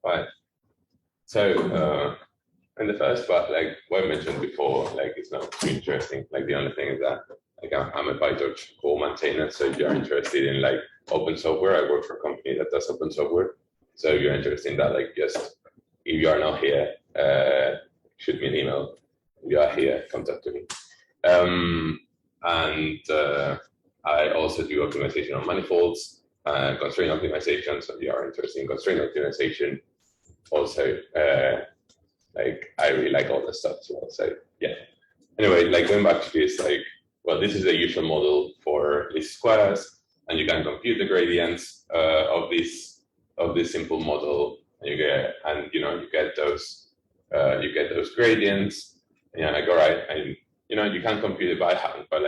Right. So in the first part, like what I mentioned before, like it's not too interesting. Like the only thing is that like I'm a PyTorch core maintainer. So if you're interested in like open software, I work for a company that does open software. So if you're interested in that, like just if you are not here, shoot me an email. If you are here, contact me. I also do optimization on manifolds, constraint optimization. So if you are interested in constraint optimization, also like I really like all this stuff as well. So yeah. Anyway, like going back to this, like, well, this is the usual model for least squares, and you can compute the gradients of this simple model, and you get those gradients, and you're like, all right, and you can compute it by hand, but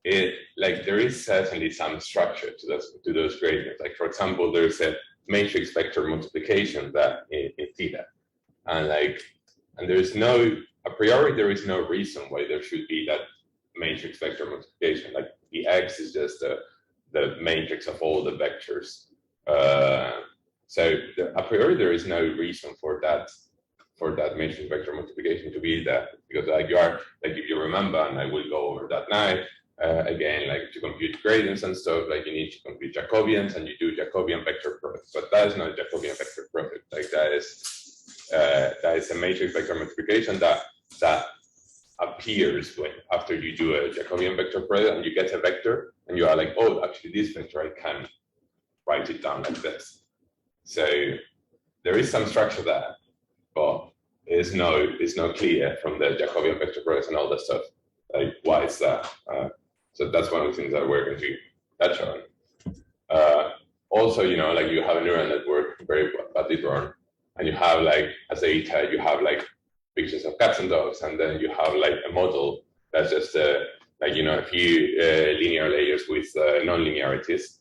there is certainly some structure to those gradients. Like for example, there's a matrix vector multiplication that in theta, and there's no, a priori there is no reason why there should be that matrix vector multiplication. Like the X is just the matrix of all the vectors. So a priori there is no reason for that matrix vector multiplication to be there, because if you remember, and I will go over that now, again, like to compute gradients and stuff, like you need to compute Jacobians, and you do Jacobian vector product, but that is not a Jacobian vector product. Like that is a matrix vector multiplication that appears after you do a Jacobian vector product and you get a vector, and you are like, oh, actually this vector I can write it down like this. So there is some structure there, but it's not clear from the Jacobian vector product and all that stuff, like why it's that. So that's one of the things that we're going to touch on. Also, like you have a neural network very badly drawn, and you have like as data, you have like pictures of cats and dogs, and then you have like a model that's just a few linear layers with non-linearities.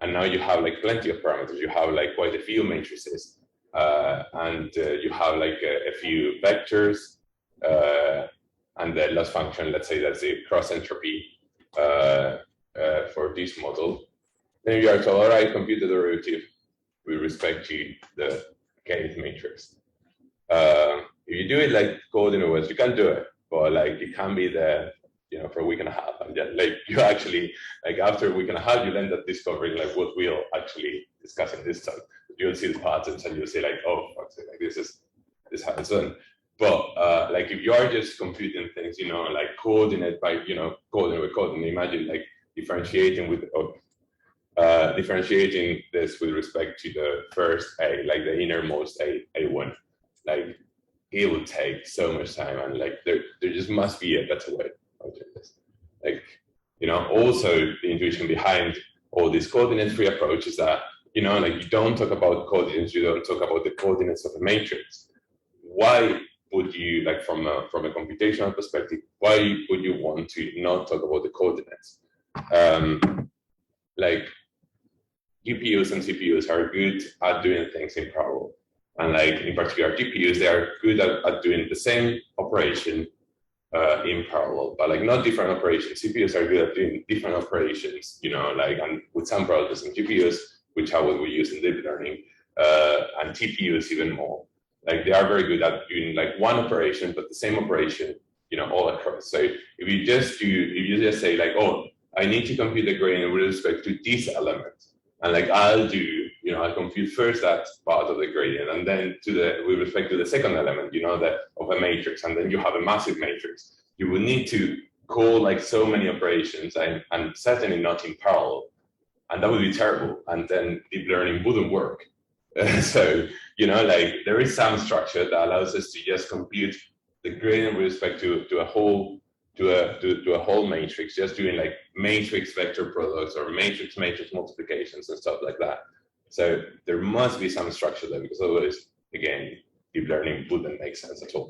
And now you have like plenty of parameters. You have like quite a few matrices, and you have like a few vectors, and the loss function, let's say that's the cross entropy for this model. Then you are told, all right, compute the derivative with respect to the kth matrix. If you do it like coordinate ways, you can do it, but like it can be there, for a week and a half, and then like you actually like after a week and a half, you'll end up discovering like what we'll actually discuss in this talk. You'll see the patterns, and you'll say like, oh, like this is how it's done. But like if you are just computing things, like coordinate by coordinate with coordinate, imagine like differentiating this with respect to the first A, like the innermost A1, like it will take so much time, and like there just must be a better way of doing this. Like also the intuition behind all these coordinate-free approach is that like you don't talk about coordinates, you don't talk about the coordinates of a matrix. Why would you, like from a computational perspective, why would you want to not talk about the coordinates? Like GPUs and CPUs are good at doing things in parallel, and like in particular GPUs, they are good at doing the same operation in parallel, but like not different operations. CPUs are good at doing different operations, like, and with some parallelism. GPUs, which are what we use in deep learning, and TPUs even more. Like they are very good at doing like one operation, but the same operation, all across. So if you just say like, oh, I need to compute the gradient with respect to this element, and like I'll compute first that part of the gradient, and then with respect to the second element, of a matrix, and then you have a massive matrix. You would need to call like so many operations, and certainly not in parallel, and that would be terrible. And then deep learning wouldn't work. So like there is some structure that allows us to just compute the gradient with respect to a whole matrix, just doing like matrix vector products or matrix multiplications and stuff like that. So there must be some structure there, because otherwise, again, deep learning wouldn't make sense at all.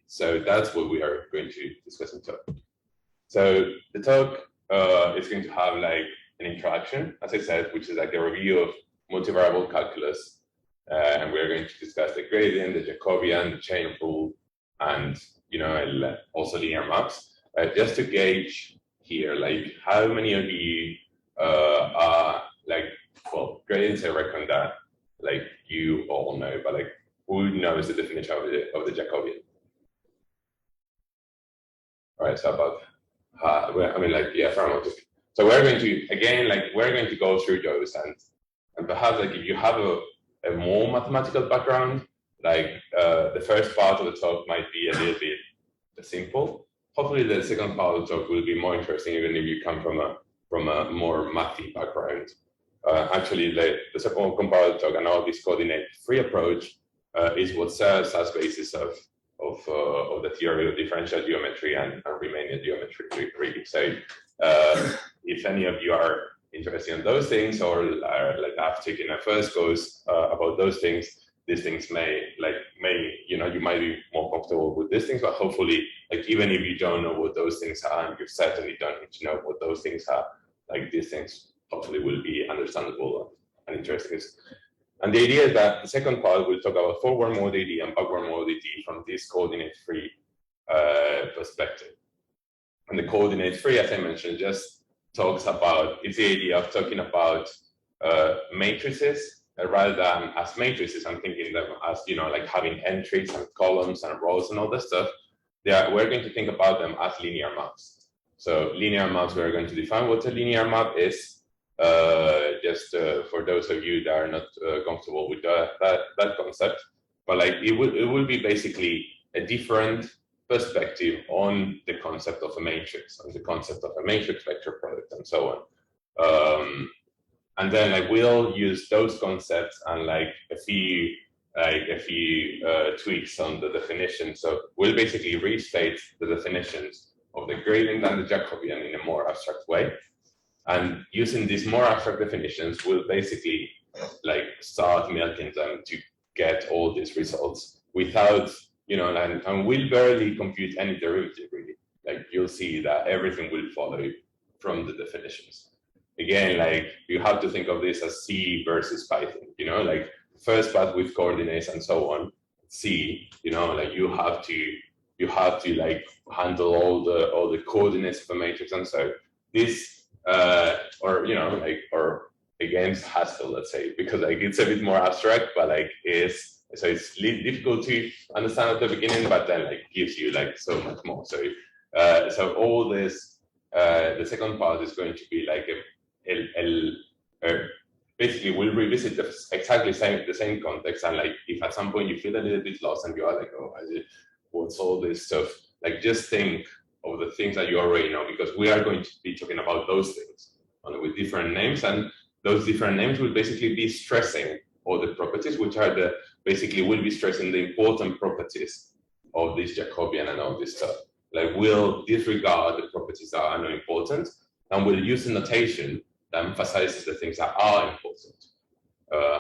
So that's what we are going to discuss in talk. So the talk is going to have like an introduction, as I said, which is like a review of multivariable calculus, and we're going to discuss the gradient, the Jacobian, the chain rule, and also linear maps, just to gauge here, like how many of you are like, well, gradients, I reckon that like you all know, but like who knows the definition of the Jacobian? All right, so about I mean, like, yeah, so we're going to, again, like, we're going to go through those, and perhaps, like, if you have a more mathematical background, like, the first part of the talk might be a little bit simple. Hopefully, the second part of the talk will be more interesting, even if you come from a more mathy background. Actually, the second part of the talk and all this coordinate-free approach is what serves as basis of the theory of differential geometry and Riemannian geometry, really. So, if any of you are interested in those things, or like have taken a first course about those things, these things may, you might be more comfortable with these things, but hopefully, like, even if you don't know what those things are, and you certainly don't need to know what those things are, like, these things hopefully will be understandable and interesting. And the idea is that the second part will talk about forward modality and backward modality from this coordinate-free perspective. And the coordinate-free, as I mentioned, just talks about, it's the idea of talking about matrices rather than as matrices. I'm thinking them as, like having entries and columns and rows and all that stuff. We're going to think about them as linear maps. So linear maps, we're going to define what a linear map is. Just for those of you that are not comfortable with that concept, but like it will be basically a different perspective on the concept of a matrix, on the concept of a matrix vector product, and so on. And then like we'll use those concepts and like a few tweaks on the definition. So we'll basically restate the definitions of the gradient and the Jacobian in a more abstract way. And using these more abstract definitions, we'll basically like start milking them to get all these results without, and we'll barely compute any derivative really. Like you'll see that everything will follow from the definitions. Again, like you have to think of this as C versus Python, like first part with coordinates and so on. C, like you have to like handle all the coordinates of a matrix, and so this or against Haskell, let's say, because like it's a bit more abstract, but like it's difficult to understand at the beginning, but then like gives you like so much more. So so all this, the second part is going to be like basically we'll revisit exactly the same context, and like if at some point you feel a little bit lost and you are like, oh, what's all this stuff? Like just think of the things that you already know, because we are going to be talking about those things with different names, and those different names will basically be stressing all the properties, which are basically will be stressing the important properties of this Jacobian and all this stuff. Like we'll disregard the properties that are not important, and we'll use a notation that emphasizes the things that are important.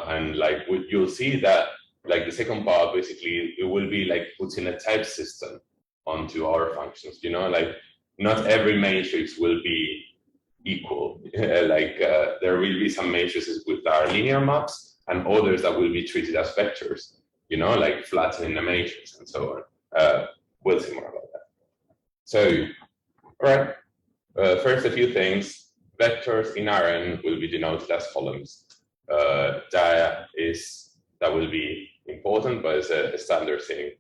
And like you'll see that like the second part, basically it will be like putting a type system onto our functions, like not every matrix will be equal. There will be some matrices with our linear maps and others that will be treated as vectors, like flattening a matrix and so on. We'll see more about that. So, all right, first a few things. Vectors in Rn will be denoted as columns. That will be important, but it's a standard thing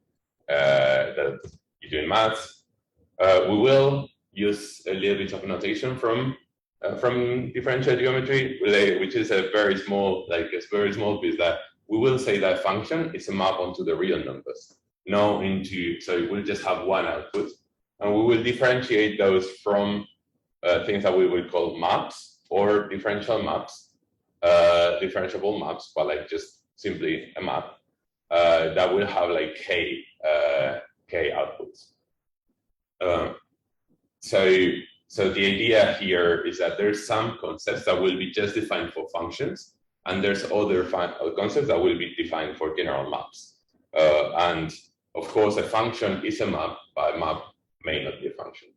that you do in maths. We will use a little bit of notation from differential geometry, which is a very small piece that we will say that function is a map onto the real numbers. So we'll just have one output, and we will differentiate those from things that we will call maps or differential maps, differentiable maps, but like just simply a map that will have like k outputs. So the idea here is that there's some concepts that will be just defined for functions, and there's other concepts that will be defined for general maps. And of course, a function is a map, but a map may not be a function.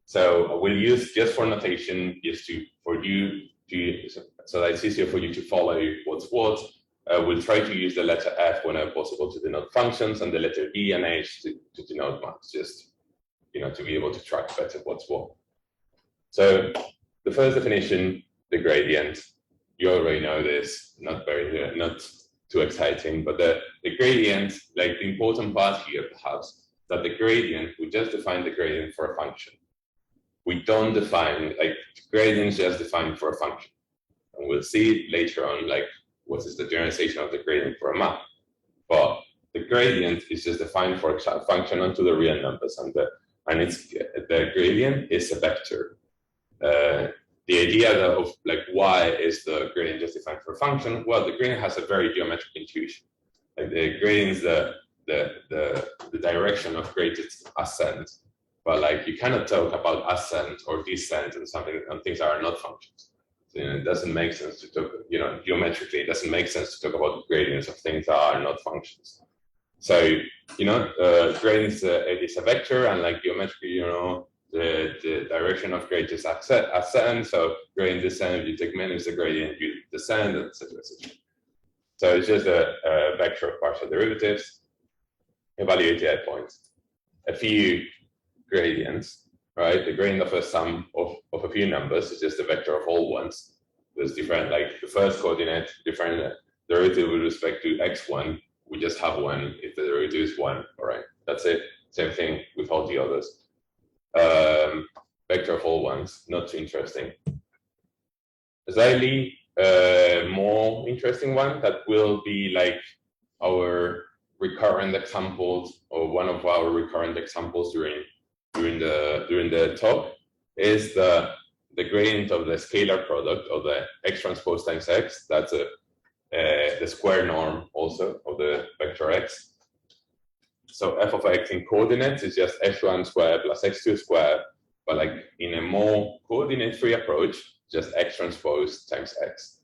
So we'll use just for notation, so that it's easier for you to follow what's what. We'll try to use the letter F whenever possible to denote functions, and the letter E and H to denote maps, just to be able to track better what's what. So the first definition, the gradient. you already know this, not too exciting, but the gradient, like the important part here perhaps, that the gradient, we just define the gradient for a function. We don't define, like, the gradient is just defined for a function. And we'll see later on, like, what is the generalization of the gradient for a map. But the gradient is just defined for a function onto the real numbers, and the gradient is a vector. The idea of like why is the gradient just defined for a function? Well, the gradient has a very geometric intuition. Like the gradient is the direction of graded ascent, but like you cannot talk about ascent or descent and things that are not functions. So, it doesn't make sense to talk, geometrically, it doesn't make sense to talk about gradients of things that are not functions. So, gradient is a vector, and like geometrically, the direction of gradient is ascend. So gradient descent, you take minus the gradient, you descend, etc., etc. So it's just a vector of partial derivatives evaluated at points. A few gradients, right? The gradient of a sum of a few numbers is just a vector of all ones. There's different, like the first coordinate, different derivative with respect to x1. We just have one if the derivative is 1. All right, that's it. Same thing with all the others. Vector of all ones, not too interesting. A slightly more interesting one that will be like our recurrent examples, or one of our recurrent examples during the talk, is the gradient of the scalar product of the x transpose times x. That's the square norm also of the vector x. So f of x in coordinates is just x1 squared plus x2 squared, but like in a more coordinate-free approach, just x transpose times x.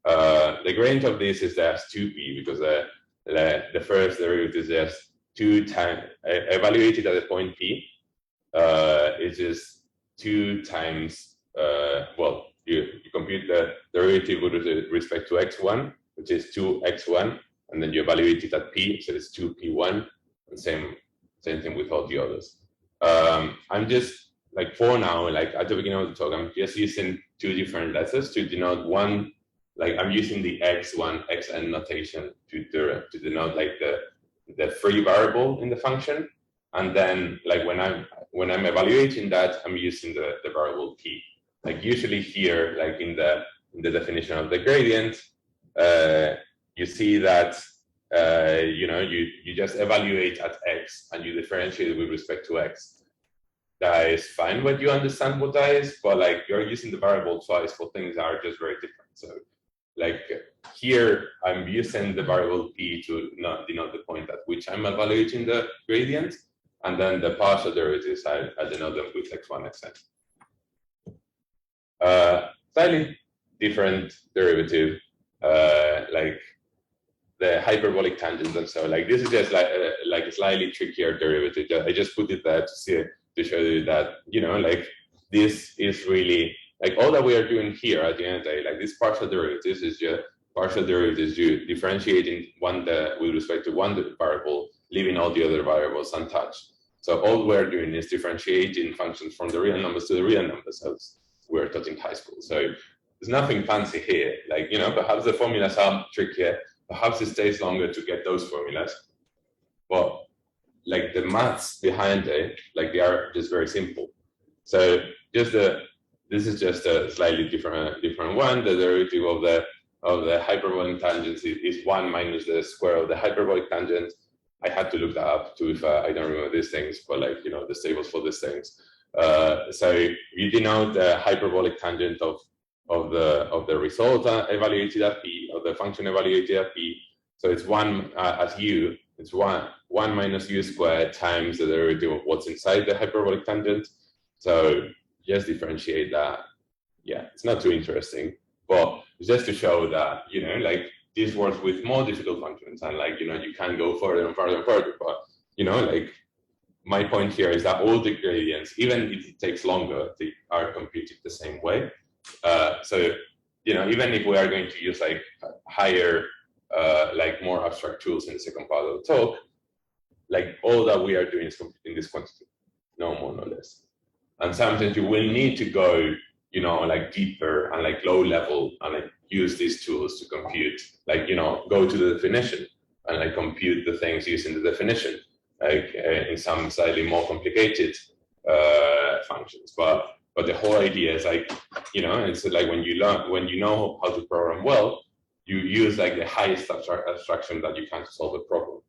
The gradient of this is just 2p, because the first derivative is just 2 times, evaluated at the point p, is just 2 times, well, you compute the derivative with respect to x1, which is 2x1, and then you evaluate it at p, so it's 2p1. And same thing with all the others. I'm just, like, for now, like at the beginning of the talk, I'm just using 2 different letters to denote one. Like I'm using the x1, xn notation to denote like the free variable in the function, and then like when I'm evaluating that, I'm using the variable p. Like usually here, like in the definition of the gradient, you see that. You just evaluate at x and you differentiate with respect to x. That is fine when you understand what that is, but like you're using the variable twice for things that are just very different. So like here, I'm using the variable p to denote the point at which I'm evaluating the gradient, and then the partial derivatives, I denote them with x1, xn. Slightly different derivative, like the hyperbolic tangent, and so like this is just like a slightly trickier derivative. I just put it there to show you that like this is really like all that we are doing here at the end of the day. Like this partial derivatives is just partial derivatives you differentiating with respect to one variable, leaving all the other variables untouched. So all we're doing is differentiating functions from the real numbers to the real numbers, as we're taught in high school. So there's nothing fancy here. Like perhaps the formulas are trickier. Perhaps it takes longer to get those formulas, but like the maths behind it, like they are just very simple. So this is just a slightly different one. The derivative of the hyperbolic tangent is 1 minus the square of the hyperbolic tangent. I had to look that up too if I don't remember these things, but like the tables for these things. So you denote the hyperbolic tangent of the result evaluated at p, of the function evaluated at p. So it's 1 as u. It's 1 minus u squared times the derivative of what's inside the hyperbolic tangent. So just differentiate that. Yeah, it's not too interesting, but it's just to show that like this works with more difficult functions, and like you can go further and further and further. But like my point here is that all the gradients, even if it takes longer, they are computed the same way. So even if we are going to use like higher, like more abstract tools in the second part of the talk, like all that we are doing is computing this quantity, no more, no less. And sometimes you will need to go you know, like deeper and like low level, and like use these tools to compute, like, you know, go to the definition and like compute the things using the definition, like in some slightly more complicated functions. But the whole idea is like, you know, it's like when you know how to program well, you use like the highest abstraction that you can to solve a problem.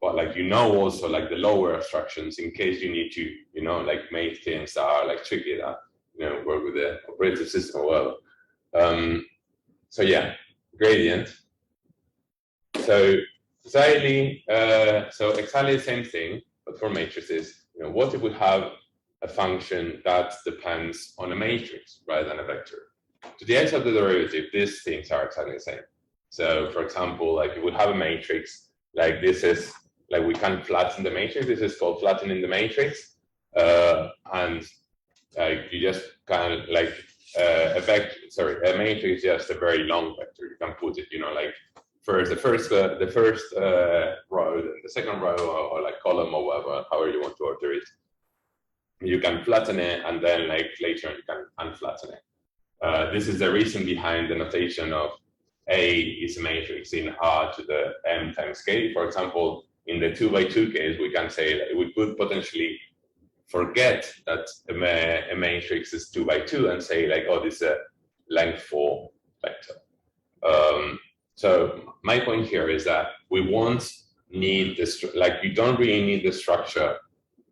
But like, you know, also like the lower abstractions in case you need to, you know, like make things that are like tricky, that, you know, work with the operating system well. So yeah, gradient. So exactly the same thing, but for matrices. You know, what if we have a function that depends on a matrix rather than a vector? To the x of the derivative, these things are exactly the same. So for example, like if we have a matrix, like this is, like we can flatten the matrix. This is called flattening the matrix. And you just kind of like a matrix is just a very long vector. You can put it, you know, like the first row, then the second row, or like column or whatever, however you want to order it. You can flatten it, and then like later you can unflatten it. This is the reason behind the notation of A is a matrix in R to the m times k. For example, in the 2x2 case, we can say that we could potentially forget that a matrix is 2x2 and say like, oh, this is a length 4 vector. So my point here is that we won't need this, like you don't really need the structure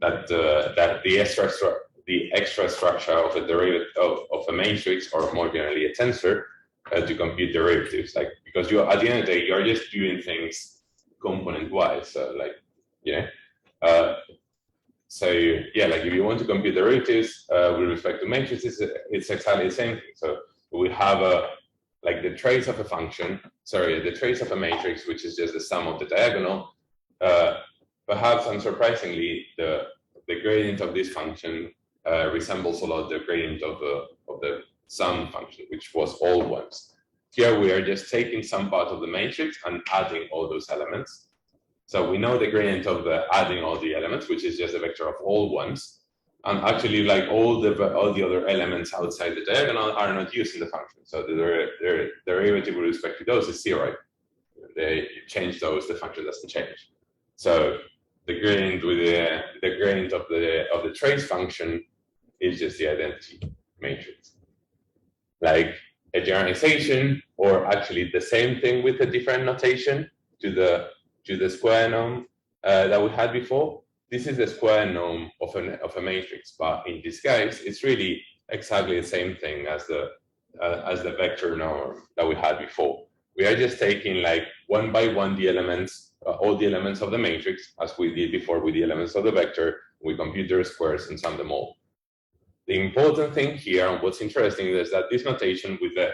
that the extra structure of a derivative of a matrix, or more generally a tensor, to compute derivatives. Like, because you at the end of the day, you're just doing things component wise. So like, yeah. So yeah, like if you want to compute derivatives with respect to matrices, it's exactly the same thing. So we have like the trace of a function, the trace of a matrix, which is just the sum of the diagonal. Perhaps unsurprisingly, the gradient of this function resembles a lot the gradient of the sum function, which was all ones. Here we are just taking some part of the matrix and adding all those elements. So we know the gradient of the adding all the elements, which is just a vector of all ones. And actually, like all the other elements outside the diagonal are not used in the function. So the derivative with respect to those is 0. You change those, the function doesn't change. So the gradient with the gradient of the trace function is just the identity matrix. Like a generalization, or actually the same thing with a different notation to the square norm that we had before. This is the square norm of a matrix, but in disguise, it's really exactly the same thing as the vector norm that we had before. We are just taking like one by one the elements, all the elements of the matrix, as we did before with the elements of the vector. We compute their squares and sum them all. The important thing here, and what's interesting, is that this notation with the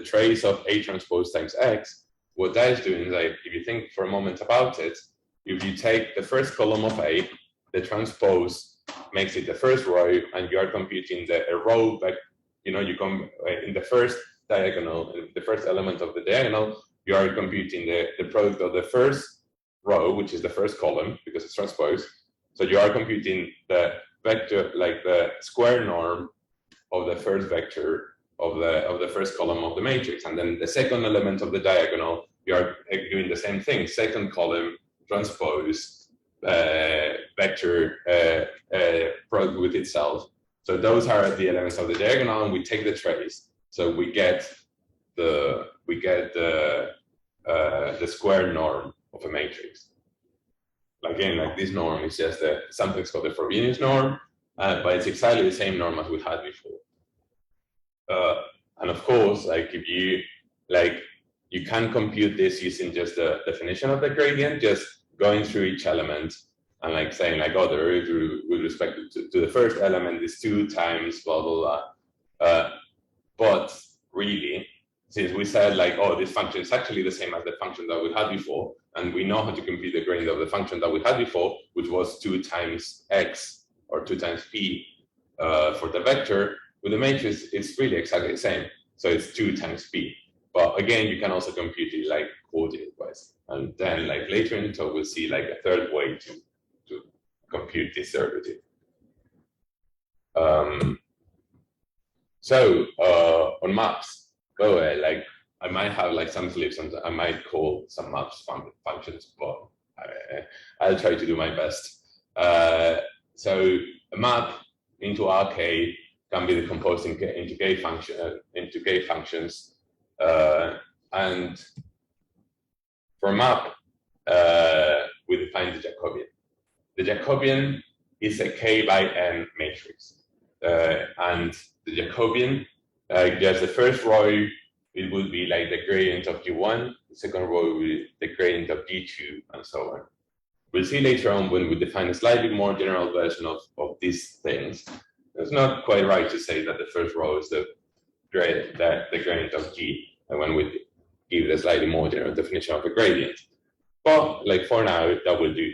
trace of A transpose times X, what that is doing is, like, if you think for a moment about it, if you take the first column of A, the transpose makes it the first row, and you are computing a row, like, you come in the first diagonal, the first element of the diagonal, you are computing the product of the first row, which is the first column, because it's transpose. So you are computing the vector, like the square norm of the first vector of the first column of the matrix, and then the second element of the diagonal, you are doing the same thing. Second column, transpose vector product with itself. So those are the elements of the diagonal, and we take the trace. So we get the square norm of a matrix. Again, like this norm is just something's called the Frobenius norm, but it's exactly the same norm as we had before. And of course, like if you can compute this using just the definition of the gradient, just going through each element and like saying like, oh, the derivative with respect to the first element is 2 times blah blah blah. But really, since we said like, oh, this function is actually the same as the function that we had before, and we know how to compute the gradient of the function that we had before, which was 2 times x or 2 times p for the vector. With the matrix, it's really exactly the same. So it's 2 times p. But again, you can also compute it like coordinate-wise. And then like later in the talk, we'll see like a third way to compute this derivative. So on maps, go ahead. Like I might have like some slips, and I might call some maps functions, but I'll try to do my best. So a map into Rk can be decomposed into k functions, and for a map, we define the Jacobian. The Jacobian is a k by n matrix, and the Jacobian, just the first row, it would be like the gradient of G1, the second row will be the gradient of G2, and so on. We'll see later on when we define a slightly more general version of these things. It's not quite right to say that the first row is the gradient of G, and when we give it a slightly more general definition of a gradient. But like for now, that will do.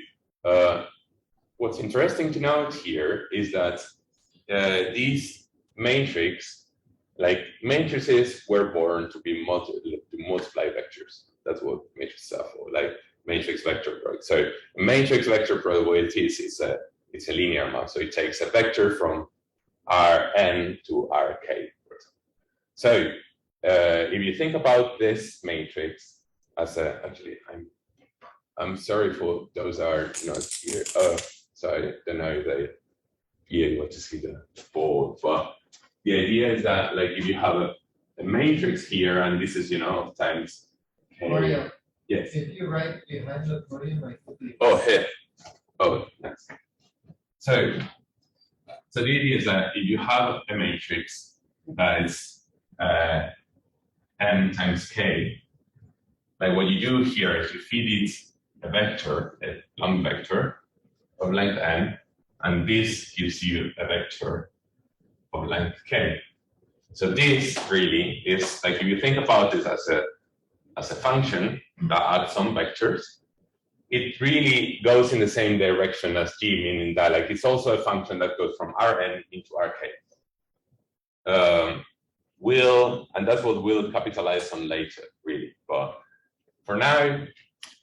What's interesting to note here is that these matrices were born to be to multiply vectors. That's what matrices are for, like matrix vector product. So a matrix vector product, what it is, it's a linear map. So it takes a vector from Rn to Rk. So if you think about this matrix as a, actually, I'm sorry for those are not here. So I don't know if they be able to see the board, but the idea is that like if you have a matrix here, and this is times k. Mario, yes. If you write behind the podium, I could. Oh, here. Oh, nice. So the idea is that if you have a matrix that is n times k, like what you do here is you feed it a vector, a long vector of length n, and this gives you a vector of length k. So this really is like, if you think about this as a function that adds some vectors, it really goes in the same direction as g, meaning that like it's also a function that goes from Rn into Rk. And that's what we'll capitalize on later, really. But for now,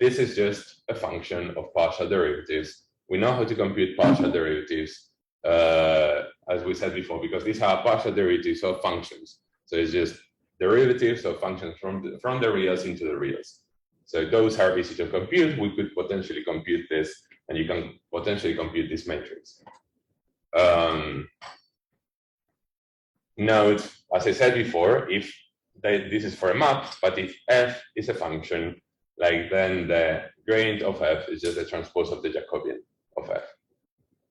this is just a function of partial derivatives. We know how to compute partial derivatives, as we said before, because these are partial derivatives of functions. So it's just derivatives of functions from the reals into the reals. So those are easy to compute. We could potentially compute this, and you can potentially compute this matrix. Note, as I said before, if this is for a map, but if f is a function, like then the gradient of f is just the transpose of the Jacobian of f.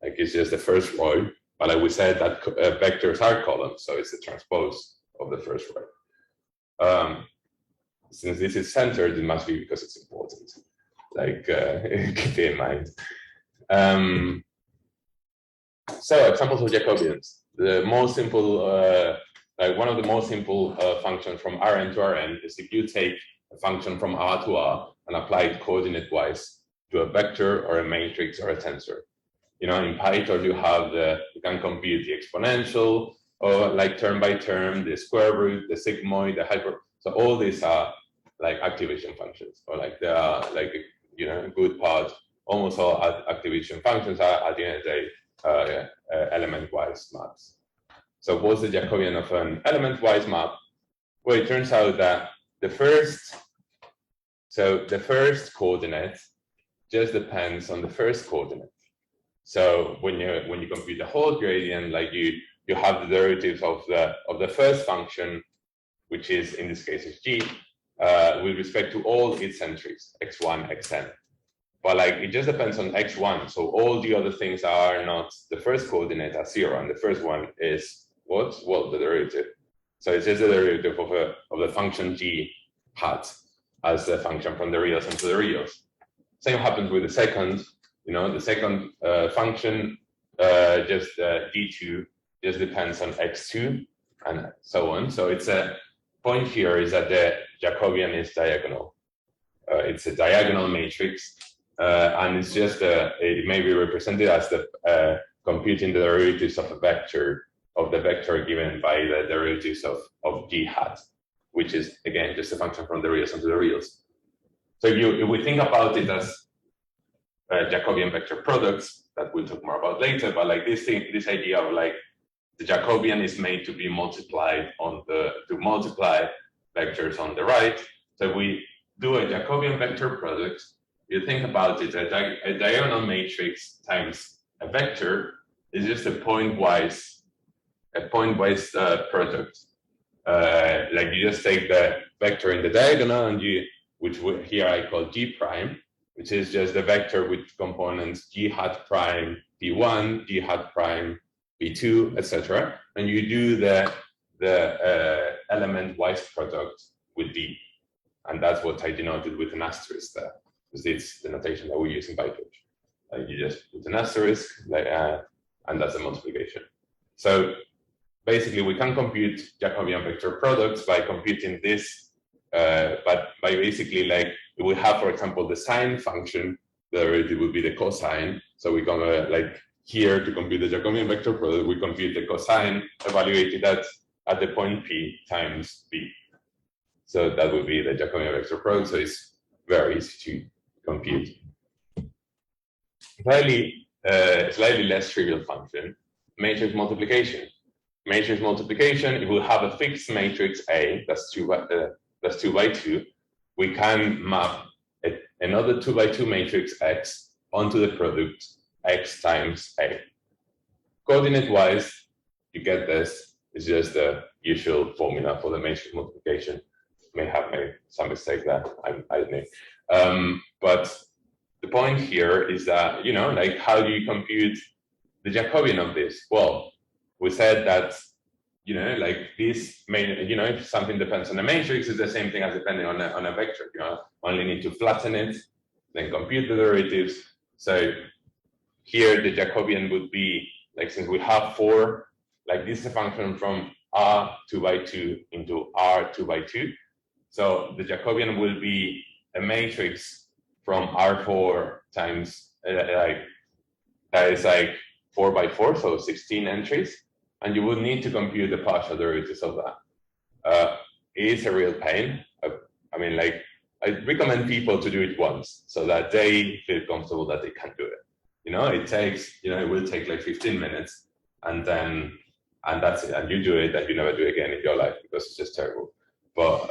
Like it's just the first row, but like we said that vectors are columns, so it's the transpose of the first row. Since this is centered, it must be because it's important. Like keep it in mind. So examples of Jacobians. The most simple, like one of the most simple functions from Rn to Rn is if you take a function from R to R and apply it coordinate-wise to a vector or a matrix or a tensor. In Python you have you can compute the exponential, or like term by term, the square root, the sigmoid, the hyper. So all these are like activation functions, or like they are like a good part. Almost all activation functions are at the end of the day element-wise maps. So what's the Jacobian of an element-wise map? Well, it turns out that the first coordinate just depends on the first coordinate. So when you compute the whole gradient, like you have the derivatives of the first function, which is in this case is g, with respect to all its entries, x1, xn. But like it just depends on x1. So all the other things are not the first coordinate are 0, and the first one is what? Well, the derivative. So it's just the derivative of the function g hat as the function from the reals into the reals. Same happens with the second. The second function, just d2, just depends on x2 and so on. So it's a point here is that the Jacobian is diagonal. It's a diagonal matrix. And it's just it may be represented as the computing the derivatives of a vector given by the derivatives of g hat, which is again just a function from the reals into the reals. So if we think about it as Jacobian vector products, that we'll talk more about later, but like this idea of like the Jacobian is made to be multiplied to multiply vectors on the right. So we do a Jacobian vector product. You think about it, a diagonal matrix times a vector is just a pointwise product. Like you just take the vector in the diagonal and which here I call G prime, which is just the vector with components G hat prime P1, G hat prime P2, etc. And you do the element-wise product with D. And that's what I denoted with an asterisk there, because it's the notation that we use in PyTorch. You just put an asterisk, and that's a multiplication. So basically, we can compute Jacobian vector products by computing this, but by basically we have, for example, the sine function, the derivative would be the cosine. So we're gonna here to compute the Jacobian vector product, we compute the cosine evaluated at the point P times B. So that would be the Jacobian vector product. So it's very easy to compute. Slightly less trivial function, matrix multiplication. Matrix multiplication, if we have a fixed matrix A, that's 2 by 2, we can map another 2 by 2 matrix X onto the product X times A. Coordinate-wise, you get this. It's just the usual formula for the matrix multiplication. May have made some mistake there, I admit. But the point here is that, how do you compute the Jacobian of this? Well, we said that, this if something depends on a matrix, it's the same thing as depending on a vector. Only need to flatten it, then compute the derivatives. So here the Jacobian would be, since we have 4, this is a function from R 2 by 2 into R 2 by 2. So the Jacobian will be a matrix from R4 times, that is 4 by 4, so 16 entries. And you will need to compute the partial derivatives of that. It is a real pain. I recommend people to do it once so that they feel comfortable that they can do it. It takes, it will take 15 minutes, and that's it. And you do it, and you never do it again in your life because it's just terrible. But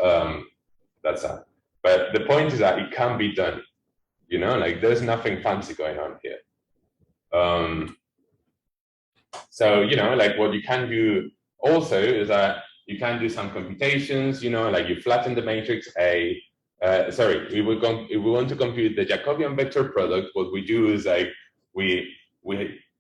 that's that. But the point is that it can be done. There's nothing fancy going on here. So, what you can do also is that you can do some computations, you flatten the matrix A. If we want to compute the Jacobian vector product, what we do is we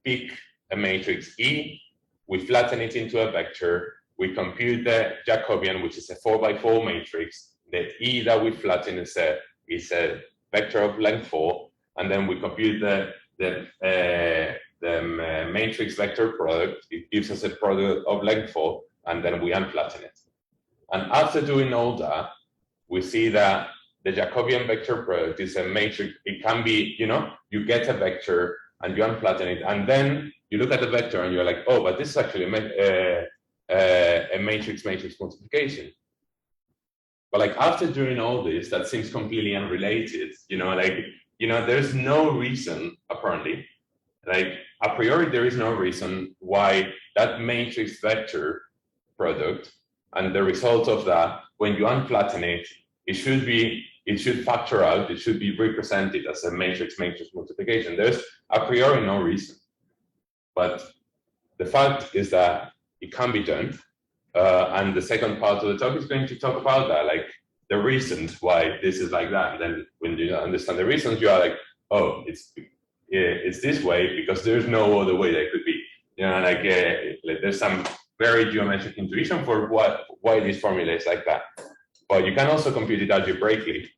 pick a matrix E, we flatten it into a vector, we compute the Jacobian, which is a 4 by 4 matrix. The E that we flatten is a vector of length 4, and then we compute the matrix vector product. It gives us a product of length 4, and then we unflatten it. And after doing all that, we see that the Jacobian vector product is a matrix. It can be, you get a vector and you unflatten it, and then you look at the vector and you're like, oh, but this is actually a matrix multiplication. But after doing all this, that seems completely unrelated. There's no reason, apparently, a priori, there is no reason why that matrix vector product and the result of that, when you unflatten it, it should factor out, it should be represented as a matrix multiplication. There's a priori no reason. But the fact is that it can be done. And the second part of the talk is going to talk about that, the reasons why this is like that. And then when you understand the reasons, you are like, oh, it's this way because there's no other way that it could be. There's some very geometric intuition for why this formula is like that. But you can also compute it algebraically.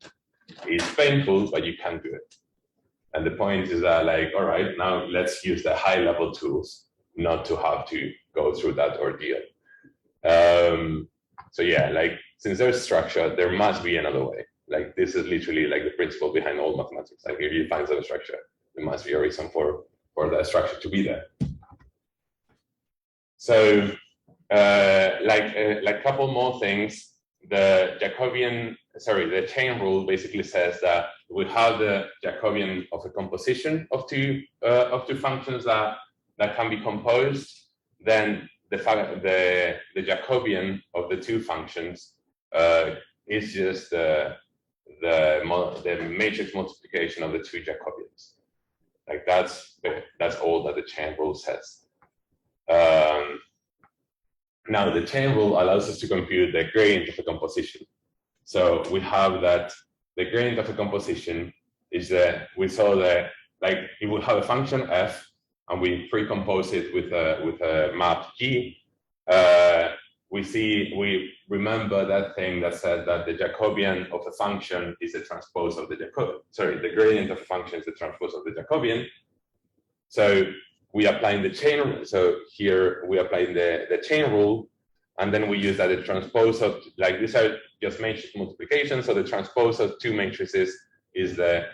It's painful, but you can do it. And the point is that, all right, now let's use the high-level tools not to have to go through that ordeal. So yeah, since there's structure, there must be another way. This is literally the principle behind all mathematics. If you find some structure, there must be a reason for the structure to be there. So, a couple more things. The chain rule basically says that we have the Jacobian of a composition of two functions that can be composed. Then the Jacobian of the two functions is just the matrix multiplication of the two Jacobians. Like that's all that the chain rule says. Now the chain rule allows us to compute the gradient of a composition. So we have that the gradient of a composition is that we saw that like it would have a function f, and we pre-compose it with a map G. We remember that thing that said that the Jacobian of a function is the transpose of the Jacobian. Sorry, the gradient of a function is the transpose of the Jacobian. So we apply the chain. So here we apply the chain rule, and then we use that the transpose of, like, these are just matrix multiplication. So the transpose of two matrices is the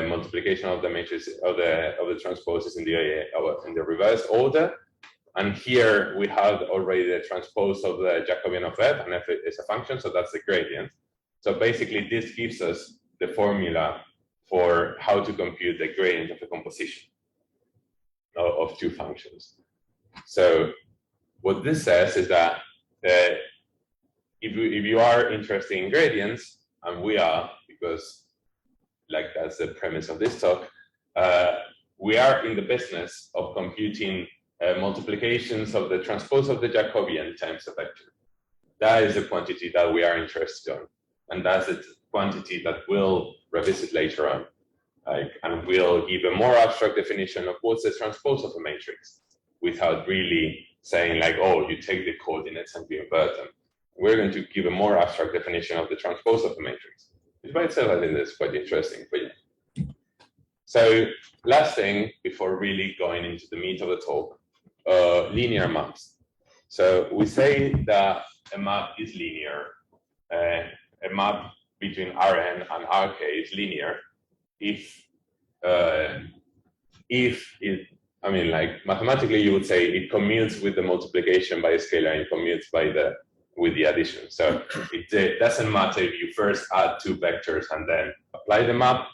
multiplication of the matrix of the transposes in the reverse order. And here we have already the transpose of the Jacobian of f, and f is a function, so that's the gradient. So basically, this gives us the formula for how to compute the gradient of a composition of two functions. So what this says is that if you are interested in gradients, and we are, because like that's the premise of this talk, we are in the business of computing multiplications of the transpose of the Jacobian times a vector. That is the quantity that we are interested in, and that's the quantity that we'll revisit later on. And we'll give a more abstract definition of what's the transpose of a matrix, without really saying like, oh, you take the coordinates and you invert them. We're going to give a more abstract definition of the transpose of a matrix, which by itself I think is quite interesting for you. So last thing before really going into the meat of the talk, linear maps. So we say that a map is linear. A map between Rn and Rk is linear if it, I mean, like mathematically you would say it commutes with the multiplication by a scalar and it commutes with the addition. So it doesn't matter if you first add two vectors and then apply the map,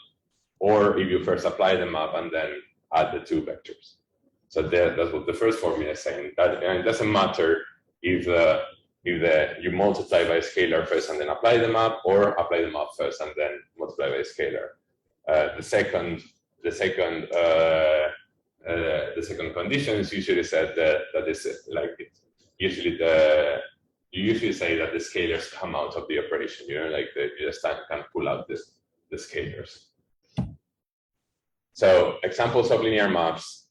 or if you first apply the map and then add the two vectors. So that's what the first formula is saying. That, and it doesn't matter if you multiply by a scalar first and then apply the map, or apply the map first and then multiply by a scalar. The second condition is usually said that is like usually you usually say that the scalars come out of the operation. You know, like you just can pull out the scalars. So examples of linear maps.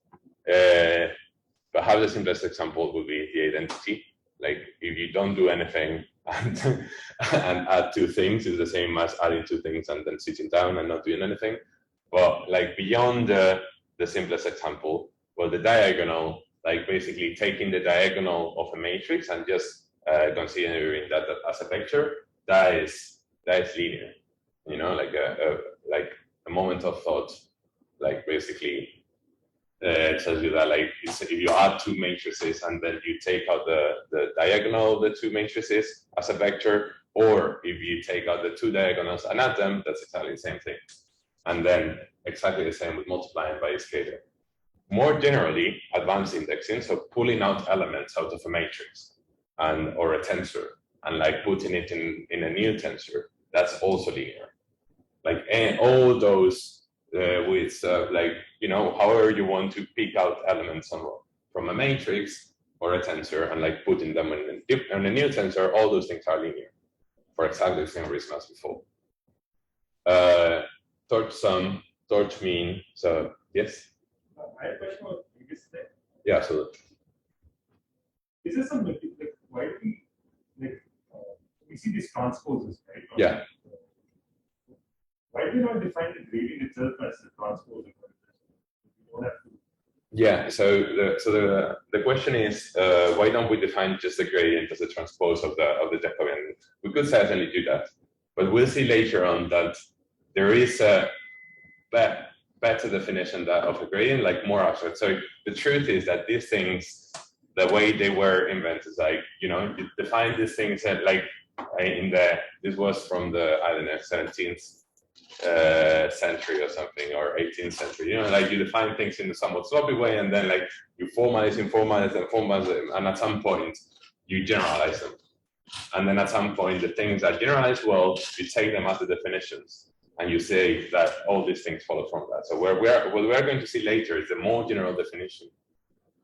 Perhaps the simplest example would be the identity. Like if you don't do anything and add two things, is the same as adding two things and then sitting down and not doing anything. But like beyond the simplest example, well, the diagonal, like basically taking the diagonal of a matrix and just considering that as a vector, that is linear. You know, like a moment of thought, like basically tells you that like if you add two matrices and then you take out the diagonal of the two matrices as a vector, or if you take out the two diagonals and add them, that's exactly the same thing. And then exactly the same with multiplying by a scalar. More generally, advanced indexing, so pulling out elements out of a matrix or a tensor and like putting it in a new tensor, that's also linear. Like, and all those with like, you know, however you want to pick out elements from a matrix or a tensor and like putting them in a new tensor, all those things are linear for exactly the same reason as before. Torch sum, torch mean. So yes. I have a question about previous step. Yeah, absolutely. Is there some like why do we see these transposes, right? Yeah. Why do we not define the gradient itself as the transpose? We don't have to. Yeah. So the question is why don't we define just the gradient as a transpose of the Jacobian? We could certainly do that, but we'll see later on that there is a better definition of a gradient, like more abstract. So the truth is that these things, the way they were invented, like, you know, you define these things at, like this was from the, I don't know, 17th century or something, or 18th century. You know, like you define things in a somewhat sloppy way, and then like you formalize them, and at some point you generalize them. And then at some point, the things that generalize well, you take them as the definitions, and you say that all these things follow from that. So what we're going to see later is the more general definition.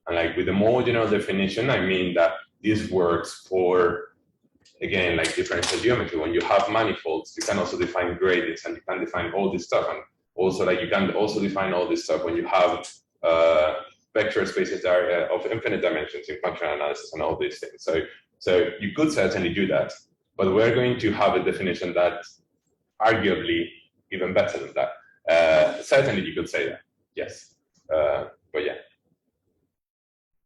And like with the more general definition, I mean that this works for, again, like differential geometry. When you have manifolds, you can also define gradients, and you can define all this stuff. And also, like you can also define all this stuff when you have vector spaces that are of infinite dimensions in functional analysis and all these things. So you could certainly do that, but we're going to have a definition that's arguably even better than that. Certainly, you could say that, yes, but yeah.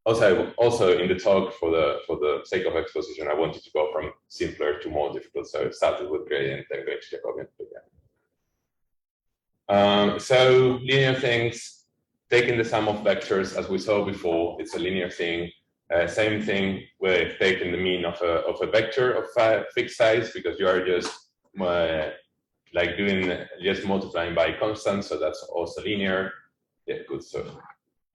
Also, in the talk, for the sake of exposition, I wanted to go from simpler to more difficult. So it started with gradient, then going to Jacobian. Yeah. So linear things, taking the sum of vectors, as we saw before, it's a linear thing. Same thing with taking the mean of a vector of fixed size, because you are just like just multiplying by constant, so that's also linear. Yeah, good stuff.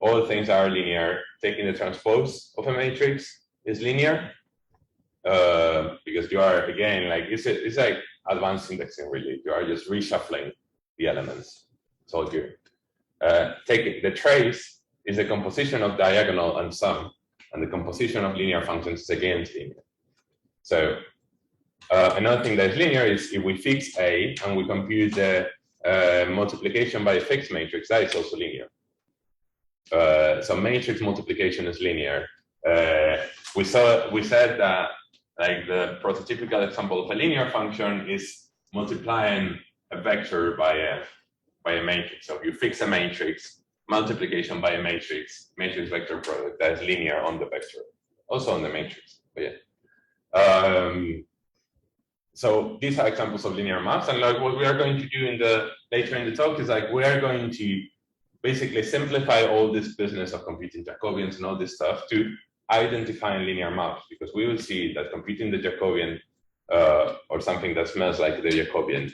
All things are linear. Taking the transpose of a matrix is linear, because you are, again, like it's like advanced indexing, really. You are just reshuffling the elements. It's all good. Taking the trace is the composition of diagonal and sum, and the composition of linear functions is again linear. So another thing that is linear is if we fix A and we compute the multiplication by a fixed matrix, that is also linear. So matrix multiplication is linear. We said that like the prototypical example of a linear function is multiplying a vector by a matrix. So if you fix a matrix, multiplication by a matrix vector product, that is linear on the vector, also on the matrix. But yeah. So these are examples of linear maps, and like what we are going to do later in the talk is like we are going to basically simplify all this business of computing Jacobians and all this stuff to identifying linear maps, because we will see that computing the Jacobian or something that smells like the Jacobian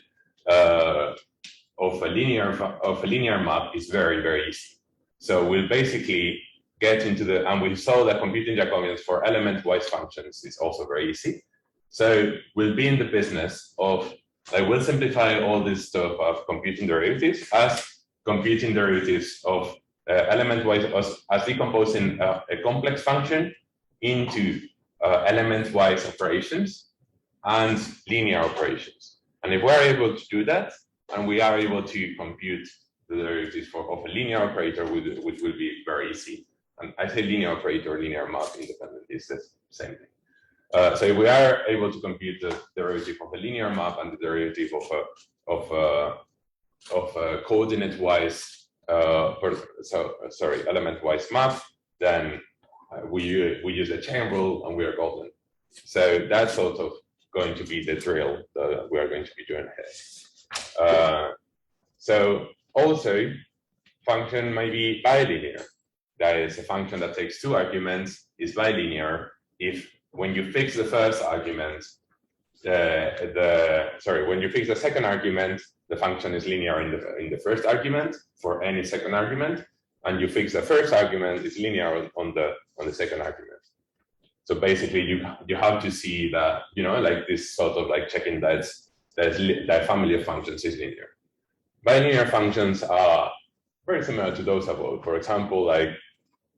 of a linear map is very, very easy. So we'll basically get into and we saw that computing Jacobians for element-wise functions is also very easy. So we'll be in the business of, like, we'll simplify all this stuff of computing derivatives as computing derivatives of element-wise, as decomposing a complex function into element-wise operations and linear operations. And if we're able to do that, and we are able to compute the derivatives of a linear operator, which will be very easy. And I say linear operator, linear map independent is the same thing. So if we are able to compute the derivative of a linear map and the derivative of a coordinate-wise, element-wise map, then we use a chain rule and we are golden. So that's sort of going to be the drill that we are going to be doing here. So also, function may be bilinear. That is, a function that takes two arguments is bilinear if when you fix the first argument, when you fix the second argument, the function is linear in the first argument for any second argument, and you fix the first argument, it's linear on the second argument. So basically, you have to see that, you know, like this sort of like checking that family of functions is linear. Bilinear functions are very similar to those above. For example, like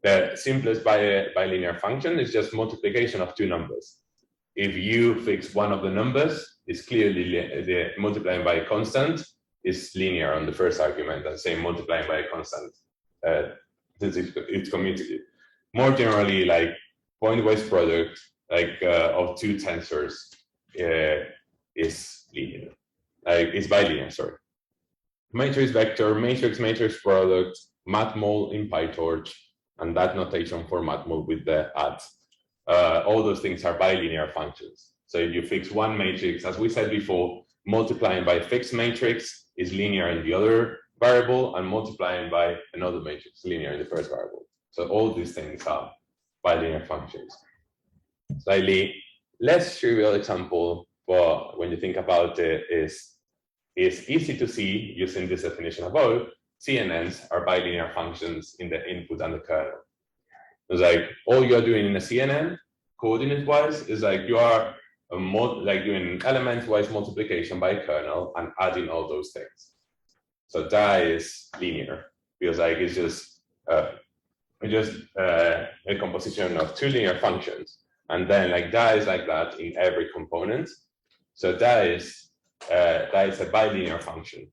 the simplest bilinear function is just multiplication of two numbers. If you fix one of the numbers, it's clearly the multiplying by a constant is linear on the first argument, and say multiplying by a constant, it's commutative. More generally, like point-wise product, like of two tensors, is linear. It's bilinear. Sorry. Matrix vector, matrix product, matmul in PyTorch, and that notation for matmul with the @ all those things are bilinear functions. So if you fix one matrix, as we said before, multiplying by a fixed matrix is linear in the other variable, and multiplying by another matrix linear in the first variable. So all these things are bilinear functions. Slightly less trivial example, but when you think about it, is is easy to see using this definition above. CNNs are bilinear functions in the input and the kernel. It's like all you're doing in a CNN, coordinate-wise, is like you are like doing element-wise multiplication by kernel and adding all those things. So that is linear, because like it's just a composition of two linear functions, and then like that is like that in every component. So that is a bilinear function,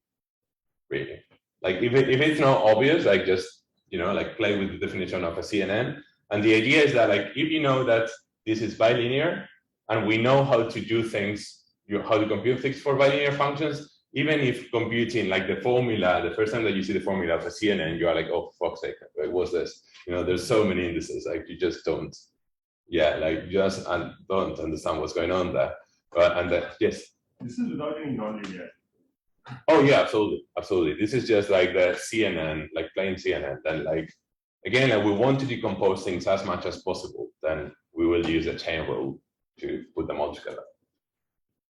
really. Like if it's not obvious, like just like play with the definition of a CNN. And the idea is that like if you know that this is bilinear, and we know how to do things, how to compute things for bilinear functions, even if computing like the formula, the first time that you see the formula of a CNN, you are like, oh, fuck's sake, like, what's this? There's so many indices, like you just don't, don't understand what's going on there. Yes? This is without any nonlinearity. Oh yeah, absolutely, absolutely. This is just like the CNN, like plain CNN. Then like, again, like we want to decompose things as much as possible. Then we will use a chain rule to put them all together.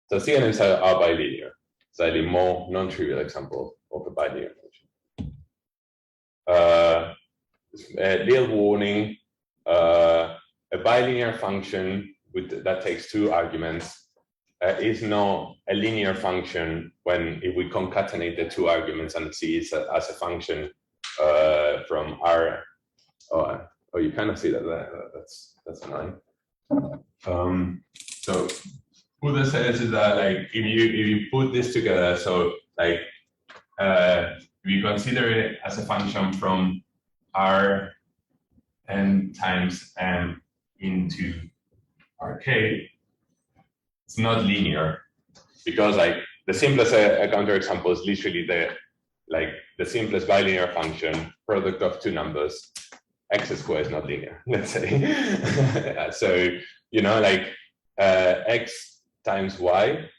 So CNNs are bilinear. Slightly more non-trivial example of a bilinear function. A little warning, a bilinear function that takes two arguments is not a linear function if we concatenate the two arguments and see it as a function from R. Oh, you kind of see that there. That's annoying. So what this says is that like if you put this together, so like if you consider it as a function from R n times m into Rk, it's not linear, because like the simplest counterexample is literally the simplest bilinear function, product of two numbers. X squared is not linear, let's say. So like x times y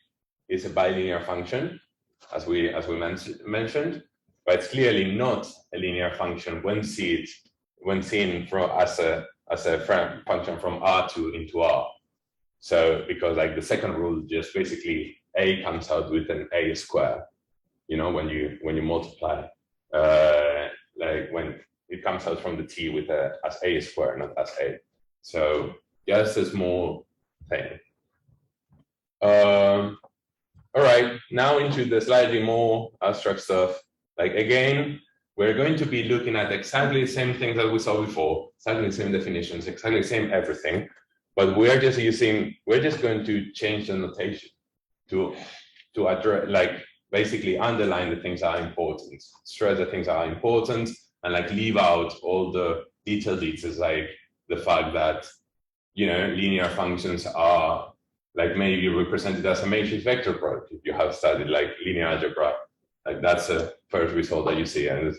is a bilinear function, as we mentioned, but it's clearly not a linear function when seen as a function from R2 into R. So because like the second rule, just basically A comes out with an A square, when you multiply, like when it comes out from the T with as A square, not as A. So just a small thing. All right, now into the slightly more abstract stuff. Like again, we're going to be looking at exactly the same things that we saw before, exactly the same definitions, exactly the same everything, but we're just going to change the notation to address, like basically underline the things that are important, stress the things that are important, and like leave out all the detailed details, like the fact that linear functions are like maybe represented as a matrix vector product. If you have studied like linear algebra, like that's a first result that you see, and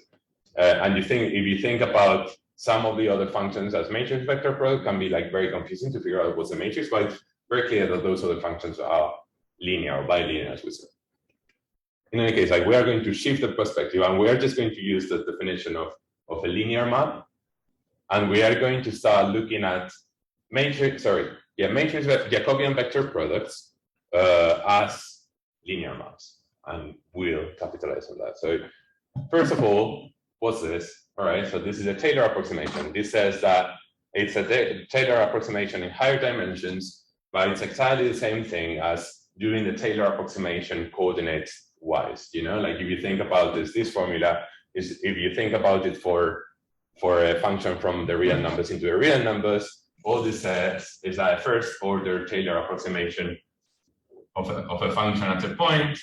if you think about some of the other functions as matrix vector product, can be like very confusing to figure out what's a matrix, but it's very clear that those other functions are linear or bilinear, as we said. In any case, like we are going to shift the perspective, and we are just going to use the definition of a linear map, and we are going to start looking at matrix Jacobian vector products as linear maps, and we'll capitalize on that. So first of all, what's this? All right, so this is a Taylor approximation. This says that it's a Taylor approximation in higher dimensions, but it's exactly the same thing as doing the Taylor approximation coordinates wise. Like if you think about this formula is, if you think about it for a function from the real numbers into the real numbers, all this says is that a first order Taylor approximation of a function at a point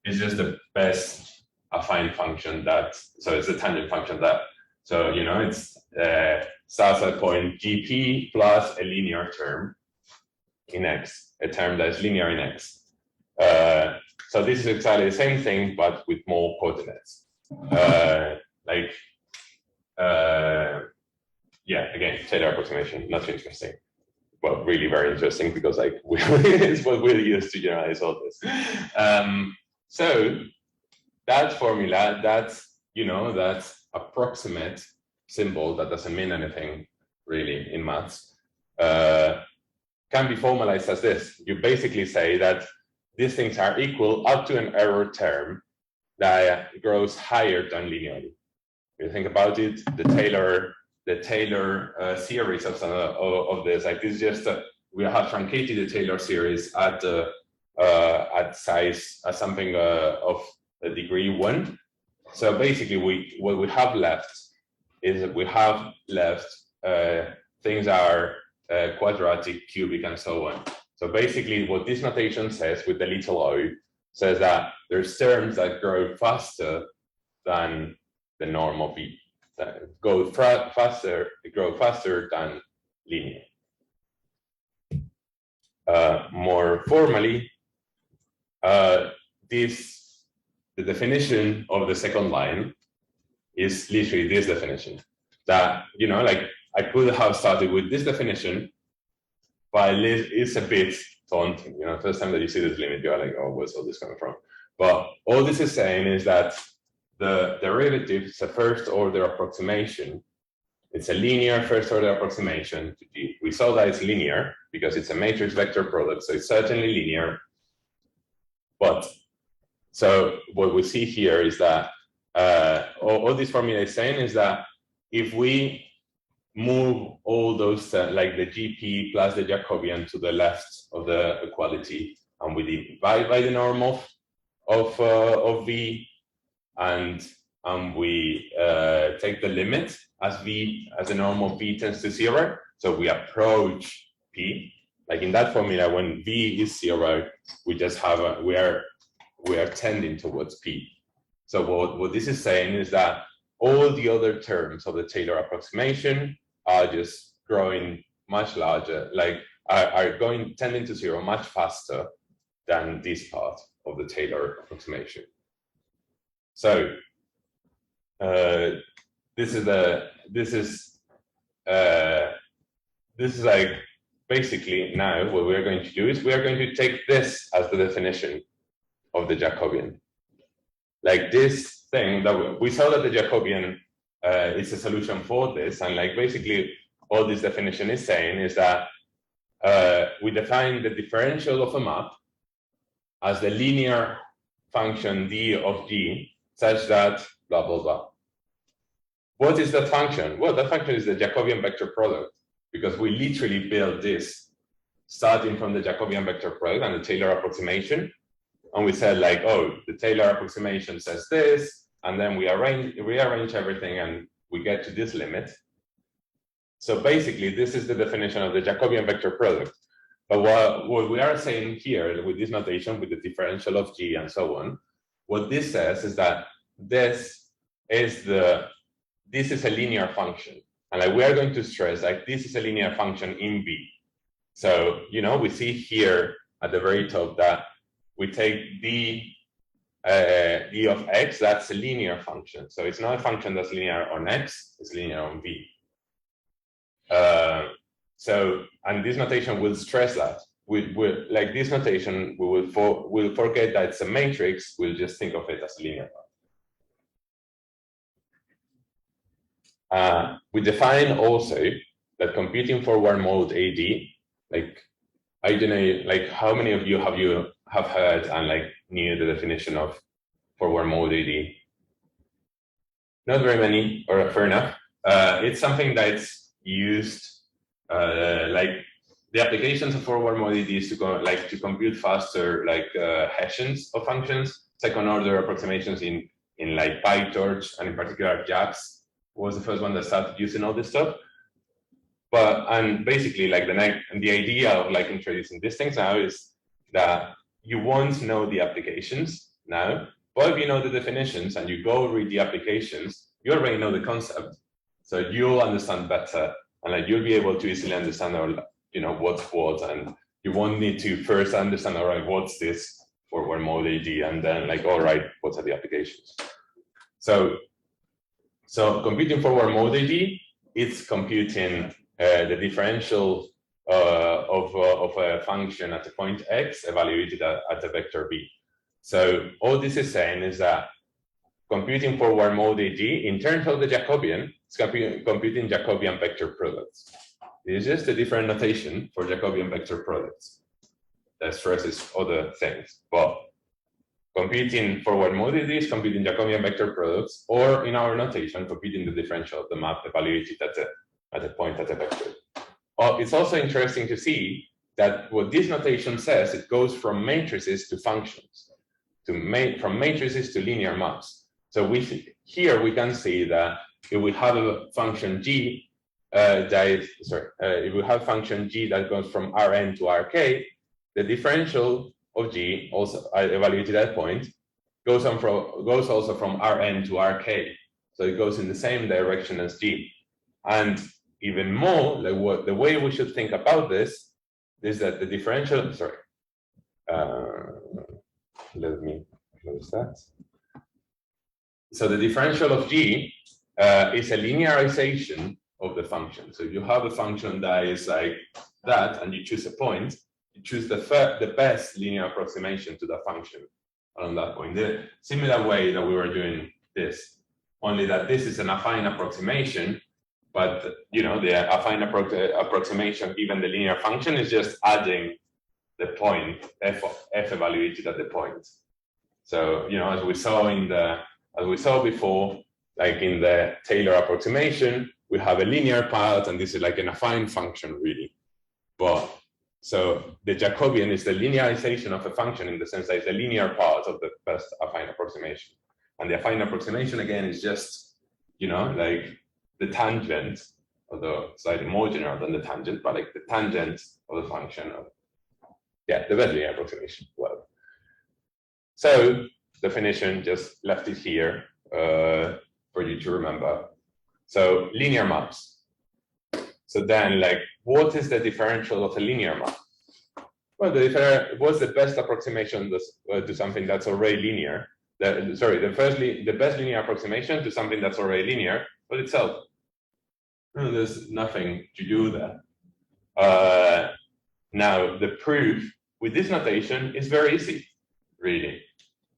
is just the best affine function so it's a tangent function so it's starts at point GP plus a linear term in X, a term that is linear in X. So this is exactly the same thing, but with more coordinates. Again, Taylor approximation, not interesting, but really very interesting, because like it's what we'll use to generalize all this. So that formula, that's approximate symbol that doesn't mean anything really in maths, can be formalized as this. You basically say that these things are equal up to an error term that grows higher than linearly. If you think about it, the Taylor series of this, like this, just we have truncated the Taylor series at size something of a degree 1. So basically, what we have left is that we have left things are quadratic, cubic, and so on. So basically, what this notation says with the little o says that there's terms that grow faster than the norm of v, that grow faster than linear. More formally, the definition of the second line is literally this definition. That, you know, like I could have started with this definition, but it's a bit daunting. You know, first time that you see this limit, you're like, oh, where's all this coming from? But all this is saying is that the derivative is a first order approximation. It's a linear first order approximation to G. We saw that it's linear because it's a matrix vector product, so it's certainly linear. But so what we see here is that all this formula is saying is that if we move all those like the GP plus the Jacobian to the left of the equality, and we divide by the norm of V, and we take the limit as the norm of V tends to 0. So we approach P. Like in that formula, when V is 0, we just have we are tending towards P. So what this is saying is that all the other terms of the Taylor approximation are just growing much larger, like are tending to 0 much faster than this part of the Taylor approximation. So this is like basically now what we're going to do is we are going to take this as the definition of the Jacobian. Like this thing that we saw that the Jacobian is a solution for this, and like basically all this definition is saying is that we define the differential of a map as the linear function d of g such that blah blah blah. What is that function? Well, that function is the Jacobian vector product, because we literally built this starting from the Jacobian vector product and the Taylor approximation. And we said like, oh, the Taylor approximation says this, and then we rearrange everything and we get to this limit. So basically, this is the definition of the Jacobian vector product. But what we are saying here with this notation, with the differential of G and so on, what this says is that this is a linear function. And like we are going to stress like this is a linear function in V. So, you know, we see here at the very top that we take d of x, that's a linear function. So it's not a function that's linear on x, it's linear on V. And this notation will stress that. Like this notation, we'll forget that it's a matrix, we'll just think of it as a linear function. We define also that computing forward mode AD, like I don't know, like how many of you have heard and like knew the definition of forward mode AD? Not very many, or fair enough. It's something that's used, like the applications of forward mode AD is to go like to compute faster like Hessians of functions, second order approximations in like PyTorch, and in particular JAX was the first one that started using all this stuff. And basically like the idea of like introducing these things now is that you won't know the applications now, but if you know the definitions and you go read the applications, you already know the concept. So you'll understand better, and like you'll be able to easily understand, or you know, what's what, and you won't need to first understand, all right, what's this forward mode AD, and then like, all right, what are the applications? So computing forward mode AD, it's computing the differential of a function at a point x evaluated at a vector b. So all this is saying is that computing forward mode AD in terms of the Jacobian, it's computing Jacobian vector products. It's just a different notation for Jacobian vector products. that stresses other things. But computing forward multiplies, computing Jacobian vector products, or in our notation, computing the differential of the map evaluated at a point at a vector. It's also interesting to see that what this notation says, it goes from matrices to functions, from matrices to linear maps. So here we can see that if we have a function g if we have function g that goes from Rn to Rk, the differential of g, also evaluated at that point, goes also from Rn to Rk. So it goes in the same direction as g. And even more, like the way we should think about this is that the differential, let me close that. So the differential of g is a linearization of the function. So if you have a function that is like that, and you choose a point, you choose the best linear approximation to the function on that point. The similar way that we were doing this, only that this is an affine approximation, but the affine approximation given the linear function is just adding the point f evaluated at the point. So as we saw before, like in the Taylor approximation, we have a linear part, and this is like an affine function, really. But so the Jacobian is the linearization of a function in the sense that it's a linear part of the first affine approximation. And the affine approximation, again, is just, like the tangent, although slightly more general than the tangent, but like the tangent of the function of, the best linear approximation. Well, so definition, just left it here for you to remember. So linear maps. So then, like, what is the differential of a linear map? Well, what's the best approximation to something that's already linear? The best linear approximation to something that's already linear, but itself. There's nothing to do there. Now, the proof with this notation is very easy, really.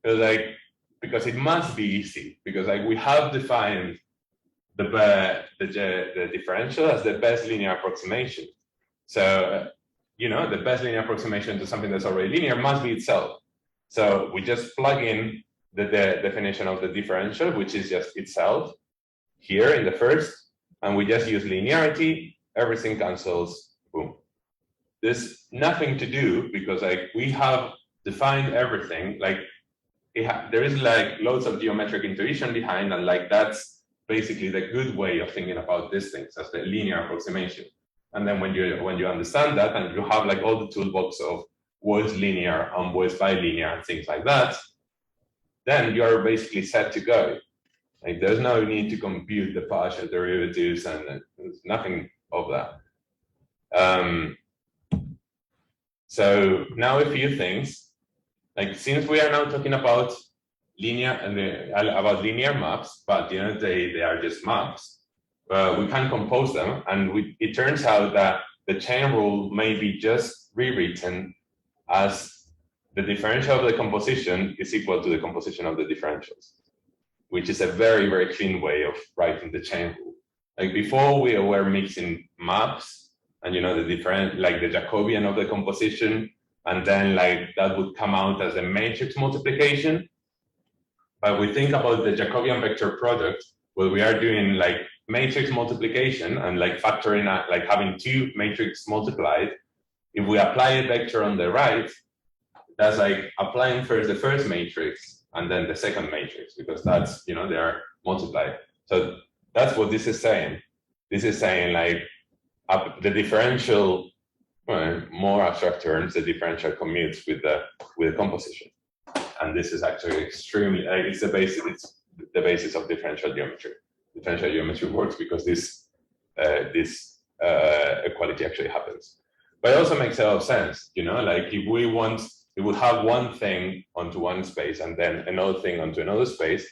Because it must be easy, because like we have defined the differential as the best linear approximation. So, the best linear approximation to something that's already linear must be itself. So we just plug in the definition of the differential, which is just itself here in the first, and we just use linearity, everything cancels, boom. There's nothing to do because like we have defined everything, like there is like loads of geometric intuition behind, and like that's basically the good way of thinking about these things as the linear approximation. And then when you understand that, and you have like all the toolbox of what is linear and what is bilinear and things like that, then you're basically set to go. Like there's no need to compute the partial derivatives, and there's nothing of that. So now a few things. Like since we are now talking about linear and about linear maps, but at the end of the day they are just maps. We can compose them, and it turns out that the chain rule may be just rewritten as the differential of the composition is equal to the composition of the differentials, which is a very, very clean way of writing the chain rule. Like before, we were mixing maps and the different, like the Jacobian of the composition, and then like that would come out as a matrix multiplication. But we think about the Jacobian vector product, where we are doing like matrix multiplication and like factoring out, like having two matrix multiplied. If we apply a vector on the right, that's like applying first the first matrix and then the second matrix, because that's, they are multiplied. So that's what this is saying. This is saying like the differential, more abstract terms, the differential commutes with the composition. And this is actually extremely, it's the basis of differential geometry. Differential geometry works because this equality actually happens. But it also makes a lot of sense, like if we would have one thing onto one space and then another thing onto another space,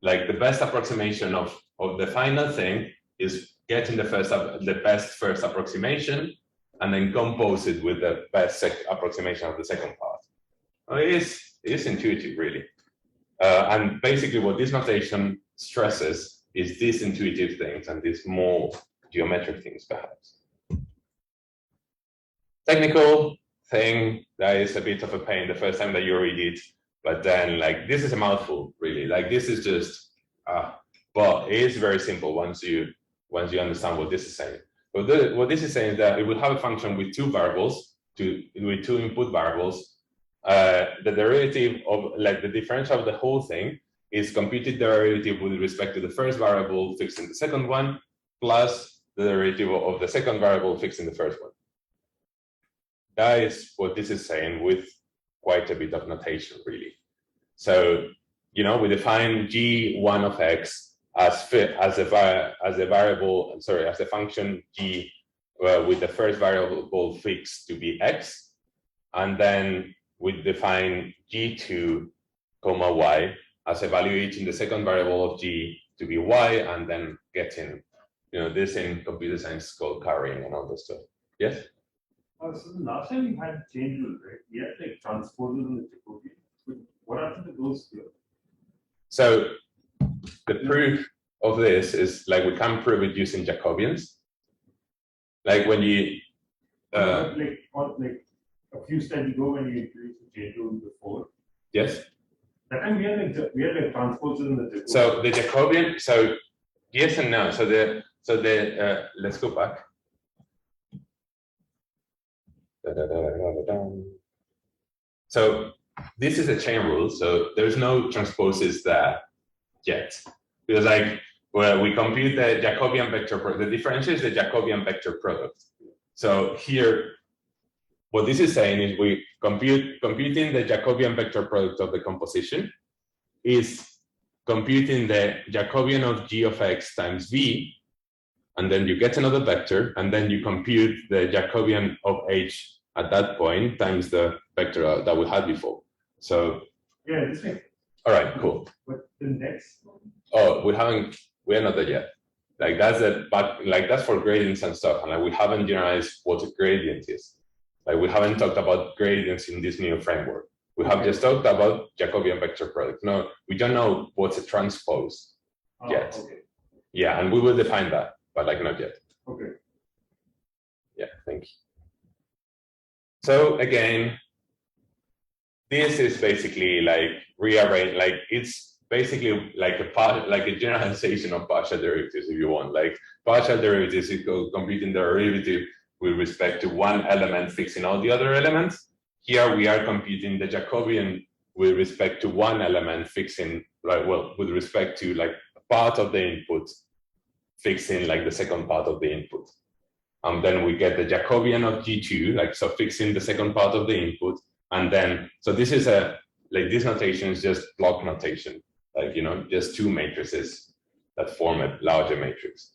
like the best approximation of the final thing is getting the best first approximation and then compose it with the best approximation of the second part. It is intuitive, really. And basically what this notation stresses is these intuitive things and these more geometric things, perhaps. Technical thing that is a bit of a pain the first time that you read it, but then like this is a mouthful, really. Like this is just, but it is very simple once you understand what this is saying. But what this is saying is that it will have a function with two variables, with two input variables. The derivative of like the differential of the whole thing is computed derivative with respect to the first variable fixed in the second one, plus the derivative of the second variable fixed in the first one. That is what this is saying with quite a bit of notation, really. So, you know, we define g1 of x as the variable, sorry, as the function g with the first variable fixed to be x, and then we define g2 comma y as evaluating the second variable of g to be y, and then getting, you know, this in computer science is called carrying and all this stuff. Yes? So the last time we had chain rule, right? We had like transposes in the Jacobian. What happened to those here? So the proof of this is like we can prove it using Jacobians. Like when you like a few steps ago when you introduced the chain rule before. Yes. That time we had like transposes in the Jacobian. So the Jacobian, so yes and no. So the let's go back. So this is a chain rule, so there's no transposes there yet, because like well, we compute the Jacobian vector product. The differential is the Jacobian vector product. So here, what this is saying is we computing the Jacobian vector product of the composition is computing the Jacobian of g of x times v, and then you get another vector, and then you compute the Jacobian of h at that point times the vector that we had before. So yeah, this makes. All right, cool. But the next one? Oh, we're not there yet. Like that's for gradients and stuff, and like we haven't generalized what a gradient is. Like we haven't talked about gradients in this new framework. We have just talked about Jacobian vector product. No, we don't know what's a transpose yet. Okay. Yeah, and we will define that, but like not yet. Okay. Yeah, thank you. So again, this is basically like rearrange, like it's basically like a generalization of partial derivatives, if you want. Like partial derivatives is computing the derivative with respect to one element fixing all the other elements. Here we are computing the Jacobian with respect to one element fixing, like, well, with respect to like part of the input fixing like the second part of the input. And then we get the Jacobian of G2, like so fixing the second part of the input. And then, so this is like this notation is just block notation, like, you know, just two matrices that form a larger matrix.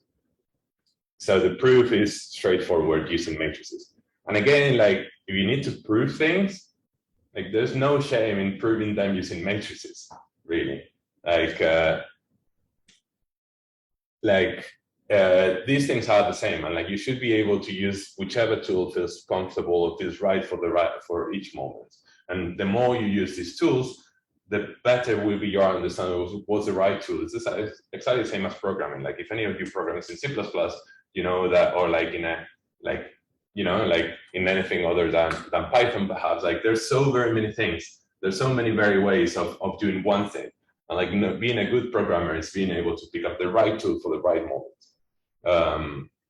So the proof is straightforward using matrices. And again, like if you need to prove things, like there's no shame in proving them using matrices, really. These things are the same, and like you should be able to use whichever tool feels comfortable or feels right for each moment. And the more you use these tools, the better will be your understanding of what's the right tool. It's exactly the same as programming. Like if any of you programs in C++, you know that, or like in a like you know like in anything other than Python, perhaps. Like there's so very many things. There's so many very ways of doing one thing. And like, you know, being a good programmer is being able to pick up the right tool for the right moment.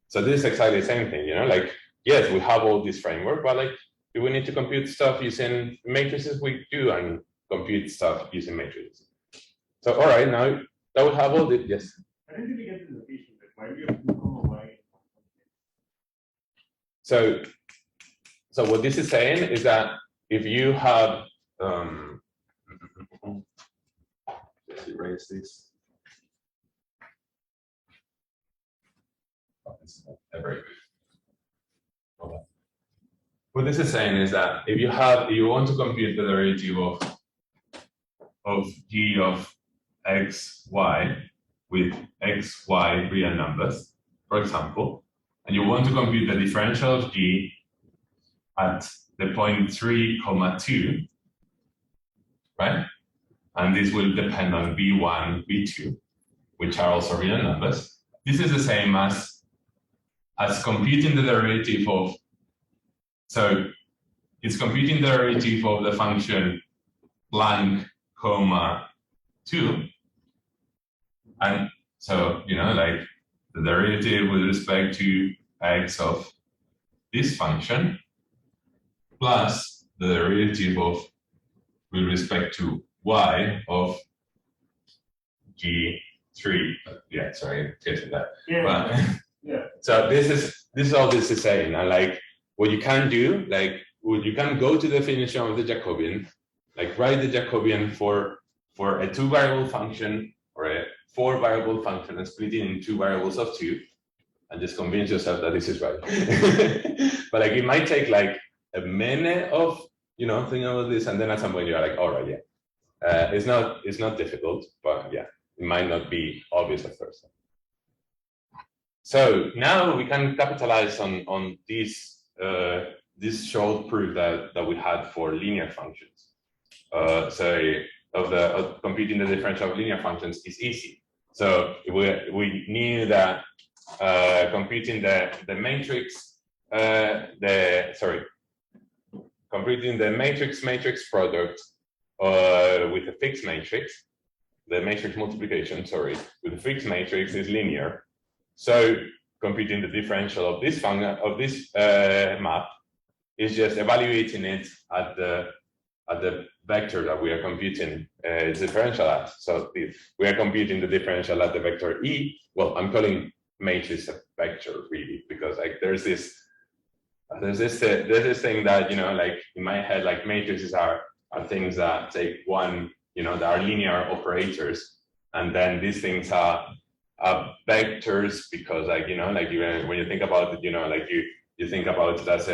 So this is exactly the same thing, you know, like, yes, we have all this framework, but like, do we need to compute stuff using matrices? We do, and compute stuff using matrices. So, all right, now that we have all this, yes? I didn't really get the notation, but why do you have 2, y? So what this is saying is that if you have, let's erase this. Oh, this is not very good. Okay. What this is saying is that if you want to compute the derivative of g of x, y with x, y real numbers, for example, and you want to compute the differential of g at the point 3, 2, right? And this will depend on v1, v2, which are also real numbers. This is the same as computing the derivative of, so it's computing the derivative of the function blank, comma, 2. And so, like the derivative with respect to x of this function plus the derivative of with respect to y of g3. Yeah, sorry, getting that. Yeah. But, yeah. So this is all this is saying, and like what you can do, like you can go to the definition of the Jacobian, like write the Jacobian for a 2-variable function or a 4-variable function and split it in 2 variables of 2, and just convince yourself that this is right. But like it might take like a minute of thinking about this, and then at some point you're like, all right, yeah. It's not difficult, but yeah, it might not be obvious at first. So now we can capitalize on this short proof that we had for linear functions. So of computing the differential of linear functions is easy. So we knew that computing the matrix computing the matrix product with a fixed matrix, the matrix multiplication, with a fixed matrix is linear. So computing the differential of this function of this map is just evaluating it at the vector that we are computing its differential at. So we are computing the differential at the vector E. Well, I'm calling matrix a vector really, because like there's this thing that like in my head, like matrices are things that take one, that are linear operators, and then these things are vectors because when you think about it, you think about it as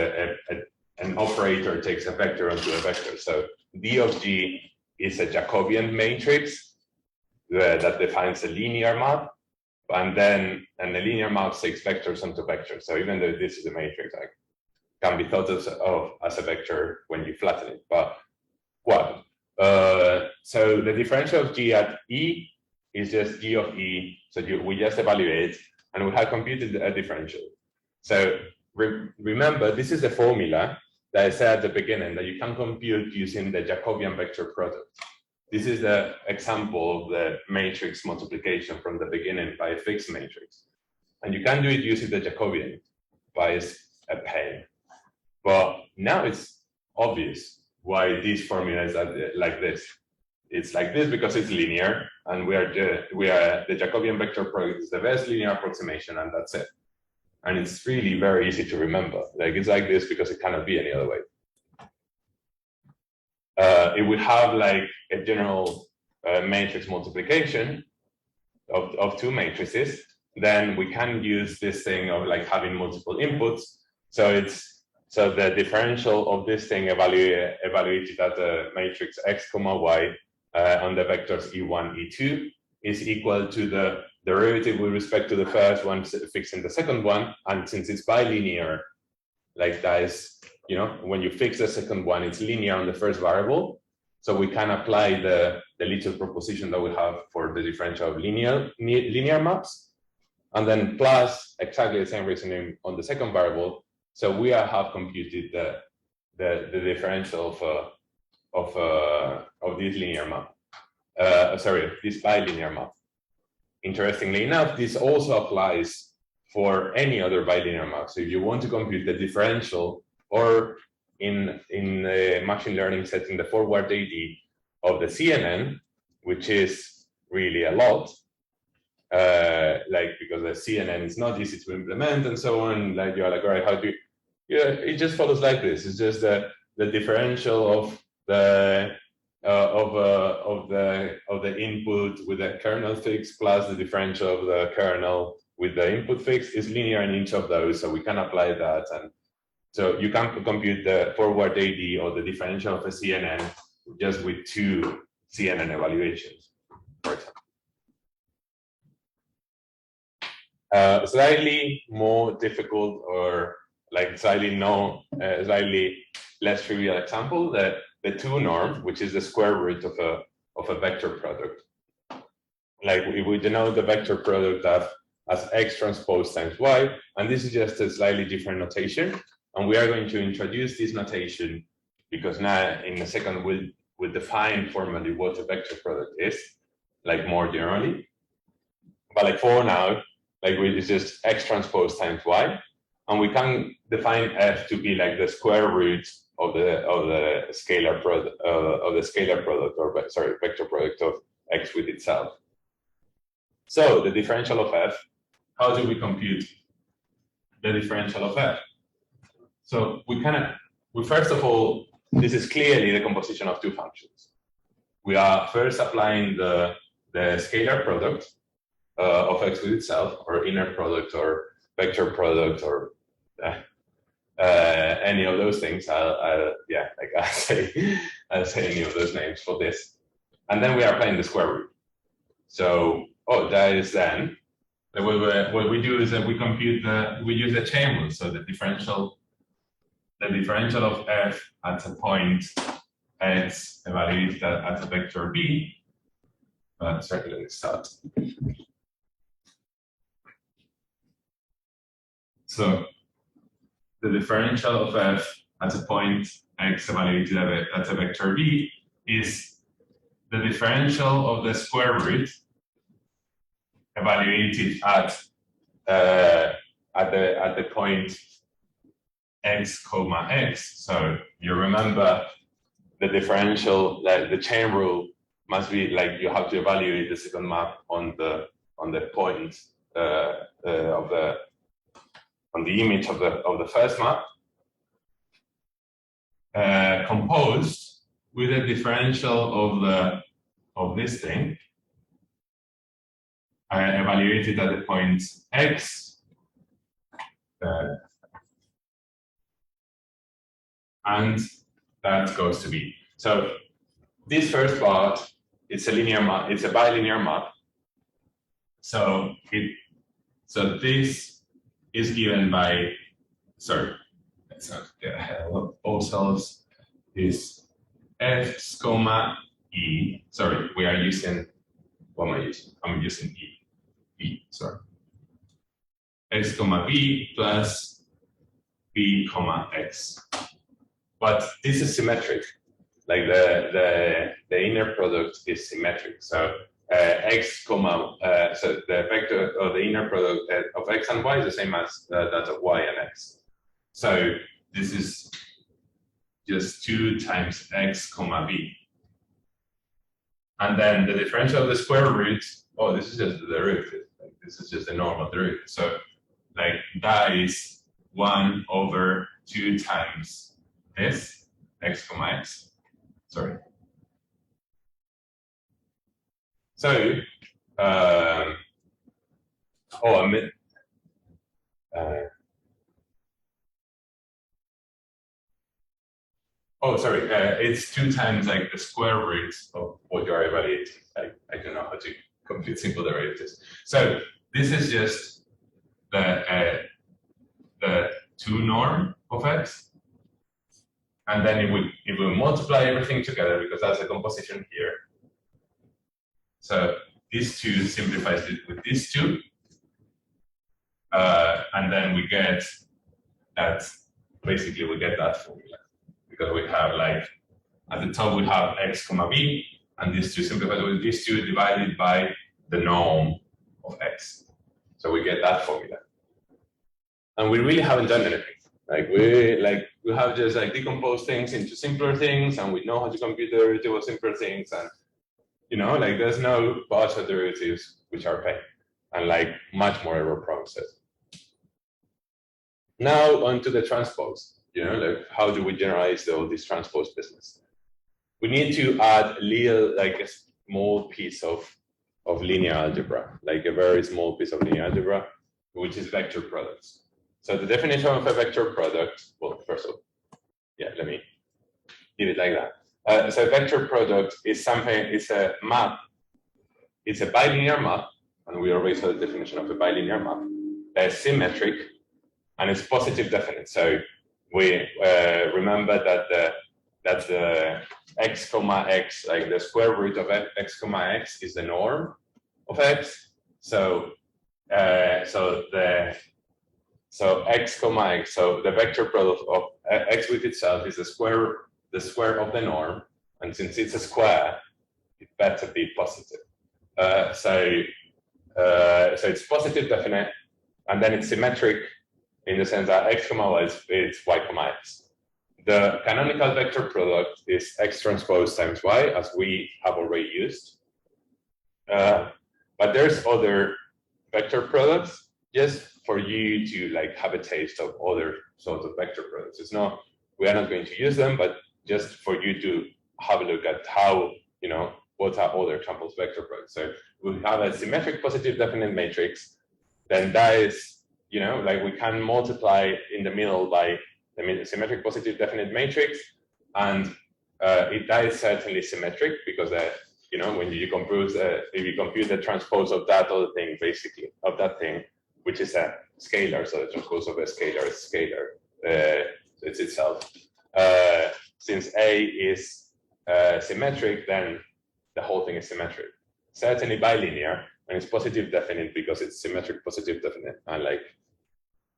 an operator takes a vector onto a vector. So D of G is a Jacobian matrix that defines a linear map, and the linear map takes vectors onto vectors. So even though this is a matrix, like can be thought of as a vector when you flatten it. But what? So the differential of G at E is just G of E. So we just evaluate, and we have computed a differential. So remember, this is the formula that I said at the beginning that you can compute using the Jacobian vector product. This is the example of the matrix multiplication from the beginning by a fixed matrix. And you can do it using the Jacobian by a pain. But now it's obvious why this formula is like this. It's like this because it's linear, and the Jacobian vector product is the best linear approximation, and that's it. And it's really very easy to remember. Like it's like this because it cannot be any other way. If we have like a general matrix multiplication of 2 matrices, then we can use this thing of like having multiple inputs. So the differential of this thing evaluated at the matrix x, y on the vectors E1, E2 is equal to the derivative with respect to the first one fixing the second one. And since it's bilinear, like that is, when you fix the second one, it's linear on the first variable. So we can apply the little proposition that we have for the differential of linear maps, and then plus exactly the same reasoning on the second variable. So we have computed the differential of this linear map. This bilinear map. Interestingly enough, this also applies for any other bilinear map. So if you want to compute the differential, or in machine learning setting, the forward AD of the CNN, which is really a lot, because the CNN is not easy to implement and so on. Like you're like, all right, how do you? Yeah, it just follows like this. It's just the differential of the input with the kernel fix plus the differential of the kernel with the input fix is linear in each of those. So we can apply that, and so you can compute the forward AD or the differential of a CNN just with 2 CNN evaluations, for example. Slightly more difficult, or like slightly less trivial example, the 2 norm, which is the square root of a vector product. Like we denote the vector product as x transpose times y, and this is just a slightly different notation. And we are going to introduce this notation because now in a second we'll define formally what a vector product is, like more generally. But like for now, like it's just X transpose times Y, and we can define F to be like the square root of the scalar product or sorry, vector product of X with itself. So the differential of F, how do we compute the differential of F? So we first of all, this is clearly the composition of two functions. We are first applying the scalar product of X with itself, or inner product, or vector product, or any of those things. I'll say any of those names for this, and then we are applying the square root. So that is then what we do is that we compute we use the chain rule. So the differential of F at a point X evaluated at a vector B. Sorry, let me start. So the differential of F at a point X evaluated at a vector B is the differential of the square root evaluated at the point X comma X. So you remember the differential, like the chain rule must be like you have to evaluate the second map on the point on the image of the first map, composed with a differential of this thing evaluated at the point X, and that goes to B. So this first part, it's a linear map, it's a bilinear map. So this is given by, sorry, let's not get ahead of ourselves, is F comma E. Sorry, we are using, what am I using? I'm using E, sorry. X comma B plus B comma X. But this is symmetric. Like the inner product is symmetric. So X comma, so the vector or the inner product of X and Y is the same as that of Y and X. So this is just 2 times X comma B. And then the differential of the square root, this is just the derivative. Like, this is just a normal derivative. So like that is 1 over 2 times this, X comma X. Sorry. So, sorry, it's 2 times like the square root of what you are evaluating. I don't know how to complete simple derivatives. So this is just the 2 norm of X. And then if we multiply everything together, because that's a composition here. So these 2 simplifies it with these 2. And then we get that, basically we get that formula. Because we have like, at the top we have X comma B, and these 2 simplified with these 2 divided by the norm of X. So we get that formula. And we really haven't done anything. We have just like decomposed things into simpler things, and we know how to compute the derivative of simpler things, and like there's no partial derivatives which are pain, and like much more error process. Now onto the transpose. Like how do we generalize all this transpose business? We need to add a little, like a small piece of linear algebra, like a very small piece of linear algebra, which is vector products. So the definition of a vector product, well, first of all, let me leave it like that. So a vector product is something, it's a map, it's a bilinear map, and we already saw the definition of a bilinear map. It's symmetric, and it's positive definite. So we remember that the X comma X, like the square root of X comma X is the norm of X. So So X comma X, so the vector product of X with itself is the the square of the norm, and since it's a square, it better be positive. So it's positive definite, and then it's symmetric in the sense that x comma y is y comma x. The canonical vector product is x transpose times y, as we have already used. But there's other vector products just for you to like have a taste of other sorts of vector products. It's not, we are not going to use them, but just for you to have a look at how, you know, what are other examples of vector products. So we have a symmetric positive definite matrix, then that is, you know, like we can multiply in the middle by the symmetric positive definite matrix, and that is certainly symmetric because you know, when you compute if you compute the transpose of that other thing, basically of that thing, which is a scalar, so the transpose of a scalar is scalar, it's itself. Since A is symmetric, then the whole thing is symmetric. Certainly bilinear, and it's positive definite because it's symmetric positive definite. And like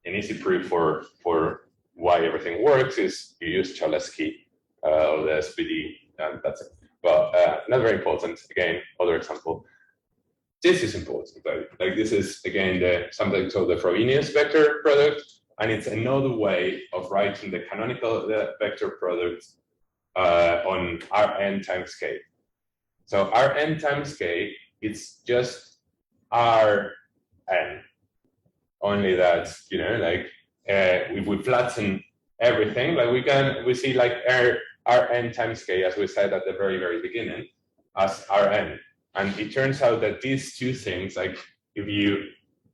an easy proof for why everything works is you use Cholesky or the SPD, and that's it. But not very important. Again, other example. This is important, though. Like this is again something called the Frobenius vector product, and it's another way of writing the canonical vector product on Rn times k. So Rn times k, it's just Rn. Only that, you know, like if we flatten everything, like we see like Rn times k, as we said at the very beginning, as Rn. And it turns out that these two things, like if you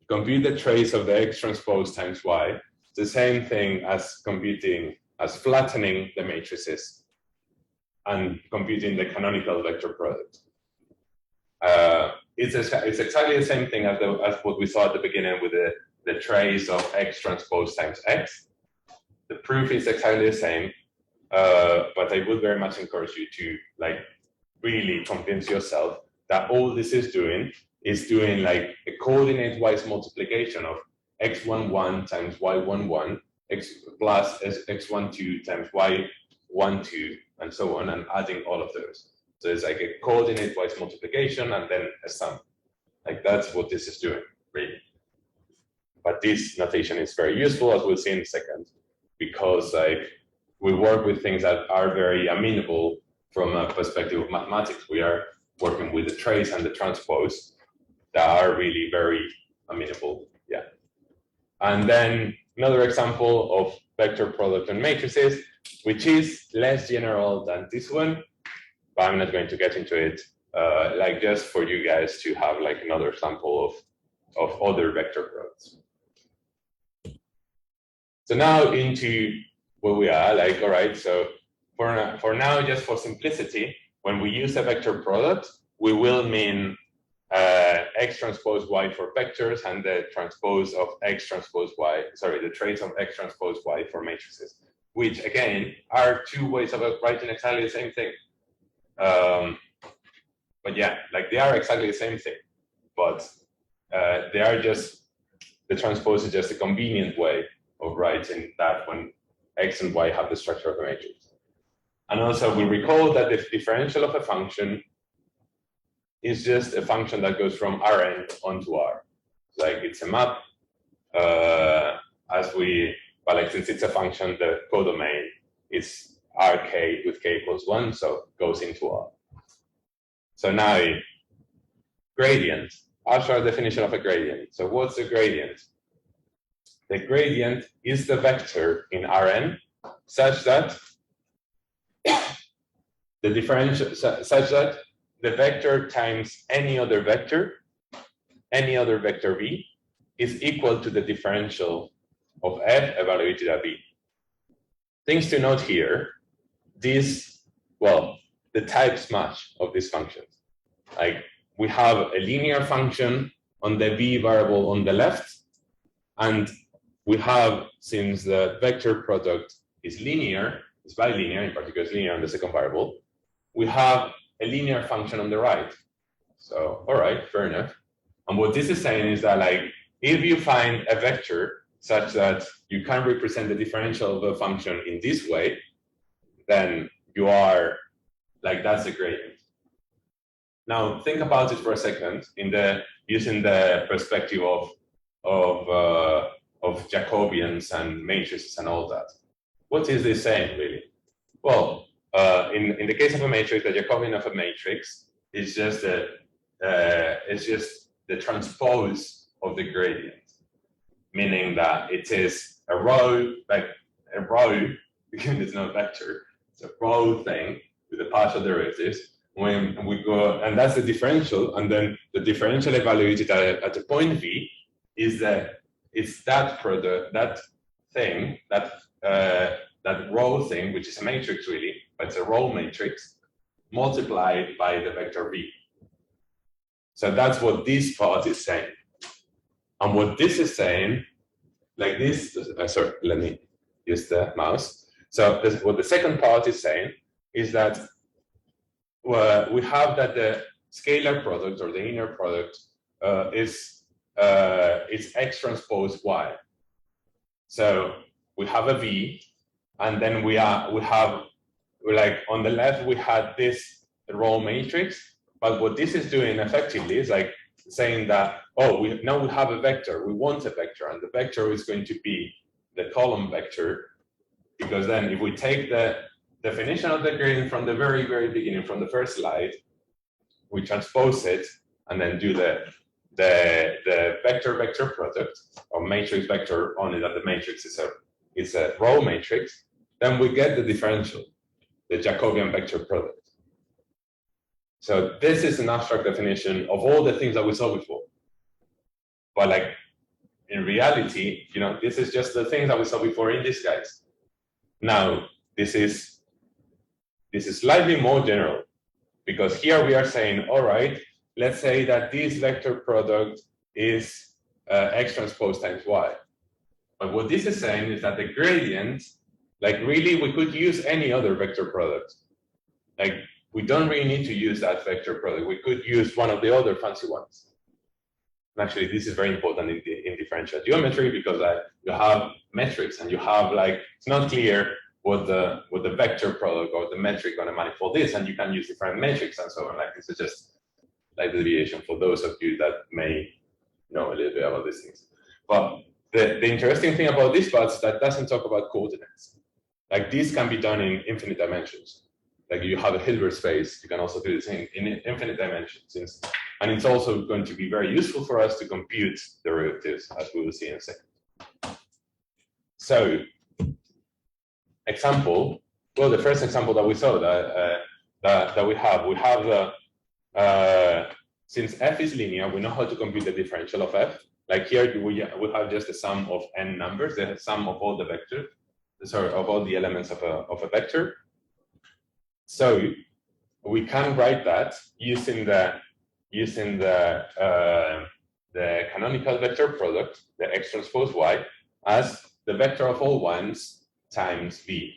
compute the trace of the x transpose times y, it's the same thing as flattening the matrices and computing the canonical vector product. It's exactly the same thing as what we saw at the beginning with the trace of x transpose times x. The proof is exactly the same, but I would very much encourage you to like really convince yourself that all this is doing like a coordinate-wise multiplication of x11 times y11, x plus x12 times y12, and so on, and adding all of those. So it's like a coordinate-wise multiplication and then a sum. Like that's what this is doing, really. But this notation is very useful, as we'll see in a second, because like we work with things that are very amenable from a perspective of mathematics. We are working with the trace and the transpose that are really very amenable. Yeah. And then another example of vector product on matrices, which is less general than this one, but I'm not going to get into it. Like just for you guys to have like another example of other vector products. So now into where we are, like, all right, so for now, just for simplicity, when we use a vector product, we will mean x transpose y for vectors and the transpose of x transpose y, sorry, the trace of x transpose y for matrices, which again are two ways of writing exactly the same thing. But yeah, like they are exactly the same thing, but they are just, the transpose is just a convenient way of writing that when x and y have the structure of the matrix. And also we recall that the differential of a function is just a function that goes from Rn onto R. Like it's a map, but like since it's a function, the codomain is Rk with k equals 1, so it goes into R. So now, gradient, abstract definition of a gradient. So what's the gradient? The gradient is the vector in Rn such that the differential, such that the vector times any other vector v, is equal to the differential of f evaluated at v. Things to note here, the types match of these functions. Like we have a linear function on the v variable on the left, and we have, since the vector product is linear, it's bilinear, in particular it's linear on the second variable, we have a linear function on the right. So, all right, fair enough. And what this is saying is that, like, if you find a vector such that you can represent the differential of a function in this way, then you are like, that's the gradient. Now think about it for a second using the perspective of Jacobians and matrices and all that. What is this saying really? Well, in the case of a matrix, the Jacobian of a matrix is just the transpose of the gradient, meaning that it is a row, like a row, because it's not a vector, it's a row thing with the partial derivatives. When we go, and that's the differential, and then the differential evaluated at a point V is that it's that product, that thing, that row thing, which is a matrix really, but it's a row matrix, multiplied by the vector V. So that's what this part is saying. And what this is saying, like this, sorry, let me use the mouse. So what the second part is saying is that we have that the scalar product or the inner product is X transpose Y. So we have a V, and then we have like on the left we had this row matrix, but what this is doing effectively is like saying that, oh, now we have a vector, we want a vector, and the vector is going to be the column vector, because then if we take the definition of the gradient from the very, very beginning, from the first slide, we transpose it and then do the vector product or matrix vector, only that the matrix is a row matrix, then we get the differential, the Jacobian vector product. So this is an abstract definition of all the things that we saw before. But like in reality, you know, this is just the things that we saw before in this guys. Now, this is slightly more general, because here we are saying, all right, let's say that this vector product is X transpose times Y. But what this is saying is that the gradient, like really, we could use any other vector product. Like we don't really need to use that vector product. We could use one of the other fancy ones. And actually, this is very important in differential geometry, because you have metrics and you have like, it's not clear what the vector product or the metric on a manifold is, and you can use different metrics and so on. Like this is just like the deviation for those of you that may know a little bit about these things. But the interesting thing about this part is that it doesn't talk about coordinates. Like this can be done in infinite dimensions. Like you have a Hilbert space, you can also do this in infinite dimensions. And it's also going to be very useful for us to compute derivatives, as we will see in a second. So, example, well, the first example that we saw that we have the, since f is linear, we know how to compute the differential of f. Like here, we have just the sum of n numbers, the sum of all the vectors, sorry, of all the elements of a vector. So we can write that using the canonical vector product, the X transpose Y, as the vector of all ones times V.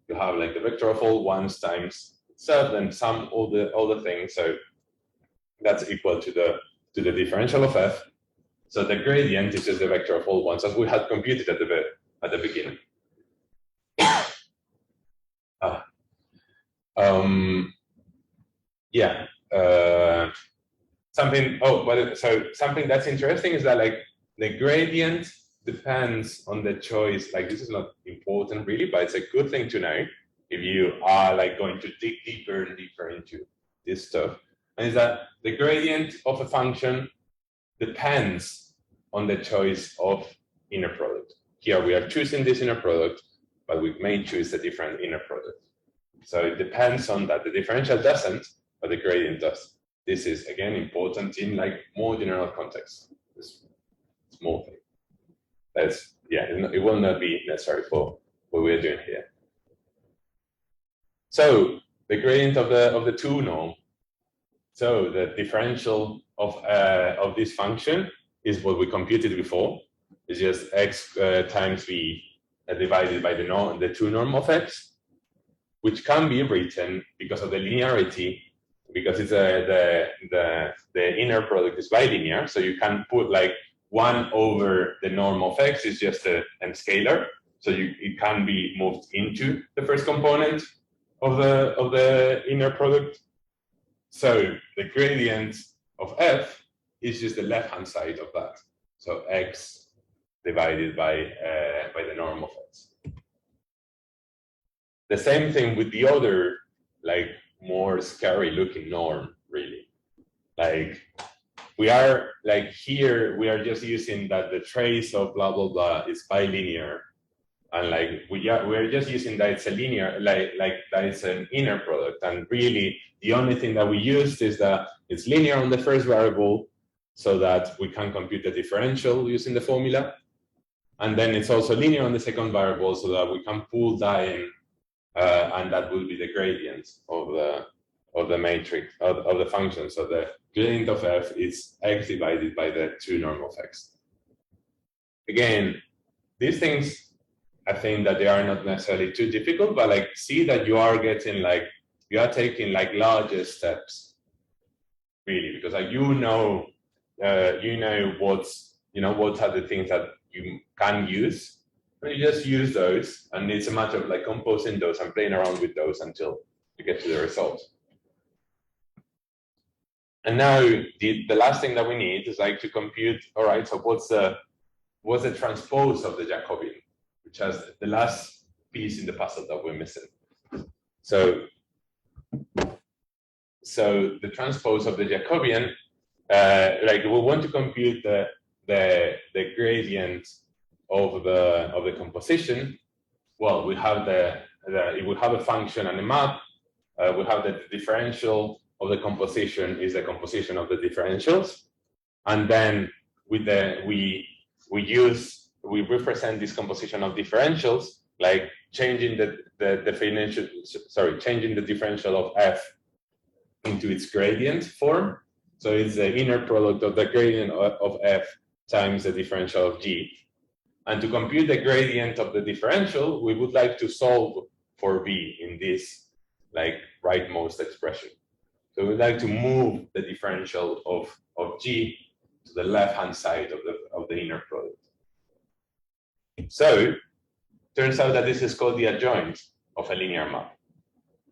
You have like the vector of all ones times itself, then sum all the things. So that's equal to the differential of f. So the gradient is just the vector of all ones, as we had computed at the beginning. Something that's interesting is that like the gradient depends on the choice. Like this is not important really, but it's a good thing to know if you are like going to dig deeper and deeper into this stuff. And is that the gradient of a function depends on the choice of inner product. Here we are choosing this inner product, but we may choose a different inner product. So it depends on that. The differential doesn't, but the gradient does. This is again important in like more general context. This small thing. That's it will not be necessary for what we're doing here. So the gradient of the two norm. So the differential of this function is what we computed before. It's just x times v divided by the two norm of x, which can be written because of the linearity, because it's the inner product is bilinear, so you can put like 1 over the norm of x is just a scalar, so it can be moved into the first component, of the inner product. So the gradient of f is just the left-hand side of that. So x divided by the norm of x. The same thing with the other, like more scary looking norm, really. Like we are like here, we are just using that the trace of blah blah blah is bilinear, and like we're just using that it's a linear, like that it's an inner product, and really the only thing that we used is that it's linear on the first variable, so that we can compute the differential using the formula, and then it's also linear on the second variable, so that we can pull that in. And that will be the gradient of the matrix of the function. So the gradient of f is x divided by the 2 norm of x. Again, these things, I think that they are not necessarily too difficult, but like see that you are getting like you are taking like larger steps, really, because like you know what are the things that you can use. And you just use those, and it's a matter of like composing those and playing around with those until you get to the result. And now the last thing that we need is like to compute. All right, so what's the transpose of the Jacobian, which has the last piece in the puzzle that we're missing. So the transpose of the Jacobian, like we want to compute the gradient of the composition. Well, we have we have a function and a map. We have the differential of the composition is the composition of the differentials, and then with we represent this composition of differentials like changing the definition. Sorry, changing the differential of f into its gradient form. So it's the inner product of the gradient of f times the differential of g. And to compute the gradient of the differential, we would like to solve for v in this like rightmost expression. So we'd like to move the differential of g to the left-hand side of the inner product. So turns out that this is called the adjoint of a linear map.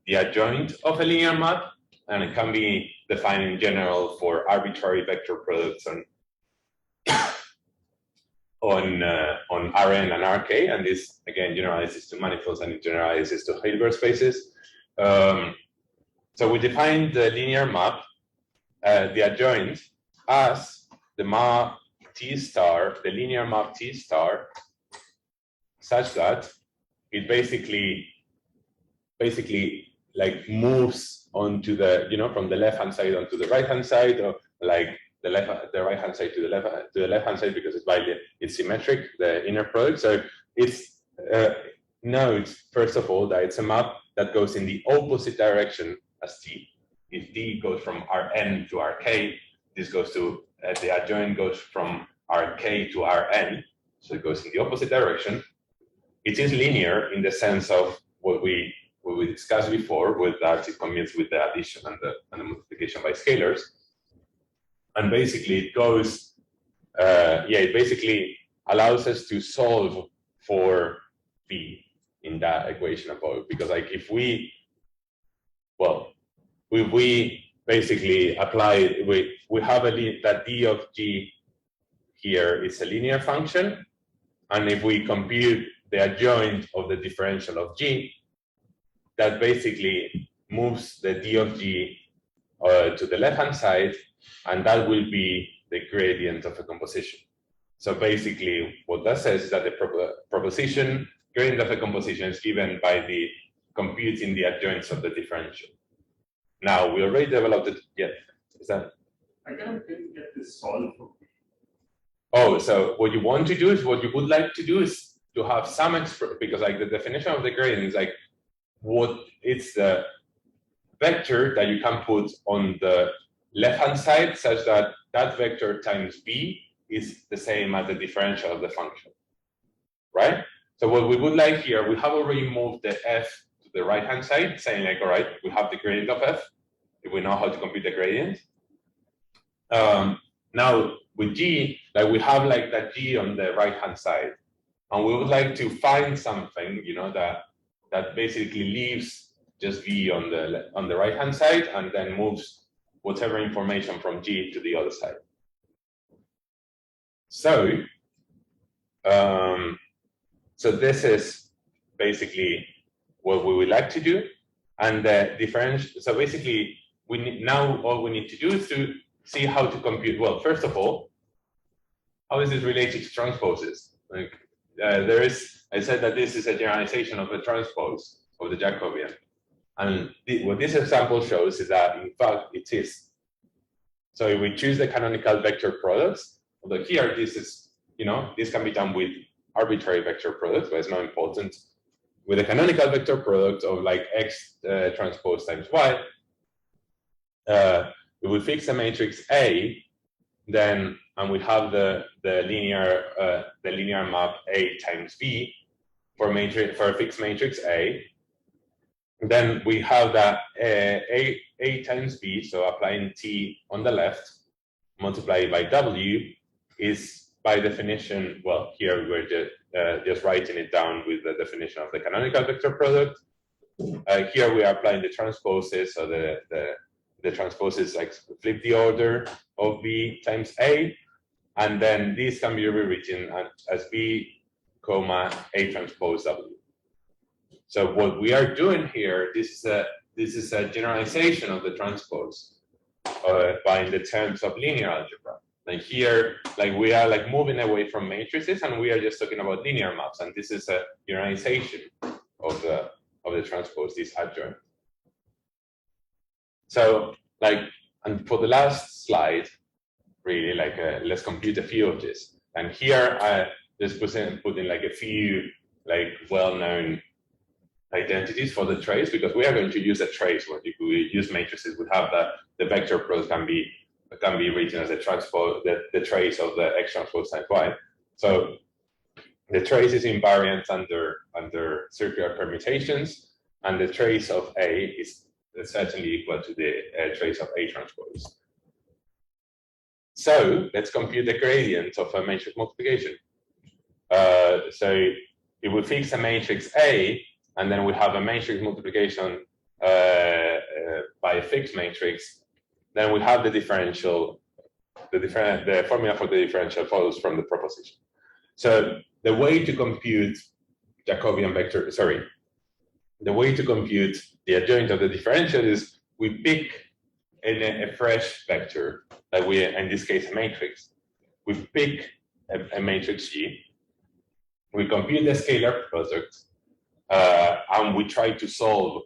The adjoint of a linear map, and it can be defined in general for arbitrary vector products on Rn and Rk, and this again generalizes to manifolds and it generalizes to Hilbert spaces. So we define the linear map, the adjoint, as the map T star, the linear map T star, such that it basically like moves onto the from the left hand side onto the right hand side, or like the right hand side to the left hand side, because it's symmetric, the inner product. So it's note first of all that it's a map that goes in the opposite direction as T. If T goes from Rn to Rk, this goes to the adjoint goes from Rk to Rn, so it goes in the opposite direction. It is linear in the sense of what we discussed before, with that it commutes with the addition and the multiplication by scalars. And basically it goes, it basically allows us to solve for v in that equation above, because like if we basically apply, we have that d of g here is a linear function, and if we compute the adjoint of the differential of g, that basically moves the d of g to the left-hand side, and that will be the gradient of a composition. So basically, what that says is that the proposition gradient of a composition is given by the computing the adjoints of the differential. Now, we already developed it. Yeah, is that? I kind of didn't get this solved for me. Oh, so what you want to do is, what you would like to do is to have some because like the definition of the gradient is like what it's the vector that you can put on the left-hand side, such that that vector times b is the same as the differential of the function, right? So what we would like here, we have already moved the f to the right-hand side, saying like, all right, we have the gradient of f, if we know how to compute the gradient. Now with g, like we have like that g on the right-hand side, and we would like to find something, that basically leaves just V on the right hand side, and then moves whatever information from G to the other side. So, so this is basically what we would like to do, and the differential. So basically, we need, now all we need to do is to see how to compute. Well, first of all, how is this related to transposes? Like I said that this is a generalization of a transpose of the Jacobian, and what this example shows is that in fact it is. So if we choose the canonical vector products, although here this is, this can be done with arbitrary vector products, but it's not important. With a canonical vector product of like X transpose times Y, we will fix a matrix A, then, and we have the linear map A times B for a fixed matrix A. Then we have that A times B, so applying T on the left, multiplied by W, is by definition, well, here we're just writing it down with the definition of the canonical vector product. Here we are applying the transposes, so the transposes like flip the order of B times A, and then this can be rewritten as B, comma, A transpose W. So what we are doing here, this is a generalization of the transpose by the terms of linear algebra. Like here, like we are like moving away from matrices, and we are just talking about linear maps, and this is a generalization of the transpose, this adjoint. So like, and for the last slide, really like let's compute a few of this. And here I just put in like a few like well-known identities for the trace, because we are going to use a trace. When we use matrices, we have that the vector product can be written as a transpose, the trace of the X transpose times Y. So the trace is invariant under circular permutations, and the trace of A is certainly equal to the trace of A transpose. So let's compute the gradient of a matrix multiplication. So if we fix a matrix A, and then we have a matrix multiplication by a fixed matrix, then we have the differential. The formula for the differential follows from the proposition. So the way to compute Jacobian vector, the way to compute the adjoint of the differential is we pick a fresh vector, like we, in this case, a matrix. We pick a matrix G, we compute the scalar product, and we try to solve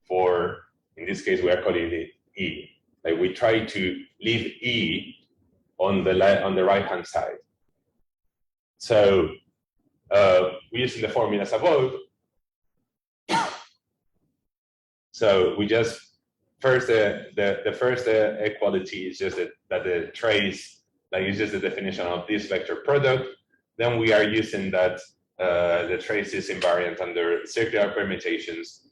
for, in this case, we are calling it E. Like we try to leave E on the right-hand side. So we're using the formulas above. So we just first the first equality is just that the trace, like it's just the definition of this vector product. Then we are using that the trace is invariant under circular permutations.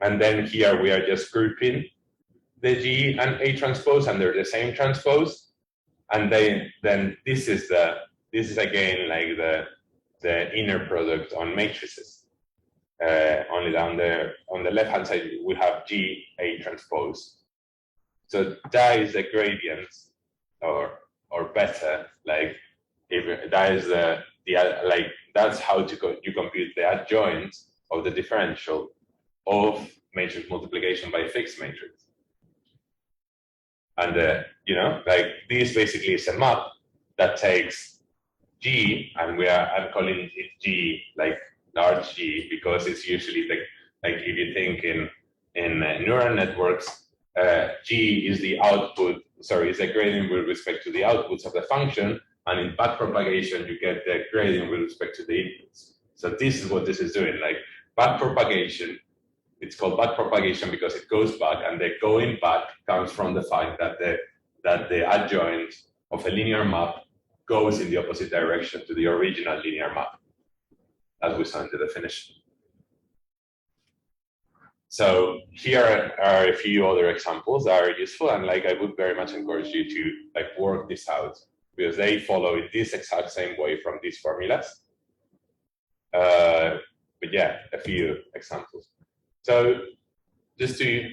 And then here we are just grouping the G and A transpose under the same transpose. And then this is again like the inner product on matrices. Only on the left hand side we have G A transpose. So that is the gradient, or better, like if that is the like that's how you compute the adjoint of the differential of matrix multiplication by fixed matrix. And like this basically is a map that takes G, and I'm calling it G, like large G, because it's usually like if you think in neural networks, G is the output, is the gradient with respect to the outputs of the function, and in backpropagation you get the gradient with respect to the inputs. So this is what this is doing, like backpropagation. It's called backpropagation because it goes back, and the going back comes from the fact that the adjoint of a linear map goes in the opposite direction to the original linear map, as we saw in the definition. So here are a few other examples that are useful, and like I would very much encourage you to like work this out, because they follow in this exact same way from these formulas. But yeah, a few examples. So just to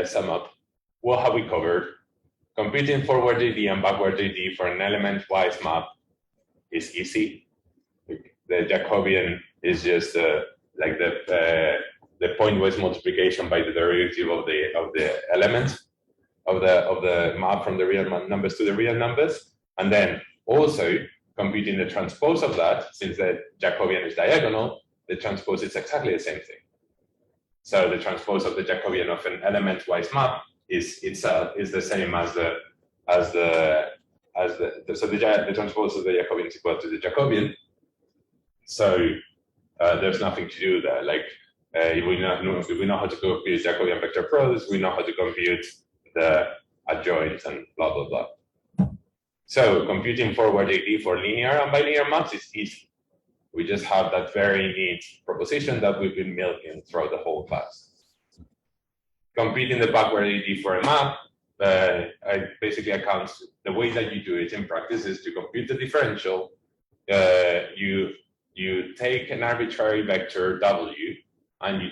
sum up, what have we covered? Computing forward DD and backward DD for an element-wise map is easy. The Jacobian is just like the point-wise multiplication by the derivative of the element of the map from the real numbers to the real numbers, and then also computing the transpose of that. Since the Jacobian is diagonal, the transpose is exactly the same thing. So the transpose of the Jacobian of an element-wise map is itself is the same as the transpose of the Jacobian is equal to the Jacobian. So there's nothing to do there. Like if we know how to compute Jacobian vector products, we know how to compute the adjoint and blah blah blah. So computing forward AD for linear and bilinear maps is easy. We just have that very neat proposition that we've been milking throughout the whole class. Computing the backward AD for a map, basically accounts the way that you do it in practice is to compute the differential. You take an arbitrary vector W and you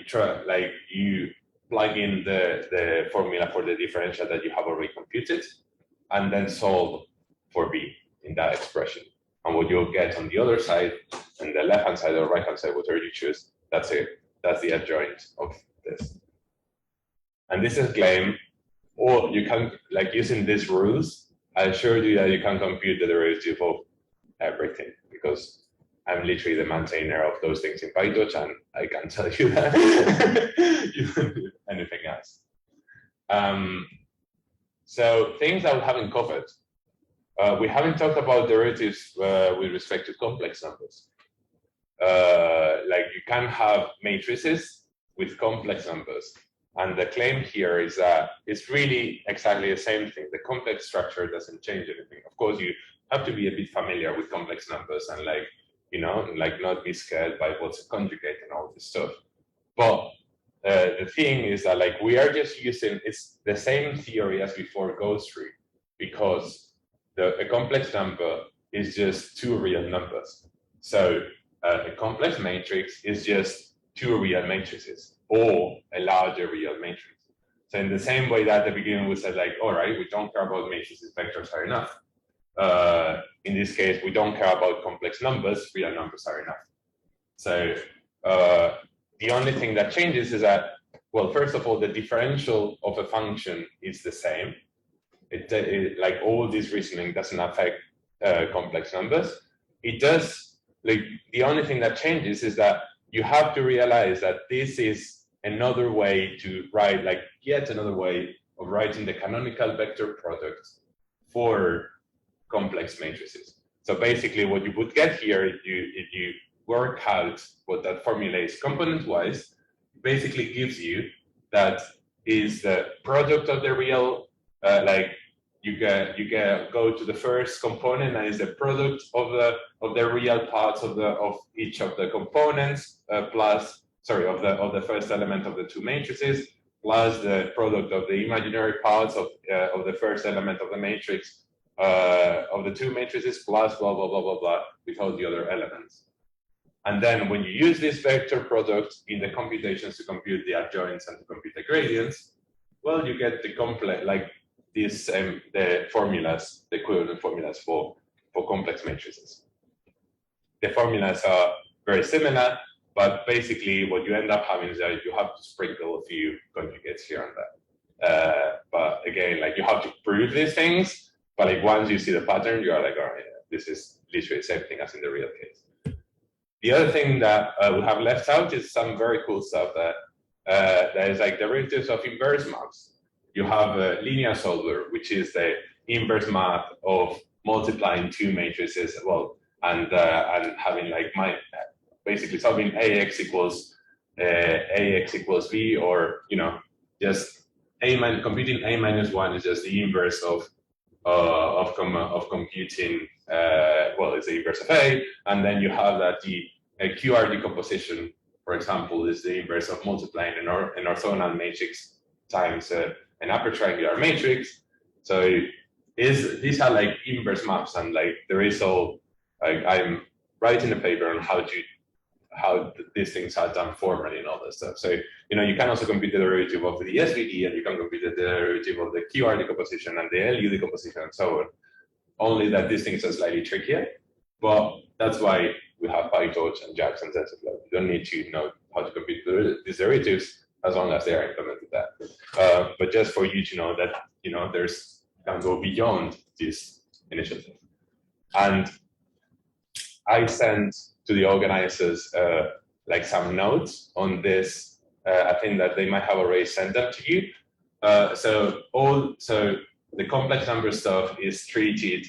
plug in the formula for the differential that you have already computed, and then solve for B in that expression. And what you'll get on the other side, and the left-hand side or right-hand side, whatever you choose, that's it. That's the adjoint of this. And this is claim, or you can, like using these rules, I assured you that you can compute the derivative of everything, because I'm literally the maintainer of those things in PyTorch, and I can tell you that you don't do anything else. So things that we haven't covered. We haven't talked about derivatives with respect to complex numbers. Like you can have matrices with complex numbers. And the claim here is that it's really exactly the same thing. The complex structure doesn't change anything. Of course, you have to be a bit familiar with complex numbers and not be scared by what's a conjugate and all this stuff. But the thing is that we are just using, it's the same theory as before goes through, because a complex number is just two real numbers. So a complex matrix is just two real matrices or a larger real matrix. So in the same way that at the beginning we said all right, we don't care about matrices, vectors are enough. In this case, we don't care about complex numbers, real numbers are enough. So the only thing that changes is that, well, first of all, the differential of a function is the same. Like all this reasoning doesn't affect complex numbers. It does, the only thing that changes is that you have to realize that this is another way to write, yet another way of writing the canonical vector product for complex matrices. So basically what you would get here, if you work out what that formula is component-wise, basically gives you that is the product of the real, you go to the first component, and is the product of the real parts of each of the components of the first element of the two matrices, plus the product of the imaginary parts of the first element of the matrix of the two matrices, plus blah blah blah blah blah with all the other elements. And then when you use this vector product in the computations to compute the adjoints and to compute the gradients, well, you get the complex the formulas, the equivalent formulas for complex matrices. The formulas are very similar, but basically what you end up having is that you have to sprinkle a few conjugates here and there. But again, you have to prove these things, but once you see the pattern, you are all right, this is literally the same thing as in the real case. The other thing that we have left out is some very cool stuff that is derivatives of inverse maps. You have a linear solver, which is the inverse map of multiplying two matrices, and having basically solving AX equals B, or just computing A minus 1 is just the inverse of computing. It's the inverse of A, and then you have that the QR decomposition, for example, is the inverse of multiplying an orthogonal matrix times an upper triangular matrix. So these are inverse maps, and there is I'm writing a paper on how to how these things are done formally and all that stuff. So, you know, you can also compute the derivative of the SVD, and you can compute the derivative of the QR decomposition and the LU decomposition and so on. Only that these things are slightly trickier, but that's why we have PyTorch and JAX and TensorFlow. You don't need to know how to compute these derivatives as long as they are implemented that. But just for you to know that, you know, there's can go beyond this initiative. And I sent to the organizers like some notes on this. I think that they might have already sent them to you. So the complex number stuff is treated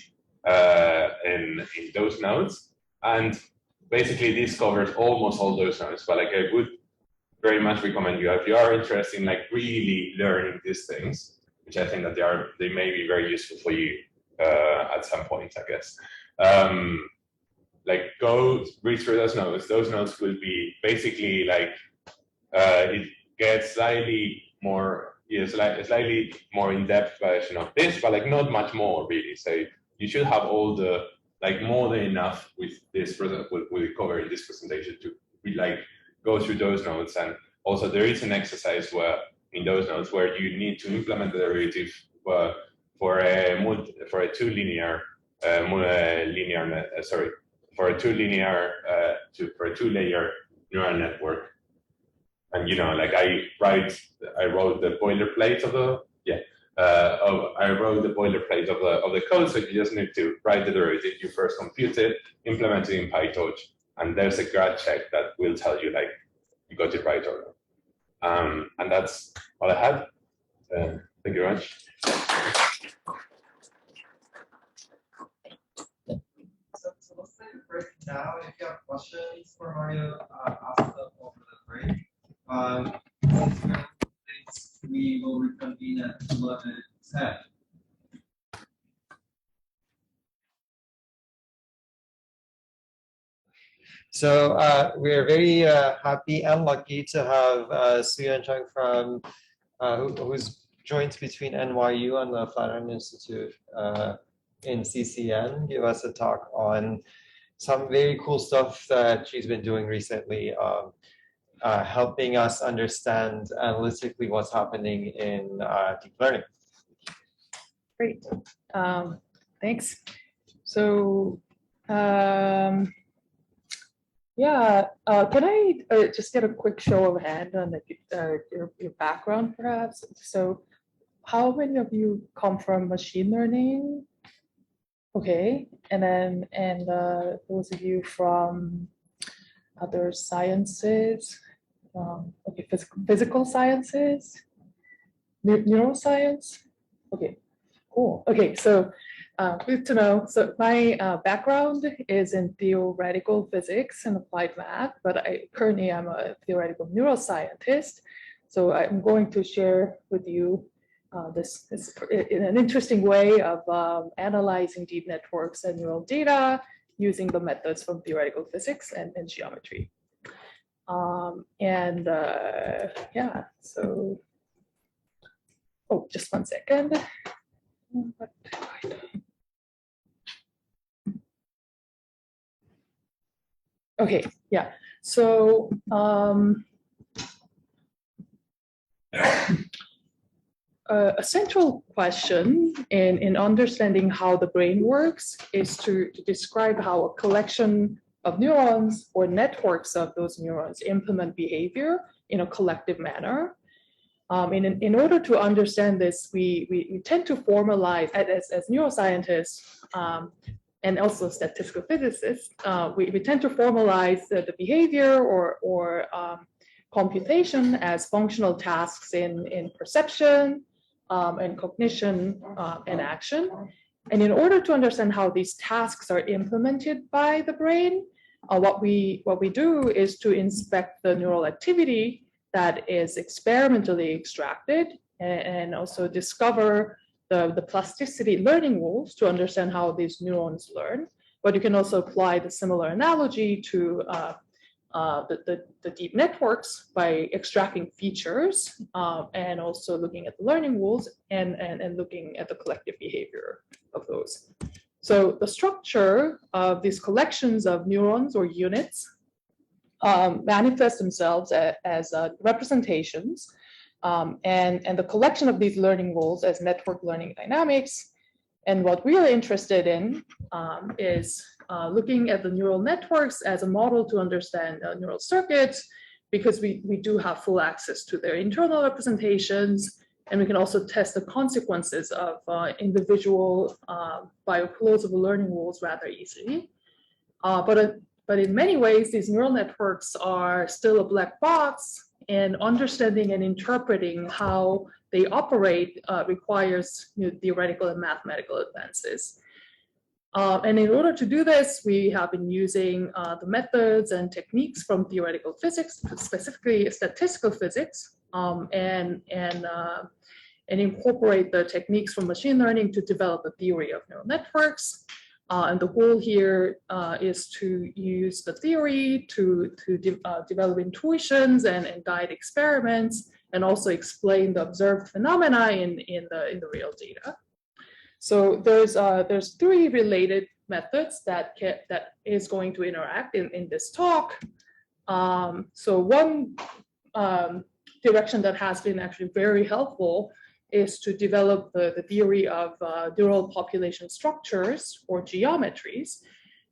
in those notes, and basically this covers almost all those notes. But like I would very much recommend you, if you are interested in like really learning these things, which I think that they may be very useful for you at some point, I guess. Like go read through those notes. Those notes will be basically like it gets slightly more, slightly more in-depth version of this, but like not much more really. So you should have all the like more than enough with this present we'll cover in this presentation to like go through those notes. And also there is an exercise where in those notes where you need to implement the derivative for a two-layer neural network. And you know, like I wrote the boilerplate of the of the code. So you just need to write the derivative. You first compute it, implement it in PyTorch, and there's a grad check that will tell you like you got it right or not. And that's all I had. Thank you very much. So let's take a break now. If you have questions for Mario, ask them over the break. We will reconvene at 11:10. So we're very happy and lucky to have Suyan Chung from who's joined between NYU and the Flattening Institute in CCN give us a talk on some very cool stuff that she's been doing recently, helping us understand analytically what's happening in deep learning. Great, thanks. So yeah, can I just get a quick show of hand on your background, perhaps? So how many of you come from machine learning? Okay, and those of you from other sciences, okay, physical sciences, neuroscience. Okay, cool. Okay, so good to know. So my background is in theoretical physics and applied math, but currently I'm a theoretical neuroscientist. So I'm going to share with you this in an interesting way of analyzing deep networks and neural data using the methods from theoretical physics and geometry. Yeah, so, oh, just one second. Okay, yeah, so a central question in understanding how the brain works is to describe how a collection of neurons or networks of those neurons implement behavior in a collective manner. In order to understand this, we tend to formalize, as neuroscientists and also statistical physicists, we tend to formalize the behavior or computation as functional tasks in perception and cognition and action. And in order to understand how these tasks are implemented by the brain, what we do is to inspect the neural activity that is experimentally extracted and also discover the plasticity learning rules to understand how these neurons learn. But you can also apply the similar analogy to the deep networks by extracting features and also looking at the learning rules and looking at the collective behavior of those. So the structure of these collections of neurons or units manifest themselves as representations, and the collection of these learning rules as network learning dynamics. And what we are interested in is looking at the neural networks as a model to understand neural circuits, because we do have full access to their internal representations, and we can also test the consequences of individual bioplausible learning rules rather easily. But in many ways, these neural networks are still a black box, and understanding and interpreting how they operate requires theoretical and mathematical advances. And in order to do this, we have been using the methods and techniques from theoretical physics, specifically statistical physics, and incorporate the techniques from machine learning to develop a theory of neural networks. And the goal here is to use the theory to develop intuitions and guide experiments, and also explain the observed phenomena in the real data. So there's three related methods that is going to interact in this talk. So one direction that has been actually very helpful is to develop the theory of neural population structures or geometries.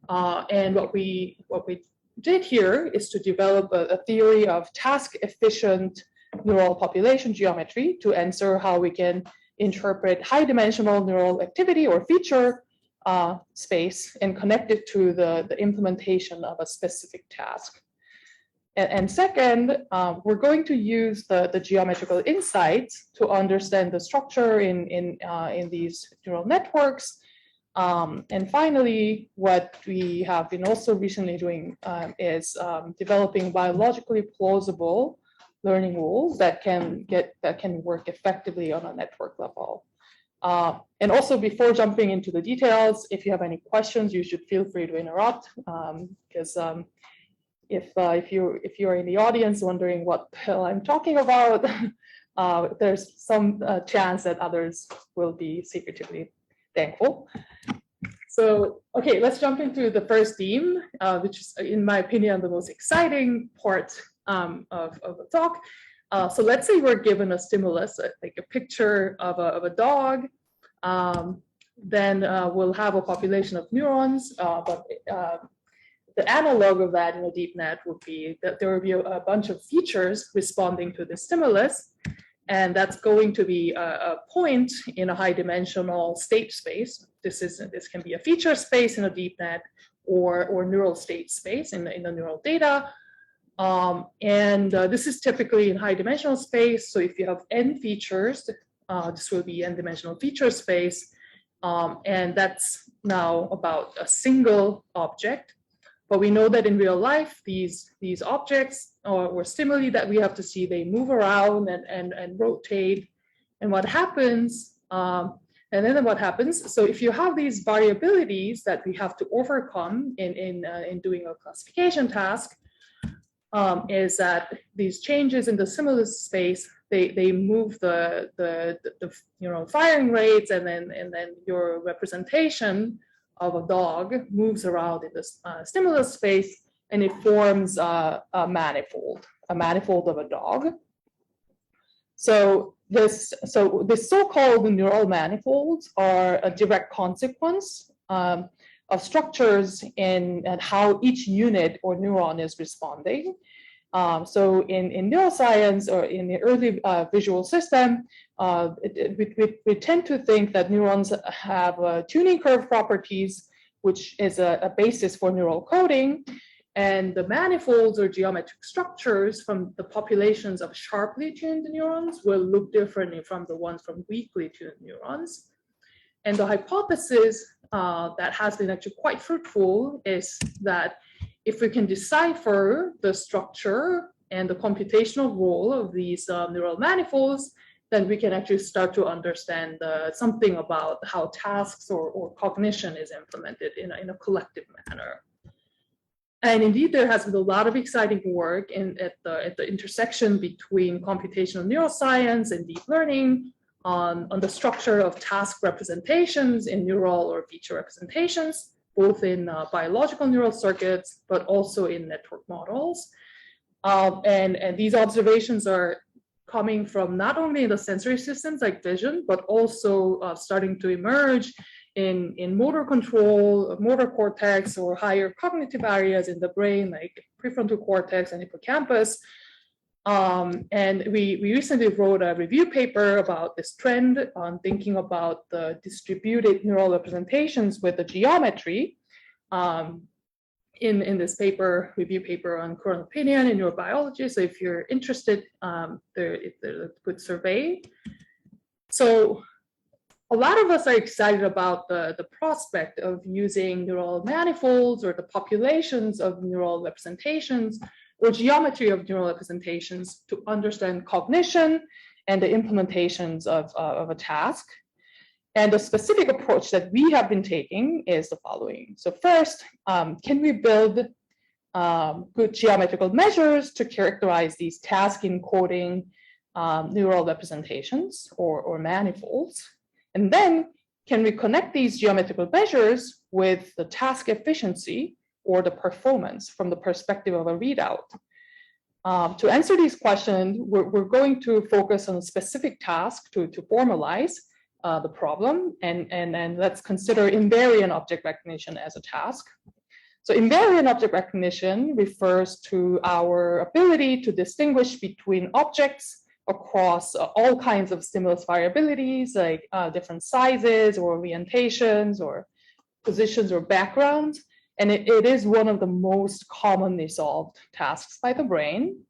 And what we did here is to develop a theory of task-efficient neural population geometry to answer how we can interpret high-dimensional neural activity or feature space and connect it to the implementation of a specific task. And second, we're going to use the geometrical insights to understand the structure in these neural networks. And finally, what we have been also recently doing is developing biologically plausible learning rules that can work effectively on a network level. And also, before jumping into the details, if you have any questions, you should feel free to interrupt, because if you're in the audience wondering what the hell I'm talking about, there's some chance that others will be secretively thankful. So, okay, let's jump into the first theme, which is, in my opinion, the most exciting part of the talk. So let's say we're given a stimulus, like a picture of a dog. Then we'll have a population of neurons, but the analog of that in a deep net would be that there will be a bunch of features responding to the stimulus, and that's going to be a point in a high-dimensional state space. This can be a feature space in a deep net, or neural state space in the neural data. This is typically in high-dimensional space. So if you have n features, this will be n-dimensional feature space, and that's now about a single object. But we know that in real life, these objects or stimuli that we have to see, they move around and rotate. And what happens, so if you have these variabilities that we have to overcome in doing a classification task, is that these changes in the stimulus space, they move the firing rates, and then your representation of a dog moves around in this stimulus space, and it forms a manifold of a dog. So this so-called neural manifolds are a direct consequence of structures and how each unit or neuron is responding. So in neuroscience, or in the early visual system, we tend to think that neurons have tuning curve properties, which is a basis for neural coding. And the manifolds or geometric structures from the populations of sharply tuned neurons will look differently from the ones from weakly tuned neurons. And the hypothesis that has been actually quite fruitful is that if we can decipher the structure and the computational role of these neural manifolds, then we can actually start to understand something about how tasks or cognition is implemented in a collective manner. And indeed, there has been a lot of exciting work at the intersection between computational neuroscience and deep learning on the structure of task representations in neural or feature representations. both in biological neural circuits, but also in network models. And these observations are coming from not only the sensory systems like vision, but also starting to emerge in motor control, motor cortex, or higher cognitive areas in the brain, like prefrontal cortex and hippocampus. And we recently wrote a review paper about this trend on thinking about the distributed neural representations with the geometry. In this paper, review paper on current opinion in neurobiology. So if you're interested, there's a good survey. So a lot of us are excited about the prospect of using neural manifolds or the populations of neural representations or geometry of neural representations to understand cognition and the implementations of a task. And the specific approach that we have been taking is the following. So first, can we build good geometrical measures to characterize these task encoding neural representations or manifolds? And then can we connect these geometrical measures with the task efficiency or the performance from the perspective of a readout? To answer these questions, we're going to focus on a specific task to formalize the problem, and let's consider invariant object recognition as a task. So invariant object recognition refers to our ability to distinguish between objects across all kinds of stimulus variabilities, like different sizes or orientations or positions or backgrounds. And it is one of the most commonly solved tasks by the brain.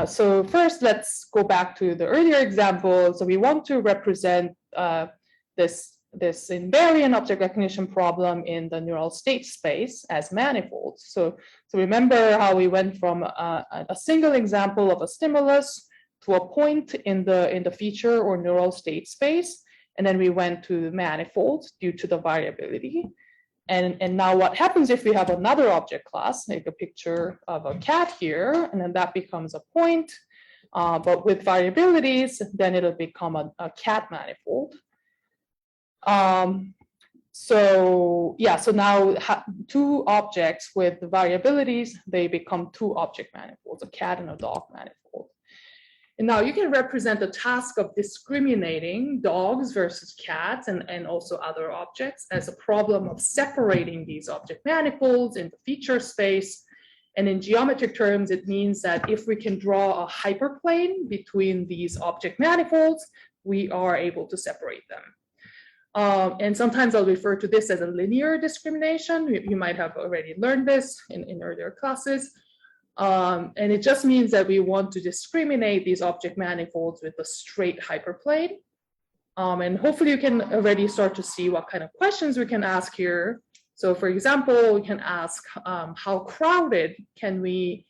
So first, let's go back to the earlier example. So we want to represent this invariant object recognition problem in the neural state space as manifolds. So remember how we went from a single example of a stimulus to a point in the feature or neural state space, and then we went to manifolds due to the variability. And now what happens if we have another object class, like a picture of a cat here, and then that becomes a point, but with variabilities, then it'll become a cat manifold. So now two objects with the variabilities, they become two object manifolds, a cat and a dog manifold. And now you can represent the task of discriminating dogs versus cats and also other objects as a problem of separating these object manifolds in the feature space. And in geometric terms, it means that if we can draw a hyperplane between these object manifolds, we are able to separate them. And sometimes I'll refer to this as a linear discrimination. You might have already learned this in earlier classes. And it just means that we want to discriminate these object manifolds with a straight hyperplane. And hopefully you can already start to see what kind of questions we can ask here. So for example, we can ask how crowded can we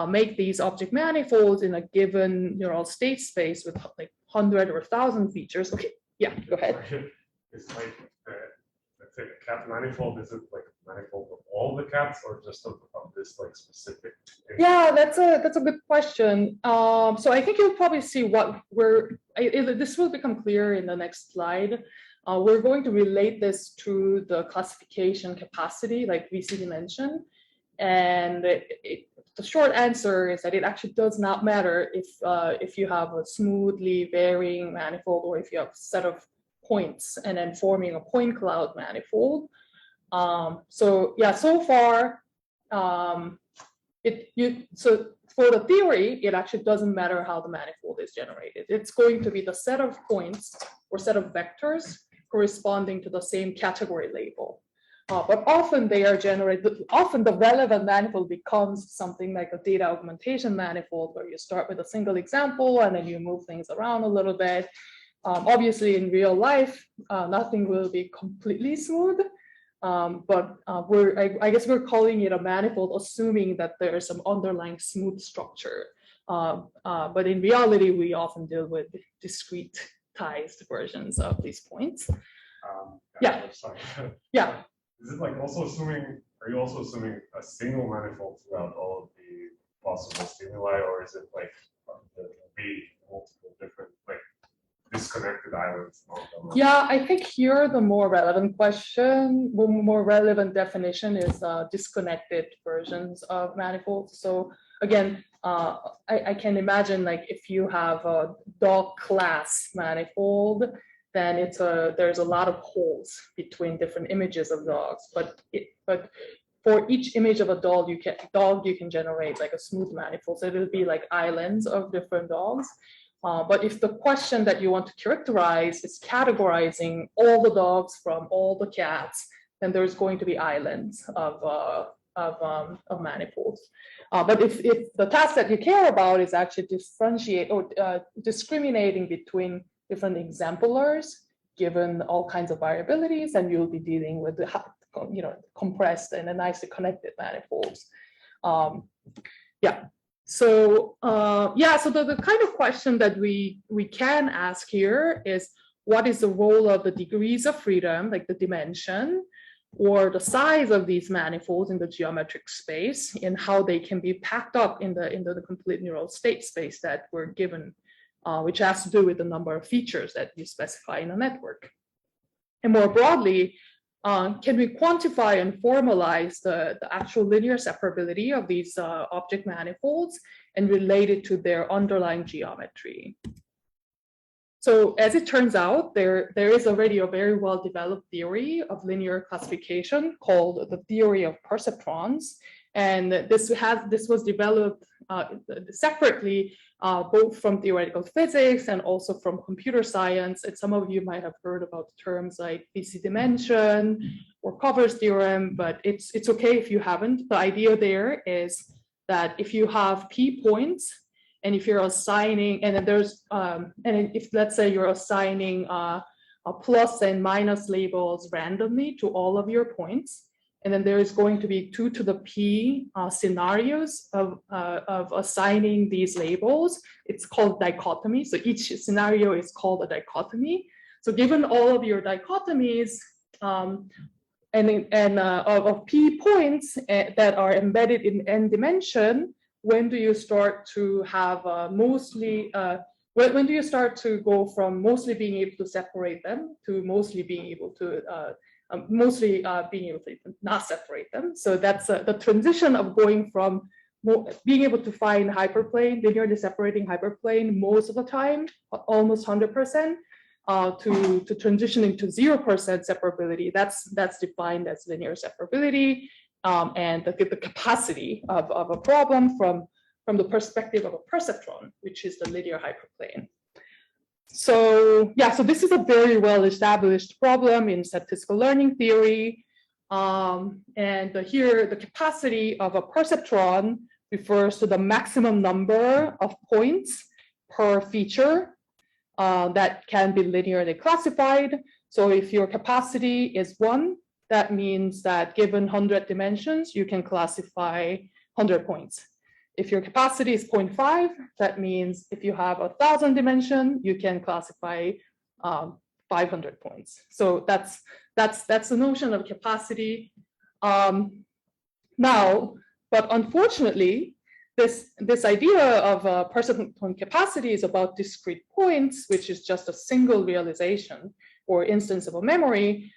make these object manifolds in a given neural state space with like 100 or 1,000 features. Okay, yeah, go ahead. It's like, let's say a cat manifold, is it like a manifold of all the cats or just of this like specific? Yeah, that's a good question. So I think you'll probably see what this will become clear in the next slide. We're going to relate this to the classification capacity, like VCD mentioned. And the short answer is that it actually does not matter if you have a smoothly varying manifold or if you have a set of points and then forming a point cloud manifold. So yeah, so far, so for the theory, it actually doesn't matter how the manifold is generated. It's going to be the set of points or set of vectors corresponding to the same category label. But often they are generated, often the relevant manifold becomes something like a data augmentation manifold where you start with a single example and then you move things around a little bit. Obviously in real life, nothing will be completely smooth, but I guess we're calling it a manifold, assuming that there is some underlying smooth structure. But in reality, we often deal with discretized versions of these points. Yeah. Sorry. Yeah. Is it like also assuming, are you also assuming a single manifold throughout all of the possible stimuli, or is it like be multiple different, like disconnected with islands on them. Yeah, I think here the more relevant question, the more relevant definition is disconnected versions of manifolds. So again, I can imagine like if you have a dog class manifold, then there's a lot of holes between different images of dogs. But for each image of a dog, you can generate like a smooth manifold. So it'll be like islands of different dogs. But if the question that you want to characterize is categorizing all the dogs from all the cats, then there's going to be islands of manifolds. But if the task that you care about is actually discriminating between different exemplars, given all kinds of variabilities, then you'll be dealing with the compressed and nicely connected manifolds. So the kind of question that we can ask here is, what is the role of the degrees of freedom, like the dimension, or the size of these manifolds in the geometric space, and how they can be packed up into the complete neural state space that we're given, which has to do with the number of features that you specify in a network. And more broadly, can we quantify and formalize the actual linear separability of these object manifolds and relate it to their underlying geometry? So as it turns out, there is already a very well-developed theory of linear classification called the Theory of Perceptrons. And this was developed separately, both from theoretical physics and also from computer science. And some of you might have heard about terms like BC dimension or Cover's theorem, but it's okay if you haven't. The idea there is that if you have P points, and if you're assigning, and then there's, and if let's say you're assigning a plus and minus labels randomly to all of your points, and then there is going to be 2 to the P scenarios of assigning these labels. It's called dichotomy. So each scenario is called a dichotomy. So given all of your dichotomies of P points that are embedded in n dimension, when do you start to have when do you start to go from mostly being able to separate them to mostly being able to not separate them? So that's the transition of going from being able to find hyperplane, linearly separating hyperplane most of the time, almost 100%, to transitioning to 0% separability. That's defined as linear separability. And the capacity of a problem from the perspective of a perceptron, which is the linear hyperplane. So so this is a very well-established problem in statistical learning theory. And here, the capacity of a perceptron refers to the maximum number of points per feature that can be linearly classified. So if your capacity is 1, that means that given 100 dimensions, you can classify 100 points. If your capacity is 0.5, that means if you have 1,000 dimension, you can classify 500 points. So that's the notion of capacity. Now, but unfortunately, this idea of perceptron capacity is about discrete points, which is just a single realization or instance of a memory.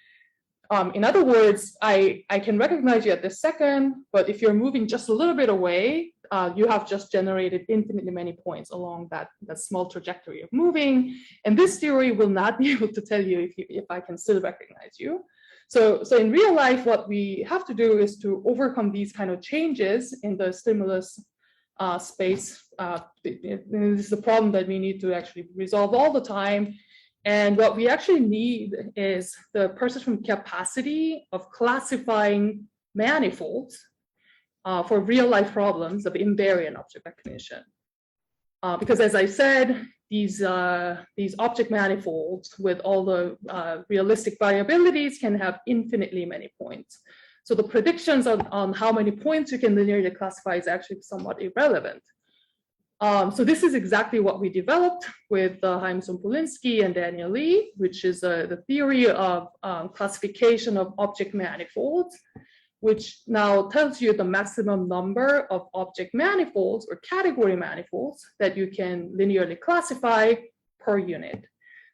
In other words, I can recognize you at this second, but if you're moving just a little bit away, you have just generated infinitely many points along that small trajectory of moving. And this theory will not be able to tell you if I can still recognize you. So in real life, what we have to do is to overcome these kind of changes in the stimulus space. This is a problem that we need to actually resolve all the time. And what we actually need is the perceptron capacity of classifying manifolds for real life problems of invariant object recognition. Because as I said, these object manifolds with all the realistic variabilities can have infinitely many points. So the predictions on how many points you can linearly classify is actually somewhat irrelevant. So this is exactly what we developed with Chaim Zompulinski and Daniel Lee, which is the theory of classification of object manifolds, which now tells you the maximum number of object manifolds or category manifolds that you can linearly classify per unit.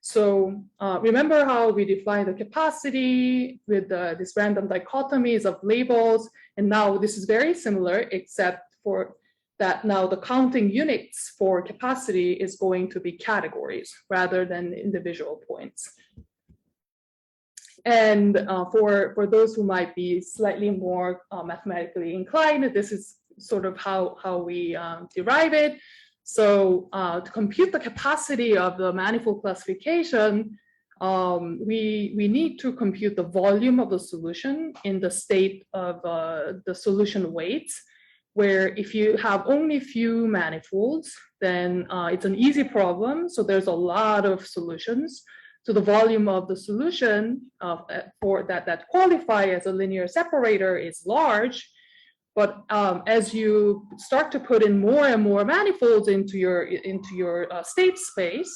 So remember how we defined the capacity with these random dichotomies of labels, and now this is very similar, except for that now the counting units for capacity is going to be categories rather than individual points. And for those who might be slightly more mathematically inclined, this is sort of how we derive it. So to compute the capacity of the manifold classification, we need to compute the volume of the solution in the state of the solution weights, where if you have only few manifolds, then it's an easy problem. So there's a lot of solutions. So the volume of the solution for that qualify as a linear separator is large. But as you start to put in more and more manifolds into your state space,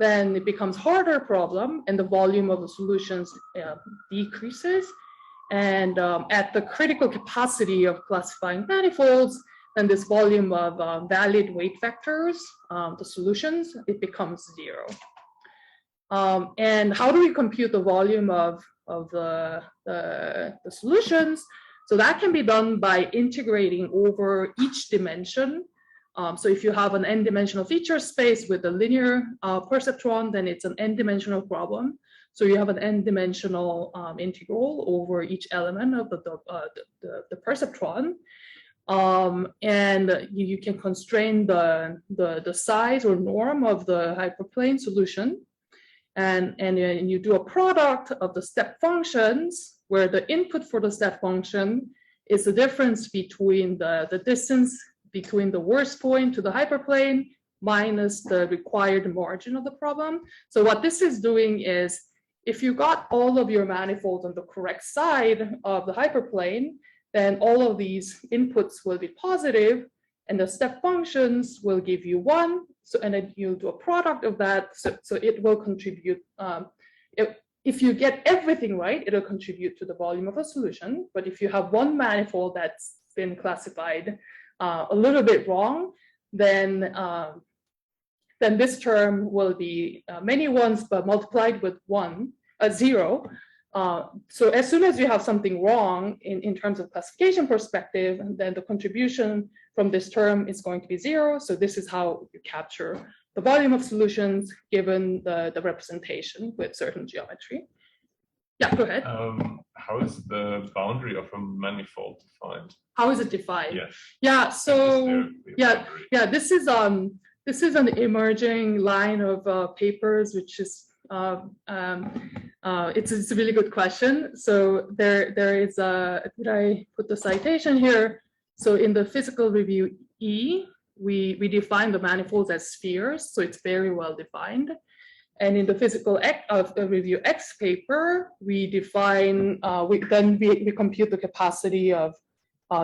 then it becomes harder problem, and the volume of the solutions decreases. And at the critical capacity of classifying manifolds, then this volume of valid weight vectors, the solutions, it becomes 0. And how do we compute the volume of the solutions? So that can be done by integrating over each dimension. So if you have an n-dimensional feature space with a linear perceptron, then it's an n-dimensional problem. So you have an n-dimensional integral over each element of the perceptron. And you can constrain the size or norm of the hyperplane solution. And you do a product of the step functions, where the input for the step function is the difference between the distance between the worst point to the hyperplane minus the required margin of the problem. So what this is doing is, if you got all of your manifolds on the correct side of the hyperplane, then all of these inputs will be positive, and the step functions will give you 1. So, and then you do a product of that. So it will contribute. If you get everything right, it'll contribute to the volume of a solution. But if you have one manifold that's been classified a little bit wrong, then this term will be many ones, but multiplied with 0. So as soon as you have something wrong in terms of classification perspective, then the contribution from this term is going to be 0. So this is how you capture the volume of solutions given the representation with certain geometry. Yeah, go ahead. How is the boundary of a manifold defined? How is it defined? Yes. Yeah. So yeah. this is an emerging line of papers, which is it's a really good question. So there is did I put the citation here? So in the physical review E, we define the manifolds as spheres, so it's very well defined. And in the physical review X paper, we define, we compute the capacity of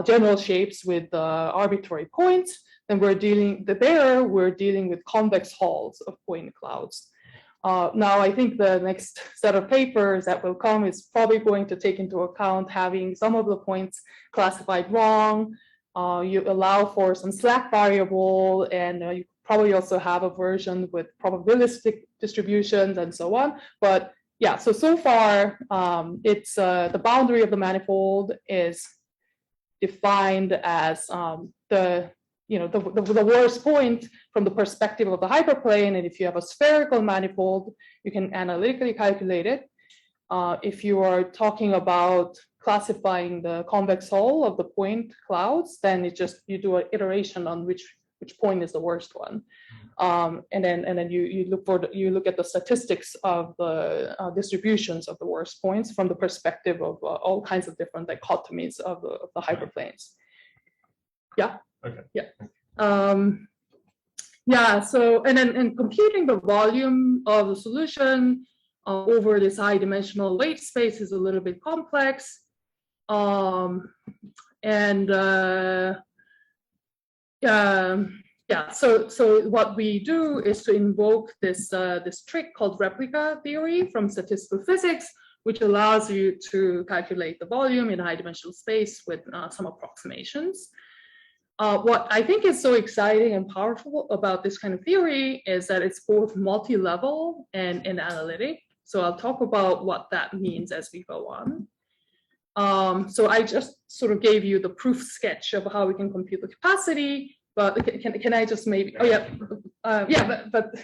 general shapes with arbitrary points. Then we're dealing with convex halls of point clouds. Now, I think the next set of papers that will come is probably going to take into account having some of the points classified wrong. You allow for some slack variable, and you probably also have a version with probabilistic distributions and so on. But yeah, so far, it's the boundary of the manifold is defined as the worst point from the perspective of the hyperplane. And if you have a spherical manifold, you can analytically calculate it. If you are talking about classifying the convex hull of the point clouds, then you do an iteration on which point is the worst one, and then you look at the statistics of the distributions of the worst points from the perspective of all kinds of different dichotomies of the hyperplanes. Yeah. Okay. Yeah. Yeah. So and computing the volume of the solution over this high dimensional weight space is a little bit complex. Yeah, so what we do is to invoke this trick called replica theory from statistical physics, which allows you to calculate the volume in a high dimensional space with some approximations. What I think is so exciting and powerful about this kind of theory is that it's both multi-level and analytic. So I'll talk about what that means as we go on. So I just sort of gave you the proof sketch of how we can compute the capacity, but can I just maybe, oh yeah, but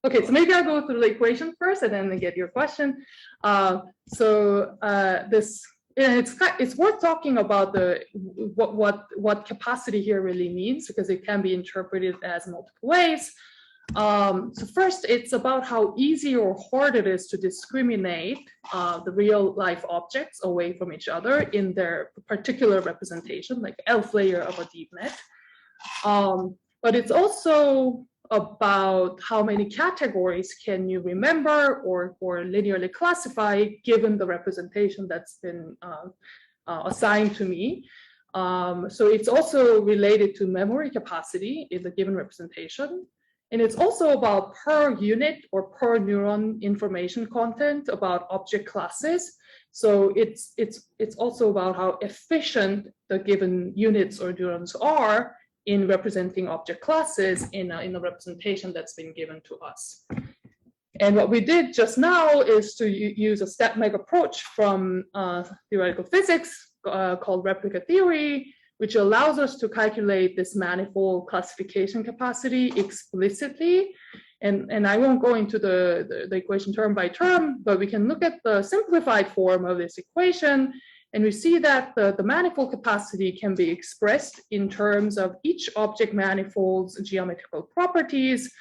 okay, so maybe I'll go through the equation first and then get your question. It's worth talking about what capacity here really means, because it can be interpreted as multiple ways. So first, it's about how easy or hard it is to discriminate the real life objects away from each other in their particular representation, like elf layer of a deep net. But it's also about how many categories can you remember or linearly classify given the representation that's been assigned to me. So it's also related to memory capacity in the given representation. And it's also about per unit or per neuron information content about object classes. So it's also about how efficient the given units or neurons are in representing object classes in a representation that's been given to us. And what we did just now is to use a StatMech approach from theoretical physics called Replica Theory, which allows us to calculate this manifold classification capacity explicitly. And I won't go into the equation term by term, but we can look at the simplified form of this equation. And we see that the manifold capacity can be expressed in terms of each object manifold's geometrical properties,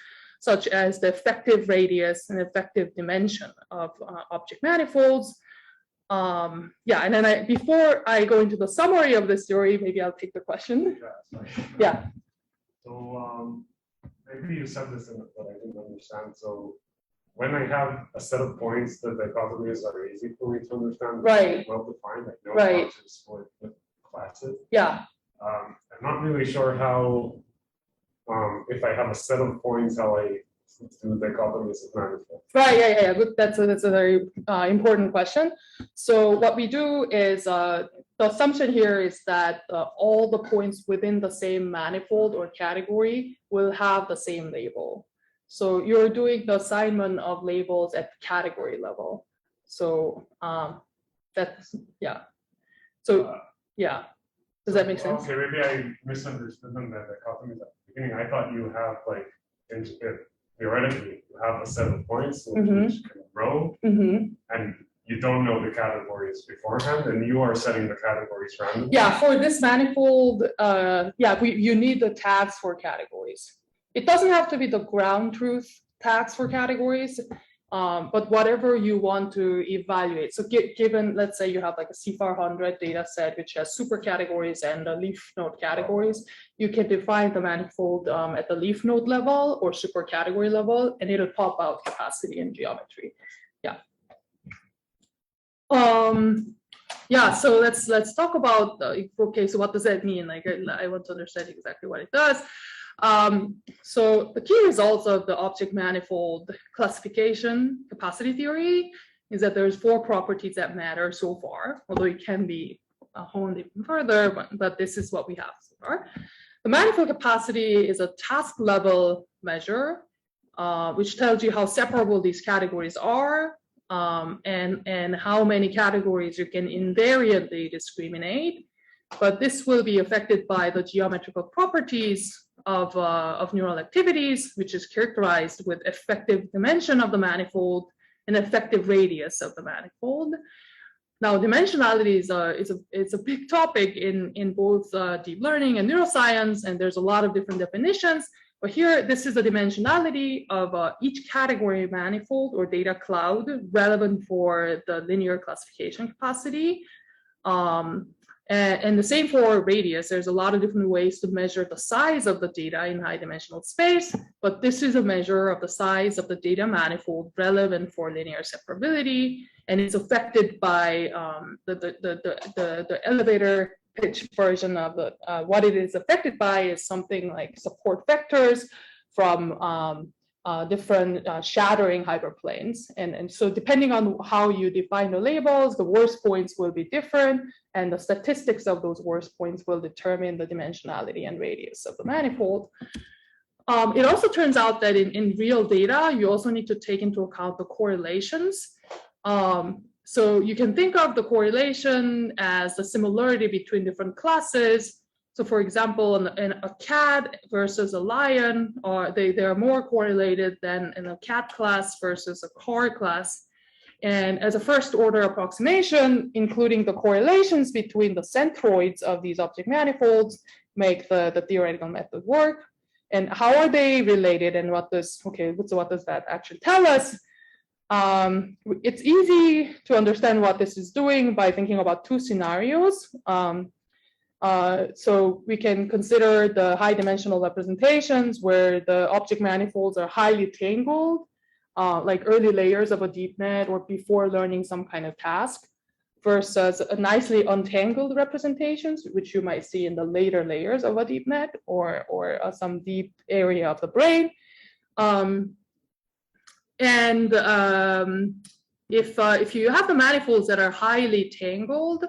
such as the effective radius and effective dimension of object manifolds. Yeah, and then before I go into the summary of this theory, maybe I'll take the question. Yeah. So maybe you said this, but I didn't understand. So when I have a set of points, the dichotomies are easy for me to understand. Right. Well defined, like no Right. classes for the classes. Yeah. I'm not really sure how, if I have a set of points, how I do dichotomies of manifolds. Right. Yeah. That's a very important question. So what we do is the assumption here is that all the points within the same manifold or category will have the same label. So you're doing the assignment of labels at the category level. So that's, yeah. So yeah, does that make sense? Okay, maybe I misunderstood them that dichotomies at the beginning. I thought you have like, theoretically, you have a set of points which can grow, and you don't know the categories beforehand, and you are setting the categories randomly. Yeah, for this manifold, you need the tags for categories. It doesn't have to be the ground truth tags for categories, but whatever you want to evaluate. So given, let's say you have like a CFAR 100 data set, which has super categories and leaf node categories, you can define the manifold at the leaf node level or super category level, and it'll pop out capacity and geometry. Yeah. Yeah, so let's talk about, okay, so what does that mean? Like, I want to understand exactly what it does. So the key results of the object manifold classification capacity theory is that there's 4 properties that matter so far, although it can be honed even further, but this is what we have so far. The manifold capacity is a task level measure, which tells you how separable these categories are, and how many categories you can invariantly discriminate. But this will be affected by the geometrical properties of neural activities, which is characterized with effective dimension of the manifold and effective radius of the manifold. Now, dimensionality is a big topic in both deep learning and neuroscience, and there's a lot of different definitions. But here, this is the dimensionality of each category manifold or data cloud relevant for the linear classification capacity. And the same for radius. There's a lot of different ways to measure the size of the data in high dimensional space, but this is a measure of the size of the data manifold relevant for linear separability, and it's affected by the elevator pitch version of what it is affected by is something like support vectors from different shattering hyperplanes. And so depending on how you define the labels, the worst points will be different, and the statistics of those worst points will determine the dimensionality and radius of the manifold. It also turns out that in real data, you also need to take into account the correlations. So you can think of the correlation as the similarity between different classes. So for example, in a cat versus a lion, they are more correlated than in a cat class versus a car class. And as a first order approximation, including the correlations between the centroids of these object manifolds make the theoretical method work. And how are they related, and what does that actually tell us? It's easy to understand what this is doing by thinking about two scenarios. So we can consider the high dimensional representations where the object manifolds are highly tangled, like early layers of a deep net or before learning some kind of task, versus nicely untangled representations, which you might see in the later layers of a deep net or some deep area of the brain. If you have the manifolds that are highly tangled,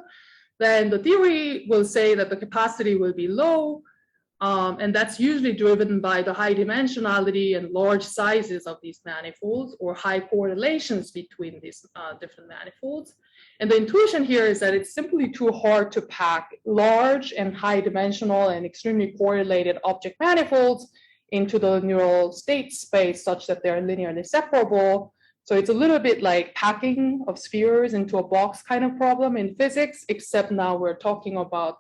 then the theory will say that the capacity will be low, and that's usually driven by the high dimensionality and large sizes of these manifolds, or high correlations between these different manifolds. And the intuition here is that it's simply too hard to pack large and high dimensional and extremely correlated object manifolds into the neural state space such that they're linearly separable. So it's a little bit like packing of spheres into a box kind of problem in physics, except now we're talking about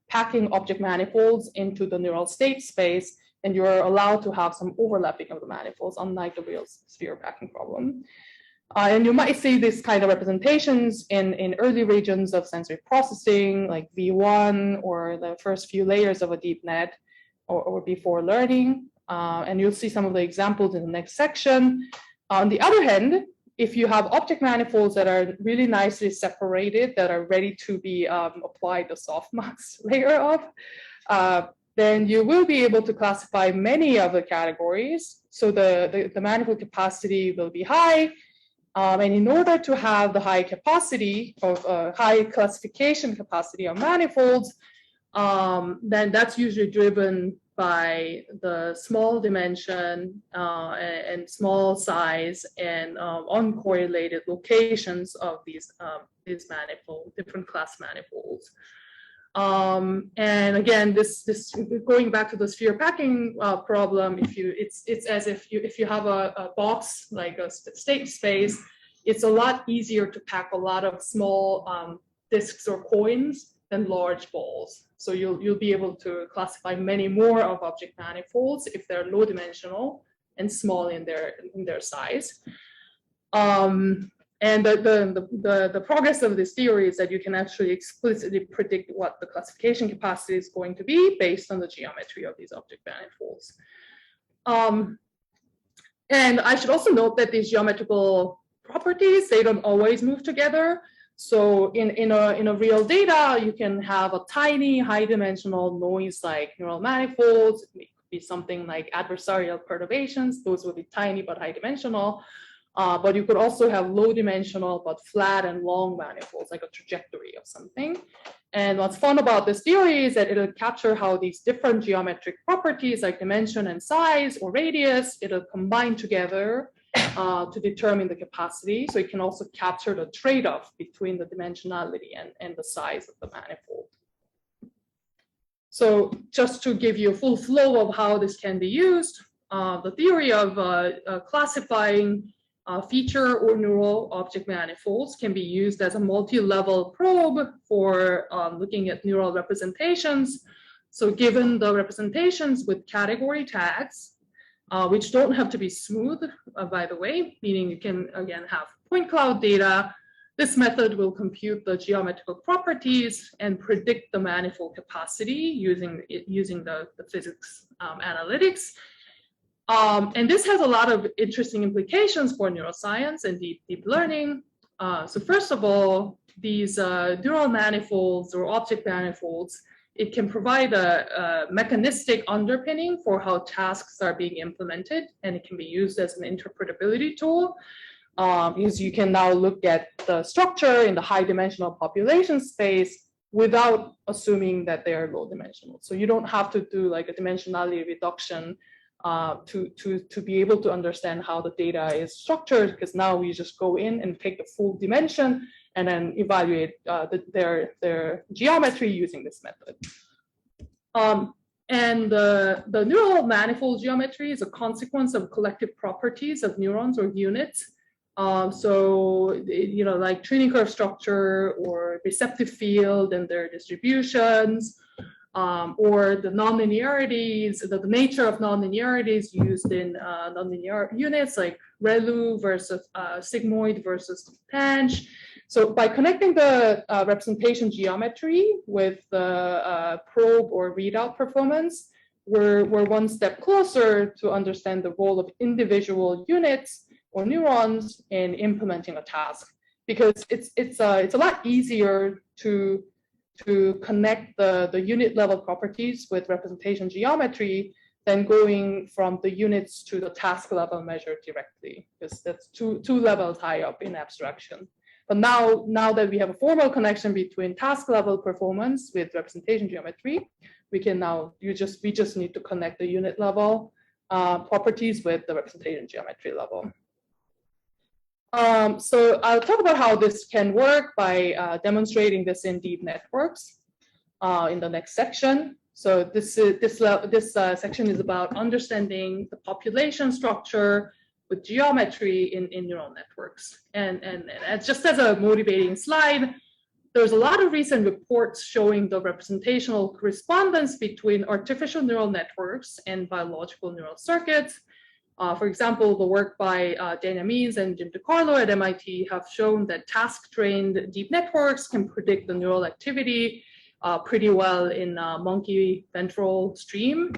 packing object manifolds into the neural state space, and you're allowed to have some overlapping of the manifolds, unlike the real sphere packing problem. And you might see this kind of representations in early regions of sensory processing, like V1 or the first few layers of a deep net, or before learning. And you'll see some of the examples in the next section. On the other hand, if you have object manifolds that are really nicely separated, that are ready to be applied the softmax layer of, then you will be able to classify many of the categories. So the manifold capacity will be high. And in order to have the high capacity of high classification capacity of manifolds, then that's usually driven by the small dimension and small size and uncorrelated locations of these manifold, different class manifolds. And again, this going back to the sphere packing problem, it's as if you have a box like a state space, it's a lot easier to pack a lot of small disks or coins than large balls. So you'll be able to classify many more of object manifolds if they're low dimensional and small in their size. And the progress of this theory is that you can actually explicitly predict what the classification capacity is going to be based on the geometry of these object manifolds. And I should also note that these geometrical properties, they don't always move together. So in a real data, you can have a tiny high dimensional noise like neural manifolds. It could be something like adversarial perturbations. Those would be tiny but high dimensional. But you could also have low dimensional but flat and long manifolds, like a trajectory of something. And what's fun about this theory is that it'll capture how these different geometric properties like dimension and size or radius, it'll combine together to determine the capacity. So it can also capture the trade-off between the dimensionality and the size of the manifold. So just to give you a full flow of how this can be used, the theory of classifying feature or neural object manifolds can be used as a multi-level probe for looking at neural representations. So given the representations with category tags, which don't have to be smooth, by the way, meaning you can, again, have point cloud data. This method will compute the geometrical properties and predict the manifold capacity using the physics analytics. And this has a lot of interesting implications for neuroscience and deep learning. So first of all, these neural manifolds or object manifolds it can provide a mechanistic underpinning for how tasks are being implemented, and it can be used as an interpretability tool. Because you can now look at the structure in the high dimensional population space without assuming that they are low dimensional. So you don't have to do like a dimensionality reduction to be able to understand how the data is structured, because now we just go in and take the full dimension and then evaluate their geometry using this method. And the neural manifold geometry is a consequence of collective properties of neurons or units. So, like training curve structure or receptive field and their distributions, or the nonlinearities, the nature of nonlinearities used in nonlinear units like ReLU versus sigmoid versus tanh. So by connecting the representation geometry with the probe or readout performance, we're one step closer to understand the role of individual units or neurons in implementing a task, because it's a lot easier to connect the unit level properties with representation geometry than going from the units to the task level measure directly, because that's two levels high up in abstraction. But now that we have a formal connection between task level performance with representation geometry, we just need to connect the unit level properties with the representation geometry level. So I'll talk about how this can work by demonstrating this in deep networks in the next section. So this section is about understanding the population structure with geometry in neural networks. And just as a motivating slide, there's a lot of recent reports showing the representational correspondence between artificial neural networks and biological neural circuits. For example, the work by Daniel Means and Jim DiCarlo at MIT have shown that task-trained deep networks can predict the neural activity pretty well in monkey ventral stream,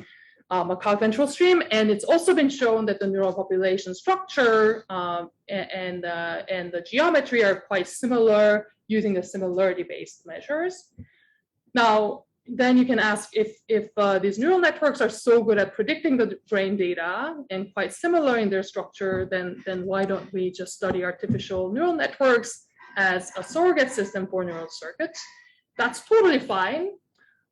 macaque ventral stream, and it's also been shown that the neural population structure and the geometry are quite similar using the similarity-based measures. Now, then you can ask if these neural networks are so good at predicting the brain data and quite similar in their structure, then why don't we just study artificial neural networks as a surrogate system for neural circuits? That's totally fine.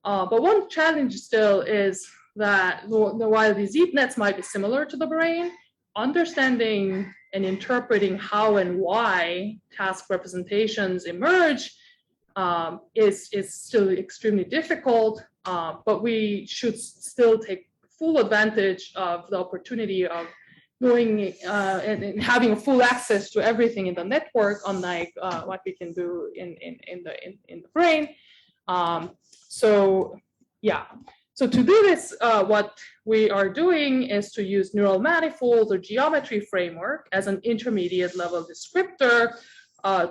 But one challenge still is that while these deep nets might be similar to the brain, understanding and interpreting how and why task representations emerge is still extremely difficult, but we should still take full advantage of the opportunity of knowing and having full access to everything in the network, unlike what we can do in the brain. So yeah, so to do this, what we are doing is to use neural manifolds or geometry framework as an intermediate level descriptor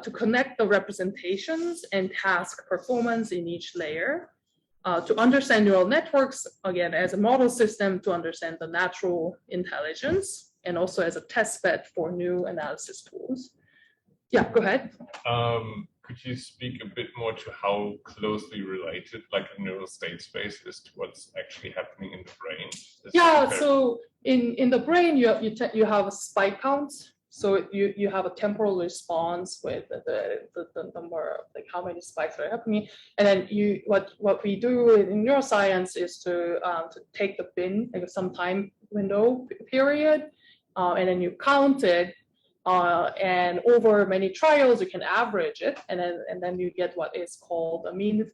to connect the representations and task performance in each layer, to understand neural networks, again, as a model system to understand the natural intelligence, and also as a test bed for new analysis tools. Yeah, go ahead. Could you speak a bit more to how closely related like a neural state space is to what's actually happening in the brain? Yeah, so in the brain, you have spike counts. So you have a temporal response with the number of like how many spikes are happening, and then what we do in neuroscience is to take the bin, like some time window period, and then you count it, and over many trials you can average it, and then you get what is called a mean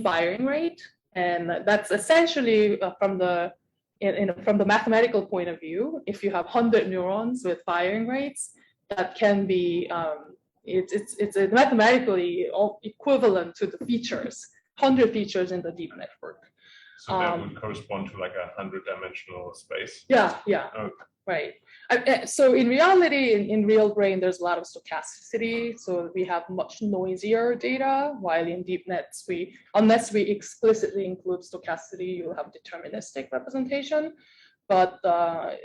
firing rate, and that's essentially from the mathematical point of view, if you have 100 neurons with firing rates, that can be, it's mathematically equivalent to the features, 100 features in the deep network. So that would correspond to like a 100-dimensional space? Yeah, Okay. Right. So in reality, in real brain, there's a lot of stochasticity. So we have much noisier data, while in deep nets, unless we explicitly include stochasticity, you'll have deterministic representation. But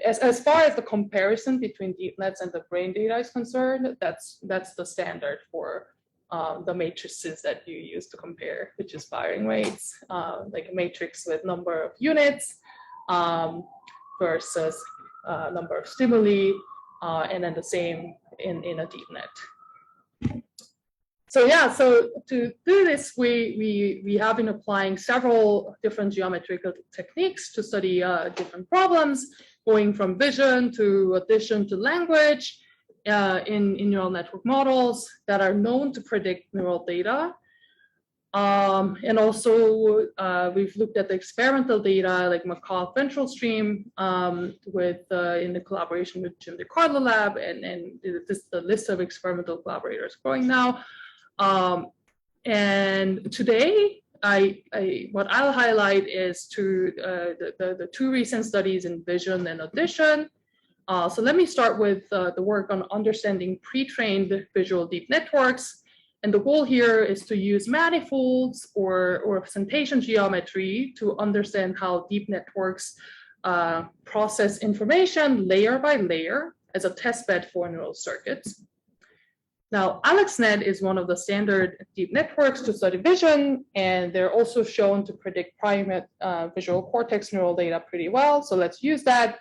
as far as the comparison between deep nets and the brain data is concerned, that's the standard for the matrices that you use to compare, which is firing rates, like a matrix with number of units versus number of stimuli, and then the same in a deep net. So yeah, so to do this, we have been applying several different geometrical techniques to study different problems, going from vision to addition to language in neural network models that are known to predict neural data. And also we've looked at the experimental data like Markov ventral stream with in the collaboration with Jim DeCarlo lab, and this is the list of experimental collaborators growing now. And today, what I'll highlight is the two recent studies in vision and addition. So let me start with the work on understanding pre-trained visual deep networks. And the goal here is to use manifolds or representation geometry to understand how deep networks process information layer by layer as a testbed for neural circuits. Now, AlexNet is one of the standard deep networks to study vision, and they're also shown to predict primate visual cortex neural data pretty well. So let's use that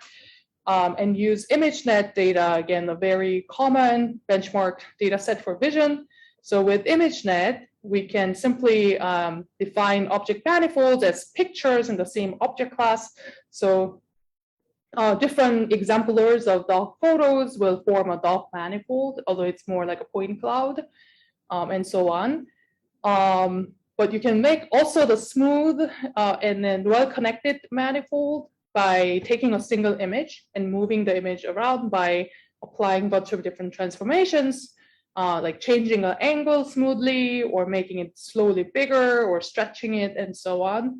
and use ImageNet data, again, a very common benchmark data set for vision. So with ImageNet, we can simply define object manifolds as pictures in the same object class. So different exemplars of dog photos will form a dog manifold, although it's more like a point cloud, and so on. But you can make also the smooth and then well-connected manifold by taking a single image and moving the image around by applying a bunch of different transformations, like changing an angle smoothly or making it slowly bigger or stretching it and so on.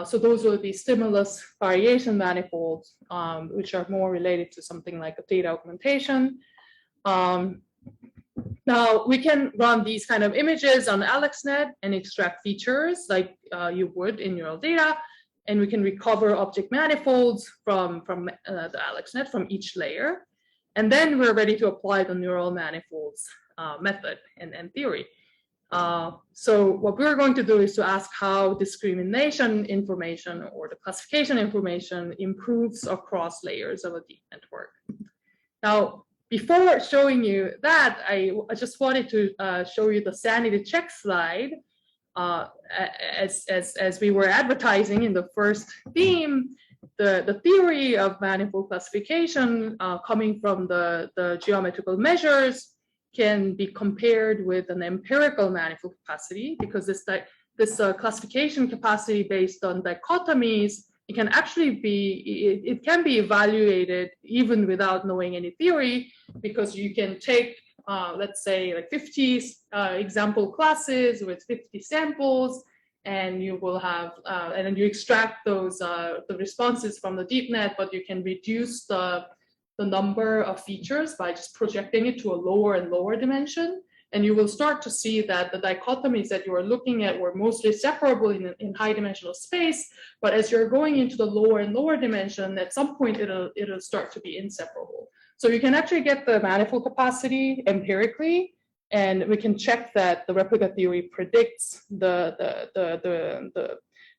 So those will be stimulus variation manifolds, which are more related to something like a data augmentation. Now we can run these kind of images on AlexNet and extract features like you would in neural data, and we can recover object manifolds from the AlexNet from each layer. And then we're ready to apply the neural manifolds method and theory. So what we're going to do is to ask how discrimination information or the classification information improves across layers of a deep network. Now, before showing you that, I just wanted to show you the sanity check slide. As we were advertising in the first theme, the theory of manifold classification coming from the geometrical measures can be compared with an empirical manifold capacity, because this classification capacity based on dichotomies, it can be evaluated even without knowing any theory, because you can take let's say like 50 example classes with 50 samples, and you will have and then you extract those the responses from the deep net, but you can reduce the number of features by just projecting it to a lower and lower dimension. And you will start to see that the dichotomies that you are looking at were mostly separable in high dimensional space. But as you're going into the lower and lower dimension, at some point it'll start to be inseparable. So you can actually get the manifold capacity empirically, and we can check that the replica theory predicts the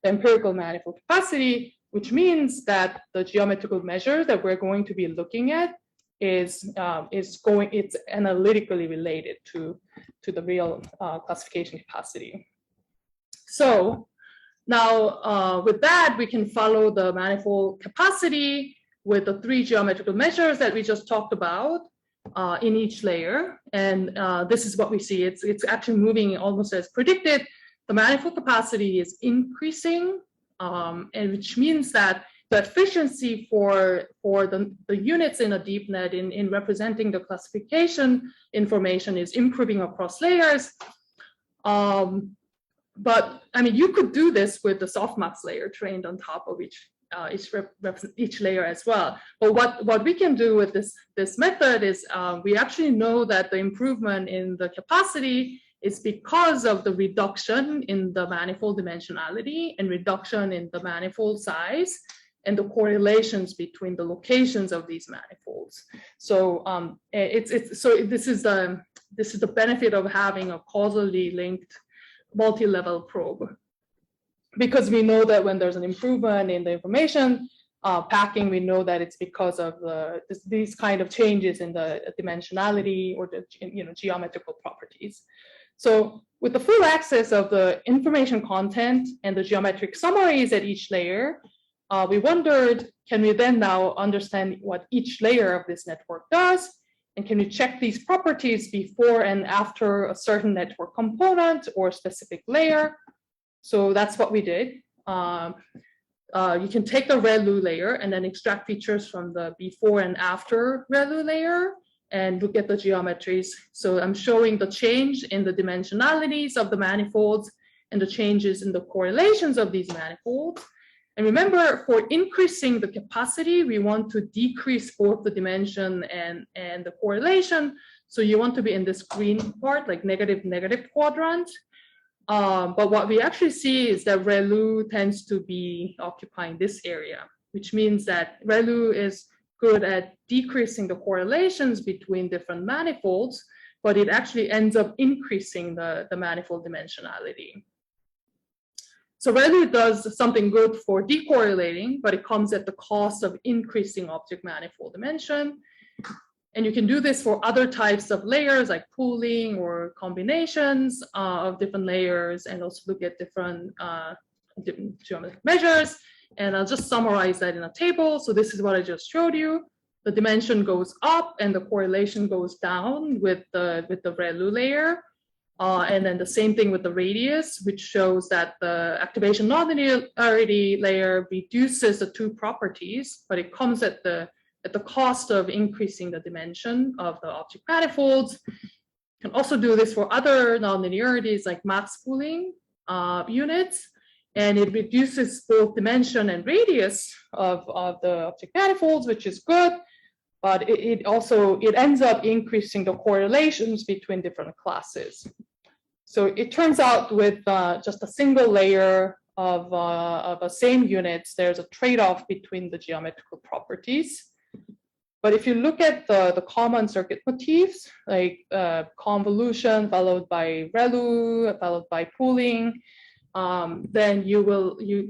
empirical manifold capacity, which means that the geometrical measure that we're going to be looking at it's analytically related to the real classification capacity. So now with that, we can follow the manifold capacity with the three geometrical measures that we just talked about in each layer. And this is what we see. It's actually moving almost as predicted. The manifold capacity is increasing, and which means that the efficiency for the units in a deep net in representing the classification information is improving across layers. But I mean, you could do this with the softmax layer trained on top of each layer as well. But what we can do with this method is we actually know that the improvement in the capacity is because of the reduction in the manifold dimensionality and reduction in the manifold size and the correlations between the locations of these manifolds. manifolds. So this is the benefit of having a causally linked multi-level probe, because we know that when there's an improvement in the information packing, we know that it's because of these kind of changes in the dimensionality or the geometrical properties. So with the full access of the information content and the geometric summaries at each layer, we wondered, can we then now understand what each layer of this network does? And can we check these properties before and after a certain network component or specific layer? So that's what we did. You can take the ReLU layer and then extract features from the before and after ReLU layer and look at the geometries. So I'm showing the change in the dimensionalities of the manifolds and the changes in the correlations of these manifolds. And remember, for increasing the capacity, we want to decrease both the dimension and the correlation. So you want to be in this green part, like negative quadrant. But what we actually see is that ReLU tends to be occupying this area, which means that ReLU is good at decreasing the correlations between different manifolds, but it actually ends up increasing the manifold dimensionality. So ReLU does something good for decorrelating, but it comes at the cost of increasing object manifold dimension. And you can do this for other types of layers like pooling or combinations of different layers, and also look at different geometric measures. And I'll just summarize that in a table. So this is what I just showed you. The dimension goes up and the correlation goes down with the ReLU layer. And then the same thing with the radius, which shows that the activation nonlinearity layer reduces the two properties, but it comes at the cost of increasing the dimension of the object manifolds. You can also do this for other nonlinearities like max pooling units, and it reduces both dimension and radius of the object manifolds, which is good, but it ends up increasing the correlations between different classes. So it turns out with just a single layer of a same units, there's a trade-off between the geometrical properties. But if you look at the common circuit motifs, like convolution followed by ReLU followed by pooling, then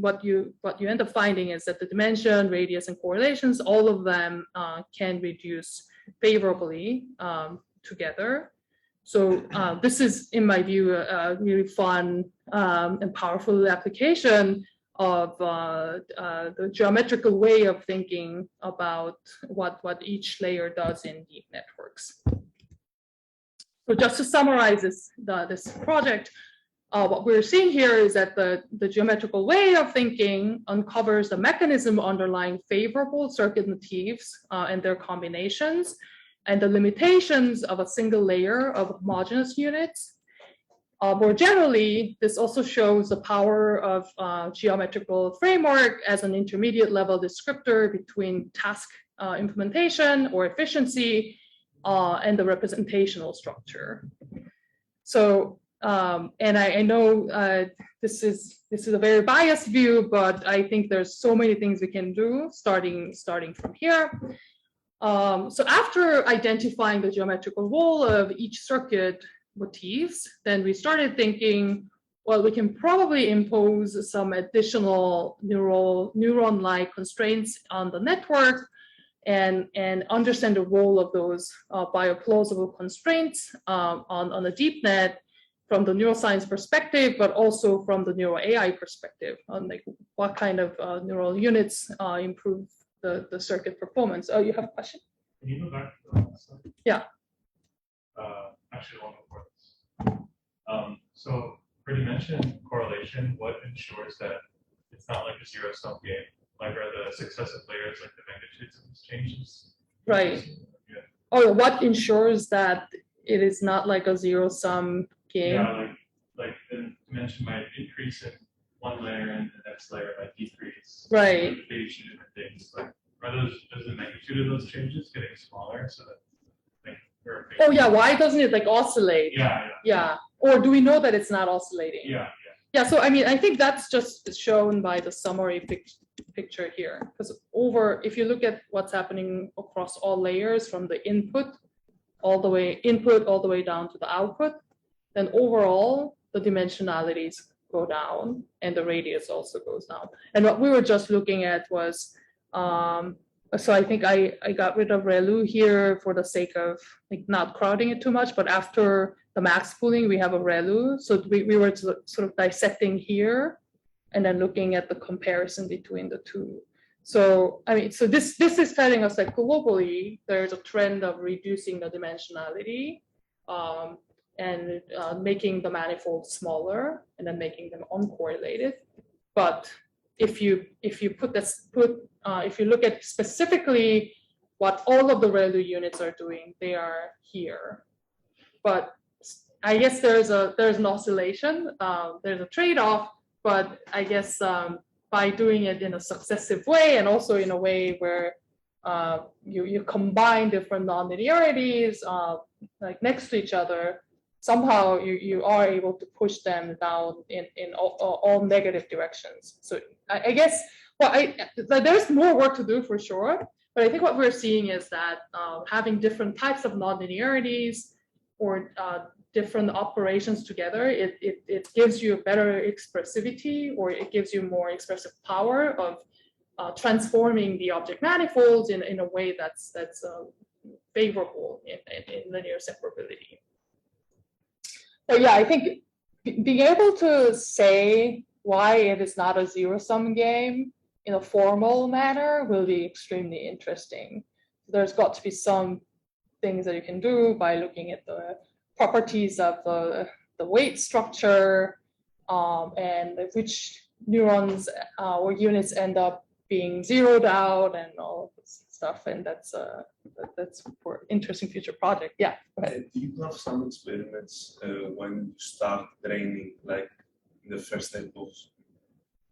what you end up finding is that the dimension, radius, and correlations, all of them can reduce favorably together. So this is, in my view, a really fun and powerful application of the geometrical way of thinking about what each layer does in deep networks. So just to summarize this project, what we're seeing here is that the geometrical way of thinking uncovers the mechanism underlying favorable circuit motifs and their combinations, and the limitations of a single layer of homogeneous units. More generally, this also shows the power of geometrical framework as an intermediate level descriptor between task implementation or efficiency and the representational structure. So, and I know this is a very biased view, but I think there's so many things we can do starting from here. So after identifying the geometrical role of each circuit motifs, then we started thinking, well, we can probably impose some additional neuron-like constraints on the network and understand the role of those bioplausible constraints on the deep net from the neuroscience perspective, but also from the neuro AI perspective on like what kind of neural units improve the circuit performance. Oh, you have a question? Can you go back to the last slide? Yeah. Actually, one before this. So for dimension correlation, what ensures that it's not like a zero-sum game? Like, are the successive layers like the magnitudes of these changes? Right. Yeah. Oh, what ensures that it is not like a zero-sum game? Yeah, like the dimension might increase in one layer and the next layer might decrease. Right. Phase two different things. Like, is the magnitude of those changes getting smaller so that like oh yeah, why doesn't it like oscillate? Yeah. Or do we know that it's not oscillating? Yeah. Yeah, so I mean, I think that's just shown by the summary picture here, because if you look at what's happening across all layers from the input all the way down to the output, then overall the dimensionalities go down and the radius also goes down. And what we were just looking at was, so I think I got rid of ReLU here for the sake of like not crowding it too much, but after the max pooling, we have a ReLU. So we were sort of dissecting here and then looking at the comparison between the two. So, I mean, so this is telling us that globally, there's a trend of reducing the dimensionality and making the manifold smaller and then making them uncorrelated. But if you look at specifically what all of the ReLU units are doing, they are here. But I guess there's an oscillation, there's a trade-off, but I guess by doing it in a successive way and also in a way where you combine different nonlinearities like next to each other, somehow you are able to push them down in all negative directions. So I guess, well, there's more work to do for sure, but I think what we're seeing is that having different types of nonlinearities or different operations together, it gives you a better expressivity, or it gives you more expressive power of transforming the object manifolds in a way that's favorable in linear separability. So yeah, I think being able to say why it is not a zero-sum game in a formal manner will be extremely interesting. There's got to be some things that you can do by looking at the properties of the weight structure and which neurons or units end up being zeroed out and all of this stuff. And that's for an interesting future project. Yeah, go ahead. Do you have some experiments when you start training, like in the first impulse?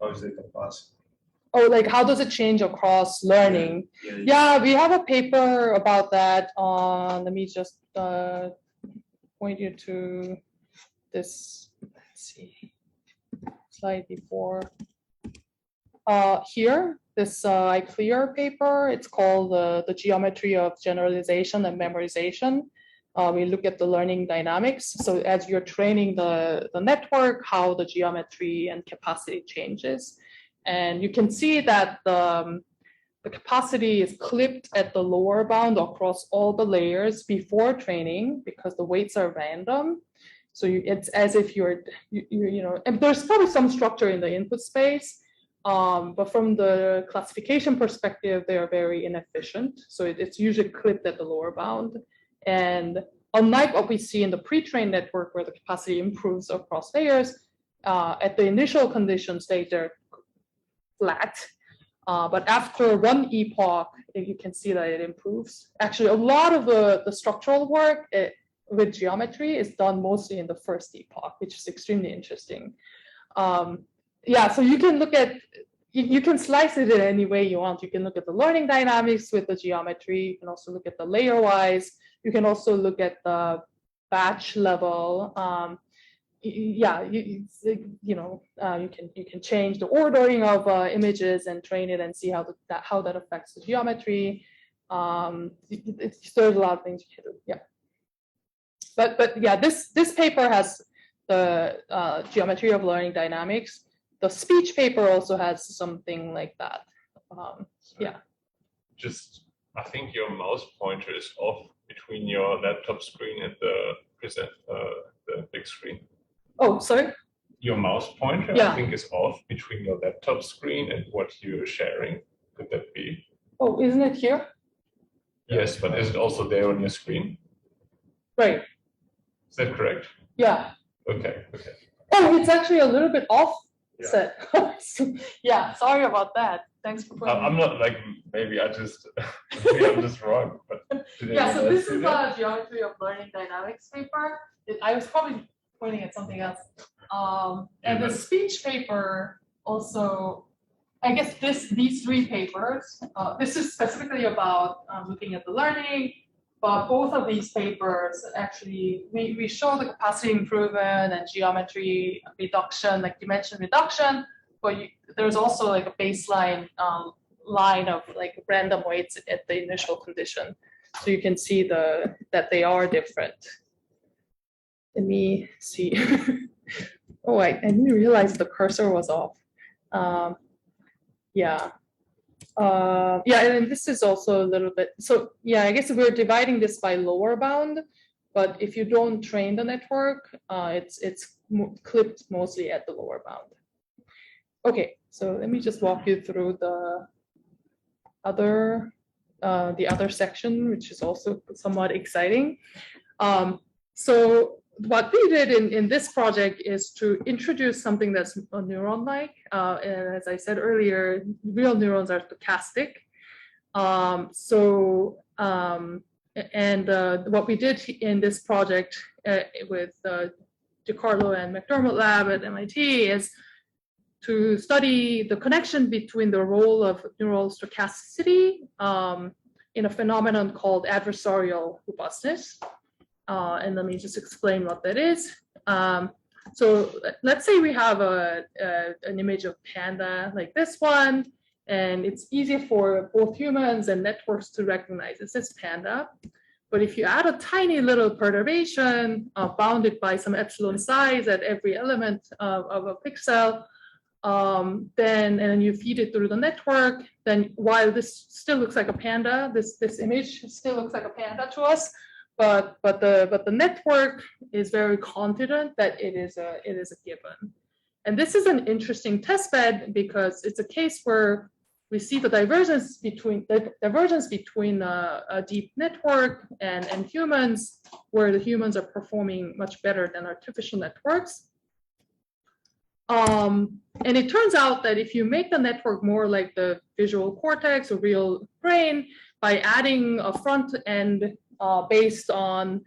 How is the capacity? Oh, like how does it change across learning? Yeah, we have a paper about that on, let me just point you to this, let's see, slide before. Here, this ICLEAR paper, it's called the Geometry of Generalization and Memorization. We look at the learning dynamics. So as you're training the network, how the geometry and capacity changes. And you can see that the capacity is clipped at the lower bound across all the layers before training because the weights are random. So it's as if you know, and there's probably some structure in the input space, but from the classification perspective, they are very inefficient. So it's usually clipped at the lower bound. And unlike what we see in the pre-trained network where the capacity improves across layers, at the initial condition stage, they're flat. But after one epoch, you can see that it improves. Actually, a lot of the structural work with geometry is done mostly in the first epoch, which is extremely interesting. Yeah, so you can look at, you can slice it in any way you want. You can look at the learning dynamics with the geometry. You can also look at the layer-wise. You can also look at the batch level. Yeah, you can change the ordering of images and train it and see how that affects the geometry. There's a lot of things you can do. Yeah, but yeah, this paper has the geometry of learning dynamics. The speech paper also has something like that. Yeah. Just, I think your mouse pointer is off between your laptop screen and the big screen. Oh, sorry? Your mouse pointer, yeah. I think, is off between your laptop screen and what you're sharing. Could that be? Oh, isn't it here? Yes, but is it also there on your screen? Right. Is that correct? Yeah. Okay, okay. Oh, it's actually a little bit off set. Yeah, sorry about that. Thanks for putting I'm not like, maybe I'm just wrong. But yeah, so this is the Geometry of Learning Dynamics paper. I was probably pointing at something else. And the speech paper also, I guess these three papers, this is specifically about looking at the learning, but both of these papers actually, we show the capacity improvement and geometry reduction, like dimension reduction there's also like a baseline line of like random weights at the initial condition. So you can see that they are different. Let me see. Oh, I didn't realize the cursor was off. Yeah. Yeah, and this is also a little bit, so yeah, I guess we're dividing this by lower bound, but if you don't train the network, it's clipped mostly at the lower bound. Okay, so let me just walk you through the other section, which is also somewhat exciting. So what we did in this project is to introduce something that's a neuron-like. And as I said earlier, real neurons are stochastic. What we did in this project with DiCarlo and McDermott lab at MIT is to study the connection between the role of neural stochasticity in a phenomenon called adversarial robustness. And let me just explain what that is. So let's say we have an image of panda like this one, and it's easy for both humans and networks to recognize this as panda. But if you add a tiny little perturbation bounded by some epsilon size at every element of a pixel, and you feed it through the network, then while this still looks like a panda, this image still looks like a panda to us, but the network is very confident that it is a given. And this is an interesting test bed because it's a case where we see the divergence between a deep network and humans, where the humans are performing much better than artificial networks. And it turns out that if you make the network more like the visual cortex or real brain by adding a front end based on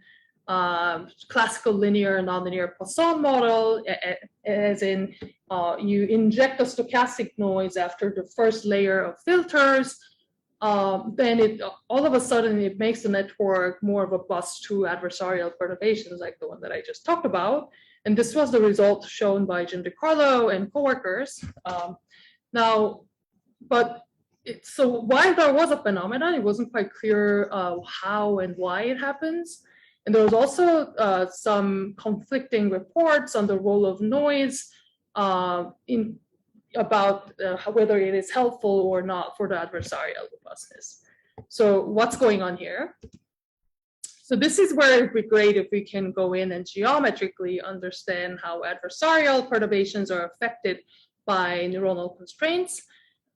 classical linear nonlinear Poisson model, as in you inject a stochastic noise after the first layer of filters, then all of a sudden it makes the network more robust to adversarial perturbations like the one that I just talked about. And this was the result shown by Jim DiCarlo and coworkers. So while there was a phenomenon, it wasn't quite clear how and why it happens. And there was also some conflicting reports on the role of noise about whether it is helpful or not for the adversarial robustness. So what's going on here? So this is where it'd be great if we can go in and geometrically understand how adversarial perturbations are affected by neuronal constraints,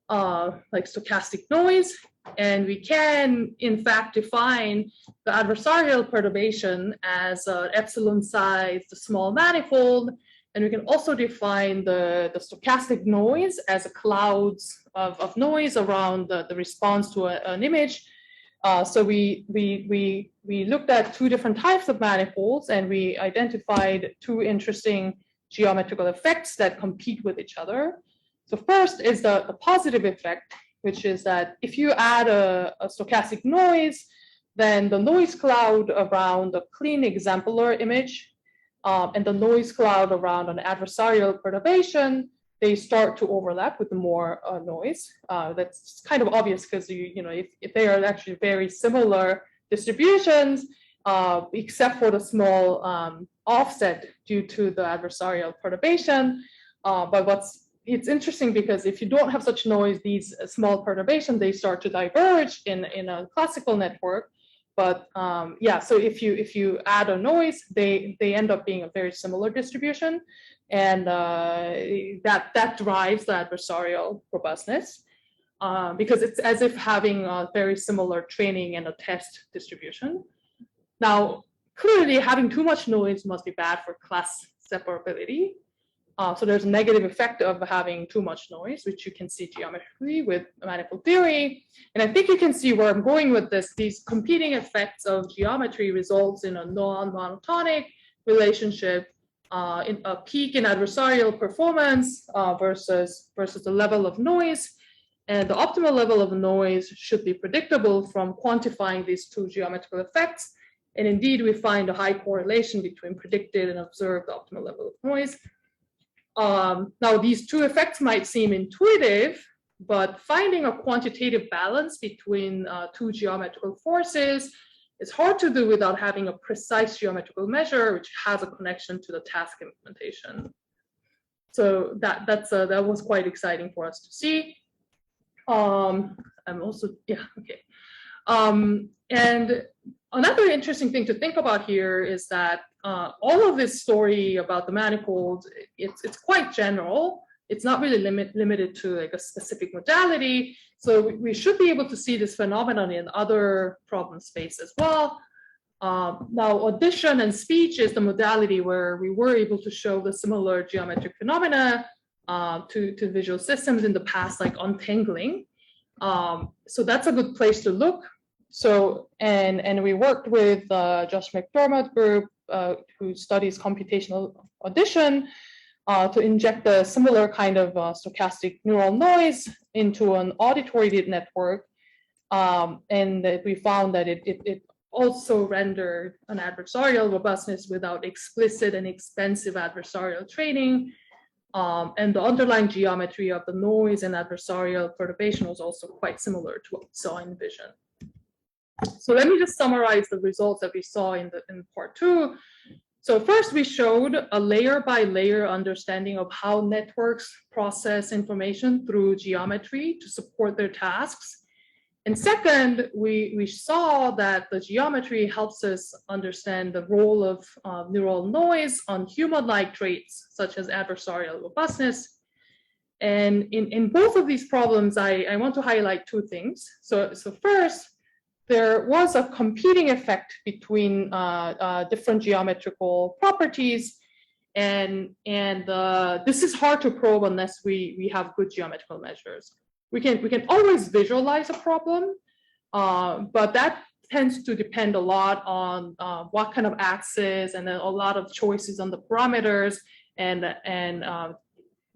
like stochastic noise. And we can, in fact, define the adversarial perturbation as an epsilon size, the small manifold. And we can also define the stochastic noise as a clouds of noise around the response to an image. So we looked at two different types of manifolds, and we identified two interesting geometrical effects that compete with each other. So first is the positive effect, which is that if you add a stochastic noise, then the noise cloud around a clean exemplar image and the noise cloud around an adversarial perturbation, they start to overlap with more noise. That's kind of obvious because if they are actually very similar distributions, except for the small offset due to the adversarial perturbation. But it's interesting because if you don't have such noise, these small perturbations, they start to diverge in a classical network. But yeah, so if you add a noise, they end up being a very similar distribution. And that drives the adversarial robustness because it's as if having a very similar training and a test distribution. Now, clearly having too much noise must be bad for class separability. So there's a negative effect of having too much noise, which you can see geometrically with manifold theory. And I think you can see where I'm going with this. These competing effects of geometry results in a non-monotonic relationship in a peak in adversarial performance versus the level of noise. And the optimal level of noise should be predictable from quantifying these two geometrical effects. And indeed, we find a high correlation between predicted and observed optimal level of noise. Now, these two effects might seem intuitive, but finding a quantitative balance between two geometrical forces is hard to do without having a precise geometrical measure which has a connection to the task implementation. So that was quite exciting for us to see. I'm also, yeah, okay. And another interesting thing to think about here is that all of this story about the manifold, it's quite general. It's not really limited to like a specific modality. So we should be able to see this phenomenon in other problem space as well. Now, audition and speech is the modality where we were able to show the similar geometric phenomena to visual systems in the past, like untangling. So that's a good place to look. So, and we worked with Josh McDermott group who studies computational audition to inject a similar kind of stochastic neural noise into an auditory network. And we found that it also rendered an adversarial robustness without explicit and expensive adversarial training. And the underlying geometry of the noise and adversarial perturbation was also quite similar to what we saw in vision. So let me just summarize the results that we saw in part 2. So first, we showed a layer by layer understanding of how networks process information through geometry to support their tasks. And second, we saw that the geometry helps us understand the role of neural noise on human-like traits, such as adversarial robustness. And in both of these problems, I want to highlight two things. So first, there was a competing effect between different geometrical properties, and this is hard to probe unless we have good geometrical measures. We can always visualize a problem, but that tends to depend a lot on what kind of axis and then a lot of choices on the parameters, and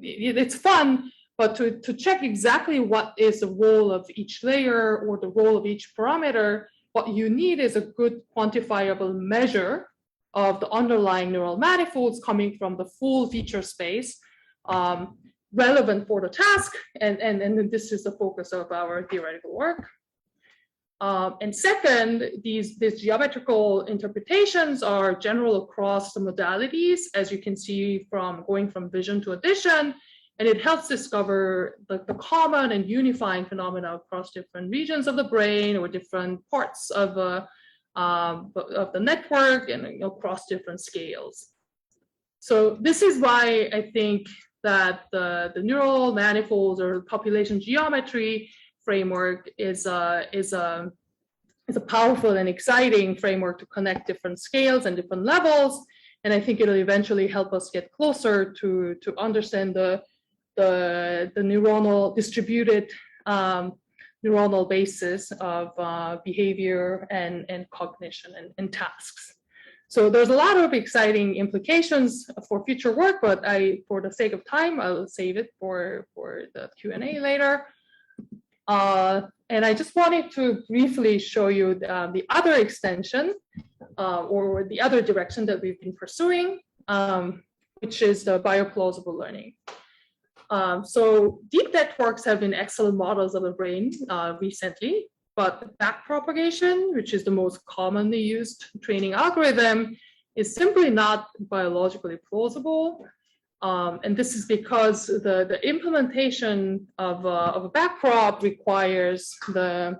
it's fun. But to check exactly what is the role of each layer or the role of each parameter, what you need is a good quantifiable measure of the underlying neural manifolds coming from the full feature space relevant for the task. And this is the focus of our theoretical work. And second, these geometrical interpretations are general across the modalities, as you can see from going from vision to audition. And it helps discover the common and unifying phenomena across different regions of the brain or different parts of the network and across different scales. So this is why I think that the neural manifolds or population geometry framework is a powerful and exciting framework to connect different scales and different levels. And I think it'll eventually help us get closer to understand the neuronal distributed neuronal basis of behavior and cognition and tasks. So there's a lot of exciting implications for future work, but for the sake of time, I'll save it for the Q&A later. And I just wanted to briefly show you the other extension or the other direction that we've been pursuing, which is the bioplausible learning. So deep networks have been excellent models of the brain recently, but backpropagation, which is the most commonly used training algorithm, is simply not biologically plausible. And this is because the implementation of a backprop requires the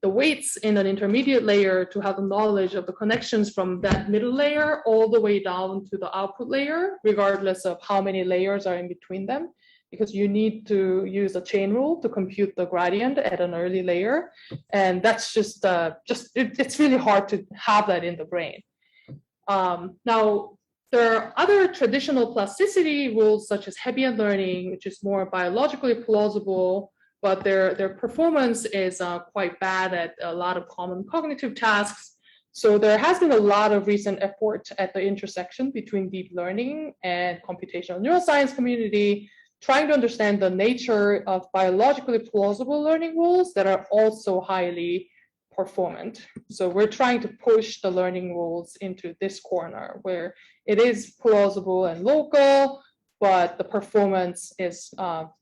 weights in an intermediate layer to have the knowledge of the connections from that middle layer all the way down to the output layer, regardless of how many layers are in between them, because you need to use a chain rule to compute the gradient at an early layer. And that's just it's really hard to have that in the brain. Now, there are other traditional plasticity rules, such as Hebbian learning, which is more biologically plausible, but their performance is quite bad at a lot of common cognitive tasks. So there has been a lot of recent effort at the intersection between deep learning and computational neuroscience community, trying to understand the nature of biologically plausible learning rules that are also highly performant. So we're trying to push the learning rules into this corner where it is plausible and local, but the performance is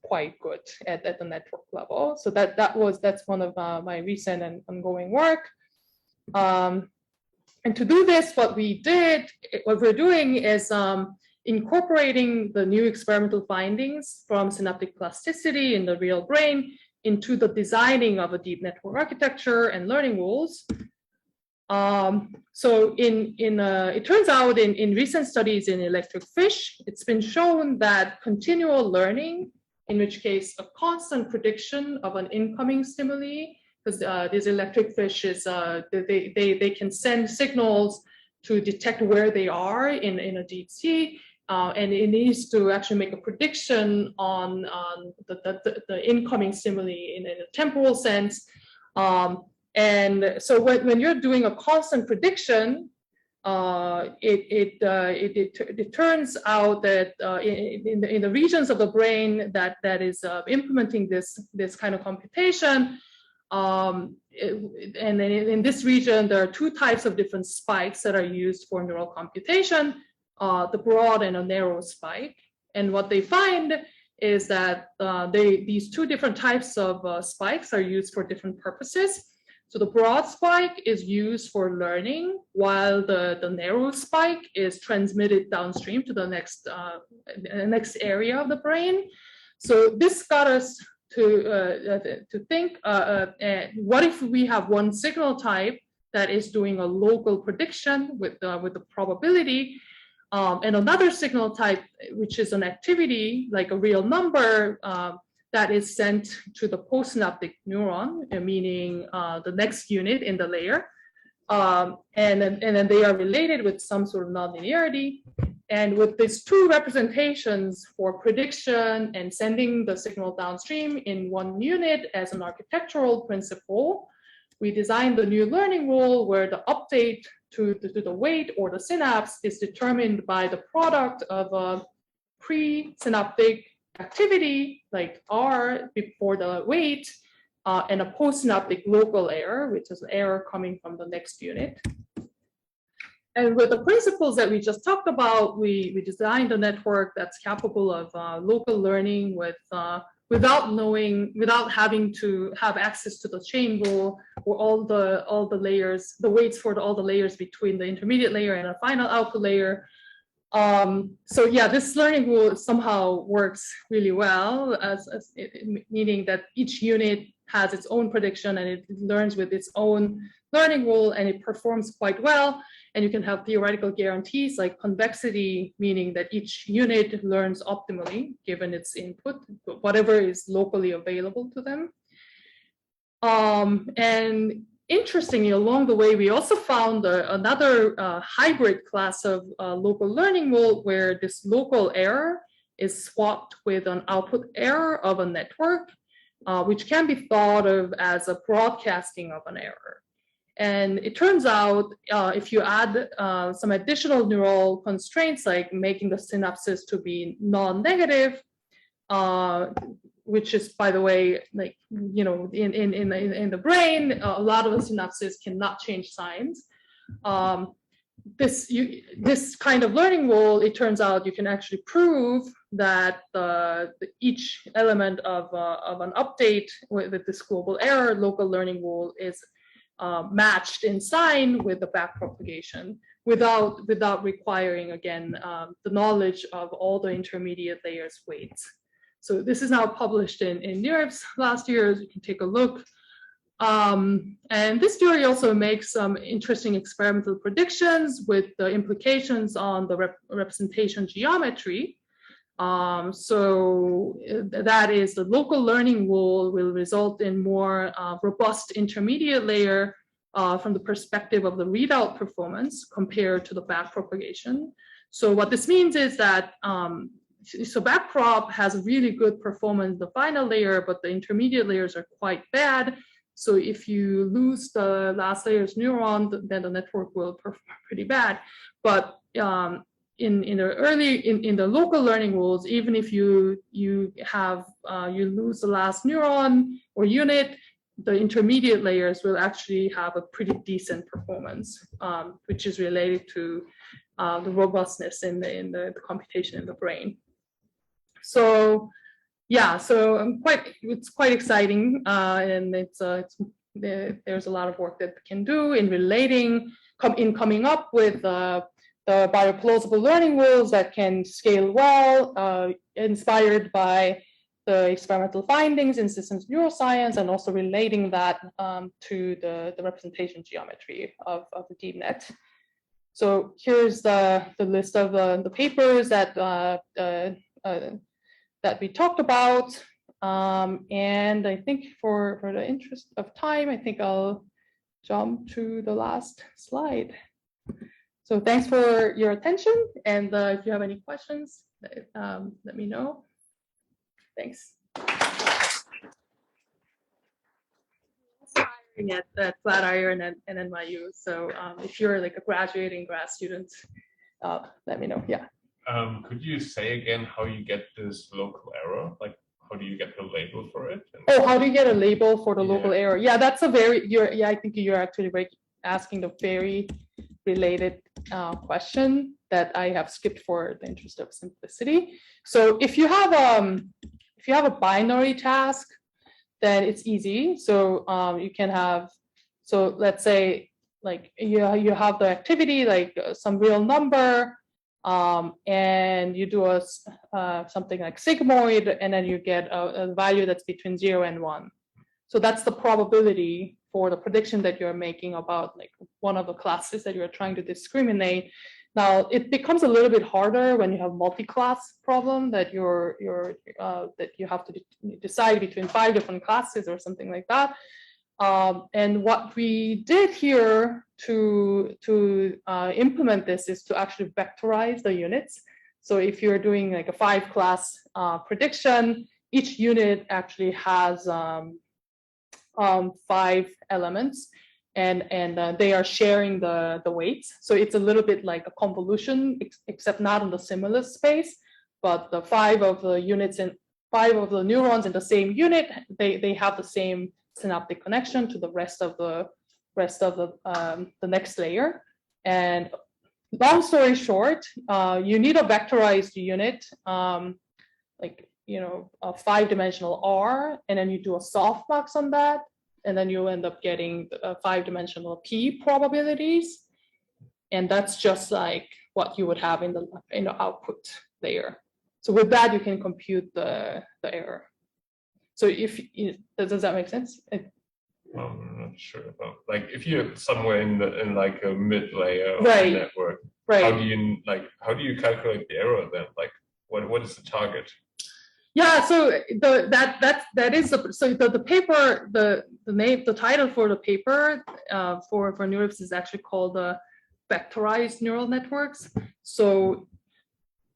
quite good at the network level. So that's one of my recent and ongoing work. And to do this, what we're doing is incorporating the new experimental findings from synaptic plasticity in the real brain into the designing of a deep network architecture and learning rules. So it turns out in recent studies in electric fish, it's been shown that continual learning, in which case a constant prediction of an incoming stimuli, because these electric fish they can send signals to detect where they are in a deep sea, and it needs to actually make a prediction on the incoming stimuli in a temporal sense. And so when you're doing a constant prediction, it turns out that in the regions of the brain that is implementing this kind of computation, and then in this region, there are two types of different spikes that are used for neural computation, the broad and a narrow spike. And what they find is that these two different types of spikes are used for different purposes. So the broad spike is used for learning, while the narrow spike is transmitted downstream to the next area of the brain. So this got us to think, what if we have one signal type that is doing a local prediction with the probability, and another signal type, which is an activity like a real number, that is sent to the postsynaptic neuron, meaning the next unit in the layer, and then they are related with some sort of nonlinearity. And with these two representations for prediction and sending the signal downstream in one unit as an architectural principle, we designed the new learning rule where the update to the weight or the synapse is determined by the product of a pre-synaptic activity like R before the weight and a postsynaptic local error, which is error coming from the next unit. And with the principles that we just talked about, we designed a network that's capable of local learning without having to have access to the chain rule or all the layers, the weights for all the layers between the intermediate layer and a final output layer. So yeah, this learning rule somehow works really well, meaning that each unit has its own prediction and it learns with its own learning rule and it performs quite well. And you can have theoretical guarantees like convexity, meaning that each unit learns optimally given its input, whatever is locally available to them. And interestingly, along the way, we also found another hybrid class of local learning rule where this local error is swapped with an output error of a network, which can be thought of as a broadcasting of an error. And it turns out if you add some additional neural constraints, like making the synapses to be non-negative, which is, by the way, like, you know, in the brain, a lot of the synapses cannot change signs. This kind of learning rule, it turns out you can actually prove that each element of an update with this global error local learning rule is matched in sign with the backpropagation without requiring, again, the knowledge of all the intermediate layers weights. So this is now published in NeurIPS last year, as you can take a look. And this theory also makes some interesting experimental predictions with the implications on the representation geometry. So that is, the local learning rule will result in more robust intermediate layer from the perspective of the readout performance compared to the backpropagation. So what this means is that so backprop has really good performance in the final layer, but the intermediate layers are quite bad. So if you lose the last layer's neuron, then the network will perform pretty bad. But in the local learning rules, even if you lose the last neuron or unit, the intermediate layers will actually have a pretty decent performance, which is related to the robustness in the computation in the brain. So yeah, so it's quite exciting, and there's a lot of work that we can do in relating, coming up with the bioplausible learning rules that can scale well, inspired by the experimental findings in systems neuroscience, and also relating that to the representation geometry of the deep net. So here's the list of the papers that we talked about. And I think for the interest of time, I think I'll jump to the last slide. So thanks for your attention. And if you have any questions, let me know. Thanks. At Flatiron and NYU. So if you're like a graduating grad student, let me know. Yeah. Could you say again how you get this local error? Like, how do you get the label for it? Oh, how do you get a label for the local error? Yeah, that's a very, I think you're actually asking the very related question that I have skipped for the interest of simplicity. So if you have a binary task, then it's easy. So you can have, so let's say like you have the activity, like some real number, and you do something like sigmoid, and then you get a value that's between 0 and 1. So that's the probability for the prediction that you're making about like one of the classes that you're trying to discriminate. Now it becomes a little bit harder when you have multi-class problem that that you have to decide between 5 different classes or something like that. And what we did here to implement this is to actually vectorize the units. So if you're doing like a 5-class prediction, each unit actually has 5 elements, and they are sharing the weights. So it's a little bit like a convolution, except not in the similar space, but the 5 of the units and 5 of the neurons in the same unit, they have the same synaptic connection to the rest of the next layer. And long story short, you need a vectorized unit, like a 5-dimensional R, and then you do a softmax on that, and then you end up getting 5-dimensional P probabilities, and that's just like what you would have in the output layer. So with that, you can compute the error. So does that make sense? I'm not sure about, like, if you're somewhere in like a mid layer of Right. the network, Right. how do you calculate the error then? Like, what is the target? Yeah, so that is the paper, the title for the paper for NeurIPS is actually called the vectorized neural networks. So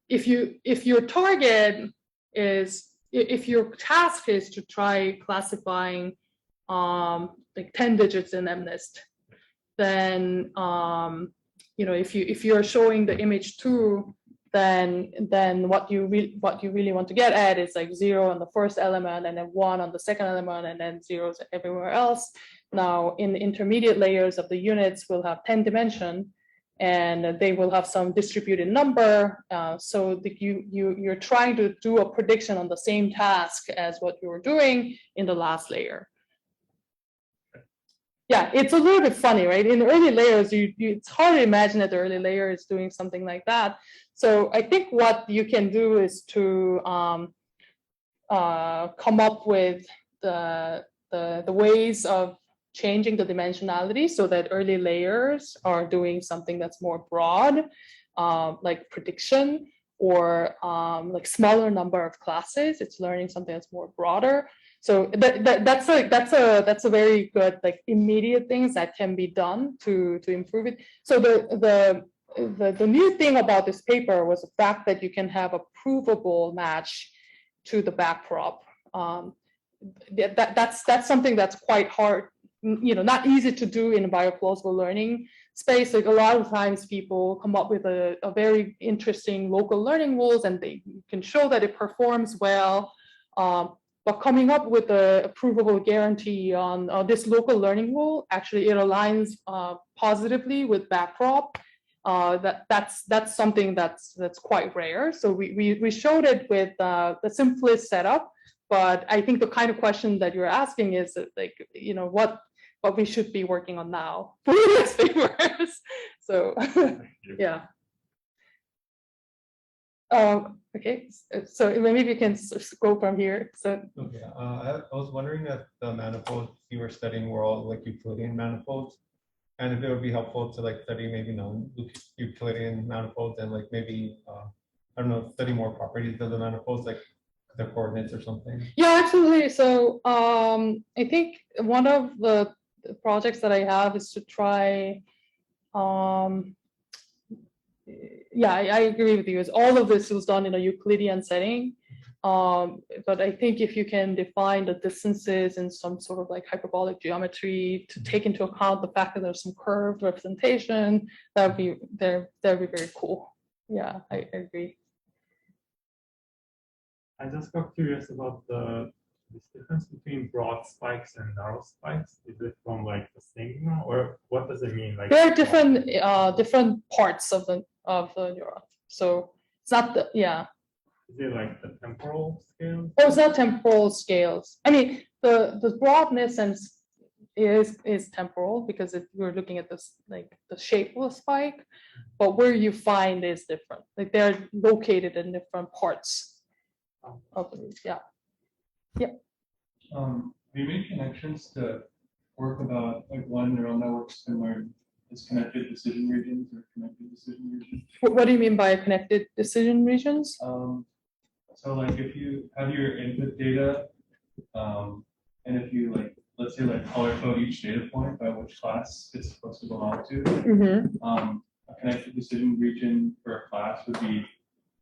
if your target is, if your task is to try classifying like 10 digits in MNIST, then if you're showing the image 2, then what you really want to get at is like 0 on the first element, and then 1 on the second element, and then zeros everywhere else. Now in the intermediate layers of the units will have 10 dimension, and they will have some distributed number. So that you're trying to do a prediction on the same task as what you were doing in the last layer. Yeah, it's a little bit funny, right? In the early layers, it's hard to imagine that the early layer is doing something like that. So I think what you can do is to come up with the ways of changing the dimensionality so that early layers are doing something that's more broad, like prediction, or like smaller number of classes. It's learning something that's more broader. So that's a very good like immediate things that can be done to improve it. So the new thing about this paper was the fact that you can have a provable match to the backprop. That's something that's quite hard, not easy to do in a bioplausible learning space. Like a lot of times people come up with a very interesting local learning rules, and they can show that it performs well. But coming up with a provable guarantee on this local learning rule, actually it aligns positively with backprop. That's something that's quite rare. So we showed it with the simplest setup, but I think the kind of question that you're asking is that, like, you know, what we should be working on now for the next papers. So yeah. Okay, so maybe we can go from here. So okay, I was wondering if the manifolds you were studying were all like Euclidean manifolds, and if it would be helpful to like study maybe non-Euclidean manifolds and like maybe I don't know, study more properties of the manifolds, like the coordinates or something. yeah, absolutely. So I think one of the projects that I have is to try. Yeah, I agree with you. All of this was done in a Euclidean setting. But I think if you can define the distances in some sort of like hyperbolic geometry to take into account the fact that there's some curved representation, that'd be very cool. Yeah, I agree. I just got curious about this difference between broad spikes and narrow spikes. Is it from like the signal, or what does it mean? Like there are different parts of the neuron. So it's not the Is it like the temporal scale? Oh, it's not temporal scales. I mean, the broadness and is temporal because we're looking at this like the shape of a spike, but where you find is different. Like they're located in different parts of the We made connections to work about like one neural networks can learn disconnected decision regions or connected decision regions. What do you mean by connected decision regions? So like if you have your input data, and if you like, let's say like color code each data point by which class it's supposed to belong to, a connected decision region for a class would be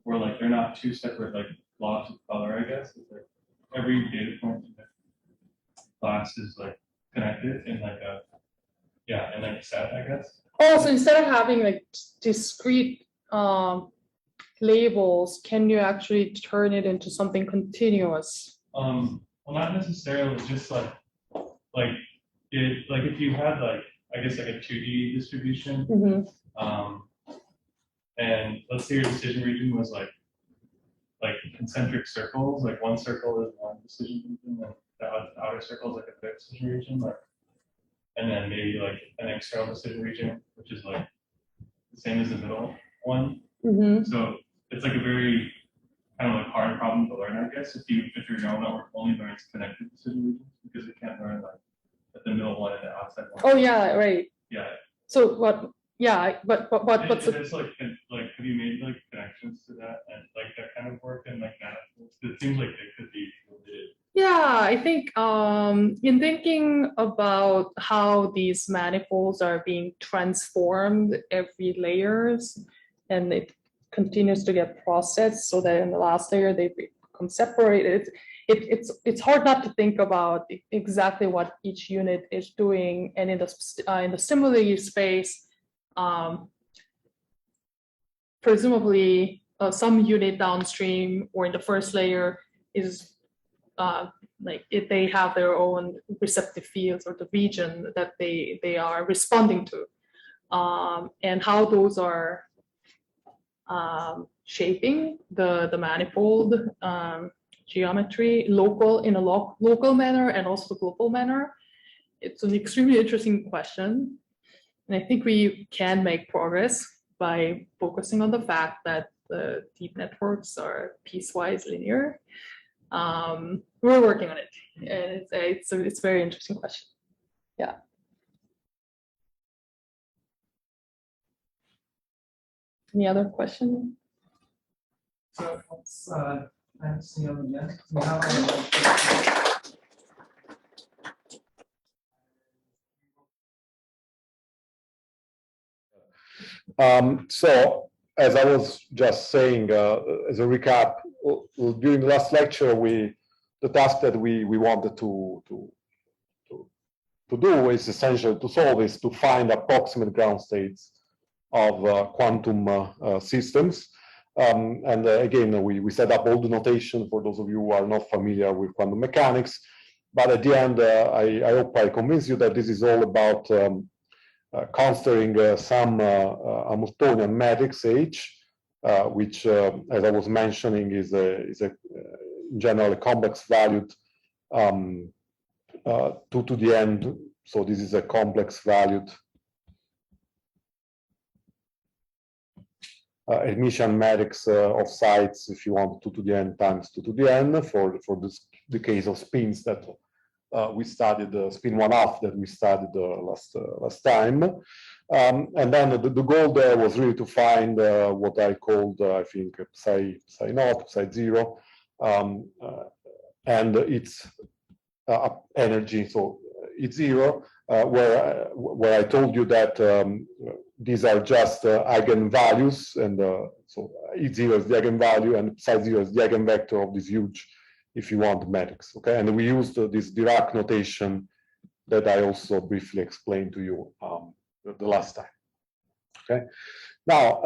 where like they're not two separate like blobs of color, I guess. It's like every data point in the class is like connected in like a set, I guess. Oh, so instead of having like discrete labels, can you actually turn it into something continuous? Well, not necessarily. Just like if you had like I guess like a 2D distribution, and let's say your decision region was like concentric circles. Like one circle is one decision region, and the outer circle is like a third decision region, like, and then maybe like an external decision region, which is like the same as the middle one. So it's like a very kind of like hard problem to learn, I guess, if your neural network only learns connected decision regions, because it can't learn like at the middle one and the outside one. Oh yeah, right. Yeah. So what? Yeah, but what's it's like have you made like connections to that and like that kind of work and like manifolds? It seems like they could be related. Yeah, I think in thinking about how these manifolds are being transformed every layers, and it continues to get processed so that in the last layer they become separated. It's hard not to think about exactly what each unit is doing, and in the stimuli space, presumably some unit downstream or in the first layer is like if they have their own receptive fields or the region that they are responding to, and how those are shaping the manifold geometry in a local manner and also the global manner. It's an extremely interesting question, and I think we can make progress by focusing on the fact that the deep networks are piecewise linear. We're working on it, and it's a very interesting question. Yeah. Any other question? So let's see on the end. We have So as I was just saying, as a recap, during the last lecture, the task that we wanted to do is essentially to solve is to find approximate ground states of quantum systems. And again, we set up all the notation for those of you who are not familiar with quantum mechanics. But at the end, I hope I convince you that this is all about considering some Hamiltonian matrix H, which, as I was mentioning, is a in general a complex valued 2 to the n. So this is a complex valued Hermitian matrix of sites, if you want, 2 to the n times 2 to the n for this, the case of spins that we studied, spin 1/2 that we studied last time. And then the goal there was really to find what I called, I think, psi naught, psi 0, and its energy. So it's 0, where I told you that these are just eigenvalues, and so E0 is the eigenvalue, and psi 0 is the eigenvector of this huge, if you want, matrix. Okay, and we used this Dirac notation that I also briefly explained to you the last time. Okay, now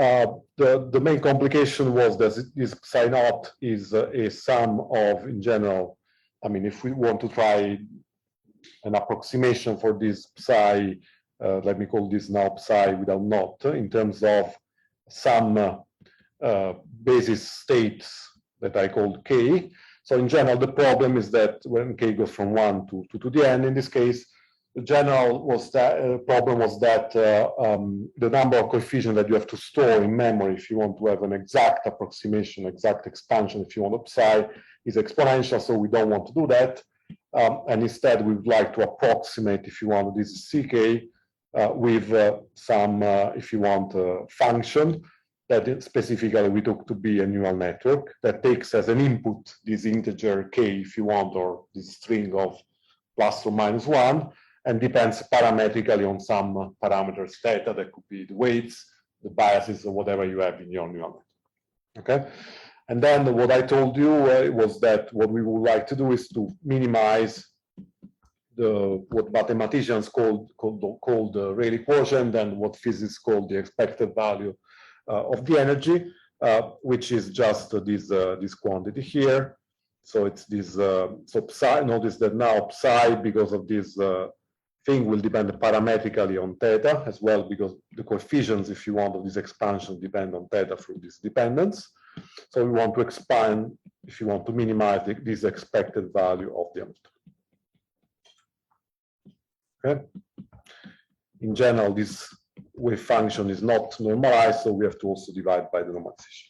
the main complication was that this psi naught is a sum of, in general, I mean, if we want to try an approximation for this psi, let me call this now psi without naught, in terms of some basis states that I called k. So in general, the problem is that when k goes from 1 to 2 to the n, in this case, the general was that problem was that the number of coefficients that you have to store in memory if you want to have an exact approximation, exact expansion, if you want a psi, is exponential. So we don't want to do that. And instead, we would like to approximate, if you want, this ck with some, if you want, function that specifically we took to be a neural network that takes as an input this integer k, if you want, or this string of plus or minus 1, and depends parametrically on some parameters theta, that could be the weights, the biases, or whatever you have in your neural network. Okay, and then what I told you was that what we would like to do is to minimize what mathematicians call the Rayleigh quotient, and what physicists call the expected value of the energy, which is just this quantity here. So it's this, so psi, notice that now psi, because of this thing, will depend parametrically on theta as well, because the coefficients, if you want, of this expansion depend on theta through this dependence. So we want to expand, if you want to minimize this expected value of the Hamiltonian. Okay. In general, this wave function is not normalized, so we have to also divide by the normalization.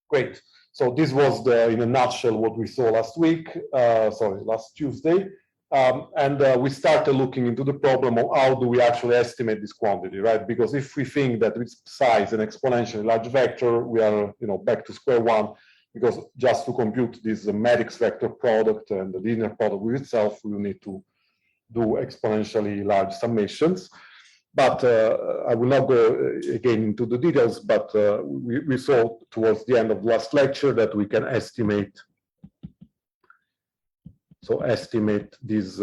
Great. So this was in a nutshell what we saw last week, last Tuesday. And we started looking into the problem of how do we actually estimate this quantity, right? Because if we think that its size an exponentially large vector, we are, back to square one, because just to compute this matrix vector product and the linear product with itself, we will need to do exponentially large summations. But I will not go again into the details, but we saw towards the end of the last lecture that we can estimate. So estimate this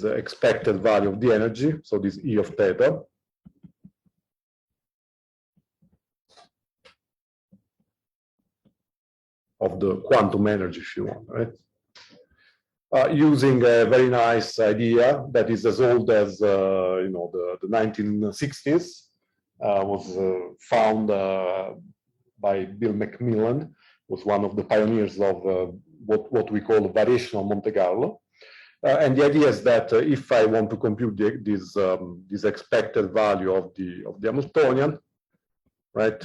expected value of the energy, so this E of theta. Of the quantum energy, if you want, right? Using a very nice idea that is as old as the 1960s, was found by Bill McMillan, was one of the pioneers of what we call variational Monte Carlo. And the idea is that if I want to compute this expected value of the Hamiltonian, right?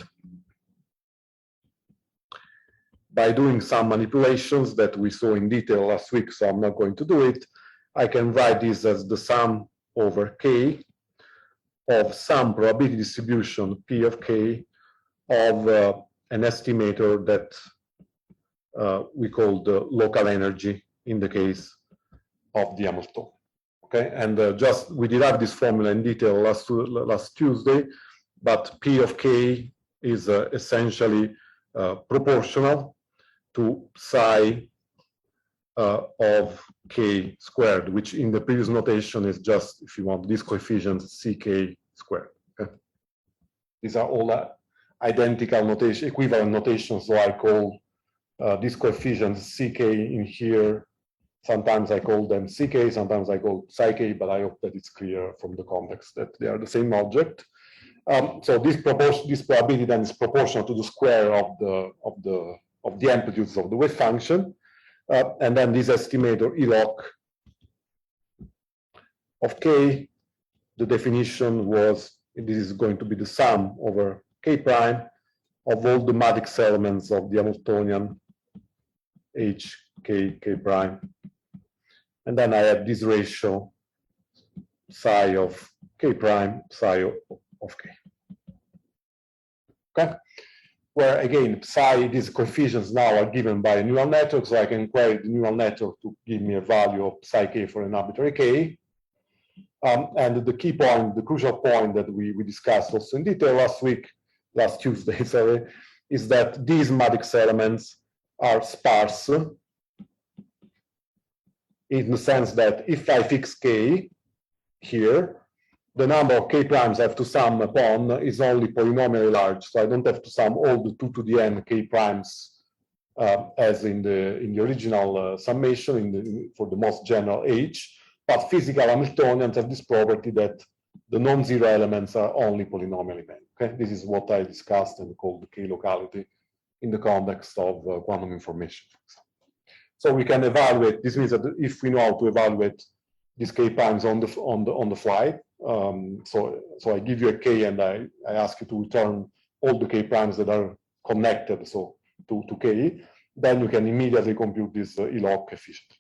By doing some manipulations that we saw in detail last week, so I'm not going to do it, I can write this as the sum over k of some probability distribution P of k of an estimator that we call the local energy in the case of the Hamiltonian. Okay, and we derived this formula in detail last Tuesday, but P of k is essentially proportional to psi of k squared, which in the previous notation is just, if you want, this coefficient ck squared. Okay? These are all identical notation, equivalent notations, so I call this coefficient ck in here Sometimes I call them ck, sometimes I call psi k, but I hope that it's clear from the context that they are the same object. So this probability then is proportional to the square of the amplitudes of the wave function, and then this estimator E log of k. The definition was this is going to be the sum over k prime of all the matrix elements of the Hamiltonian h k k prime, and then I have this ratio psi of k prime psi of k. Okay, where again psi, these coefficients now are given by a neural network, so I can query the neural network to give me a value of psi k for an arbitrary k. And the key point, the crucial point that we discussed also in detail last Tuesday, sorry, is that these matrix elements are sparse in the sense that if I fix k here, the number of k primes I have to sum upon is only polynomially large, so I don't have to sum all the 2 to the n k primes as in the original summation for the most general h. But physical Hamiltonians have this property that the non-zero elements are only polynomially many. Okay, this is what I discussed and called the k-locality in the context of quantum information. So we can evaluate. This means that if we know how to evaluate these k primes on the fly, so I give you a k and I ask you to return all the k primes that are connected, so to k, then you can immediately compute this E log coefficient.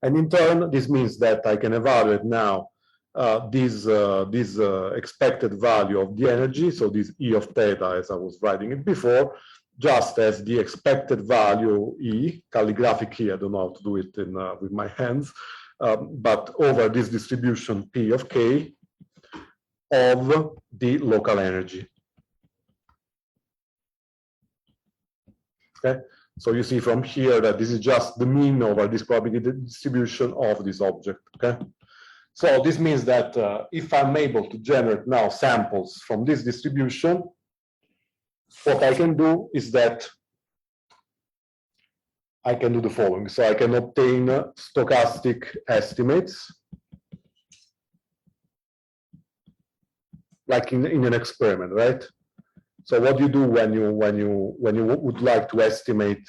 And in turn, this means that I can evaluate now this expected value of the energy, so this E of theta as I was writing it before, just as the expected value E, calligraphic here, I don't know how to do it with my hands, but over this distribution P of k of the local energy. Okay. So you see from here that this is just the mean over this probability distribution of this object, okay? So this means that if I'm able to generate now samples from this distribution, what I can do is that I can do the following. So I can obtain stochastic estimates, like in an experiment, right? So what you do when you would like to estimate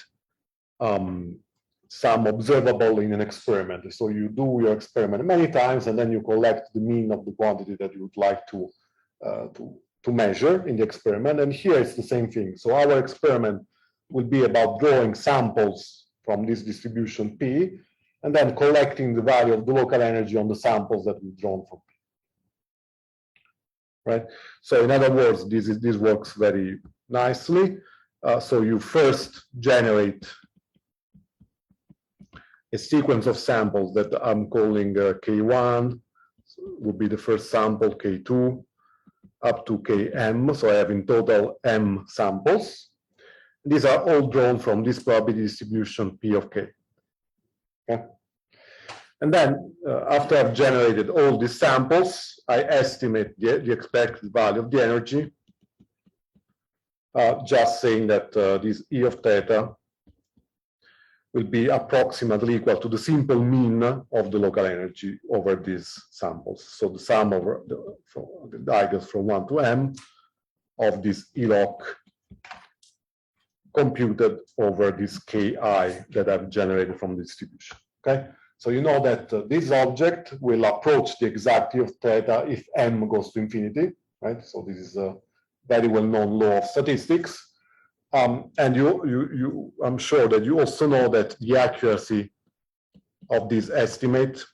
some observable in an experiment? So you do your experiment many times, and then you collect the mean of the quantity that you would like to measure in the experiment. And here it's the same thing. So our experiment will be about drawing samples from this distribution P, and then collecting the value of the local energy on the samples that we've drawn from P. Right. So in other words, this works very nicely. So you first generate a sequence of samples that I'm calling K1, would be the first sample, K2, up to Km. So I have in total M samples. These are all drawn from this probability distribution P of K. Okay. And then after I've generated all these samples, I estimate the expected value of the energy, just saying that this E of theta will be approximately equal to the simple mean of the local energy over these samples. So the sum over the eigens from 1 to m of this E log computed over this Ki that I've generated from the distribution. Okay. So you know that this object will approach the exact E of theta if m goes to infinity, right? So this is a very well-known law of statistics. And I'm sure that you also know that the accuracy of this estimate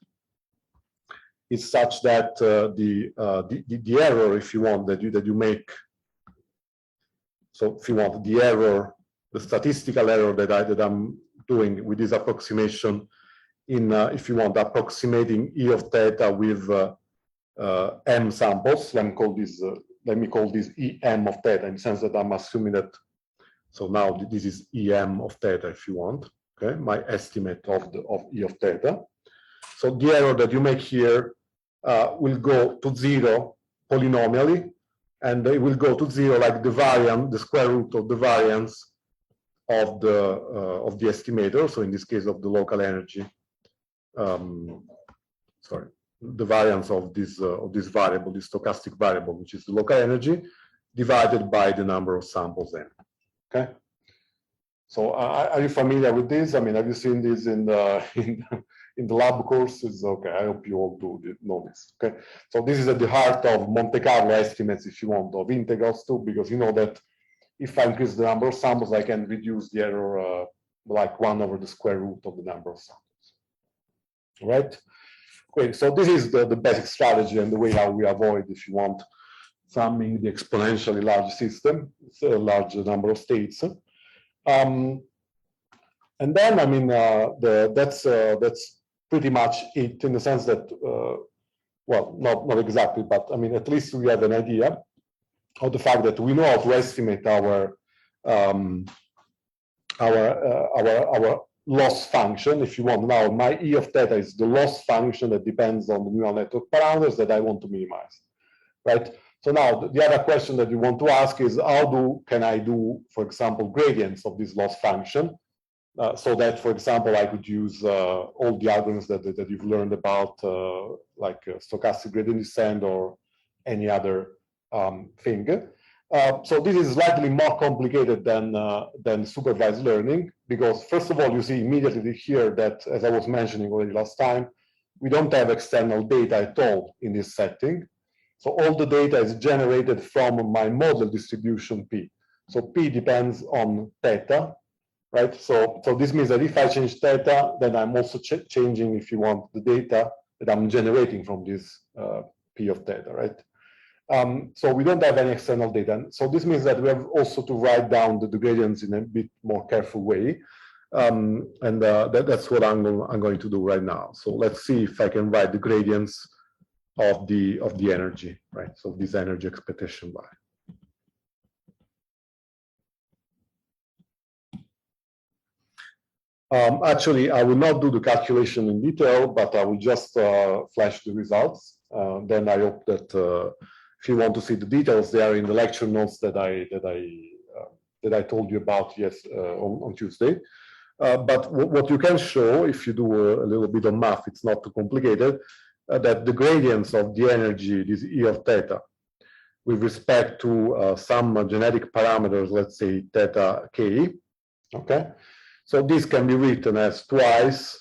is such that the error, if you want, that you make. So if you want the error, the statistical error that I'm doing with this approximation, in if you want approximating E of theta with m samples, let me call this em of theta, in the sense that I'm assuming that. So now this is em of theta, if you want. Okay, my estimate of E of theta. So the error that you make here will go to 0 polynomially, and it will go to 0 like the variance, the square root of the variance of the estimator. So in this case of the local energy, sorry, the variance of this variable, this stochastic variable, which is the local energy, divided by the number of samples n. Okay. So are you familiar with this? I mean, have you seen this in the in the lab courses? Okay, I hope you all do know this. Okay, so this is at the heart of Monte Carlo estimates, if you want, of integrals too, because you know that if I increase the number of samples, I can reduce the error like 1 over the square root of the number of samples. All right. Okay, so this is the basic strategy and the way how we avoid, if you want, summing the exponentially large system, it's a large number of states. And then, I mean, that's pretty much it, in the sense that, well, not exactly, but I mean, at least we have an idea of the fact that we know how to estimate our loss function, if you want. Now, my E of theta is the loss function that depends on the neural network parameters that I want to minimize, right? So now the other question that you want to ask is can I do, for example, gradients of this loss function, so that, for example, I could use all the algorithms that you've learned about, like stochastic gradient descent or any other thing. So this is slightly more complicated than supervised learning, because first of all, you see immediately here that, as I was mentioning already last time, we don't have external data at all in this setting. So all the data is generated from my model distribution P. So P depends on theta, right? So this means that if I change theta, then I'm also changing, if you want, the data that I'm generating from this P of theta, right? So we don't have any external data. So this means that we have also to write down the gradients in a bit more careful way. That's what I'm going to do right now. So let's see if I can write the gradients of the energy, right? So this energy expectation value. Actually, I will not do the calculation in detail, but I will just flash the results. Then I hope that if you want to see the details, they are in the lecture notes that I told you about on Tuesday. But what you can show, if you do a little bit of math, it's not too complicated, that the gradients of the energy, this E of theta, with respect to some genetic parameters, let's say theta k, okay? So this can be written as twice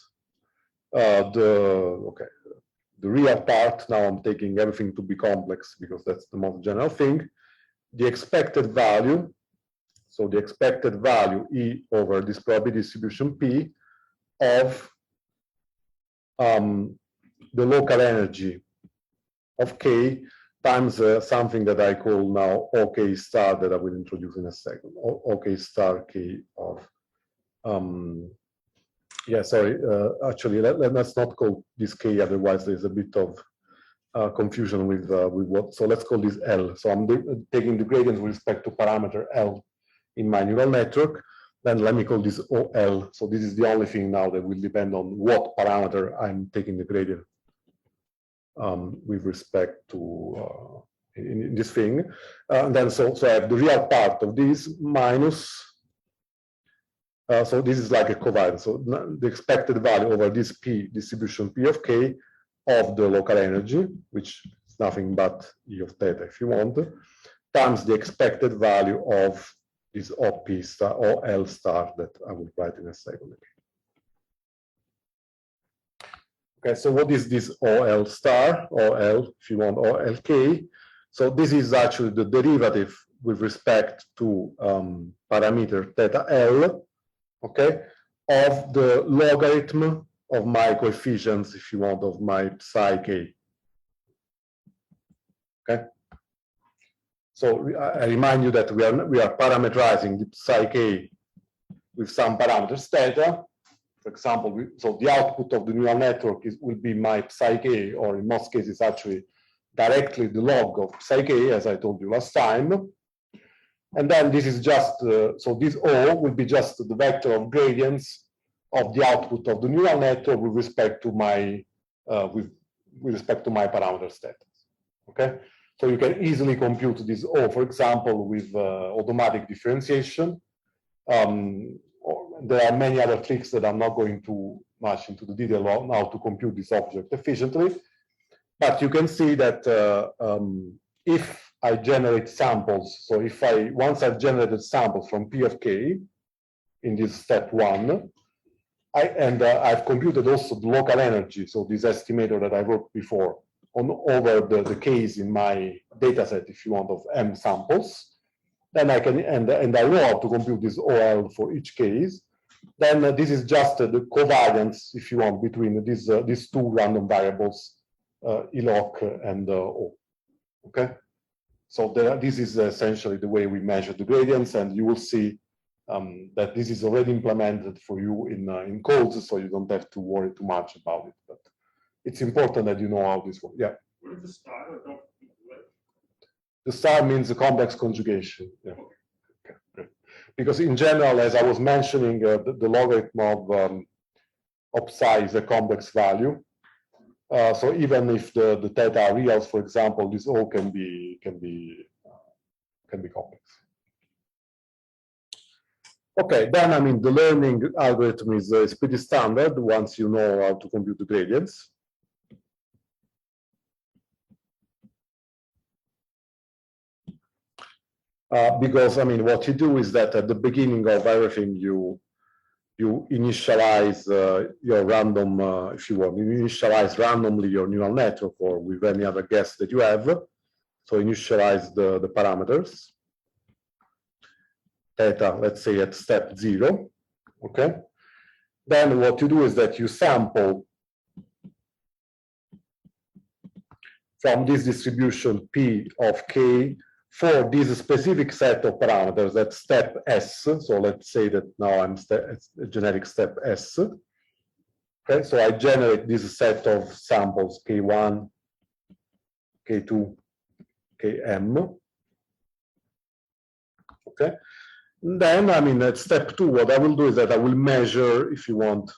the real part. Now I'm taking everything to be complex because that's the most general thing. The expected value, so the expected value E over this probability distribution P of the local energy of K times something that I call now OK star, that I will introduce in a second. OK star K of, yeah, sorry, actually, let's not call this K, otherwise there's a bit of confusion with what, so let's call this L. So I'm taking the gradient with respect to parameter L in my neural network. Then let me call this OL. So this is the only thing now that will depend on what parameter I'm taking the gradient with respect to in this thing. And then so I have the real part of this minus, so this is like a covariance. So the expected value over this P distribution P of K of the local energy, which is nothing but E of theta if you want, times the expected value of this OP star or L star that I will write in a second. Okay, so what is this OL star, or L, if you want, or LK? So this is actually the derivative with respect to parameter theta L, okay, of the logarithm of my coefficients, if you want, of my psi k. Okay. So I remind you that we are parameterizing the psi k with some parameters theta. For example, so the output of the neural network will be my psi k, or in most cases actually directly the log of psi k, as I told you last time. And then this is just, so this O will be just the vector of gradients of the output of the neural network with respect to my with respect to my parameter theta. Okay, so you can easily compute this O, for example, with automatic differentiation, There are many other tricks that I'm not going to much into the detail of now to compute this object efficiently. But you can see that if I generate samples, so if once I've generated samples from P of K in this step 1, I've computed also the local energy, so this estimator that I wrote before, over the Ks in my data set, if you want, of M samples. Then I can, and I know how to compute this OL for each case. Then this is just the covariance, if you want, between these two random variables, ELOC and O. Okay, so this is essentially the way we measure the gradients, and you will see that this is already implemented for you in codes, so you don't have to worry too much about it. But it's important that you know how this works. Yeah. What is the star or dot? The star means the complex conjugation. Yeah. Okay, great. Because in general, as I was mentioning, the logarithm of psi is a complex value. So even if the theta are reals, for example, this O can be complex. Okay, then I mean the learning algorithm is pretty standard once you know how to compute the gradients. Because I mean what you do is that at the beginning of everything you initialize your random, if you want, you initialize randomly your neural network or with any other guess that you have. So initialize the parameters. Theta, let's say at step 0, okay? Then what you do is that you sample from this distribution P of K for this specific set of parameters at step S. So let's say that now I'm at generic step S. Okay, so I generate this set of samples K1, K2, Km. Okay. Then, I mean, at step 2, what I will do is that I will measure, if you want,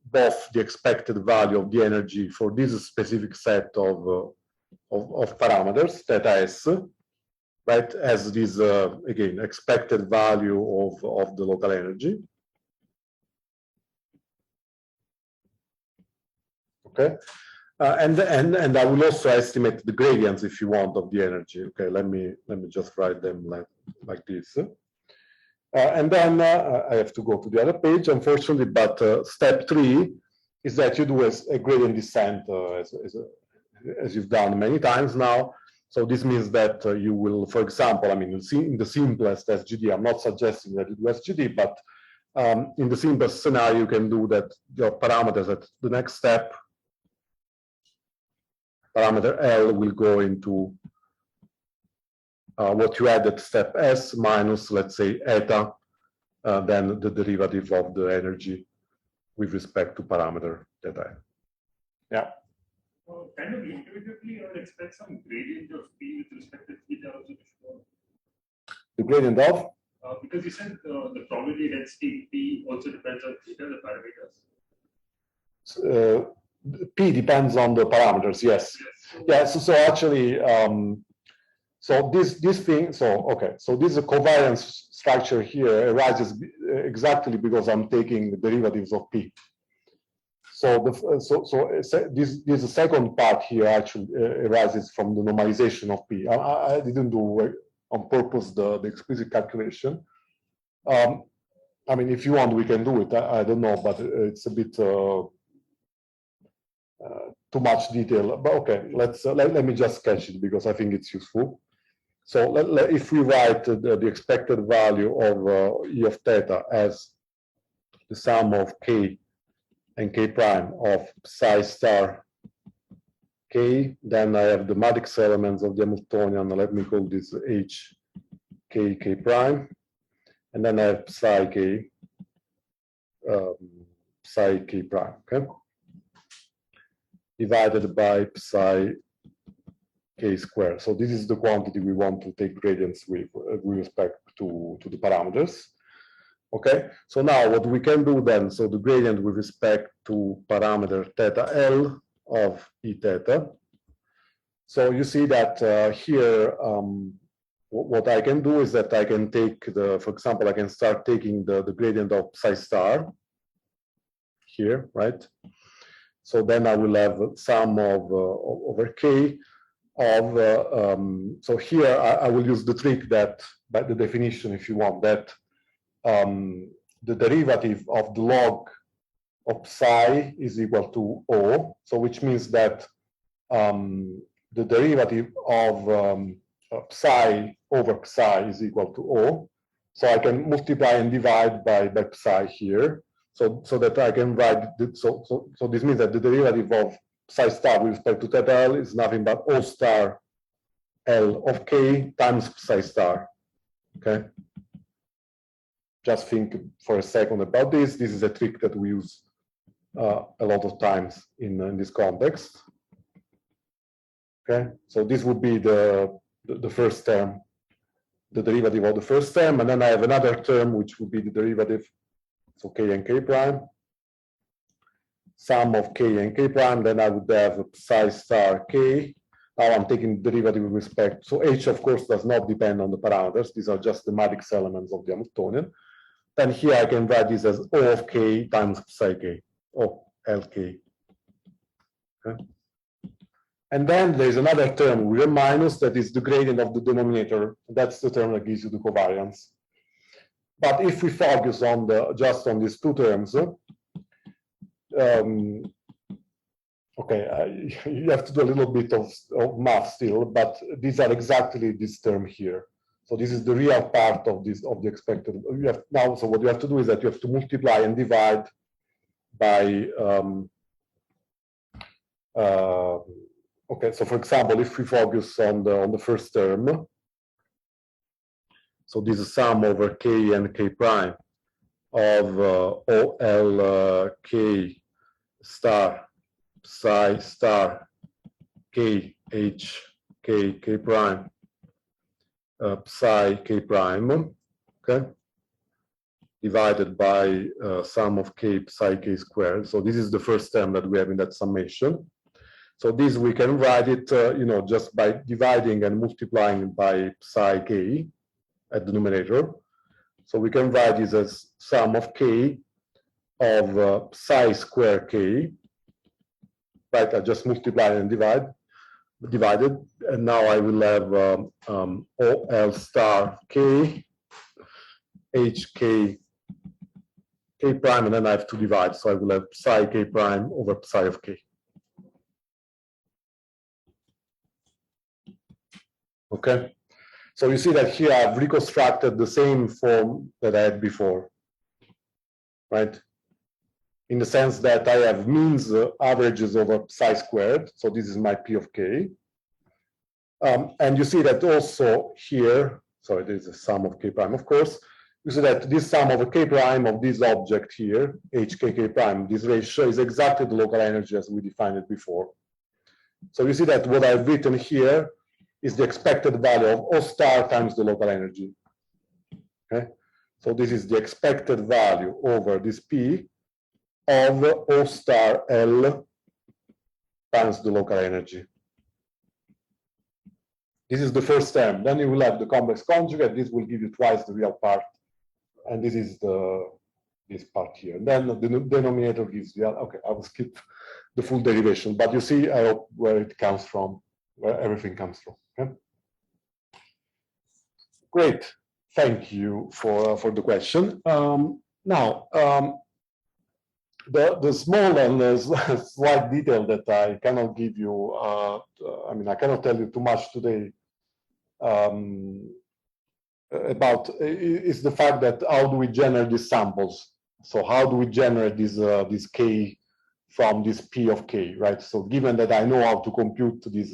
both the expected value of the energy for this specific set of parameters, theta S, right, as this, again, expected value of the local energy. Okay. And I will also estimate the gradients, if you want, of the energy. Okay, let me just write them like this. And then I have to go to the other page, unfortunately. But step 3 is that you do a gradient descent, as you've done many times now. So this means that you will, for example, I mean, in the simplest SGD, I'm not suggesting that you do SGD, but in the simplest scenario, you can do that your parameters at the next step. Parameter L will go into what you had at step S minus, let's say, eta, then the derivative of the energy with respect to parameter theta. Yeah. Kind of intuitively, I would expect some gradient of P with respect to theta also to show. The gradient of? Because you said the probability density P also depends on theta, the parameters. P depends on the parameters, yes. Yes, so actually, so this thing, so okay, so this covariance structure here arises exactly because I'm taking the derivatives of P. So this second part here actually arises from the normalization of P. I didn't do on purpose the explicit calculation. I mean, if you want, we can do it. I don't know, but it's a bit too much detail. But okay, let me just sketch it because I think it's useful. So if we write the expected value of E of theta as the sum of K and K prime of psi star K, then I have the matrix elements of the Hamiltonian. Let me call this H K K prime, and then I have psi K prime. Okay, divided by psi K squared. So this is the quantity we want to take gradients with respect to the parameters. Okay, so now what we can do then, so the gradient with respect to parameter theta L of E theta. So you see that here what I can do is that I can take for example, I can start taking the gradient of psi star here, right? So then I will have sum of over k of, so here I will use the trick that, by the definition, if you want, that the derivative of the log of psi is equal to O, so which means that the derivative of psi over psi is equal to O. So I can multiply and divide by psi here, so that I can write, so this means that the derivative of psi star with respect to theta L is nothing but O star L of k times psi star, okay? Just think for a second about this. This is a trick that we use a lot of times in this context. Okay, so this would be the first term, the derivative of the first term, and then I have another term which would be the derivative, so k and k prime, sum of k and k prime. Then I would have psi star k. Now I'm taking the derivative with respect, so h of course does not depend on the parameters. These are just the matrix elements of the Hamiltonian. Then here I can write this as O of k times psi k, O Lk. Okay. And then there's another term with a minus that is the gradient of the denominator. That's the term that gives you the covariance. But if we focus on just on these two terms, okay, you have to do a little bit of math still, but these are exactly this term here. So this is the real part of this, of the expected. You have now, so what you have to do is that you have to multiply and divide by okay, so for example, if we focus on the first term, so this is sum over k and k prime of OL k star psi star k h k k prime psi k prime, okay, divided by sum of k psi k squared. So this is the first term that we have in that summation. So this we can write it, you know, just by dividing and multiplying by psi k at the numerator. So we can write this as sum of k of psi square k, right? I just multiply and divided, and now I will have OL star k, hk k prime, and then I have to divide. So I will have psi k prime over psi of k. Okay, so you see that here I've reconstructed the same form that I had before, right? In the sense that I have means averages over psi squared, so this is my p of k. And you see that also here, sorry, there's a sum of k prime, of course. You see that this sum of a k prime of this object here, hkk prime, this ratio is exactly the local energy as we defined it before. So you see that what I've written here is the expected value of O star times the local energy. Okay, so this is the expected value over this P of O star L times the local energy. This is the first term. Then you will have the complex conjugate. This will give you twice the real part, and this is this part here. And then the denominator gives the, okay, I will skip the full derivation, but you see, I hope, where it comes from, where everything comes from. Okay? Great, thank you for the question. Now, the small and slight detail that I cannot give you, I mean, I cannot tell you too much today about is the fact that how do we generate these samples? So how do we generate this k from this p of k, right? So given that I know how to compute this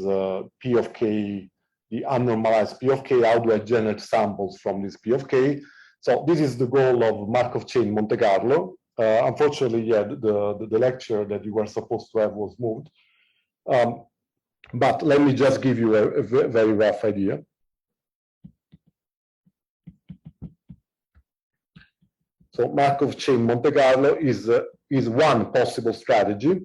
p of k, the unnormalized p of k, how do I generate samples from this p of k? So this is the goal of Markov chain Monte Carlo. Unfortunately, yeah, the lecture that you were supposed to have was moved. But let me just give you a very rough idea. So Markov chain Monte Carlo is one possible strategy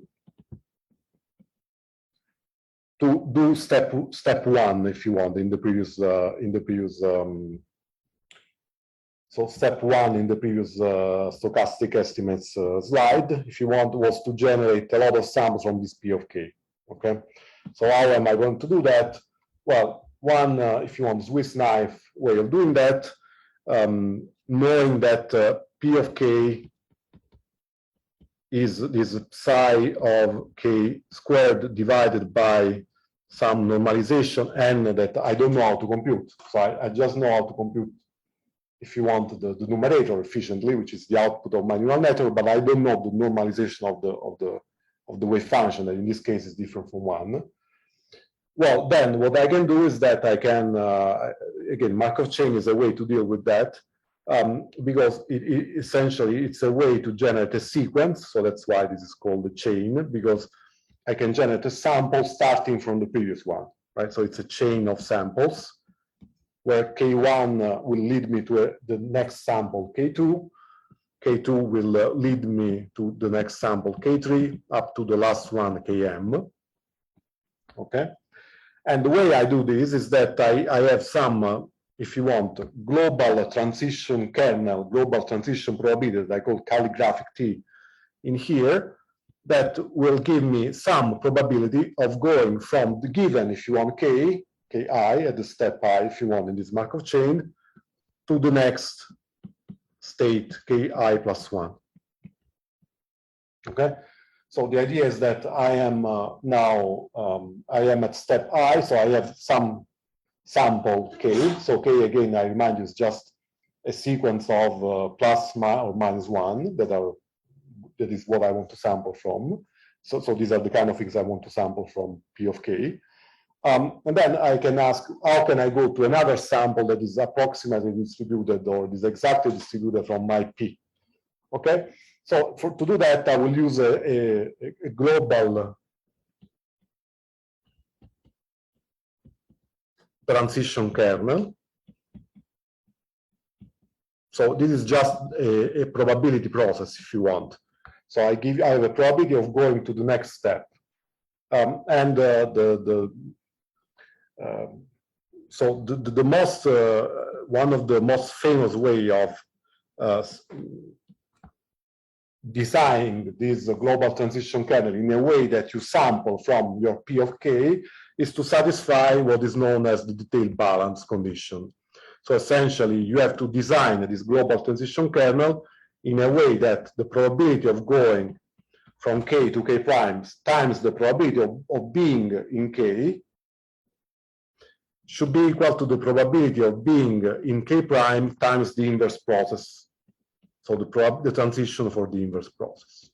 to do step one, if you want, in the previous so step one in the previous stochastic estimates slide, if you want, was to generate a lot of samples from this P of K. Okay, so how am I going to do that? Well, one, if you want, Swiss knife way of doing that, knowing that P of K is this psi of K squared divided by some normalization n that I don't know how to compute. So I just know how to compute, if you want, the numerator efficiently, which is the output of my neural network, but I don't know the normalization of the wave function, that in this case is different from 1. Well, then what I can do is that I can, again, Markov chain is a way to deal with that, because essentially it's a way to generate a sequence. So that's why this is called a chain, because I can generate a sample starting from the previous one, right? So it's a chain of samples where K1 will lead me to the next sample K2. K2 will lead me to the next sample K3 up to the last one Km. Okay, and the way I do this is that I have some, if you want, global transition kernel, global transition probability that I call calligraphic T in here, that will give me some probability of going from the given, if you want, K, Ki at the step I, if you want, in this Markov chain, to the next state Ki plus 1. Okay, so the idea is that I am now, I am at step I, so I have some sample K. So K, again, I remind you, is just a sequence of plus or minus 1 that is what I want to sample from. So these are the kind of things I want to sample from P of K. And then I can ask, how can I go to another sample that is approximately distributed or is exactly distributed from my P? Okay, so to do that, I will use a global transition kernel. So this is just a probability process, if you want. So I have a probability of going to the next step. So the most, one of the most famous way of designing this global transition kernel in a way that you sample from your P of K is to satisfy what is known as the detailed balance condition. So essentially, you have to design this global transition kernel in a way that the probability of going from K to K primes times the probability of being in K should be equal to the probability of being in K prime times the inverse process. So the transition for the inverse process.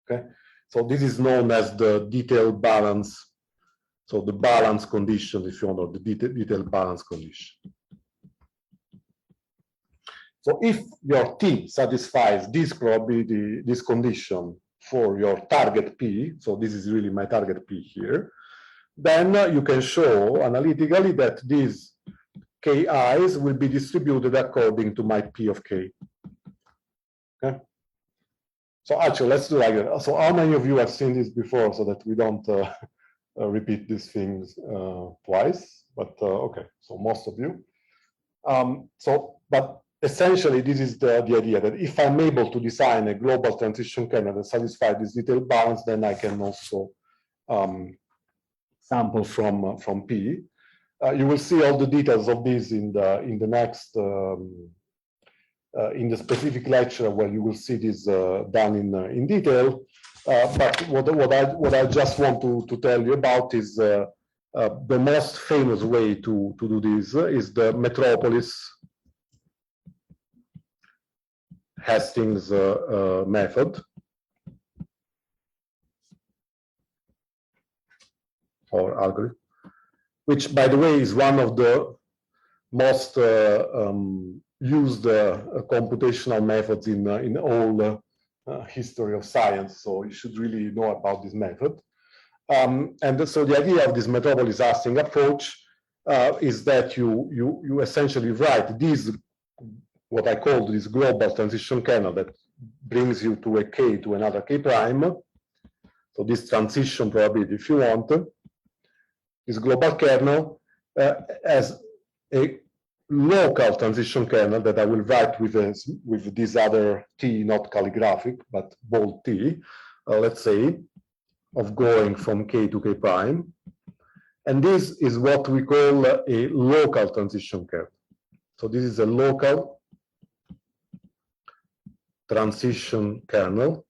Okay, so this is known as the detailed balance. So the balance condition, if you want, or the detailed balance condition. So if your T satisfies this probability, this condition for your target P, so this is really my target P here, then you can show analytically that these Ki's will be distributed according to my P of K. Okay. So actually, let's do like that. So how many of you have seen this before so that we don't repeat these things twice? But okay, so most of you. But essentially, this is the idea that if I'm able to design a global transition kernel that satisfies this detailed balance, then I can also sample from P. You will see all the details of this in the next in the specific lecture where you will see this done in detail. But what I just want to tell you about is the most famous way to do this is the Metropolis Hastings method, or algorithm, which, by the way, is one of the most used computational methods in all history of science. So you should really know about this method. And so the idea of this Metropolis Hastings approach is that you essentially write this, what I call this global transition kernel that brings you to a K to another K prime, So this transition probability, if you want, this global kernel has a local transition kernel that I will write with this other T, not calligraphic, but bold T, let's say, of going from K to K prime. And this is what we call a local transition kernel. So this is a local transition kernel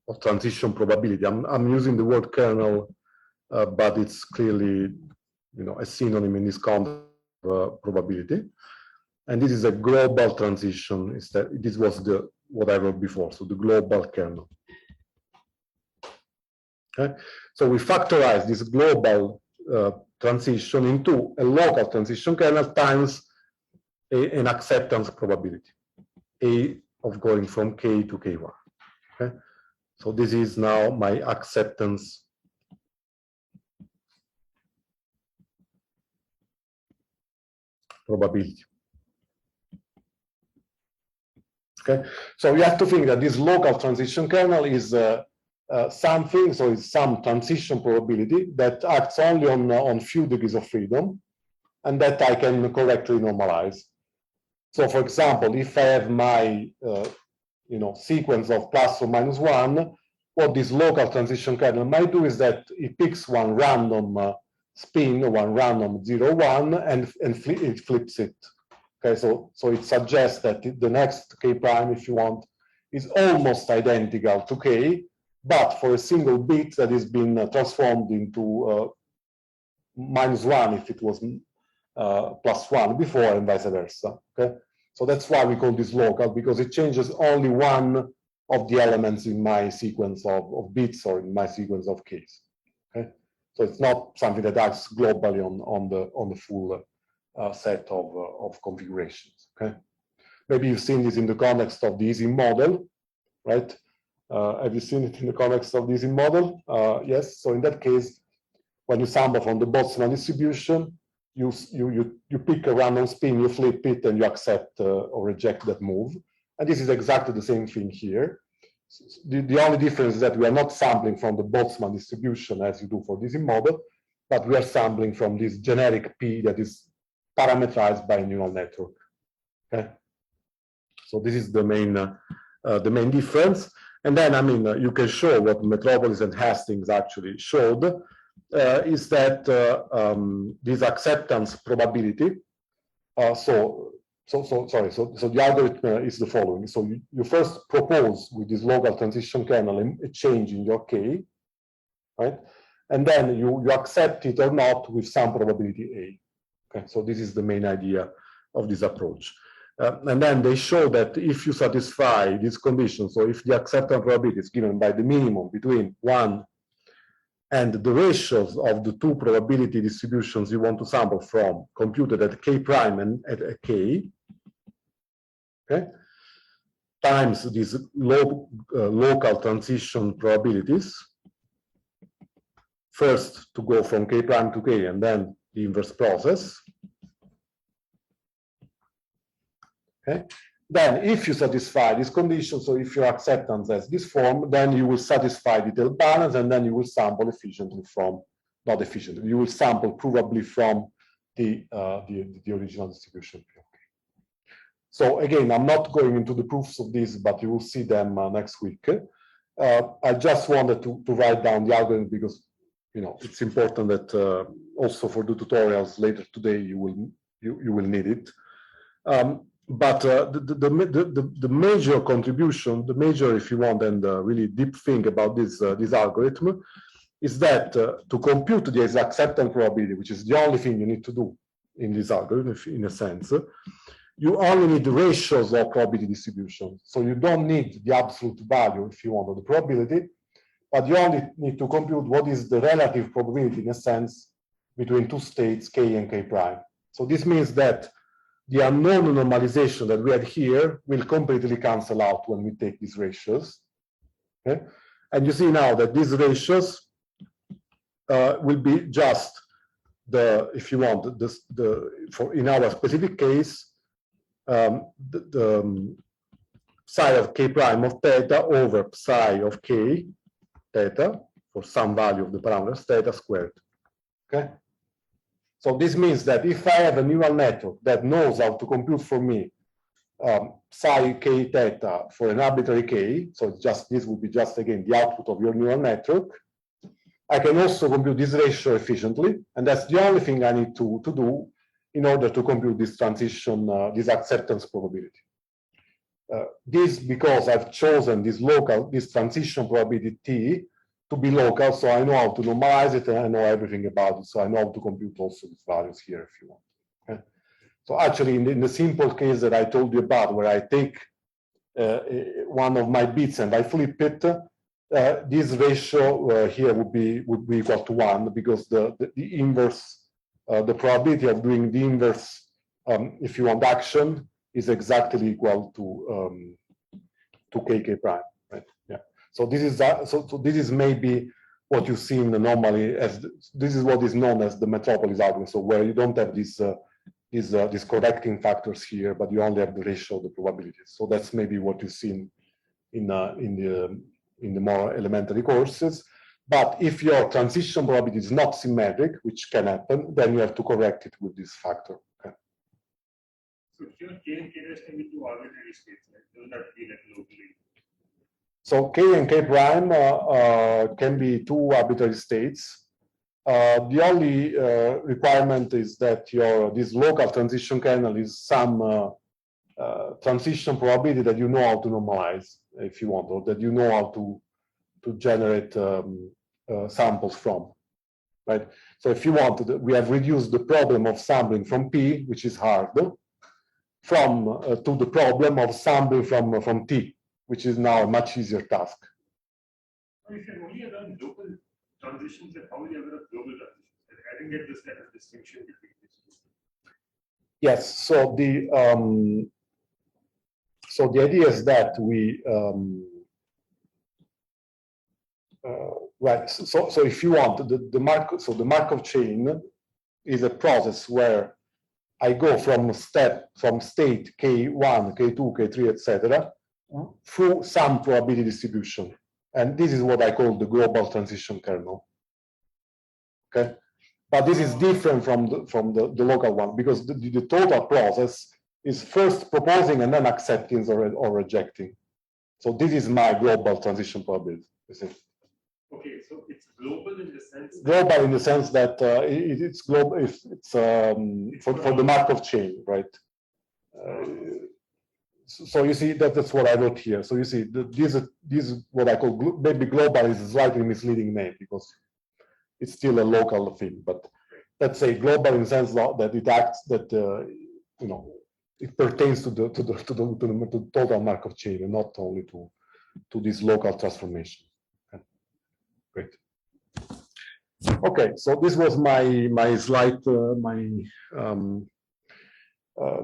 of transition probability. I'm using the word kernel, but it's clearly, a synonym in this context of probability. And this is a global transition. This was what I wrote before, so the global kernel. Okay, so we factorize this global transition into a local transition kernel times an acceptance probability, A of going from K to K1. Okay, so this is now my acceptance probability. Okay, so you have to think that this local transition kernel is something, so it's some transition probability that acts only on few degrees of freedom, and that I can correctly normalize. So, for example, if I have my sequence of plus or minus 1, what this local transition kernel might do is that it picks one random spin, one random 0, 1, and it flips it. Okay, so it suggests that the next K prime, if you want, is almost identical to K, but for a single bit that has been transformed into -1 if it was +1 before, and vice versa. Okay, so that's why we call this local, because it changes only one of the elements in my sequence of bits or in my sequence of Ks. Okay, so it's not something that acts globally on the full set of configurations. Okay, maybe you've seen this in the context of the Ising model, right? Have you seen it in the context of the Ising model? Yes. So in that case, when you sample from the Boltzmann distribution, you pick a random spin, you flip it, and you accept or reject that move. And this is exactly the same thing here. The only difference is that we are not sampling from the Boltzmann distribution as you do for the Ising model, but we are sampling from this generic P that is parameterized by a neural network. Okay, so this is the main difference. And then, I mean, you can show what Metropolis and Hastings actually showed is that this acceptance probability. So the algorithm is the following. So you first propose with this local transition kernel a change in your K, right? And then you accept it or not with some probability A. Okay, so this is the main idea of this approach. And then they show that if you satisfy these conditions, so if the acceptance probability is given by the minimum between 1 and the ratios of the two probability distributions you want to sample from computed at K prime and at K, okay, times these local transition probabilities, first to go from K prime to K and then the inverse process. Okay. Then if you satisfy this condition, so if your acceptance has this form, then you will satisfy the tail balance, and then you will sample efficiently from, not efficiently, you will sample provably from the original distribution. Okay. So again, I'm not going into the proofs of this, but you will see them next week. I just wanted to write down the algorithm because it's important that also for the tutorials later today you will need it. But the major contribution, the major, if you want, and really deep thing about this algorithm is that to compute the acceptance probability, which is the only thing you need to do in this algorithm, in a sense, you only need the ratios of probability distribution. So you don't need the absolute value, if you want, of the probability, but you only need to compute what is the relative probability, in a sense, between two states, K and K prime. So this means that the unknown normalization that we had here will completely cancel out when we take these ratios. Okay? And you see now that these ratios will be just if you want, in our specific case, the psi of K prime of theta over psi of K theta, for some value of the parameters theta squared. Okay. So this means that if I have a neural network that knows how to compute for me psi k theta for an arbitrary k, so it's just this would be just again the output of your neural network. I can also compute this ratio efficiently, and that's the only thing I need to do in order to compute this transition, this acceptance probability. This because I've chosen this transition probability t to be local, so I know how to normalize it and I know everything about it, so I know how to compute also these values here if you want. Okay? So actually, in the simple case that I told you about, where I take one of my bits and I flip it, this ratio here would be equal to 1 because the inverse, the probability of doing the inverse, if you want action, is exactly equal to kk prime, right? Yeah. So this is that. So this is maybe what you see in the normally as this is what is known as the metropolis algorithm. So where you don't have these correcting factors here, but you only have the ratio of the probabilities. So that's maybe what you see in the more elementary courses. But if your transition probability is not symmetric, which can happen, then you have to correct it with this factor. Okay. So here k and k dash can be two arbitrary states, right? Those are be like locally. So k and k prime can be two arbitrary states. The only requirement is that this local transition kernel is some transition probability that you know how to normalize, if you want, or that you know how to generate samples from, right? So if you want, we have reduced the problem of sampling from P, which is hard, to the problem of sampling from T, which is now a much easier task. If you only have local transitions, then how will you ever have global transitions? I didn't get this kind of distinction between these two. Yes. So the idea is that we right. So if you want the Markov chain is a process where I go from state k1, k2, k3, etc. through some probability distribution, and this is what I call the global transition kernel. Okay, but this is different from the local one because the total process is first proposing and then accepting or rejecting. So this is my global transition probability. Okay, so it's global in the sense. Global in the sense that it's global. It's for the Markov chain, right? So you see that's what I wrote here. So you see this is what I call maybe global is a slightly misleading name because it's still a local thing. But let's say global in the sense that it acts that you know it pertains to the total Markov chain and not only to this local transformation. Okay. Great. Okay, so this was my slide,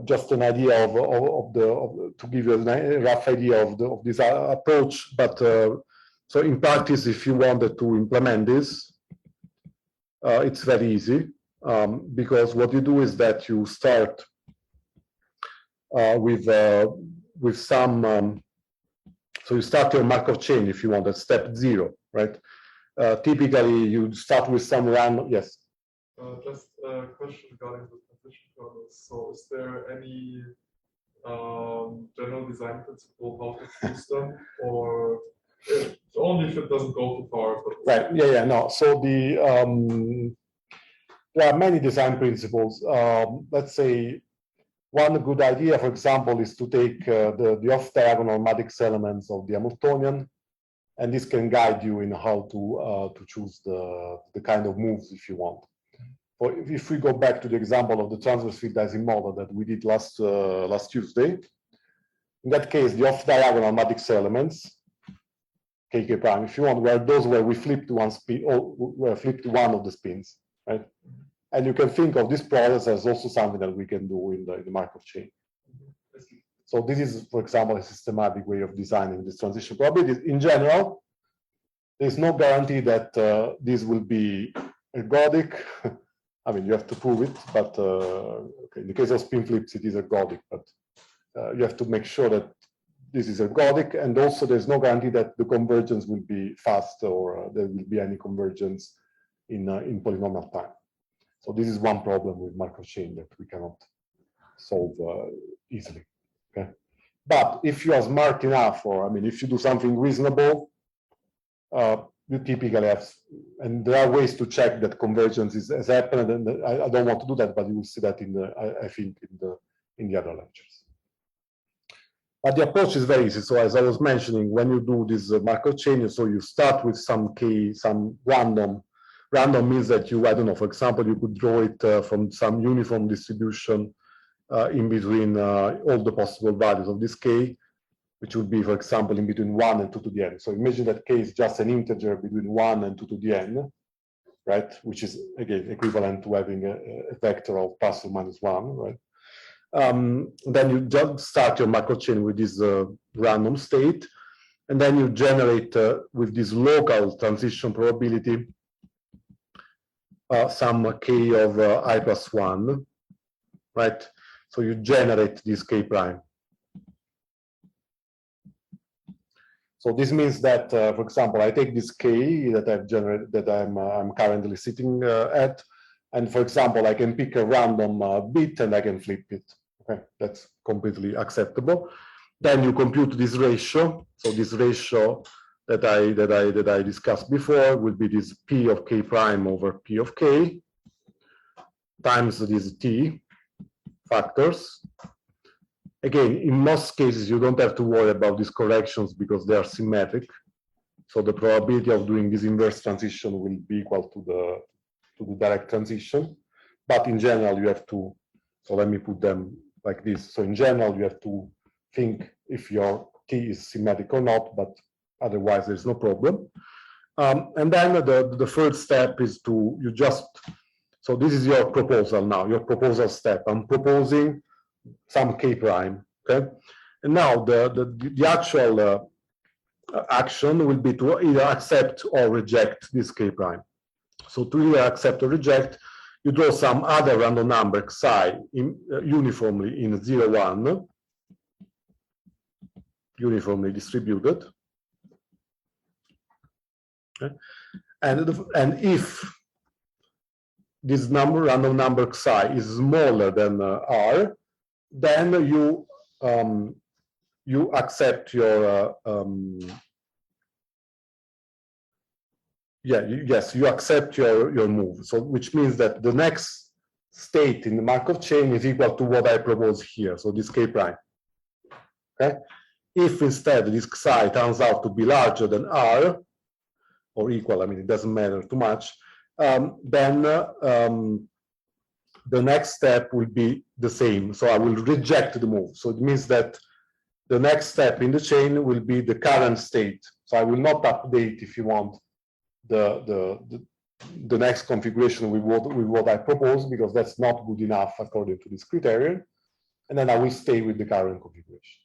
just an idea to give you a rough idea of this approach. But so in practice, if you wanted to implement this, it's very easy because what you do is that you start with some. So you start your Markov chain if you want at step 0, right? Typically, you start with some random. Yes. Just a question regarding the transition kernels. So, is there any general design principle how to use them, or only if it doesn't go too far? Right. Yeah. No. So there are many design principles. Let's say one good idea, for example, is to take the off-diagonal matrix elements of the Hamiltonian. And this can guide you in how to choose the kind of moves if you want. Or if we go back to the example of the transverse field dicing model that we did last Tuesday, in that case, the off-diagonal matrix elements, kk prime, if you want, were those where we flipped one spin, or where flipped one of the spins, right? And you can think of this process as also something that we can do in the Markov chain. So this is, for example, a systematic way of designing this transition probabilities. In general, there's no guarantee that this will be ergodic. I mean, you have to prove it, but okay, in the case of spin flips, it is ergodic, but you have to make sure that this is ergodic, and also there's no guarantee that the convergence will be fast or there will be any convergence in polynomial time. So this is one problem with Markov chain that we cannot solve easily. Okay, but if you are smart enough, or I mean, if you do something reasonable, you typically have, and there are ways to check that convergence has happened. And I don't want to do that, but you will see that in the, I think in the other lectures. But the approach is very easy. So as I was mentioning, when you do this Markov chain, so you start with some random. Random means that you, I don't know, for example, you could draw it from some uniform distribution in between all the possible values of this k, which would be, for example, in between 1 and 2 to the n. So imagine that k is just an integer between 1 and 2 to the n, right? Which is, again, equivalent to having a vector of plus or minus 1, right? Then you just start your Markov chain with this random state, and then you generate with this local transition probability some k of I plus 1, right? So you generate this k prime. So this means that, for example, I take this k that I've generated, that I'm currently sitting at, and for example, I can pick a random bit and I can flip it. Okay, that's completely acceptable. Then you compute this ratio. So this ratio that I discussed before will be this p of k prime over p of k times these t factors. Again, in most cases, you don't have to worry about these corrections because they are symmetric. So the probability of doing this inverse transition will be equal to the direct transition. But in general, you have to, so let me put them like this. So in general, you have to think if your t is symmetric or not, but otherwise there's no problem. And then the third step is to, you just, so this is your proposal now, your proposal step. I'm proposing some k prime, okay? And now the actual action will be to either accept or reject this k prime. So to either accept or reject, you draw some other random number xi uniformly in 0, 1, uniformly distributed. Okay. And if this random number xi is smaller than r, then you accept your you accept your move. So which means that the next state in the Markov chain is equal to what I propose here. So this k prime. Okay. If instead this xi turns out to be larger than r, or equal, I mean it doesn't matter too much, then the next step will be the same. So I will reject the move. So it means that the next step in the chain will be the current state. So I will not update, if you want, the next configuration with what I propose, because that's not good enough according to this criterion. And then I will stay with the current configuration.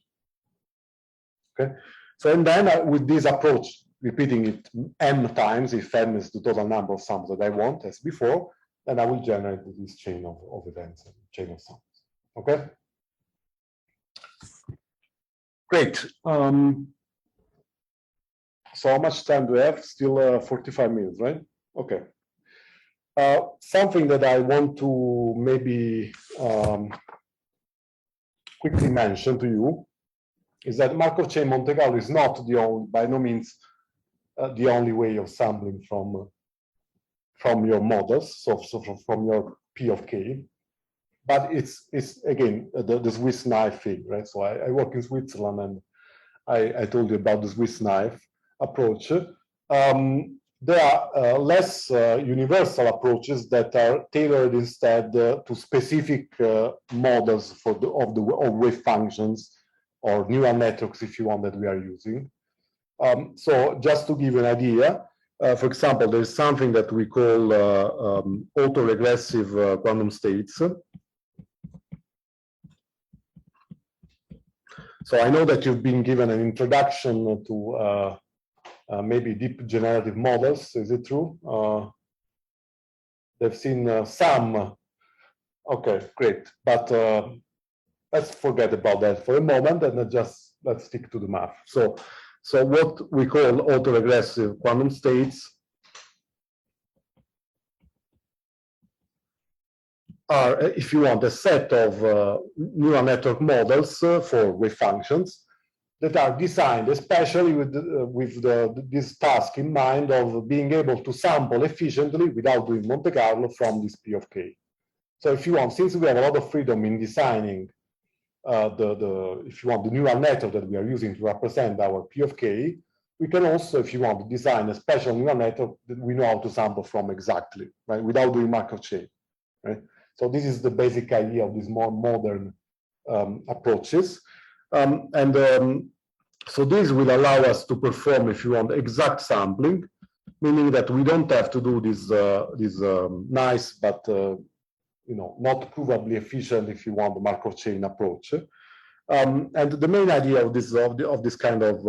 Okay. So and then with this approach, repeating it m times, if m is the total number of sums that I want, as before, then I will generate this chain of events, and chain of sums. Okay? Great. So how much time do we have? Still 45 minutes, right? Okay. Something that I want to maybe quickly mention to you is that Markov chain Monte Carlo is not the only, by no means, the only way of sampling from your models, so from your P of K, but it's again the Swiss knife thing, right? So I work in Switzerland, and I told you about the Swiss knife approach. There are less universal approaches that are tailored instead to specific models of wave functions or neural networks, if you want, that we are using. So just to give you an idea, for example, there is something that we call autoregressive quantum states. So I know that you've been given an introduction to maybe deep generative models. Is it true? They've seen some. Okay, great. But let's forget about that for a moment and just let's stick to the math. So what we call autoregressive quantum states are, if you want, a set of neural network models for wave functions that are designed especially with this task in mind of being able to sample efficiently without doing Monte Carlo from this P of k. So if you want, since we have a lot of freedom in designing if you want, the neural network that we are using to represent our P of k, we can also, if you want, to design a special neural network that we know how to sample from exactly, right, without doing Markov chain, right? So this is the basic idea of these more modern approaches. So this will allow us to perform, if you want, exact sampling, meaning that we don't have to do this nice but you know, not provably efficient, if you want, the Markov chain approach. And the main idea of this kind of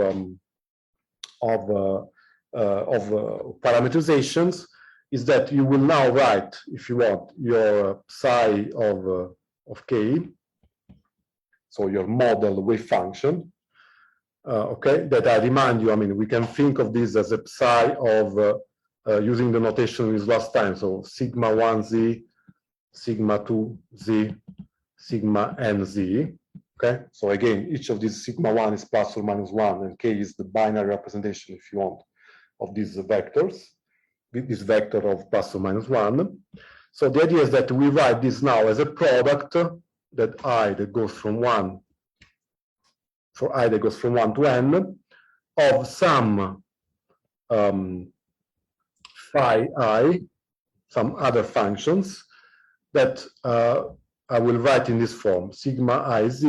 parameterizations is that you will now write, if you want, your psi of k, so your model wave function, okay, that I remind you, I mean, we can think of this as a psi of, using the notation we used last time, so sigma 1z, sigma 2z, sigma nz, okay? So again, each of these sigma 1 is plus or minus 1, and k is the binary representation, if you want, of these vectors, this vector of plus or minus 1. So the idea is that we write this now as a product that I that goes from 1, for I that goes from 1 to n, of some phi I, some other functions that I will write in this form, sigma iz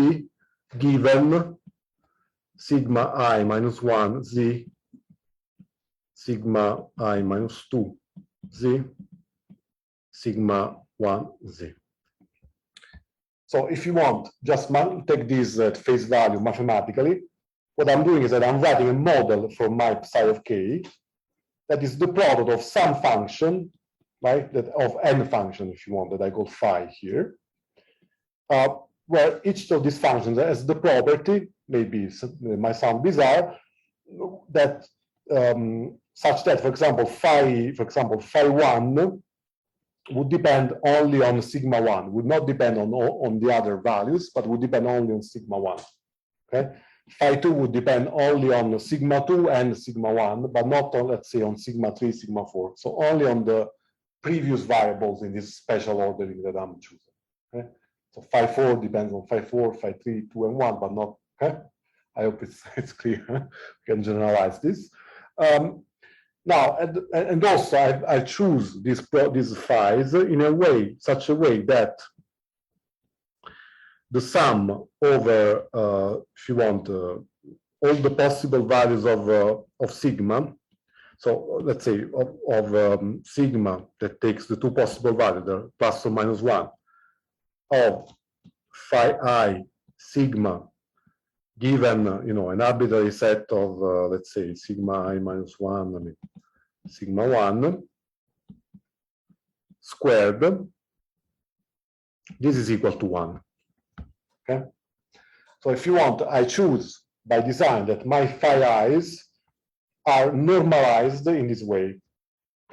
given sigma I minus 1 z, sigma I minus 2 z, sigma 1 z. So if you want, just take this at face value mathematically. What I'm doing is that I'm writing a model for my psi of k that is the product of some function, right, that of n function, if you want, that I call phi here, where each of these functions has the property, maybe it might sound bizarre, that such that, for example, phi 1 would depend only on sigma 1, would not depend on the other values, but would depend only on sigma 1. Okay, phi 2 would depend only on sigma 2 and sigma 1, but not on, let's say, on sigma 3, sigma 4. So only on the previous variables in this special ordering that I'm choosing. Okay, so phi 4 depends on phi 4, phi 3, 2, and 1, but not. Okay, I hope it's clear. We can generalize this. Now, and also I choose these phi's in a way, such a way that the sum over, if you want, all the possible values of sigma. So let's say of sigma that takes the two possible values, the plus or minus 1, of phi I sigma given, you know, an arbitrary set of, let's say, sigma I minus 1, I mean, sigma 1 squared, this is equal to 1. Okay, so if you want, I choose by design that my phi i's are normalized in this way.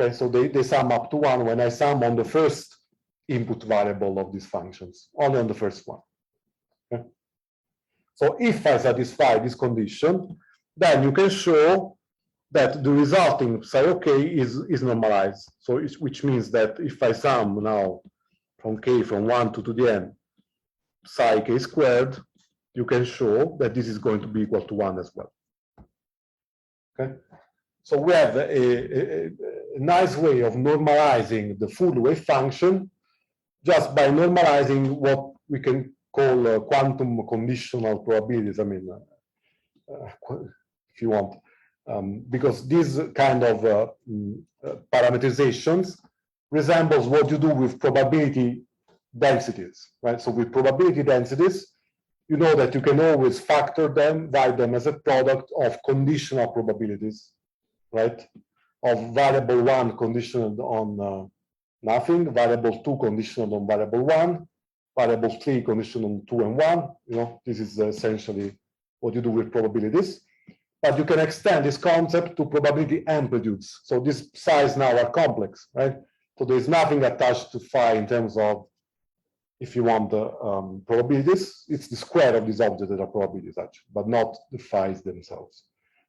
Okay, so they sum up to 1 when I sum on the first input variable of these functions, only on the first one. Okay? So if I satisfy this condition, then you can show that the resulting psi of k is normalized. So which means that if I sum now from k from 1 to the n psi k squared, you can show that this is going to be equal to 1 as well. Okay, so we have a nice way of normalizing the full wave function just by normalizing what we can call quantum conditional probabilities. I mean, if you want, because these kind of parameterizations resembles what you do with probability densities, right? So with probability densities, you know that you can always factor them, write them as a product of conditional probabilities, right? Of variable 1 conditioned on nothing, variable 2 conditioned on variable 1, variable 3 conditioned on 2 and 1. You know, this is essentially what you do with probabilities. But you can extend this concept to probability amplitudes. So these psi's now are complex, right? So there's nothing attached to phi in terms of, if you want the probabilities, it's the square of these objects that are probabilities actually, but not the phi's themselves.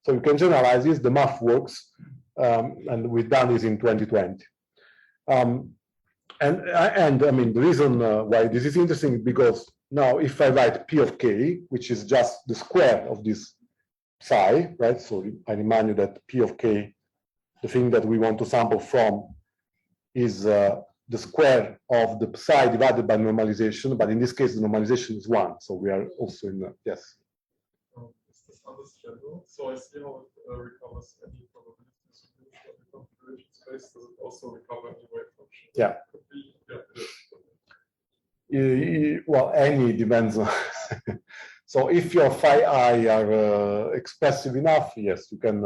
So you can generalize this, the math works, and we've done this in 2020. And I mean, the reason why this is interesting is because now if I write P of k, which is just the square of this psi, right? So I remind you that P of k, the thing that we want to sample from, is the square of the psi divided by normalization, but in this case, the normalization is 1. So we are also in the, yes. Is this understandable? So I see how it recovers any probability distribution of the configuration space. Does it also recover any wave function? Yeah. Could be, yeah. Well, any depends on. So if your phi I are expressive enough, yes, you can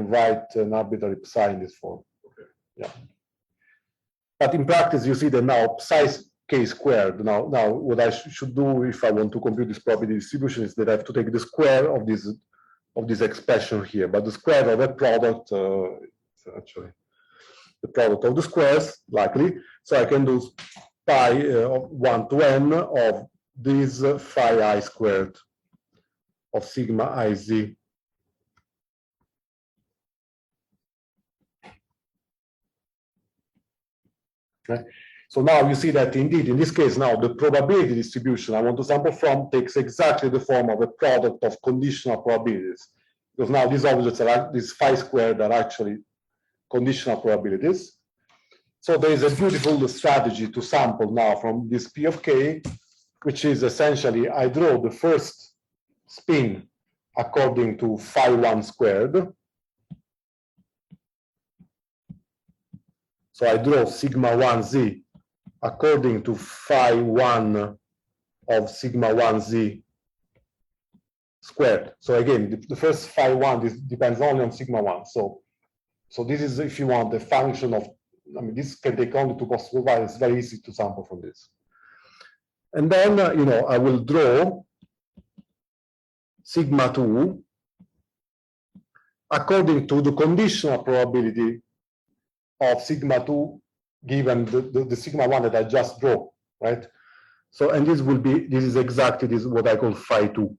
write an arbitrary psi in this form. Okay. Yeah. But in practice, you see that now psi k squared. Now what I should do if I want to compute this probability distribution is that I have to take the square of this expression here. But the square of that product is actually the product of the squares, likely. So I can do pi of 1 to n of this phi I squared of sigma iz. Okay. So now you see that indeed, in this case, now the probability distribution I want to sample from takes exactly the form of a product of conditional probabilities. Because now these objects are, these phi squared are actually conditional probabilities. So there is a beautiful strategy to sample now from this P of k, which is essentially I draw the first spin according to phi 1 squared. So I draw sigma 1 z according to phi 1 of sigma 1 z squared. So again, the first phi 1 depends only on sigma 1. So this is, if you want, a function of, I mean, this can take only two possible values. It's very easy to sample from this. And then, I will draw sigma 2 according to the conditional probability of sigma 2 given the sigma 1 that I just draw, right? So, and this is exactly this what I call phi 2.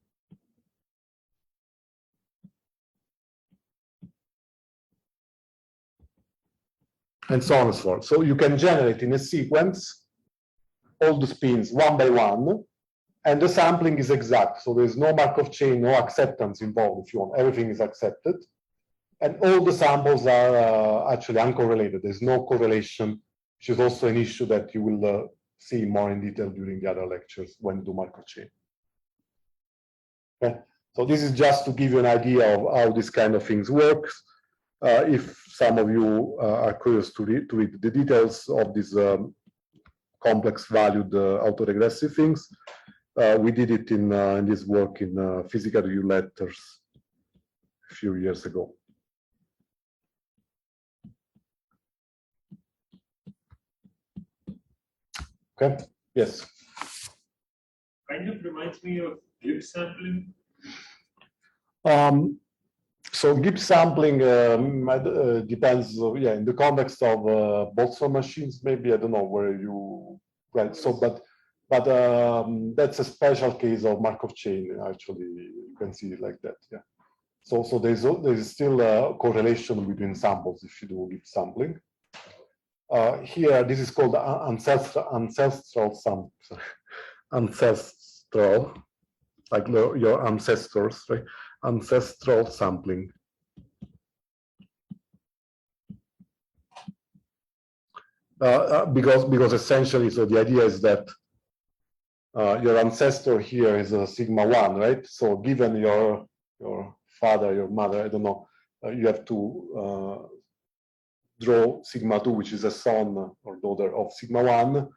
And so on and so forth. So you can generate in a sequence all the spins one by one, and the sampling is exact. So there's no Markov chain, no acceptance involved if you want. Everything is accepted. And all the samples are actually uncorrelated. There's no correlation, which is also an issue that you will see more in detail during the other lectures when you do Markov chain. Okay. So this is just to give you an idea of how this kind of things works. If some of you are curious to read the details of these complex valued autoregressive things, we did it in this work in Physical Review Letters a few years ago. Okay, yes. Kind of reminds me of Gibbs sampling. So Gibbs sampling depends, yeah, in the context of Boltzmann machines, maybe, I don't know where you, right, so, but that's a special case of Markov chain, actually, you can see it like that, yeah. So there's still a correlation between samples if you do Gibbs sampling. Here, this is called ancestral sample, ancestral, like your ancestors, right? Ancestral sampling. Because essentially, so the idea is that your ancestor here is a sigma 1, right? So given your father, your mother, I don't know, you have to draw sigma 2, which is a son or daughter of sigma 1,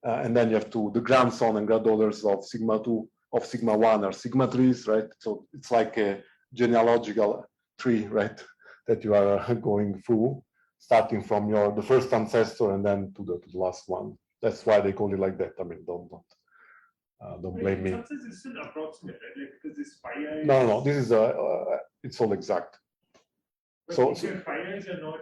and then you have to, the grandson and granddaughters of sigma 2, of sigma 1 are sigma 3s, right? So it's like a genealogical tree, right? That you are going through, starting from the first ancestor and then to the last one. That's why they call it like that. I mean, don't Don't blame me. Sometimes it's still approximate, right? Like, because this phi I. No, this is it's all exact. But So, if your phi i's are not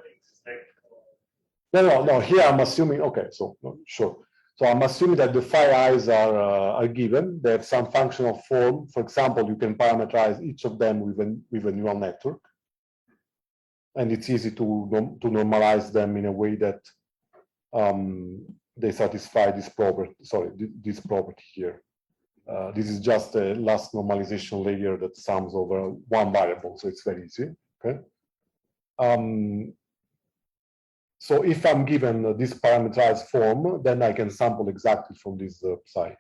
like. no. Here I'm assuming. Okay, so sure. So I'm assuming that the phi i's are given. They have some functional form. For example, you can parameterize each of them with a neural network, and it's easy to normalize them in a way that they satisfy this property. Sorry, this property here. This is just a last normalization layer that sums over one variable, so it's very easy. Okay. So if I'm given this parameterized form, then I can sample exactly from this psi.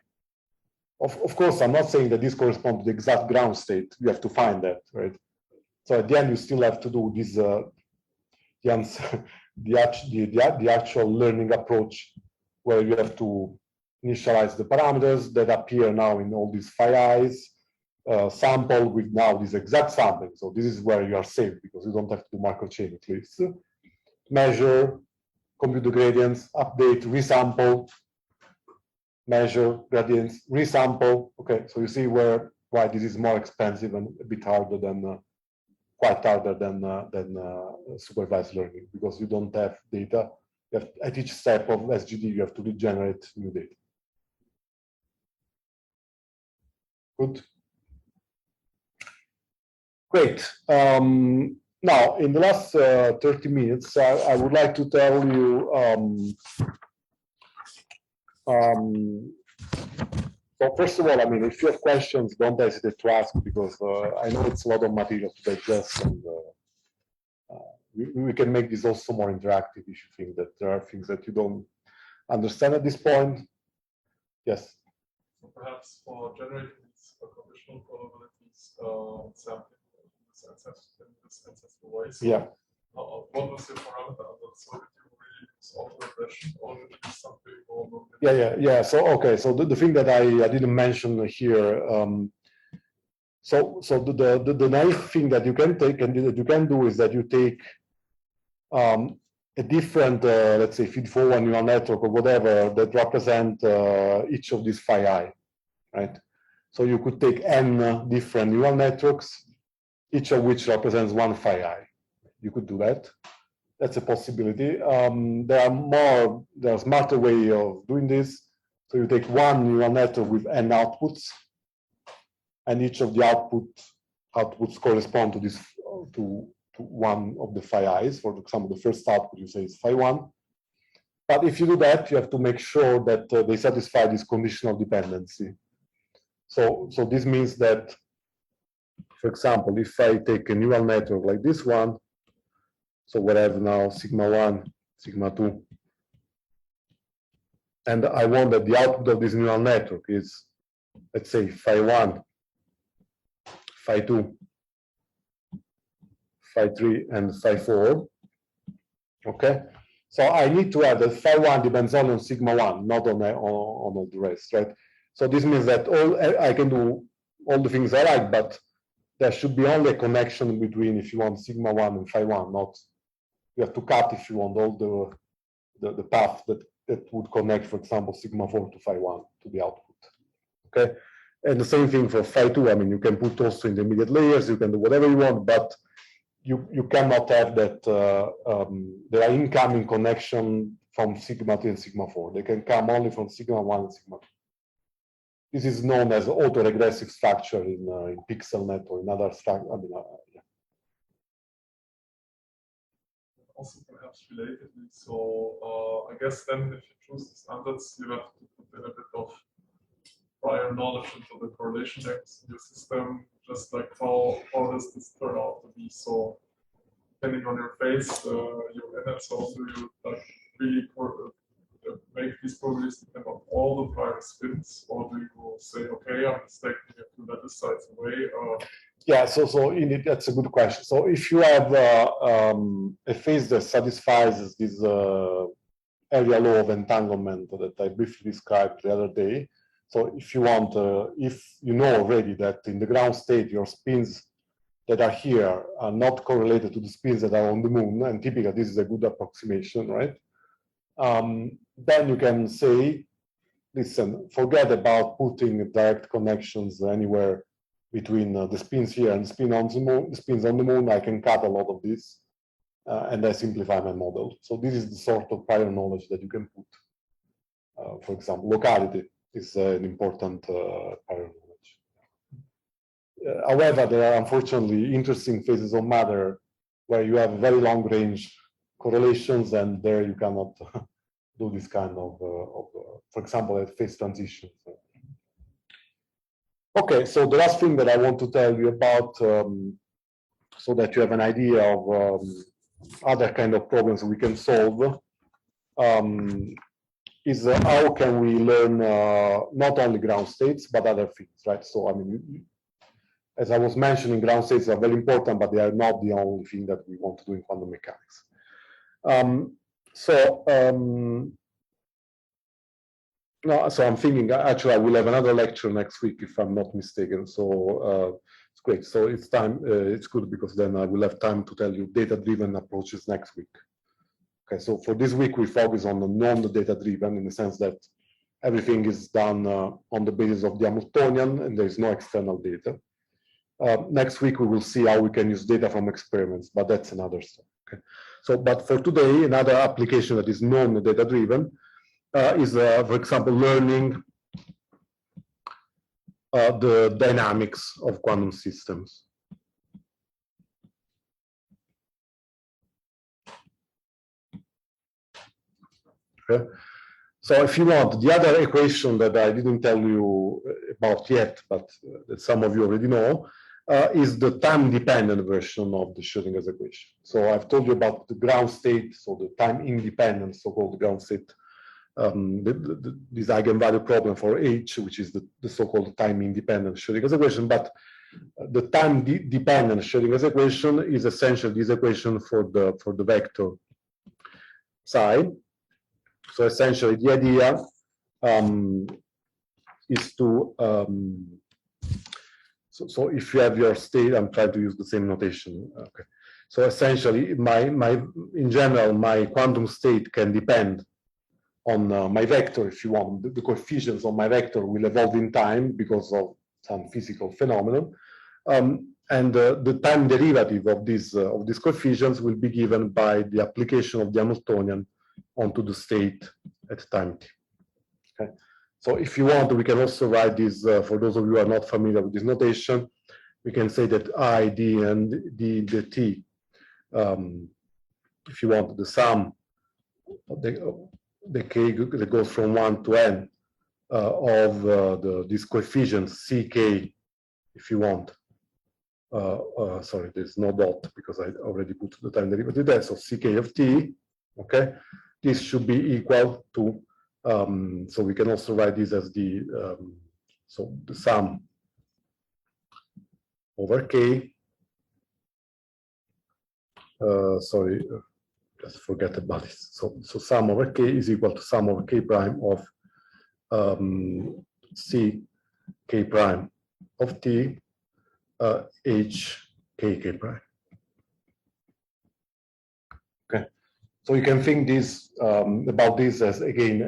Of course, I'm not saying that this corresponds to the exact ground state. You have to find that, right? So at the end, you still have to do this, the actual learning approach, where you have to initialize the parameters that appear now in all these phi i's, sample with now this exact sampling. So this is where you are safe because you don't have to do Markov chain at least. Measure, compute the gradients, update, resample, measure gradients, resample. Okay, so you see why this is more expensive and a bit harder than, quite harder than supervised learning, because you don't have data. You have, at each step of SGD, you have to regenerate new data. Good. Great. Now, in the last 30 minutes, I would like to tell you, so first of all, I mean, if you have questions, don't hesitate to ask, because I know it's a lot of material to digest, and we can make this also more interactive if you think that there are things that you don't understand at this point. Yes? So perhaps for generating these conditional probabilities, sampling this ancestral way. So, yeah. What was the parameter? So did you really use auto-regression, or did you use something more? Yeah. So okay. So the thing that I didn't mention here. So the nice thing that you can take and that you can do is that you take a different, let's say, feed-forward neural network or whatever that represent each of these phi I, right? So you could take n different neural networks, each of which represents one phi I. You could do that. That's a possibility. There are smarter way of doing this. So you take one neural network with n outputs, and each of the outputs correspond to this to one of the phi i's. For example, the first output you say is phi 1. But if you do that, you have to make sure that they satisfy this conditional dependency. So this means that, for example, if I take a neural network like this one, so we have now sigma 1, sigma 2, and I want that the output of this neural network is, let's say, phi 1, phi 2, phi 3, and phi 4. Okay, so I need to have that phi 1 depends only on sigma 1, not on all the rest, right? So this means that I can do all the things I like, but there should be only a connection between, if you want, sigma 1 and phi 1, not you have to cut, if you want, all the path that would connect, for example, sigma 4 to phi 1 to the output. Okay, and the same thing for phi 2. I mean, you can put also intermediate layers, you can do whatever you want, but you cannot have that there are incoming connection from sigma 3 and sigma 4. They can come only from sigma 1 and sigma 2. This is known as autoregressive structure in PixelNet or in other structure. I mean, yeah. Also perhaps relatedly, so I guess then if you choose these standards, you have to put in a bit of prior knowledge into the correlation depths in your system, just like how does this turn out to be. So depending on your phase, your NF, so do you like really make these probabilities depend on all the prior spins, or do you say, okay, I'm mistaken, you have to let the sides away? Yeah, so indeed, that's a good question. So if you have a phase that satisfies this area law of entanglement that I briefly described the other day, so if you want, if you know already that in the ground state, your spins that are here are not correlated to the spins that are on the moon, and typically this is a good approximation, right? Then you can say listen, forget about putting direct connections anywhere between the spins here and spins on the moon. I can cut a lot of this, and I simplify my model. So this is the sort of prior knowledge that you can put. For example, locality is an important prior knowledge. However, there are unfortunately interesting phases of matter where you have very long range correlations, and there you cannot do this kind of for example, at phase transitions. Okay, so the last thing that I want to tell you about, so that you have an idea of other kind of problems we can solve, is how can we learn not only ground states, but other things, right? So, I mean, as I was mentioning, ground states are very important, but they are not the only thing that we want to do in quantum mechanics. No, so I'm thinking, actually, I will have another lecture next week, if I'm not mistaken. So it's great. So it's time, it's good, because then I will have time to tell you data-driven approaches next week. Okay, so for this week, we focus on the non-data-driven, in the sense that everything is done on the basis of the Hamiltonian, and there is no external data. Next week, we will see how we can use data from experiments, but that's another story. Okay, so but for today, another application that is non-data-driven is, for example, learning the dynamics of quantum systems. Okay. So if you want, the other equation that I didn't tell you about yet, but that some of you already know, is the time-dependent version of the Schrödinger's equation. So I've told you about the ground state, so the time-independent, so-called ground state, this eigenvalue problem for H, which is the so-called time-independent Schrödinger's equation. But the time-dependent Schrödinger's equation is essentially this equation for the vector psi. So essentially, the idea is to so if you have your state, I'm trying to use the same notation. Okay. So essentially, in general, my quantum state can depend on my vector, if you want. The coefficients of my vector will evolve in time because of some physical phenomenon, and the time derivative of these coefficients will be given by the application of the Hamiltonian onto the state at time t. Okay. So if you want, we can also write this, for those of you who are not familiar with this notation, we can say that I, D, and D, the T, if you want, the sum of the K that goes from 1 to N of these coefficients, CK, if you want. Sorry, there's no dot because I already put the time derivative there. So CK of T, okay, this should be equal to, so we can also write this as so the sum over K, sorry, just forget about this. So sum over K is equal to sum over K prime of C K prime of T H K K prime. Okay, so you can think this about this as again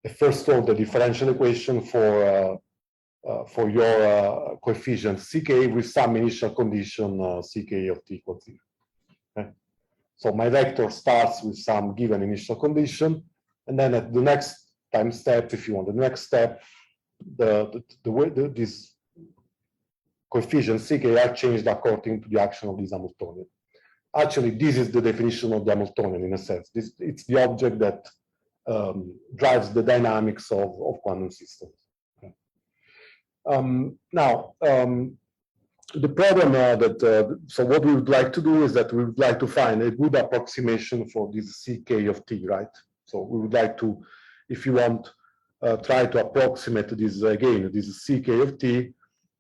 a first order differential equation for your coefficient CK with some initial condition CK of T equals 0. Okay. So my vector starts with some given initial condition, and then at the next time step, if you want, the next step, these coefficients CK are changed according to the action of this Hamiltonian. Actually, this is the definition of the Hamiltonian in a sense. It's the object that drives the dynamics of quantum systems. Okay. Now, the problem so what we would like to do is that we would like to find a good approximation for this CK of T, right? So we would like to, if you want, try to approximate this again, this CK of T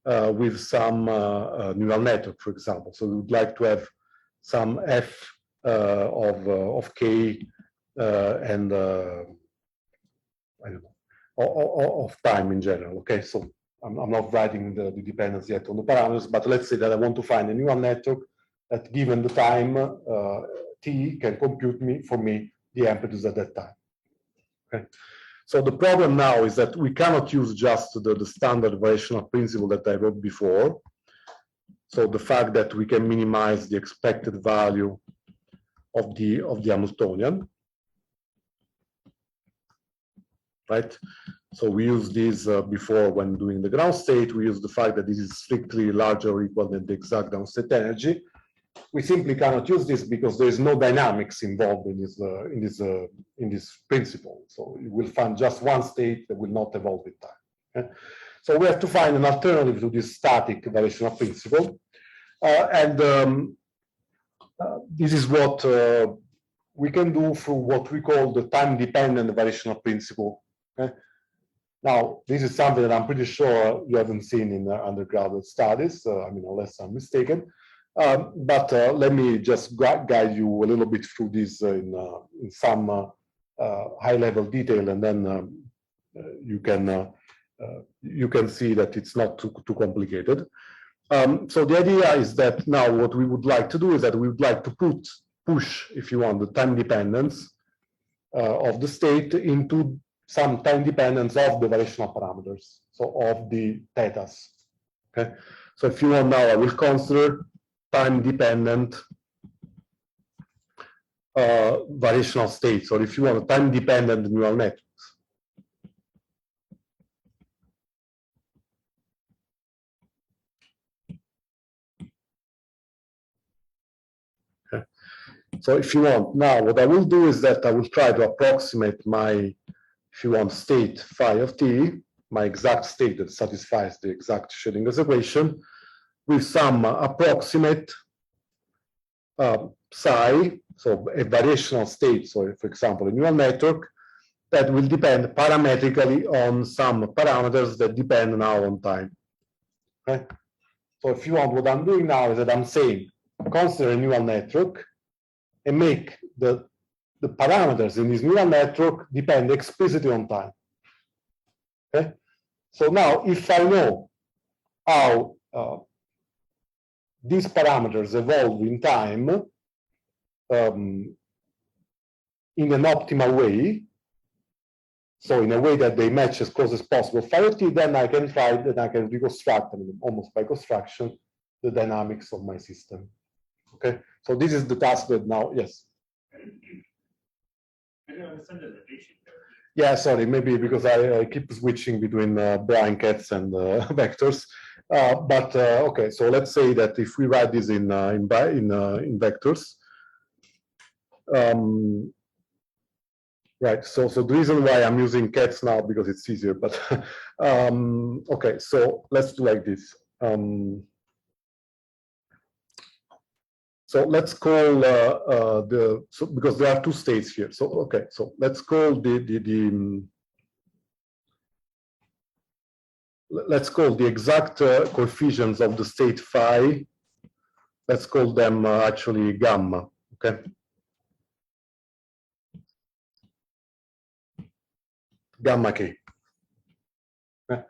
with some neural network, for example. So we would like to have some F of K and I don't know, of time in general. Okay, so I'm not writing the dependence yet on the parameters, but let's say that I want to find a neural network that, given the time t, can compute for me the amplitudes at that time. Okay. So the problem now is that we cannot use just the standard variational principle that I wrote before. So the fact that we can minimize the expected value of the Hamiltonian, right? So we used this before when doing the ground state. We used the fact that this is strictly larger or equal than the exact ground state energy. We simply cannot use this because there is no dynamics involved in this principle. So you will find just one state that will not evolve with time. Okay? So we have to find an alternative to this static variational principle, this is what we can do through what we call the time-dependent variational principle. Okay? Now, this is something that I'm pretty sure you haven't seen in undergraduate studies, I mean, unless I'm mistaken. But let me just guide you a little bit through this in some high-level detail, and then you can see that it's not too complicated. So the idea is that now what we would like to do is that we would like to push, if you want, the time dependence of the state into some time dependence of the variational parameters, so of the thetas. Okay, so if you want now, I will consider time-dependent variational states, or if you want, time-dependent neural networks. Okay. So if you want, now what I will do is that I will try to approximate my, if you want, state phi of t, my exact state that satisfies the exact Schrödinger's equation, with some approximate psi, so a variational state, so for example, a neural network that will depend parametrically on some parameters that depend now on time. Okay? So if you want, what I'm doing now is that I'm saying, consider a neural network and make the parameters in this neural network depend explicitly on time. Okay? So now, if I know how these parameters evolve in time in an optimal way, so in a way that they match as close as possible phi of t, then I can try, then I can reconstruct, I mean, almost by construction, the dynamics of my system. Okay, so this is the task that now, yes. Yeah, sorry, maybe because I keep switching between blankets and vectors. Okay, so let's say that if we write this in vectors, right? So the reason why I'm using cats now because it's easier. But okay, so let's do like this. So let's call because there are two states here. So okay, so let's call let's call the exact coefficients of the state phi. Let's call them actually gamma. Okay. Gamma k. Okay.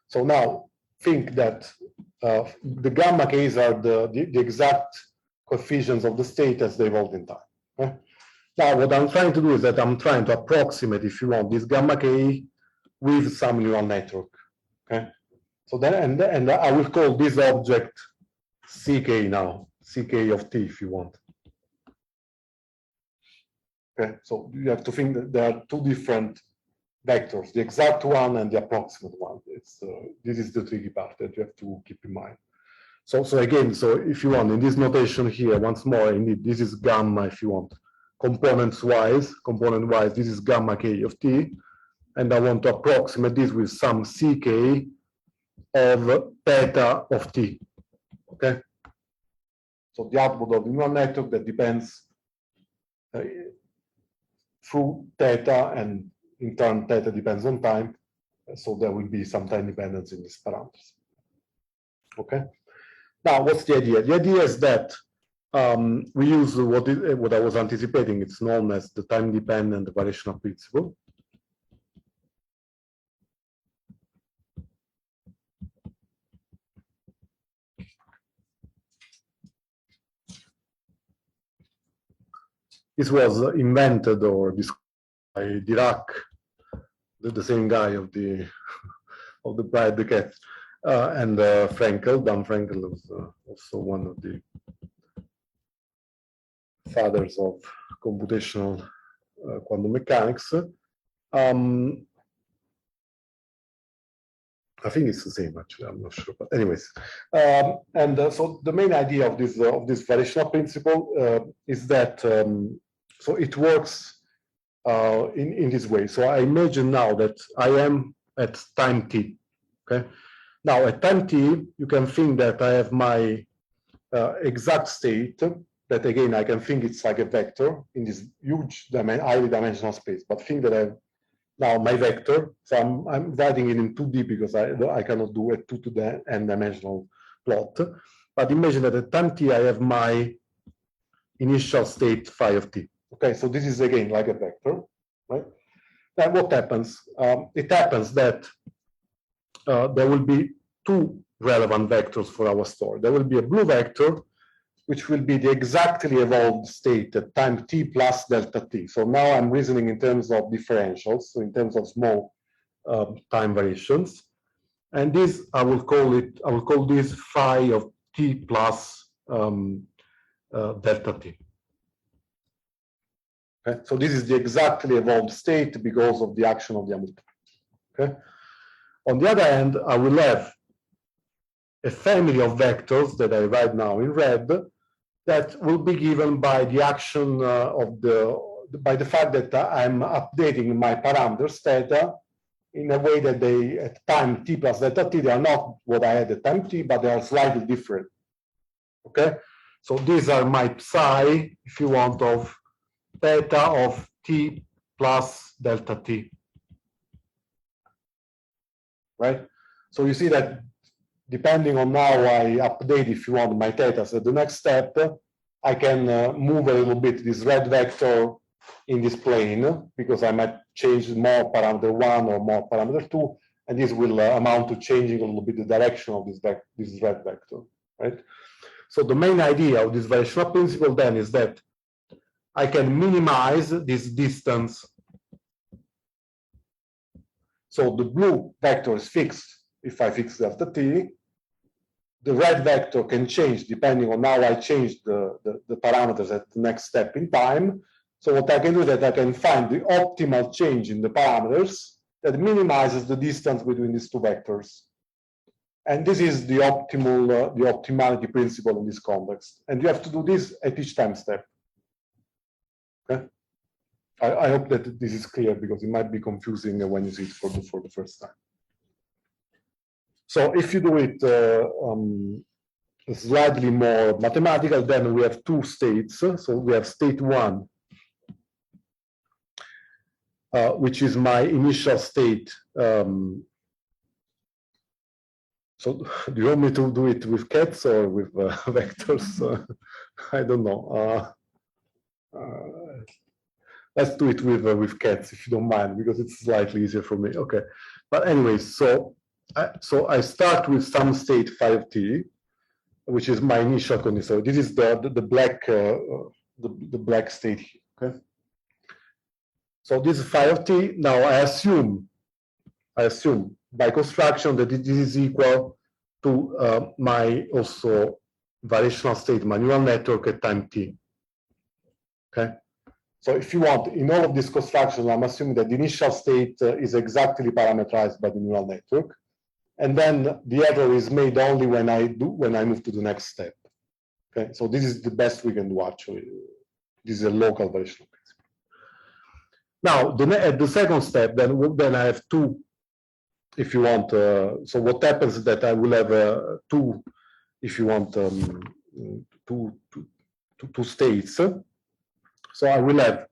So now think that the gamma k's are the exact coefficients of the state as they evolve in time. Okay? Now, what I'm trying to do is that I'm trying to approximate, if you want, this gamma k with some neural network. Okay, so then and I will call this object ck now, ck of t, if you want. Okay, so you have to think that there are two different vectors, the exact one and the approximate one. It's this is the tricky part that you have to keep in mind. So again, so if you want, in this notation here, once more, indeed, this is gamma, if you want, component-wise, this is gamma k of t, and I want to approximate this with some ck of theta of t, okay? So the output of the neural network that depends through theta, and in turn, theta depends on time, so there will be some time dependence in these parameters, okay? Now, what's the idea? The idea is that we use what I was anticipating. It's known as the time-dependent variational principle. This was invented or described by Dirac the same guy of the of the Bride the Cat, and Frankel. Dan Frankel was also one of the fathers of computational quantum mechanics. I think it's the same, actually. I'm not sure, but anyways, so the main idea of this variational principle is that so it works in this way. So I imagine now that I am at time t. Okay. Now at time t, you can think that I have my exact state. That again, I can think it's like a vector in this huge highly dimensional space. But think that I have now my vector, so I'm writing it in 2D because I cannot do a 2 to the n dimensional plot. But imagine that at time t I have my initial state phi of t. Okay, so this is again like a vector, right? Then what happens? It happens that there will be two relevant vectors for our story. There will be a blue vector, which will be the exactly evolved state at time t plus delta t. So now I'm reasoning in terms of differentials, so in terms of small time variations. And this, I will call this phi of t plus delta t. Okay? So this is the exactly evolved state because of the action of the Hamiltonian. Okay? On the other hand, I will have a family of vectors that I write now in red that will be given by the action by the fact that I'm updating my parameters theta in a way that they, at time t plus delta t, they are not what I had at time t, but they are slightly different. Okay? So these are my psi, if you want, of theta of t plus delta t. Right? So you see that depending on how I update, if you want, my theta, so the next step, I can move a little bit this red vector in this plane because I might change more parameter 1 or more parameter 2, and this will amount to changing a little bit the direction of this red vector, right? So the main idea of this variational principle then is that I can minimize this distance. So the blue vector is fixed if I fix delta t. The red vector can change depending on how I change the parameters at the next step in time. So what I can do is that I can find the optimal change in the parameters that minimizes the distance between these two vectors. And this is the optimality principle in this context. And you have to do this at each time step. Okay? I hope that this is clear because it might be confusing when you see it for the first time. So if you do it slightly more mathematical, then we have two states. So we have state 1, which is my initial state. So do you want me to do it with cats or with vectors? I don't know. Let's do it with cats, if you don't mind, because it's slightly easier for me. Okay. But anyways, so I start with some state phi of t, which is my initial condition. So this is the black state here. Okay. So this is phi of t. Now I assume by construction that this is equal to my also variational state, my neural network at time t. Okay. So if you want, in all of these constructions, I'm assuming that the initial state is exactly parameterized by the neural network. And then the error is made only when I move to the next step. Okay, so this is the best we can do actually. This is a local variational principle. Now, at the second step, then I have two, if you want. So what happens is that I will have two, if you want, two states. So I will have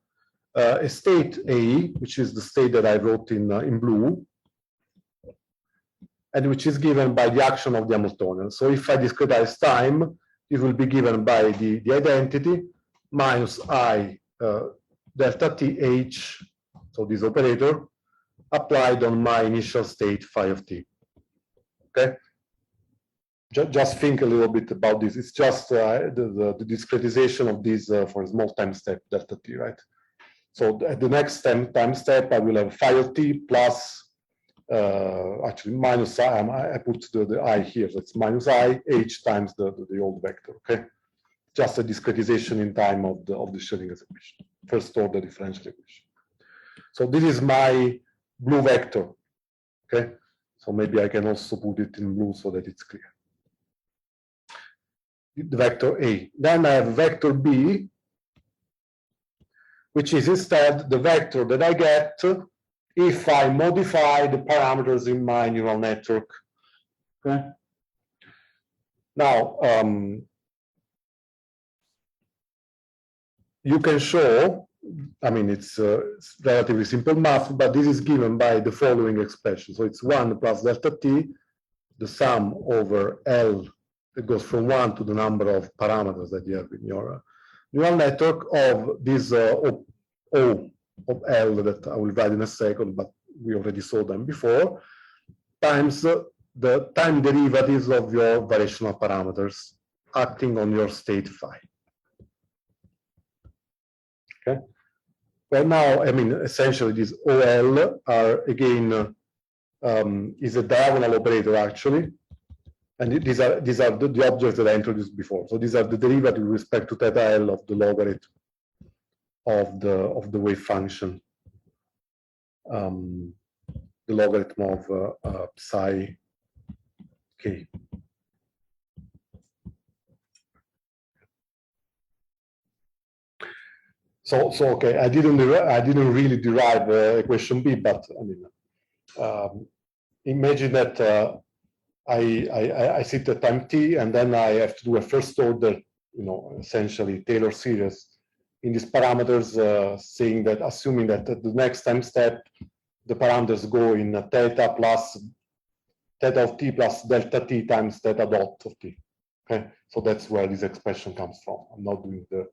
a state A, which is the state that I wrote in blue, and which is given by the action of the Hamiltonian. So if I discretize time, it will be given by the identity minus I delta t h, so this operator, applied on my initial state phi of t. Okay? Just think a little bit about this. It's just the discretization of this for a small time step delta t, right? So at the next time step, I will have phi of t plus, actually minus I, I put the I here, so it's minus I h times the old vector, okay? Just a discretization in time of the Schrödinger's equation, first order differential equation. So this is my blue vector, okay? So maybe I can also put it in blue so that it's clear. The vector A. Then I have vector B, which is instead the vector that I get if I modify the parameters in my neural network. Okay. Now, you can show, I mean, it's relatively simple math, but this is given by the following expression. So it's 1 plus delta t, the sum over L, it goes from 1 to the number of parameters that you have in your neural network of this O of L that I will write in a second, but we already saw them before, times the time derivatives of your variational parameters acting on your state phi. Okay. Well, now, I mean, essentially, these OL are again is a diagonal operator actually, and these are the objects that I introduced before. So these are the derivative with respect to theta L of the logarithm of the wave function, the logarithm of psi k. So okay, I didn't really derive equation B, but I mean, imagine that I sit at time t, and then I have to do a first order, essentially Taylor series in these parameters, saying that, assuming that at the next time step, the parameters go in theta plus theta of t plus delta t times theta dot of t. Okay, so that's where this expression comes from. I'm not doing the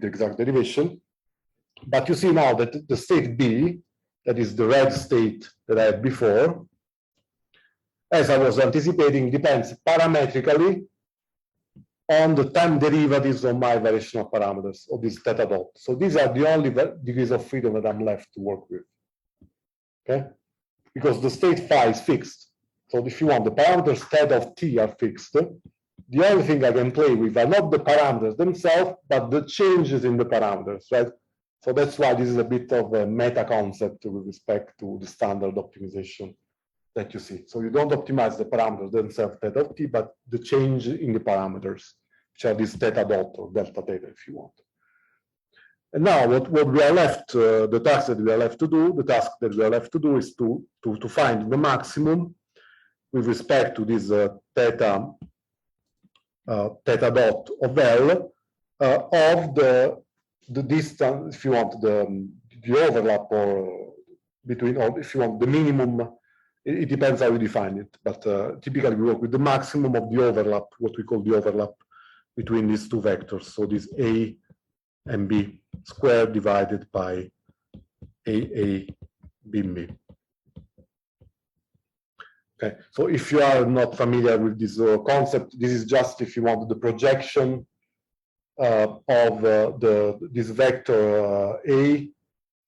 exact derivation, but you see now that the state B, that is the red state that I had before, as I was anticipating, depends parametrically on the time derivatives of my variational parameters of this theta dot. So these are the only degrees of freedom that I'm left to work with. Okay, because the state phi is fixed. So if you want, the parameters theta of t are fixed. The only thing I can play with are not the parameters themselves, but the changes in the parameters, right? So that's why this is a bit of a meta concept with respect to the standard optimization that you see. So you don't optimize the parameters themselves, theta of t, but the change in the parameters, which are this theta dot or delta theta, if you want. And now what we are left, the task that we are left to do, is to find the maximum with respect to this theta dot of L of the distance, if you want, the overlap, or between, or if you want the minimum. It depends how you define it, but typically we work with the maximum of the overlap, what we call the overlap between these two vectors. So this A and B squared divided by AA B and B. Okay, so if you are not familiar with this concept, this is just, if you want, the projection of this vector A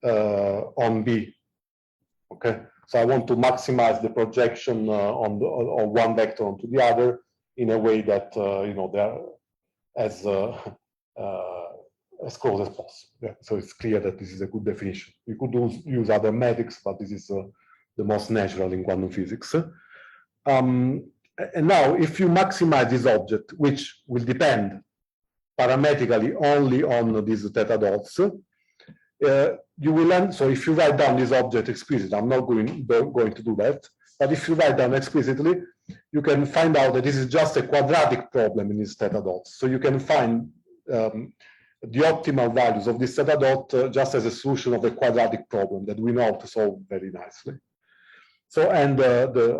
on B. Okay. So I want to maximize the projection on one vector onto the other in a way that they're as close as possible. Yeah. So it's clear that this is a good definition. You could use other metrics, but this is the most natural in quantum physics. And now, if you maximize this object, which will depend parametrically only on these theta dots, you will end. So if you write down this object explicitly, I'm not going to do that, but if you write down explicitly, you can find out that this is just a quadratic problem in these theta dots. So you can find the optimal values of this theta dot just as a solution of a quadratic problem that we know how to solve very nicely. So, and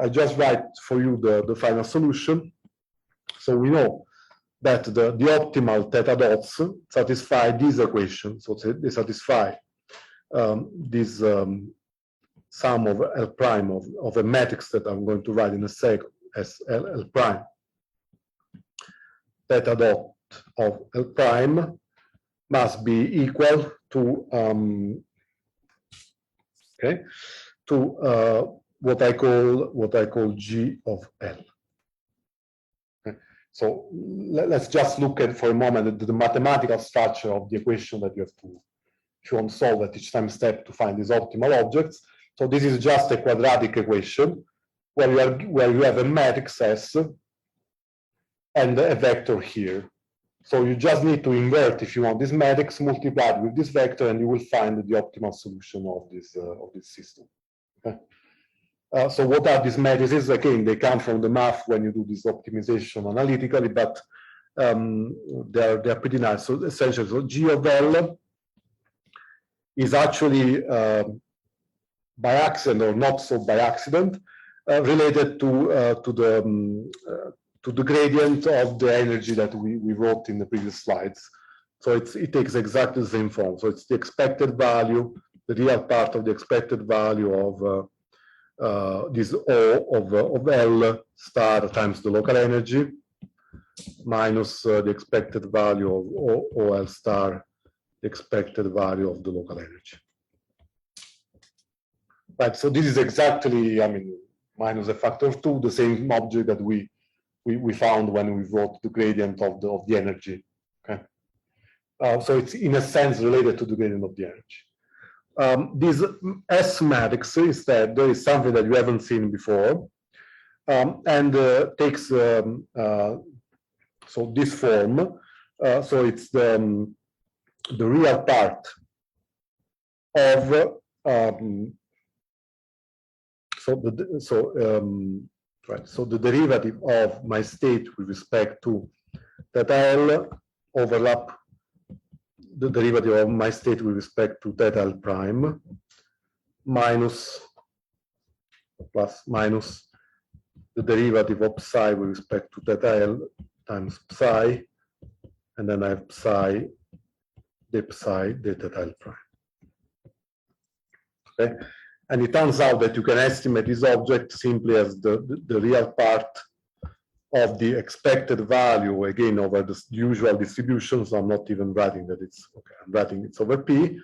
I just write for you the final solution. So we know that the optimal theta dots satisfy this equation. So they satisfy this sum of L prime of a matrix that I'm going to write in a second as L prime theta dot of L prime must be equal to what I call G of L. Okay. So let's just look at for a moment at the mathematical structure of the equation that you have to, if you want to solve at each time step to find these optimal objects. So this is just a quadratic equation where you have a matrix S and a vector here. So you just need to invert, if you want, this matrix multiplied with this vector, and you will find the optimal solution of this system. Okay? So what are these matrices? Again, they come from the math when you do this optimization analytically, but they're pretty nice. So essentially, so G of L is actually by accident or not so by accident related to the gradient of the energy that we wrote in the previous slides. So it takes exactly the same form. So it's the expected value, the real part of the expected value of this O of L star times the local energy minus the expected value of OL star, the expected value of the local energy. Right, so this is exactly, I mean, minus a factor of 2, the same object that we found when we wrote the gradient of the energy. Okay, so it's in a sense related to the gradient of the energy. This S matrix instead is something that you haven't seen before, and takes so this form. So it's the real part of so the derivative of my state with respect to theta L overlap the derivative of my state with respect to theta L prime minus the derivative of psi with respect to theta L times psi, and then I have psi de theta L prime. Okay. And it turns out that you can estimate this object simply as the real part of the expected value, again, over the usual distribution. So I'm not even writing that it's, okay, I'm writing it's over P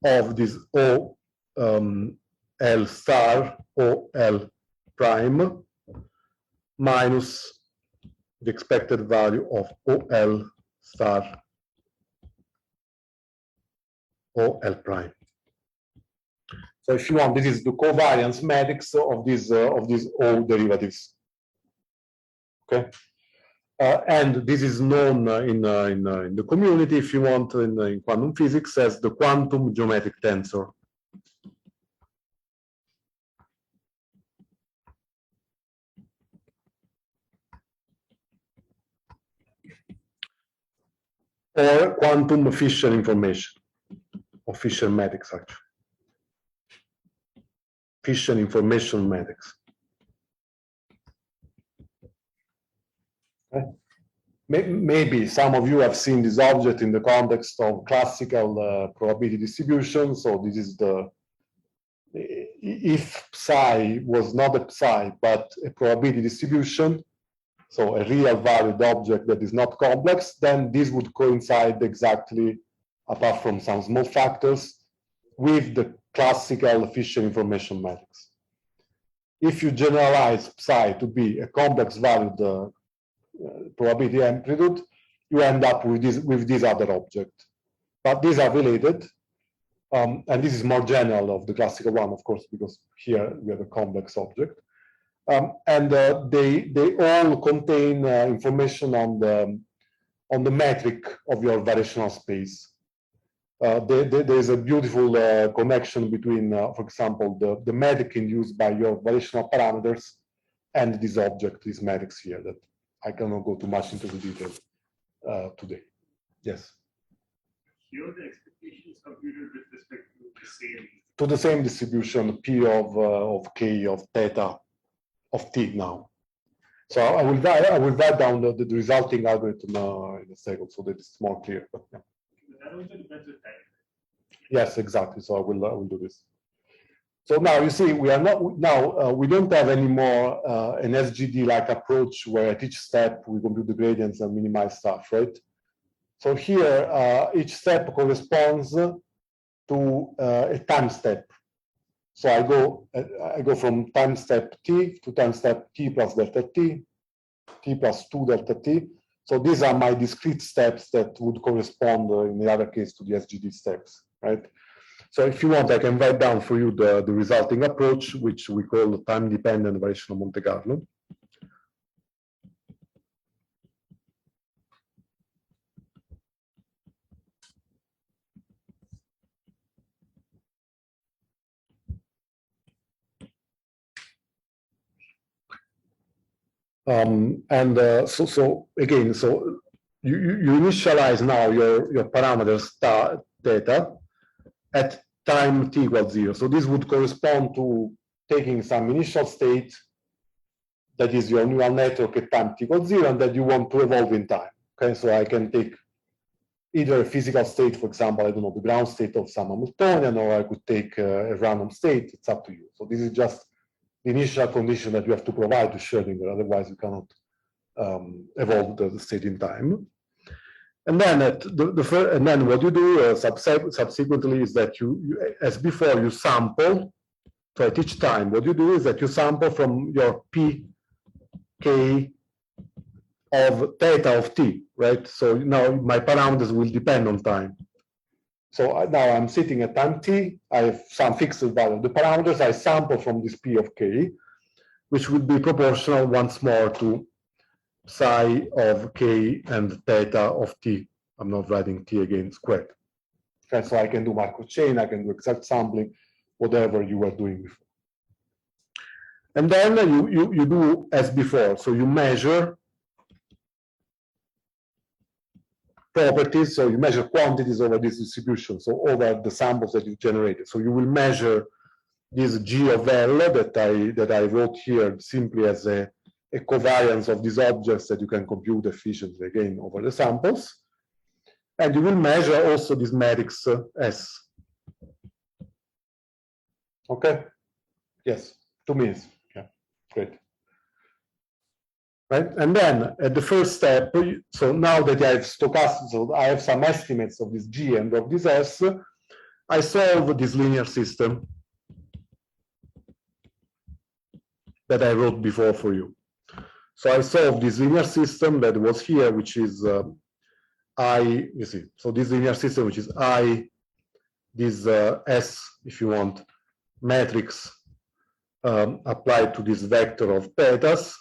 of this O L star O L prime minus the expected value of O L star O L prime. So if you want, this is the covariance matrix of these O derivatives. Okay, and this is known in the community, if you want, in quantum physics, as the quantum geometric tensor. Or quantum Fisher information, or Fisher matrix actually. Fisher information matrix. Okay. Maybe some of you have seen this object in the context of classical probability distribution. So this is the, if psi was not a psi, but a probability distribution, so a real valued object that is not complex, then this would coincide exactly, apart from some small factors, with the classical Fisher information matrix. If you generalize psi to be a complex valued probability amplitude, you end up with this other object. But these are related, and this is more general of the classical one, of course, because here we have a complex object. And they all contain information on the metric of your variational space. There is a beautiful connection between, for example, the metric induced by your variational parameters and this object, this matrix here, that I cannot go too much into the detail today. Yes? Here the expectation is computed with respect to the same distribution, P of K of theta of T now. So I will write down the resulting algorithm in a second so that it's more clear. But, yeah. That also depends on time. Yes, exactly. So I will do this. So now you see we are not now we don't have any more an SGD like approach where at each step we compute the gradients and minimize stuff, right? So here, each step corresponds to a time step. So I go from time step t to time step t plus delta t plus 2 delta t. So these are my discrete steps that would correspond in the other case to the SGD steps, right? So if you want, I can write down for you the resulting approach, which we call the time-dependent variation of Monte Carlo. So again, so you initialize now your parameters theta at time t equals 0. So this would correspond to taking some initial state that is your neural network at time t equals 0 and that you want to evolve in time. Okay, so I can take either a physical state, for example, I don't know, the ground state of some Hamiltonian, or I could take a random state. It's up to you. So this is just the initial condition that you have to provide to Schrödinger, otherwise you cannot evolve the state in time. And then and then what you do subsequently is that you, as before, you sample. So at each time, what you do is that you sample from your pk of theta of t, right? So now my parameters will depend on time. So now I'm sitting at time t, I have some fixed value of the parameters, I sample from this p of k, which would be proportional once more to psi of k and theta of t. I'm not writing t again squared. Okay, so I can do Markov chain, I can do exact sampling, whatever you were doing before. And then you do as before, so you measure properties, so you measure quantities over this distribution, so over the samples that you generated. So you will measure this G of L that I wrote here simply as a covariance of these objects that you can compute efficiently again over the samples. And you will measure also this matrix S. Okay? Yes, 2 minutes. Yeah, great. Right, and then at the first step, so now that I have stochastic, so I have some estimates of this G and of this S, I solve this linear system that I wrote before for you. So I solve this linear system that was here, which is you see, so this linear system, which is this S, if you want, matrix applied to this vector of thetas,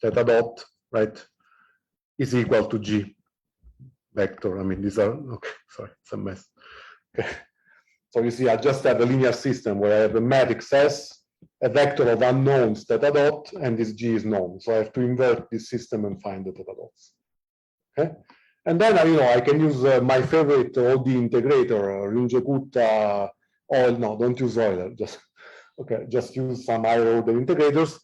theta dot, right, is equal to G vector. I mean, these are, okay, sorry, it's a mess. Okay. So you see, I just have a linear system where I have a matrix S, a vector of unknowns theta dot, and this G is known. So I have to invert this system and find the theta dots. Okay. And then, I can use my favorite OD integrator, Runge-Kutta, no, don't use Euler, just use some higher order integrators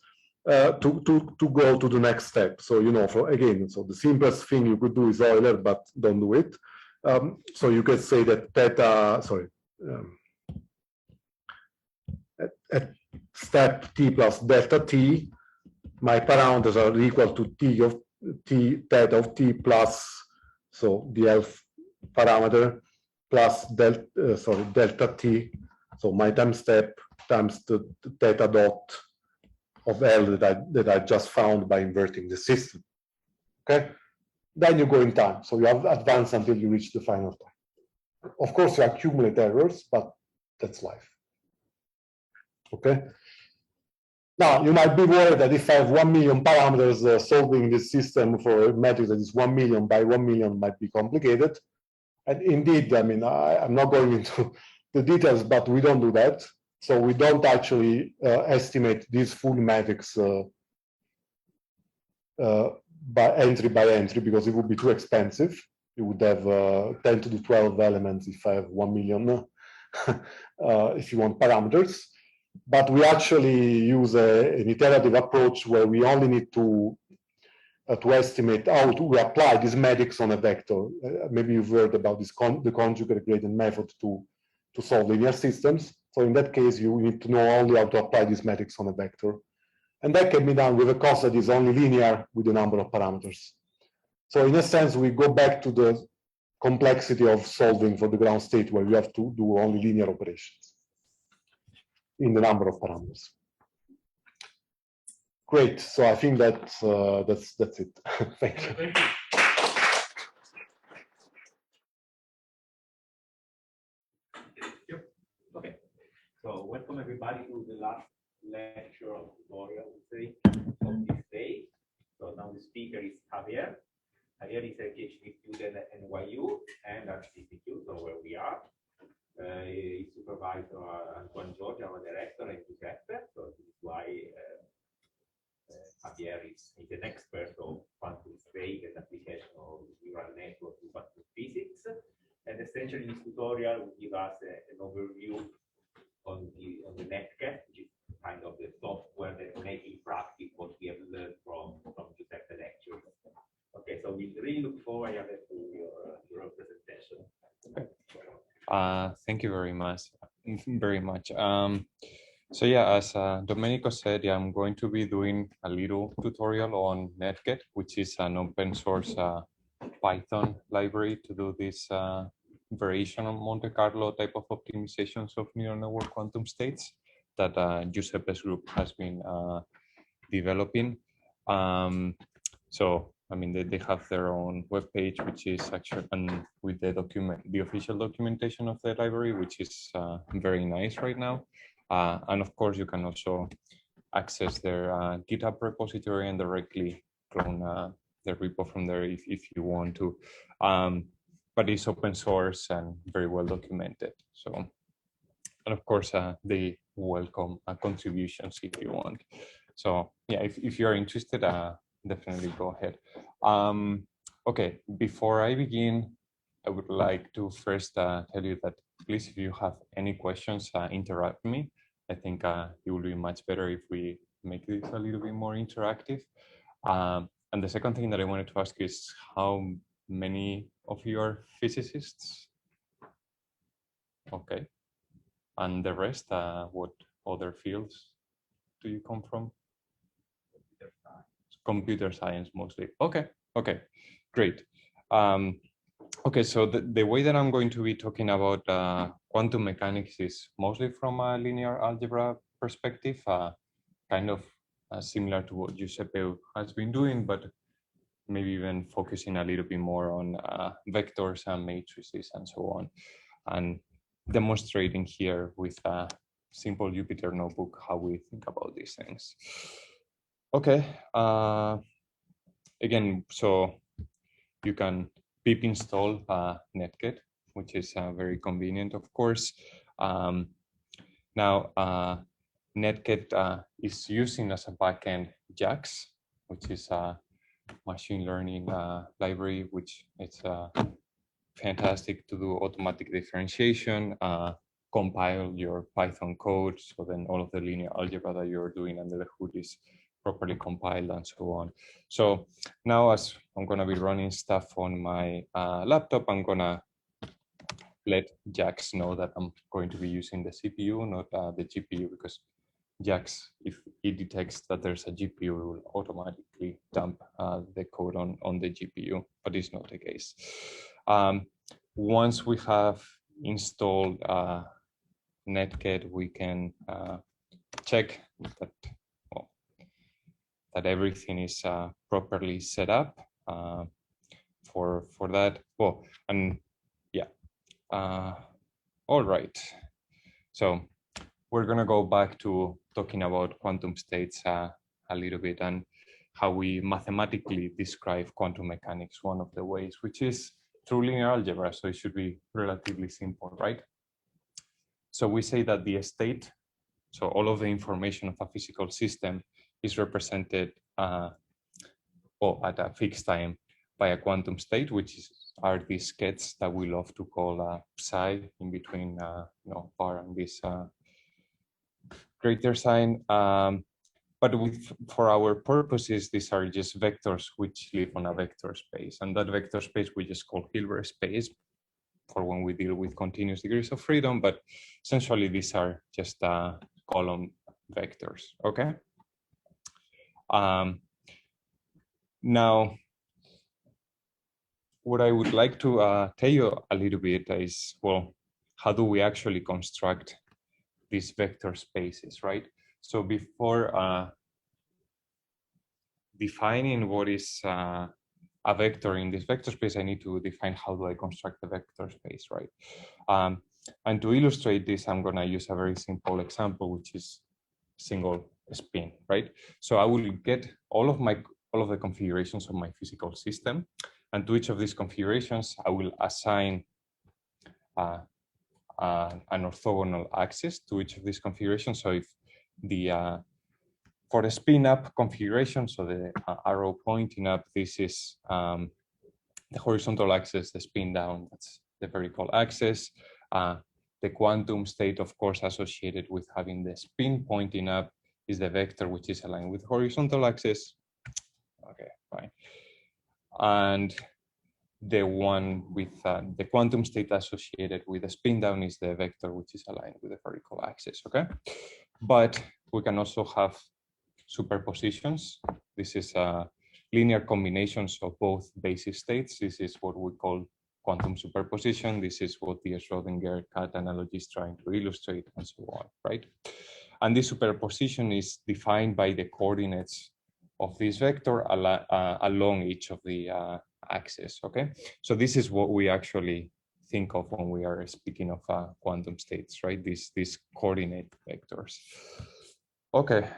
to go to the next step. So, so the simplest thing you could do is Euler, but don't do it. So you can say that theta, at step t plus delta t, my parameters are equal to theta of t plus, so the F parameter plus delta t, so my time step times the theta dot of L that I just found by inverting the system. Okay, then you go in time, so you have advanced until you reach the final time. Of course, you accumulate errors, but that's life. Okay. Now you might be worried that if I have 1 million parameters, solving this system for a matrix that is 1 million by 1 million might be complicated. And indeed, I mean, I'm not going into the details, but we don't do that. So we don't actually estimate this full matrix by entry because it would be too expensive. You would have 10 to the 12 elements if I have 1 million, if you want parameters. But we actually use an iterative approach where we only need to estimate how we apply this matrix on a vector. Maybe you've heard about this the conjugate gradient method to solve linear systems. So in that case, you need to know only how to apply this matrix on a vector. And that can be done with a cost that is only linear with the number of parameters. So in a sense, we go back to the complexity of solving for the ground state where you have to do only linear operations in the number of parameters. Great. So I think that's it. Thank you. Thank you. Okay, so welcome everybody to the last lecture of tutorial of this day. So now the speaker is Javier. Javier is a PhD student at NYU and at Statistical, so where we are. He supervised Antoine George, our director, and Giuseppe. So this is why Javier is an expert of quantum state and application of neural network to quantum physics. And essentially, this tutorial will give us an overview on the netcat, which is kind of the software that make in practice what we have learned from Giuseppe lecture. Okay, so we really look forward to your presentation. Thank you very much. So yeah, as Domenico said, yeah, I'm going to be doing a little tutorial on netcat, which is an open source Python library to do this variation on Monte Carlo type of optimizations of neural network quantum states that Giuseppe's group has been developing. So I mean, they have their own webpage, which is actually, and with the official documentation of the library, which is very nice right now. And of course, you can also access their GitHub repository and directly clone the repo from there if you want to. But it's open source and very well documented. So, and of course, they welcome contributions if you want. So yeah, if you are interested, definitely go ahead. Okay, before I begin, I would like to first tell you that please, if you have any questions, interrupt me. I think it will be much better if we make this a little bit more interactive. And the second thing that I wanted to ask you is how many of you are physicists? Okay. And the rest, what other fields do you come from? Computer science mostly. Okay, okay, great. Okay, so the way that I'm going to be talking about quantum mechanics is mostly from a linear algebra perspective, kind of similar to what Giuseppe has been doing, but maybe even focusing a little bit more on vectors and matrices and so on, and demonstrating here with a simple Jupyter notebook how we think about these things. Okay, again, so you can pip install netcat, which is very convenient, of course. Now, netcat is using as a backend JAX, which is a machine learning library, which it's fantastic to do automatic differentiation, compile your Python code, so then all of the linear algebra that you're doing under the hood is properly compiled and so on. So now, as I'm going to be running stuff on my laptop, I'm going to let JAX know that I'm going to be using the CPU, not the GPU, because JAX, if it detects that there's a GPU, it will automatically dump the code on the GPU, but it's not the case. Once we have installed netcat, we can check that that everything is properly set up for that. Well, and yeah, all right. So we're gonna go back to talking about quantum states a little bit and how we mathematically describe quantum mechanics. One of the ways, which is through linear algebra, so it should be relatively simple, right? So we say that the state, so all of the information of a physical system, is represented at a fixed time by a quantum state, which are these gets that we love to call psi in between bar and this greater sign. But for our purposes, these are just vectors which live on a vector space, and that vector space we just call Hilbert space for when we deal with continuous degrees of freedom. But essentially, these are just column vectors. Okay. Now, what I would like to tell you a little bit is, well, how do we actually construct these vector spaces, right? So before defining what is a vector in this vector space, I need to define how do I construct the vector space, right? And to illustrate this, I'm going to use a very simple example, which is single spin, right? So I will get all of the configurations of my physical system, and to each of these configurations, I will assign an orthogonal axis to each of these configurations. So if the for the spin up configuration, so the arrow pointing up, this is the horizontal axis, the spin down, that's the vertical axis. The quantum state, of course, associated with having the spin pointing up is the vector, which is aligned with horizontal axis. Okay, fine. And the one with the quantum state associated with the spin down is the vector, which is aligned with the vertical axis, okay? But we can also have superpositions. This is linear combinations of both basis states. This is what we call quantum superposition. This is what the Schrödinger cat analogy is trying to illustrate, and so on, right? And this superposition is defined by the coordinates of this vector along each of the axes, okay? So this is what we actually think of when we are speaking of quantum states, right? These coordinate vectors. Okay.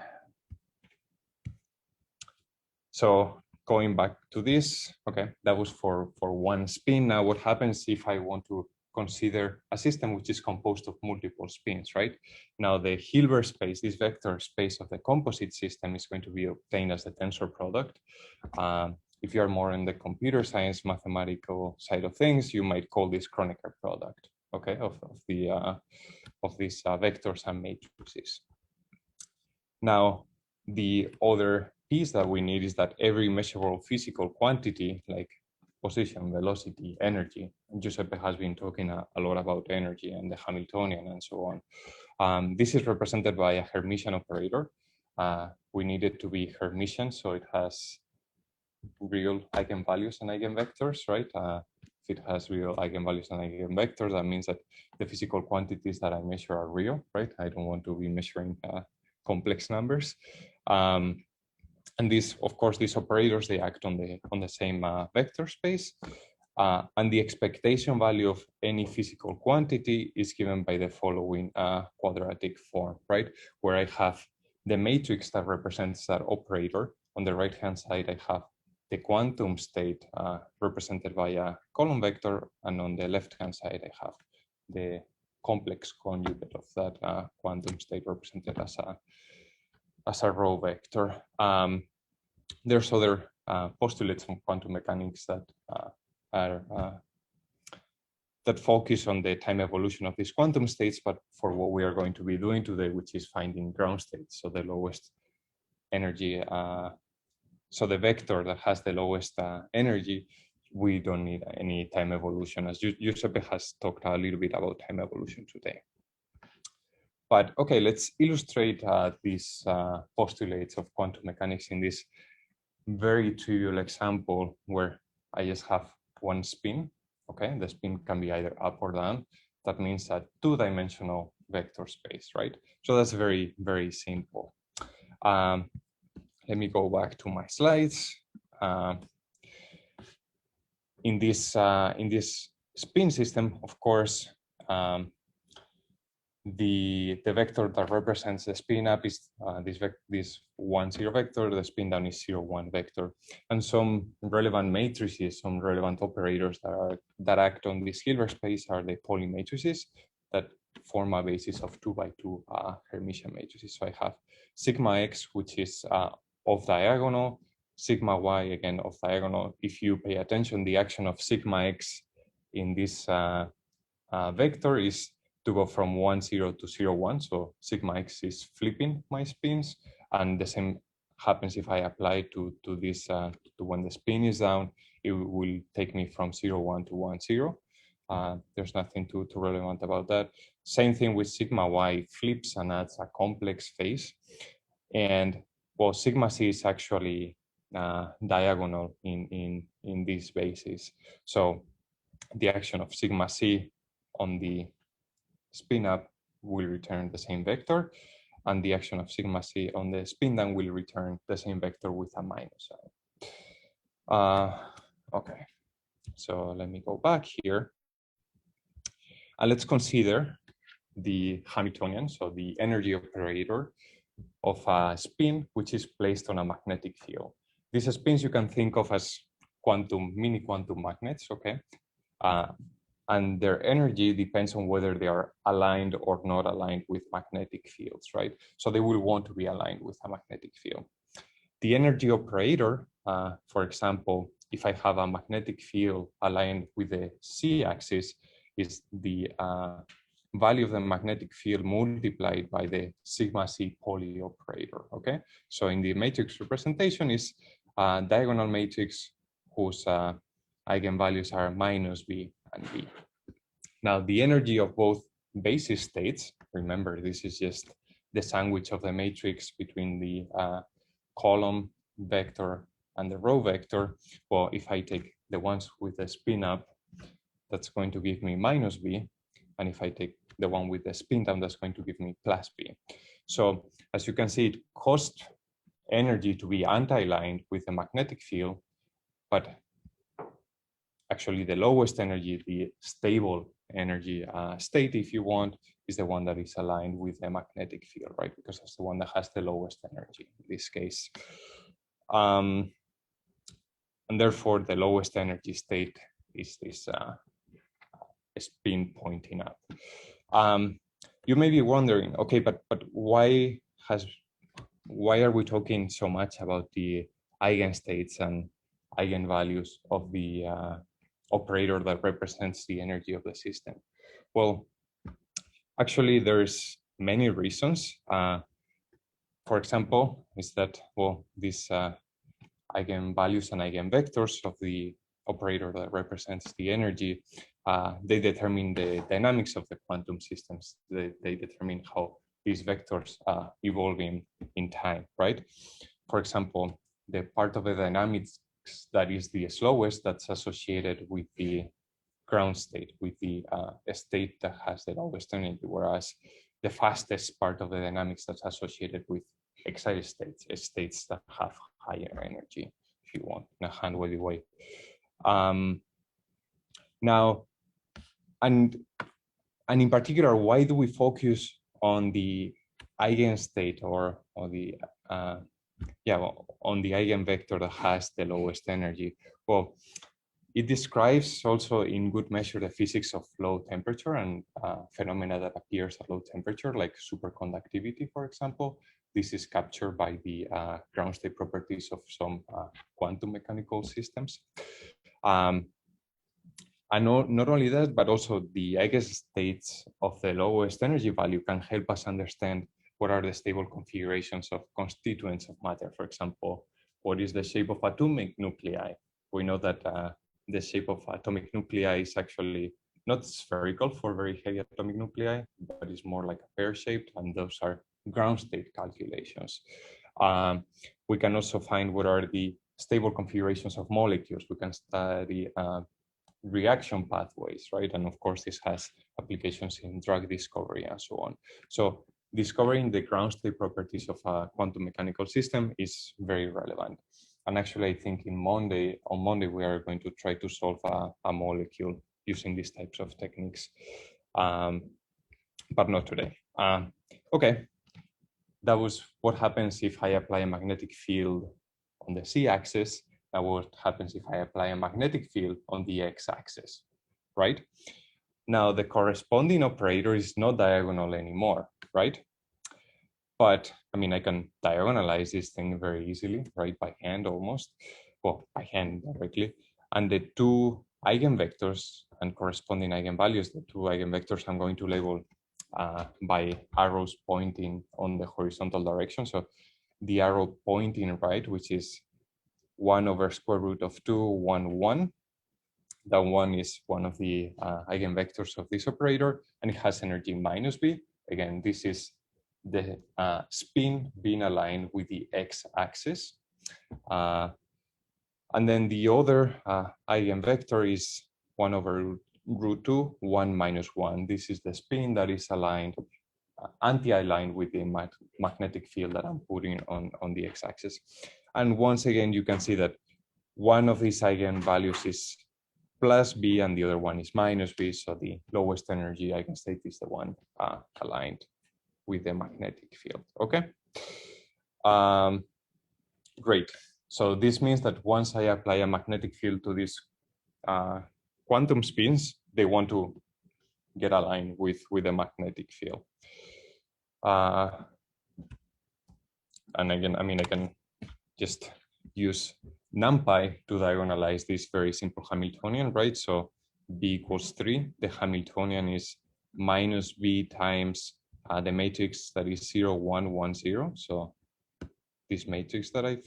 So going back to this, okay, that was for one spin. Now what happens if I want to consider a system which is composed of multiple spins, right? Now the Hilbert space, this vector space of the composite system, is going to be obtained as the tensor product. If you are more in the computer science mathematical side of things, you might call this Kronecker product, okay, of these vectors and matrices. Now the other piece that we need is that every measurable physical quantity, like position, velocity, energy, Giuseppe has been talking a lot about energy and the Hamiltonian and so on. This is represented by a Hermitian operator. We need it to be Hermitian, so it has real eigenvalues and eigenvectors, right? If it has real eigenvalues and eigenvectors, that means that the physical quantities that I measure are real, right? I don't want to be measuring complex numbers. And these, of course, these operators, they act on the same vector space. And the expectation value of any physical quantity is given by the following quadratic form, right? Where I have the matrix that represents that operator. On the right-hand side, I have the quantum state represented by a column vector. And on the left-hand side, I have the complex conjugate of that quantum state represented as a row vector. There's other postulates from quantum mechanics that that focus on the time evolution of these quantum states, but for what we are going to be doing today, which is finding ground states, so the lowest energy, so the vector that has the lowest energy, we don't need any time evolution, as Giuseppe has talked a little bit about time evolution today. But okay, let's illustrate these postulates of quantum mechanics in this very trivial example where I just have one spin. Okay, the spin can be either up or down. That means a two-dimensional vector space, right? So that's very, very simple. Let me go back to my slides. In this spin system, of course, the vector that represents the spin up is this 1, 0 vector, the spin down is 0, 1 vector, and some relevant matrices, some relevant operators that act on this Hilbert space are the Pauli matrices that form a basis of 2 by 2 Hermitian matrices. So I have sigma x, which is off diagonal, sigma y again off diagonal. If you pay attention, the action of sigma x in this vector is to go from 1, 0 to 0, 1. So sigma x is flipping my spins, and the same happens if I apply to this to when the spin is down. It will take me from 0, 1 to 1, 0. There's nothing too relevant about that. Same thing with sigma y, flips and adds a complex phase. And well, sigma c is actually diagonal in this basis. So the action of sigma c on the spin up will return the same vector, and the action of sigma c on the spin down will return the same vector with a minus sign. Okay, so let me go back here. And let's consider the Hamiltonian, so the energy operator of a spin which is placed on a magnetic field. These spins you can think of as mini quantum magnets, okay? And their energy depends on whether they are aligned or not aligned with magnetic fields, right? So they will want to be aligned with a magnetic field. The energy operator, for example, if I have a magnetic field aligned with the z-axis, is the value of the magnetic field multiplied by the sigma c Pauli operator, okay? So in the matrix representation is a diagonal matrix whose eigenvalues are minus b and b. Now the energy of both basis states, remember this is just the sandwich of the matrix between the column vector and the row vector. Well, if I take the ones with the spin up, that's going to give me minus b. And if I take the one with the spin down, that's going to give me plus b. So as you can see, it costs energy to be anti-aligned with the magnetic field, but actually the lowest energy, the stable energy state, if you want, is the one that is aligned with the magnetic field, right? Because that's the one that has the lowest energy in this case. And therefore, the lowest energy state is this spin pointing up. You may be wondering, okay, but why are we talking so much about the eigenstates and eigenvalues of the operator that represents the energy of the system? Well, actually, there's many reasons. For example, is that, well, these eigenvalues and eigenvectors of the operator that represents the energy, they determine the dynamics of the quantum systems. They determine how these vectors evolve in time, right? For example, the part of the dynamics that is the slowest, that's associated with the ground state, with the state that has the lowest energy, whereas the fastest part of the dynamics that's associated with excited states that have higher energy, if you want, in a hand-wavy way. Now, and in particular, why do we focus on the eigenstate or the on the eigenvector that has the lowest energy? Well, it describes also in good measure the physics of low temperature and phenomena that appears at low temperature, like superconductivity, for example. This is captured by the ground state properties of some quantum mechanical systems. And not only that, but also the eigenstates of the lowest energy value can help us understand what are the stable configurations of constituents of matter. For example, what is the shape of atomic nuclei? We know that the shape of atomic nuclei is actually not spherical for very heavy atomic nuclei, but is more like a pear-shaped, and those are ground state calculations. We can also find what are the stable configurations of molecules. We can study reaction pathways, right? And of course, this has applications in drug discovery and so on. So discovering the ground state properties of a quantum mechanical system is very relevant. And actually, I think on Monday, we are going to try to solve a molecule using these types of techniques, but not today. Okay, that was what happens if I apply a magnetic field on the z-axis. Now what happens if I apply a magnetic field on the x-axis, right? Now the corresponding operator is not diagonal anymore, right? But I mean, I can diagonalize this thing very easily, right? By hand almost, well, by hand directly. And the two eigenvectors and corresponding eigenvalues, the two eigenvectors I'm going to label by arrows pointing on the horizontal direction. So the arrow pointing right, which is 1 over square root of 2, 1, 1. That one is one of the eigenvectors of this operator, and it has energy minus b. Again, this is the spin being aligned with the x-axis. And then the other eigenvector is 1 over root 2, 1 minus 1. This is the spin that is aligned, anti-aligned with the magnetic field that I'm putting on the x-axis. And once again, you can see that one of these eigenvalues is plus b and the other one is minus b. So the lowest energy eigenstate is the one aligned with the magnetic field. Okay. Great. So this means that once I apply a magnetic field to these quantum spins, they want to get aligned with the magnetic field. And again, I mean, I can just use NumPy to diagonalize this very simple Hamiltonian, right? So b equals 3. The Hamiltonian is minus b times the matrix that is 0, 1, 1, 0. So this matrix that I've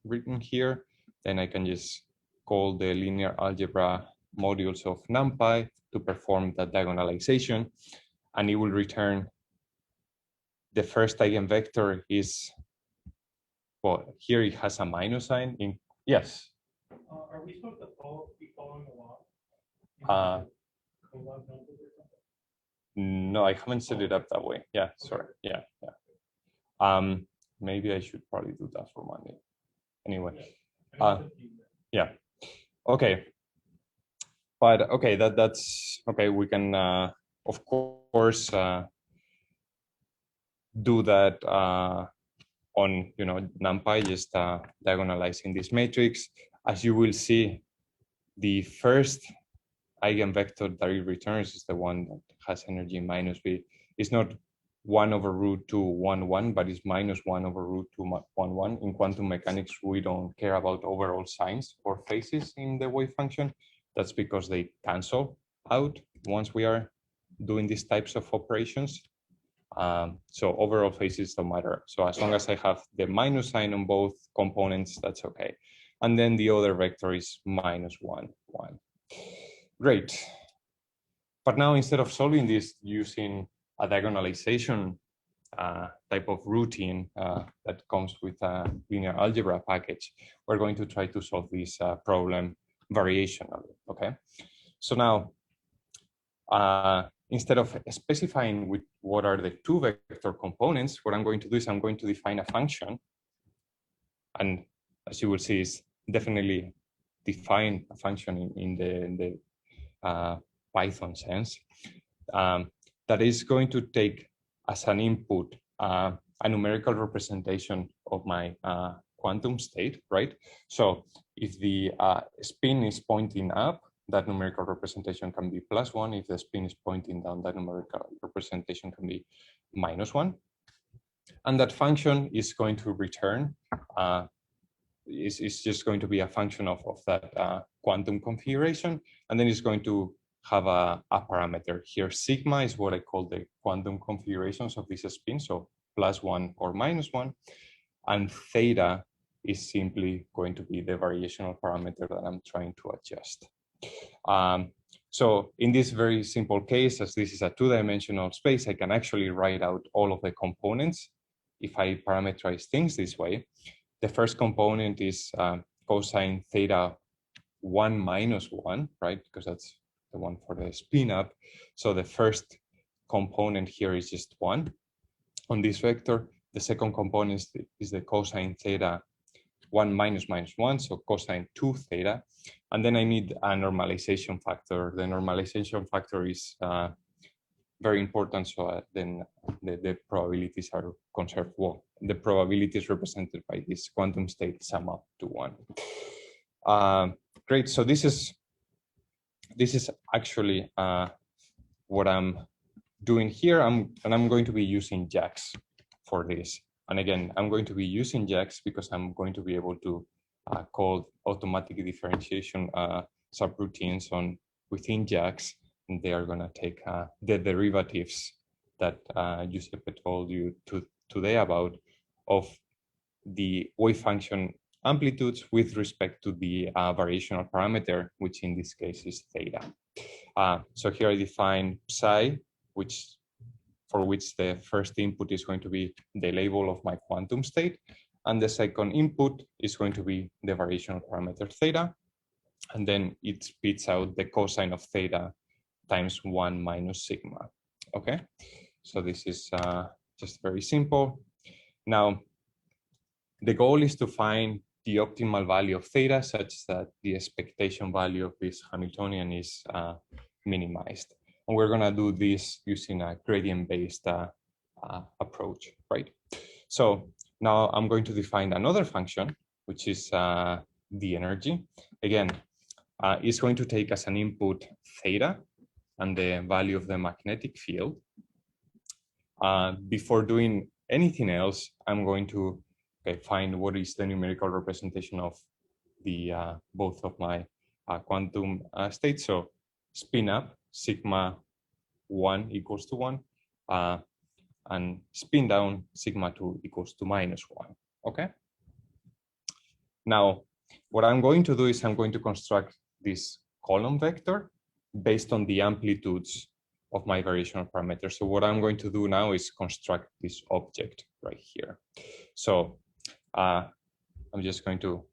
written here, then I can just call the linear algebra modules of NumPy to perform that diagonalization, and it will return the first eigenvector is, well, here it has a minus sign in, yes. Are we supposed to be following along? No, I haven't set it up that way. Yeah, sorry. Yeah. Maybe I should probably do that for Monday. Anyway, yeah. Okay. But okay, that's okay. We can of course do that on NumPy, just diagonalizing this matrix. As you will see, the first eigenvector that it returns is the one that has energy minus b. It's not 1 over root 2, 1, 1, but it's minus 1 over root 2, 1, 1. In quantum mechanics, we don't care about overall signs or phases in the wave function. That's because they cancel out once we are doing these types of operations. So overall phases don't matter. So as long as I have the minus sign on both components, that's okay. And then the other vector is minus 1, 1. Great. But now instead of solving this using a diagonalization type of routine that comes with a linear algebra package, we're going to try to solve this problem variationally, okay? So now, instead of specifying what are the two vector components, what I'm going to do is I'm going to define a function. And as you will see, is definitely define a function in the Python sense. That is going to take as an input a numerical representation of my quantum state, right? So if the spin is pointing up, that numerical representation can be +1. If the spin is pointing down, that numerical representation can be -1. And that function is going to return, is just going to be a function of that quantum configuration. And then it's going to have a parameter here. Sigma is what I call the quantum configurations of this spin, so +1 or -1. And theta is simply going to be the variational parameter that I'm trying to adjust. So in this very simple case, as this is a two-dimensional space, I can actually write out all of the components if I parameterize things this way. The first component is cosine theta 1 minus 1, right? Because that's the one for the spin up. So the first component here is just 1 on this vector. The second component is the cosine theta 1 minus -1, so cosine 2 theta. And then I need a normalization factor. The normalization factor is very important, so then the probabilities are conserved. Well, the probability is represented by this quantum state sum up to 1. Great, so this is actually what I'm doing here. I'm going to be using JAX for this. And again, I'm going to be using JAX because I'm going to be able to call automatic differentiation subroutines within JAX, and they are going to take the derivatives that Giuseppe told you today about of the wave function amplitudes with respect to the variational parameter, which in this case is theta. So here I define psi, for which the first input is going to be the label of my quantum state. and the second input is going to be the variational parameter theta, and then it spits out the cosine of theta times 1 minus sigma. Okay, so this is just very simple. Now, the goal is to find the optimal value of theta such that the expectation value of this Hamiltonian is minimized. And we're going to do this using a gradient-based approach, right? So now I'm going to define another function, which is the energy. Again, it's going to take as an input theta and the value of the magnetic field. Before doing anything else, I'm going to find what is the numerical representation of the both of my quantum states. So spin up sigma 1 equals to 1, and spin down sigma 2 equals to minus 1. Okay. Now, what I'm going to do is I'm going to construct this column vector based on the amplitudes of my variational parameters. So what I'm going to do now is construct this object right here. So I'm just going to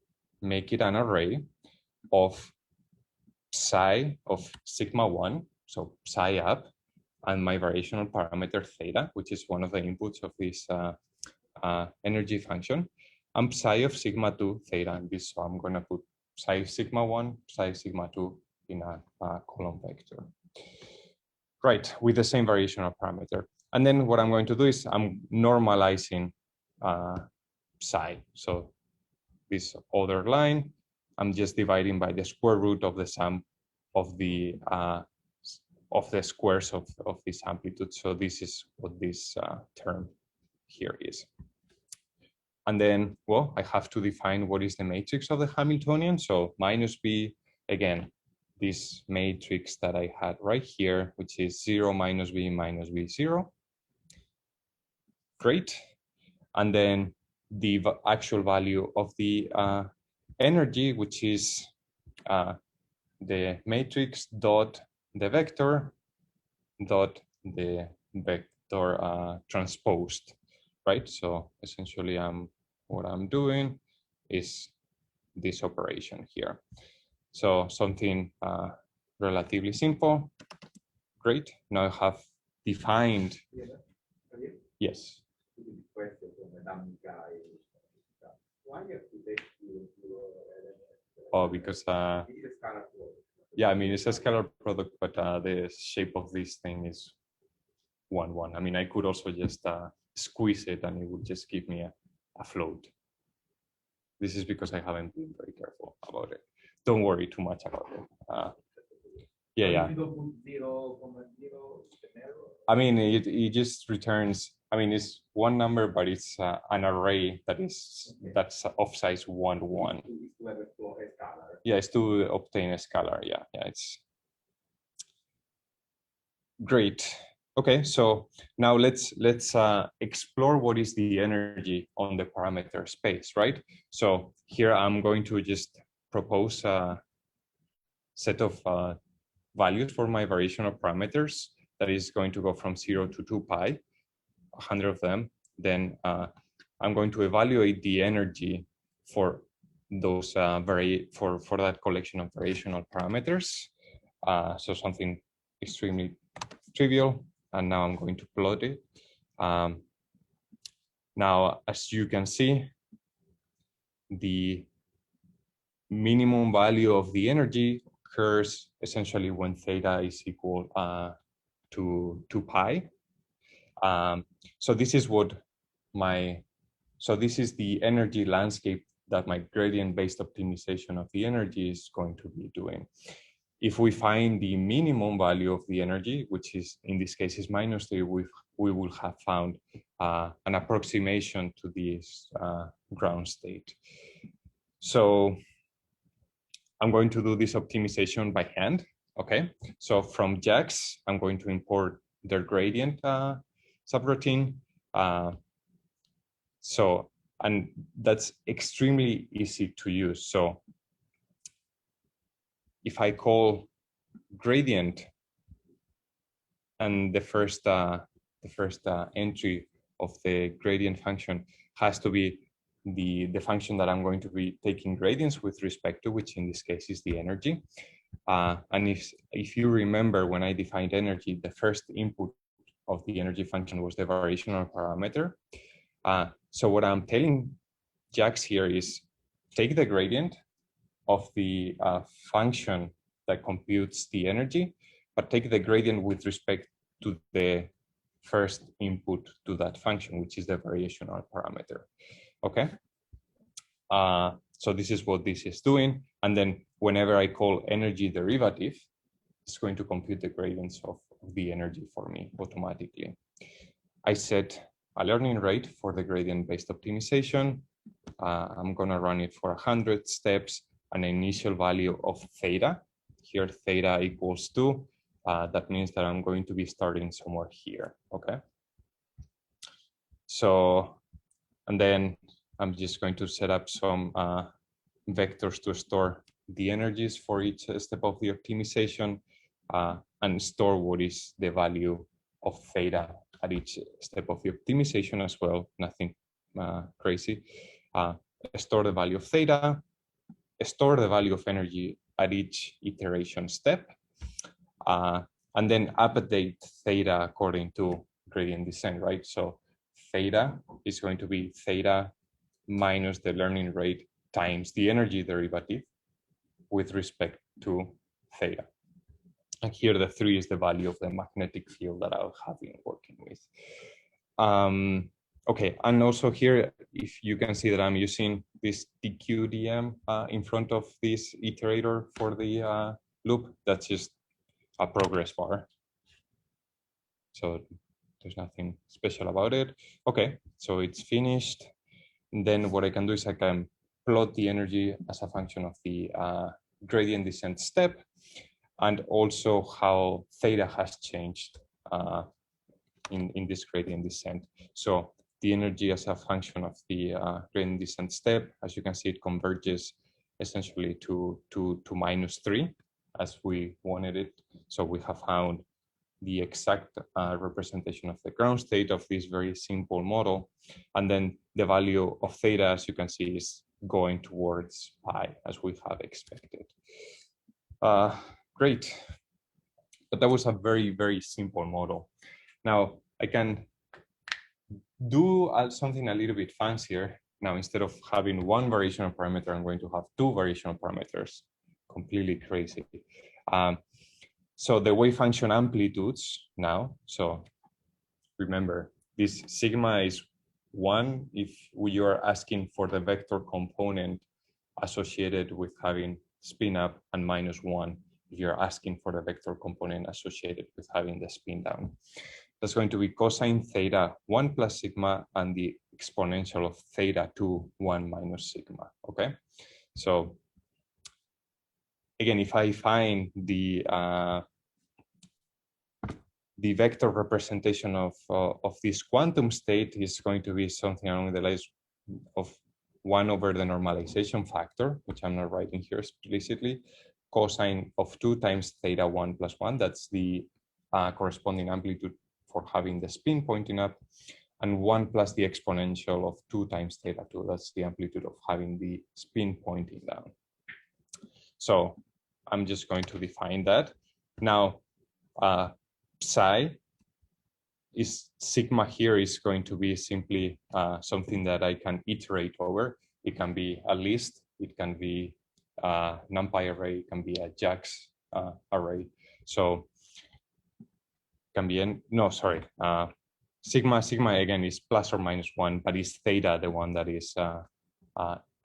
make it an array of psi of sigma 1, so psi up, and my variational parameter theta, which is one of the inputs of this energy function, and psi of sigma 2 theta and this. So I'm going to put psi sigma 1, psi sigma 2 in a column vector. Right, with the same variational parameter. And then what I'm going to do is I'm normalizing psi. So this other line, I'm just dividing by the square root of the sum of the squares of this amplitude. So this is what this term here is. And then, well, I have to define what is the matrix of the Hamiltonian. So minus b, again, this matrix that I had right here, which is 0 minus b 0. Great. And then the actual value of the energy, which is the matrix dot the vector dot the vector transposed, right? So essentially, what I'm doing is this operation here. So something relatively simple. Great. Now I have defined. Yes. Oh, because yeah, I mean it's a scalar product, but the shape of this thing is 1, 1. I mean, I could also just squeeze it, and it would just give me a float. This is because I haven't been very careful about it. Don't worry too much about it. Yeah. I mean, it just returns. I mean, it's one number, but it's an array that's of size 1 to 1. Yeah, it's to obtain a scalar. Yeah, it's great. Okay, so now let's explore what is the energy on the parameter space, right? So here I'm going to just propose a set of values for my variational parameters that is going to go from 0 to 2 pi, 100 of them. Then I'm going to evaluate the energy for those for that collection of variational parameters. So something extremely trivial. And now I'm going to plot it. Now, as you can see, the minimum value of the energy occurs essentially when theta is equal to 2 pi. So this is this is the energy landscape that my gradient-based optimization of the energy is going to be doing. If we find the minimum value of the energy, which is in this case is -3, we will have found an approximation to this ground state. So I'm going to do this optimization by hand. Okay, so from JAX, I'm going to import their gradient subroutine. And that's extremely easy to use. So if I call gradient and the first entry of the gradient function has to be the function that I'm going to be taking gradients with respect to, which in this case is the energy. And if you remember, when I defined energy, the first input of the energy function was the variational parameter. So what I'm telling Jax here is take the gradient of the function that computes the energy, but take the gradient with respect to the first input to that function, which is the variational parameter. Okay. So this is what this is doing. And then whenever I call energy derivative, it's going to compute the gradients of the energy for me automatically. I set a learning rate for the gradient-based optimization. I'm going to run it for 100 steps, an initial value of theta. Here, theta equals 2. That means that I'm going to be starting somewhere here. Okay. So, and then I'm just going to set up some vectors to store the energies for each step of the optimization, and store what is the value of theta at each step of the optimization as well. Nothing crazy. Store the value of theta, store the value of energy at each iteration step, and then update theta according to gradient descent, right? So theta is going to be theta minus the learning rate times the energy derivative with respect to theta. And here the 3 is the value of the magnetic field that I'll have been working with. Okay, and also here, if you can see that I'm using this DQDM in front of this iterator for the loop, that's just a progress bar. So there's nothing special about it. Okay, so it's finished. And then what I can do is I can plot the energy as a function of the gradient descent step, and also how theta has changed in this gradient descent. So the energy as a function of the gradient descent step, as you can see, it converges essentially to -3 as we wanted it. So we have found the exact representation of the ground state of this very simple model. And then the value of theta, as you can see, is going towards pi, as we have expected. Great. But that was a very, very simple model. Now I can do something a little bit fancier. Now, instead of having one variational parameter, I'm going to have 2 variational parameters. Completely crazy. So the wave function amplitudes now, so remember, this sigma is 1 if you are asking for the vector component associated with having spin up, and -1 if you're asking for the vector component associated with having the spin down. That's going to be cosine theta 1 plus sigma and the exponential of theta 2 1 minus sigma. Okay, so again, if I find the vector representation of this quantum state is going to be something along the lines of 1 over the normalization factor, which I'm not writing here explicitly, cosine of 2 times theta 1 plus 1. That's the corresponding amplitude for having the spin pointing up, and 1 plus the exponential of 2 times theta 2. That's the amplitude of having the spin pointing down. So I'm just going to define that. Now, psi is sigma here is going to be simply something that I can iterate over. It can be a list, it can be a NumPy array, it can be a Jax array. So can be sigma again is plus or minus 1, but is theta the one that is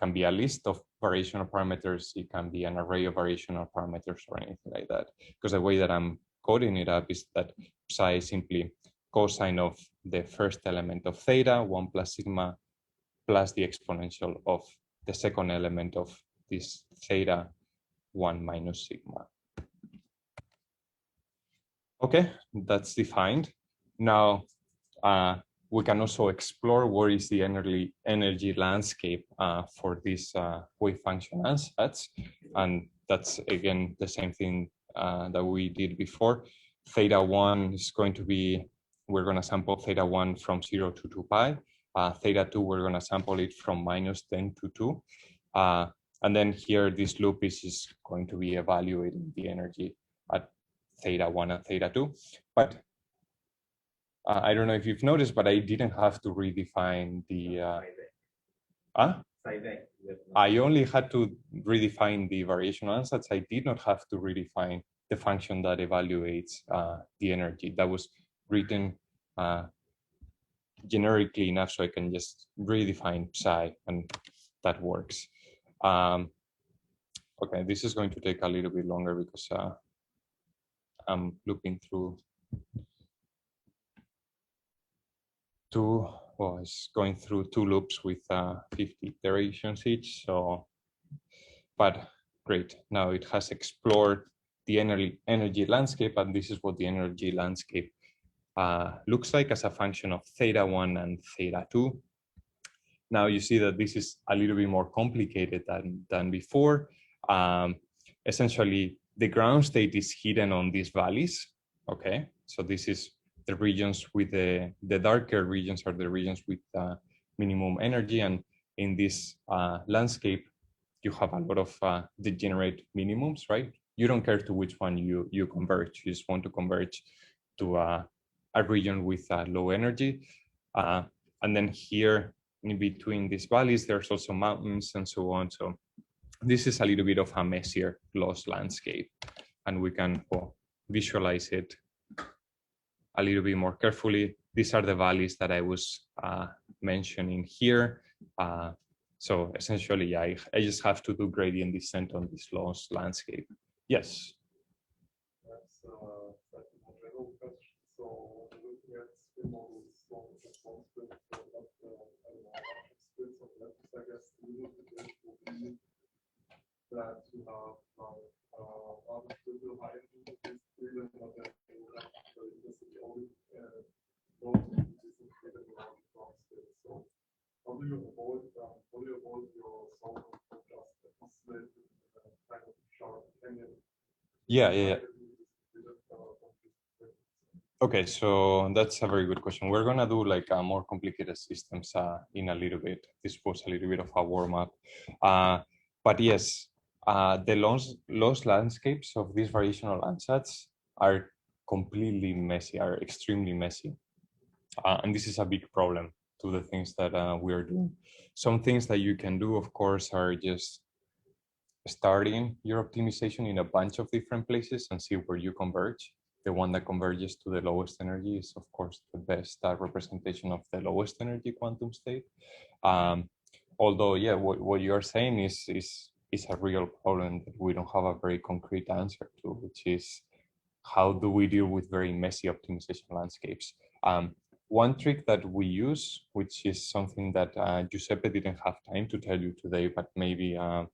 can be a list of variational parameters, it can be an array of variational parameters or anything like that. Because the way that I'm coding it up is that psi is simply cosine of the first element of theta 1 plus sigma plus the exponential of the second element of this theta 1 minus sigma. Okay, that's defined. Now we can also explore what is the energy landscape for this wave function ansatz, and that's again the same thing that we did before. Theta 1 is going to be, we're going to sample theta 1 from 0 to 2 pi. theta 2, we're going to sample it from -10 to 2. And then here, this loop is just going to be evaluating the energy at theta 1 and theta 2. But I don't know if you've noticed, but I didn't have to redefine the... I only had to redefine the variational ansatz. I did not have to redefine the function that evaluates the energy. That was written generically enough so I can just redefine psi, and that works. Okay, this is going to take a little bit longer because I'm looping through it's going through 2 loops with 50 iterations each. So, but great. Now it has explored the energy landscape, and this is what the energy landscape looks like as a function of theta 1 and theta 2. Now you see that this is a little bit more complicated than before. Essentially, the ground state is hidden on these valleys. Okay, so this is the regions with the darker regions are the regions with minimum energy, and in this landscape, you have a lot of degenerate minimums, right? You don't care to which one you converge. You just want to converge to a region with low energy. And then here in between these valleys, there's also mountains and so on. So this is a little bit of a messier loss landscape, and we can visualize it a little bit more carefully. These are the valleys that I was mentioning here. So essentially, I just have to do gradient descent on this loss landscape. Yes. That's a more general question. So looking at spin models, long response spin, so that I don't know how much spins of lattice, I guess the usual situation will be that you have other trivial high energy freedom, but then you have the implicit only both disintegrated around the ground state. So how do you avoid your solver from just oscillating kind of sharp canyon? Yeah. Okay, so that's a very good question. We're gonna do like more complicated systems in a little bit. This was a little bit of a warm up, but yes, the loss landscapes of these variational ansatz are completely messy, are extremely messy, and this is a big problem to the things that we are doing. Some things that you can do, of course, are just starting your optimization in a bunch of different places and see where you converge. The one that converges to the lowest energy is, of course, the best representation of the lowest energy quantum state. Although, yeah, what you are saying is a real problem that we don't have a very concrete answer to, which is how do we deal with very messy optimization landscapes? One trick that we use, which is something that Giuseppe didn't have time to tell you today, but maybe I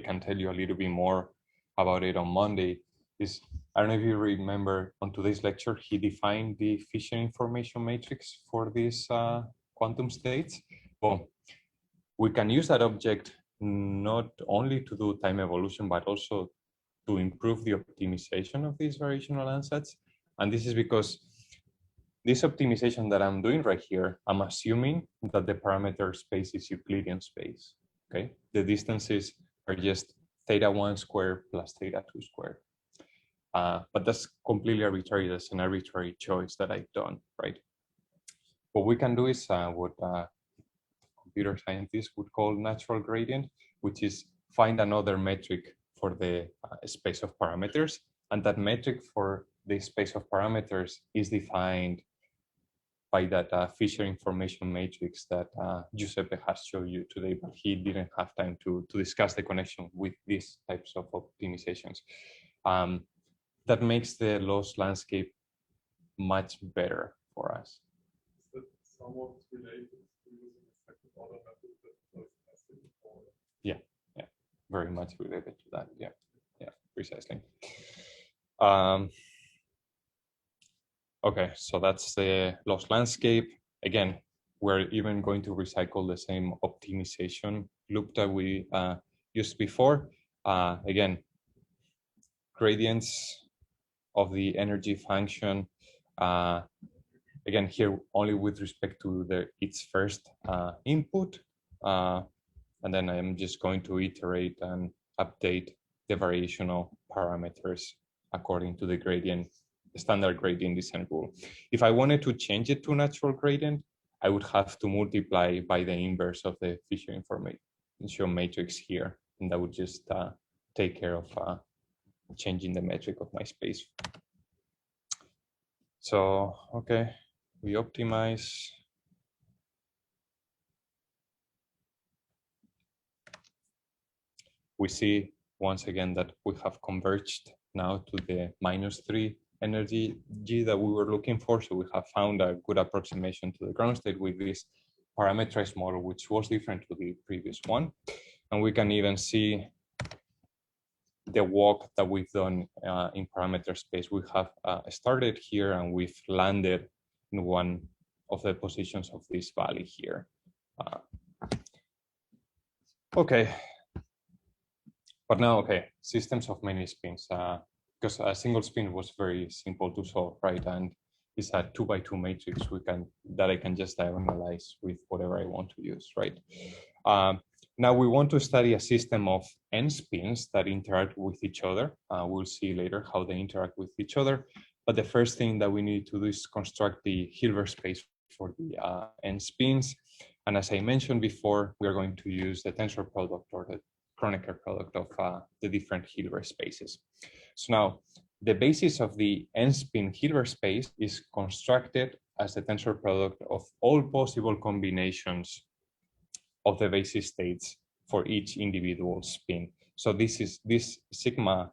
can tell you a little bit more about it on Monday, is, I don't know if you remember on today's lecture, he defined the Fisher information matrix for these quantum states. Well, we can use that object not only to do time evolution, but also to improve the optimization of these variational ansatz. And this is because this optimization that I'm doing right here, I'm assuming that the parameter space is Euclidean space, okay? The distances are just theta 1 squared plus theta 2 squared. But that's completely arbitrary. That's an arbitrary choice that I've done, right? What we can do is what computer scientists would call natural gradient, which is find another metric for the space of parameters. And that metric for the space of parameters is defined by that Fisher information matrix that Giuseppe has shown you today, but he didn't have time to discuss the connection with these types of optimizations. That makes the loss landscape much better for us. Is that somewhat related to using a second order method that was tested before? Yeah, very much related to that. Yeah, precisely. Okay, so that's the loss landscape. Again, we're even going to recycle the same optimization loop that we used before. Again, gradients of the energy function again, here only with respect to its first input. And then I'm just going to iterate and update the variational parameters according to the gradient, the standard gradient descent rule. If I wanted to change it to natural gradient, I would have to multiply by the inverse of the Fisher information matrix here, and that would just take care of changing the metric of my space. So, okay, we optimize. We see once again that we have converged now to the -3 energy G that we were looking for. So we have found a good approximation to the ground state with this parameterized model, which was different to the previous one. And we can even see the walk that we've done in parameter space. We have started here and we've landed in one of the positions of this valley here. Okay. But now, okay, systems of many spins, because a single spin was very simple to solve, right? And it's a 2x2 matrix that I can just diagonalize with whatever I want to use, right? Now we want to study a system of n spins that interact with each other. We'll see later how they interact with each other. But the first thing that we need to do is construct the Hilbert space for the n spins. And as I mentioned before, we are going to use the tensor product or the Kronecker product of the different Hilbert spaces. So now the basis of the n-spin Hilbert space is constructed as the tensor product of all possible combinations of the basis states for each individual spin. So this sigma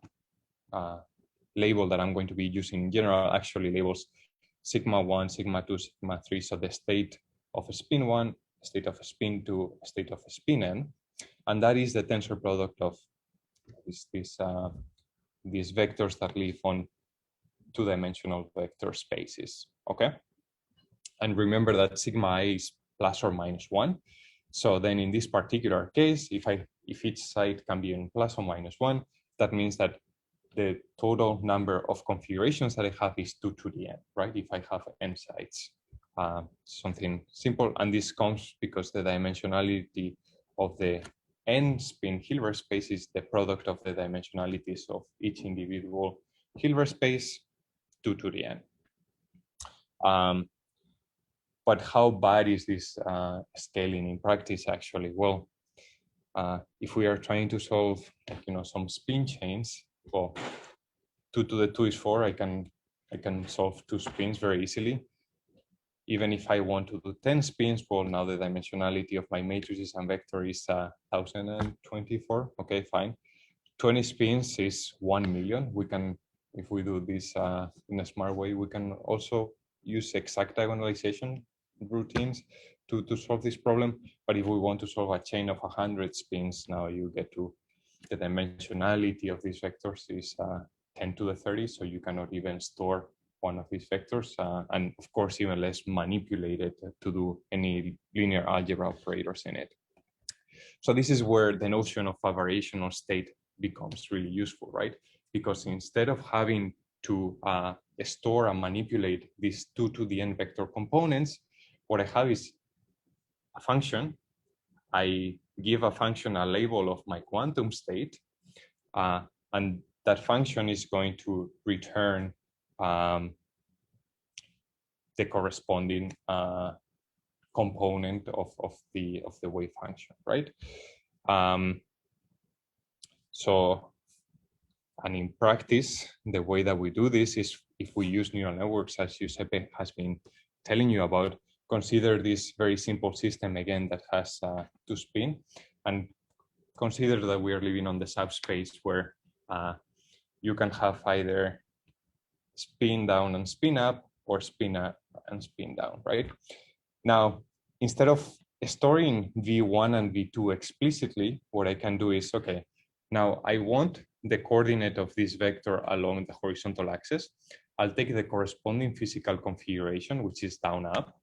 label that I'm going to be using in general actually labels sigma 1, sigma 2, sigma 3. So the state of a spin 1, state of a spin 2, state of a spin n. And that is the tensor product of these vectors that live on two-dimensional vector spaces, okay? And remember that sigma I is plus or minus 1. So then in this particular case, if each side can be in plus or minus 1, that means that the total number of configurations that I have is 2 to the n, right? If I have n sides, something simple. And this comes because the dimensionality of the n-spin Hilbert space is the product of the dimensionalities of each individual Hilbert space 2 to the n. But how bad is this scaling in practice actually? Well, if we are trying to solve, some spin chains, well, 2 to the 2 is 4. I can solve 2 spins very easily. Even if I want to do 10 spins, well, now the dimensionality of my matrices and vector is 1024. Okay, fine. 20 spins is 1 million. We can, if we do this in a smart way, we can also use exact diagonalization routines to solve this problem. But if we want to solve a chain of 100 spins, now you get to the dimensionality of these vectors is 10 to the 30. So you cannot even store one of these vectors, and of course, even less manipulated to do any linear algebra operators in it. So this is where the notion of a variational state becomes really useful, right? Because instead of having to store and manipulate these 2 to the n vector components, what I have is a function. I give a function a label of my quantum state, and that function is going to return the corresponding component of the wave function, right? And in practice, the way that we do this is if we use neural networks, as Giuseppe has been telling you about, consider this very simple system again that has 2 spin, and consider that we are living on the subspace where you can have either spin down and spin up, or spin up and spin down, right? Now, instead of storing V1 and V2 explicitly, what I can do is, okay, now I want the coordinate of this vector along the horizontal axis. I'll take the corresponding physical configuration, which is down up.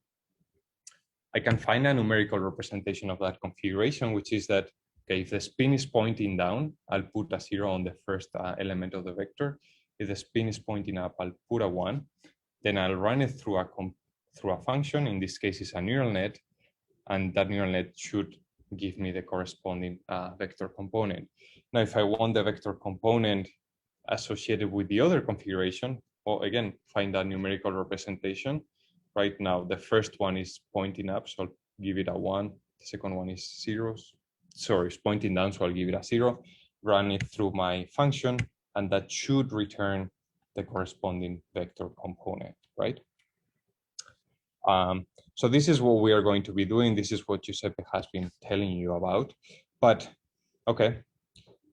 I can find a numerical representation of that configuration, which is that, okay, if the spin is pointing down, I'll put a 0 on the first element of the vector. If the spin is pointing up, I'll put a 1. Then I'll run it through through a function. In this case, it's a neural net, and that neural net should give me the corresponding vector component. Now, if I want the vector component associated with the other configuration, well, again, find a numerical representation. Right now, the first one is pointing up, so I'll give it a 1. The second one is 0. Sorry, it's pointing down, so I'll give it a 0. Run it through my function, and that should return the corresponding vector component, right? So this is what we are going to be doing. This is what Giuseppe has been telling you about. But okay,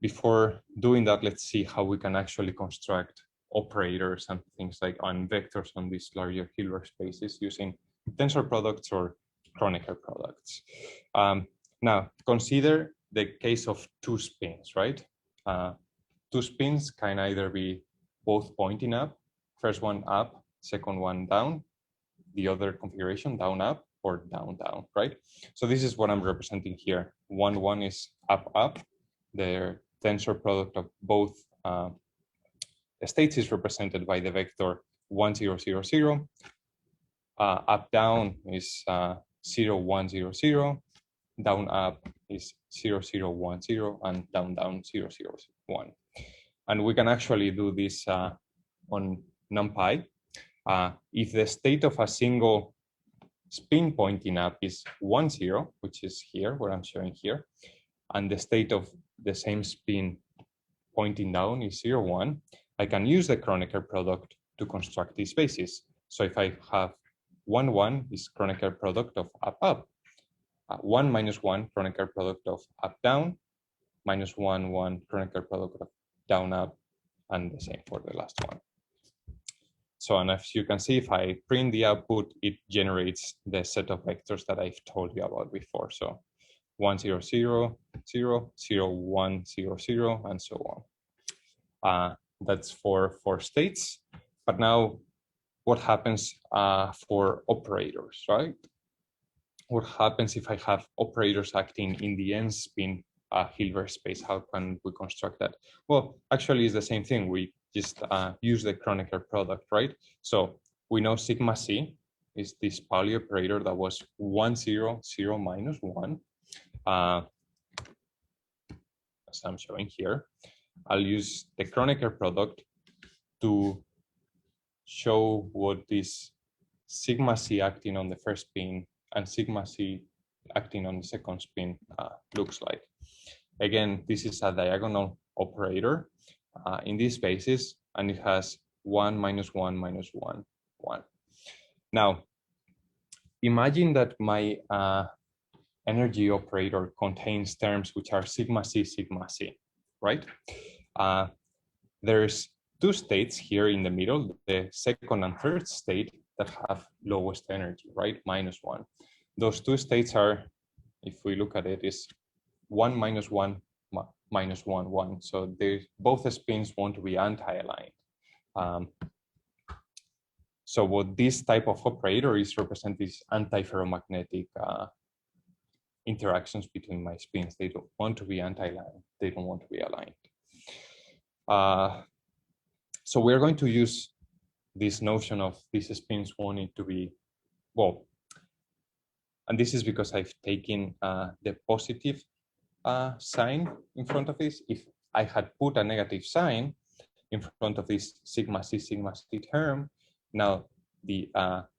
before doing that, let's see how we can actually construct operators and things like on vectors on these larger Hilbert spaces using tensor products or Kronecker products. Now, consider the case of two spins, right? Two spins can either be both pointing up, first one up, second one down, the other configuration down up or down down, right? So this is what I'm representing here. One is up up. The tensor product of both states is represented by the vector 1 0 0 0. Up down is 0 1 0 0. Down up is 0 0 1 0, and down down 0 0 1. And we can actually do this on NumPy. If the state of a single spin pointing up is 1 0, which is here, what I'm showing here, and the state of the same spin pointing down is 0 1, I can use the Kronecker product to construct these spaces. So if I have 1 1 is Kronecker product of up up, 1 minus 1 Kronecker product of up down, minus 1 1 Kronecker product of down up, and the same for the last one. So, and as you can see, if I print the output, it generates the set of vectors that I've told you about before. So 1 0 0 0 0 1 0 0, and so on. That's for states. But now, what happens for operators, right? What happens if I have operators acting in the n spin Hilbert space? How can we construct that? Well, actually, it's the same thing. We just use the Kronecker product, right? So we know sigma c is this Pauli operator that was 1 0 0 minus 1. As I'm showing here, I'll use the Kronecker product to show what this sigma c acting on the first spin and sigma c acting on the second spin looks like. Again, this is a diagonal operator in these spaces, and it has 1 minus 1 minus 1 1. Now, imagine that my energy operator contains terms which are sigma c, right? There's two states here in the middle, the second and third state that have lowest energy, right? Minus 1. Those two states are, if we look at it, is 1 minus 1 minus 1 1. So both the spins want to be anti-aligned. So what this type of operator is represent is anti-ferromagnetic interactions between my spins. They don't want to be anti-aligned. They don't want to be aligned. So we're going to use this notion of these spins wanting to be, well, and this is because I've taken the positive sign in front of this. If I had put a negative sign in front of this sigma c term, now the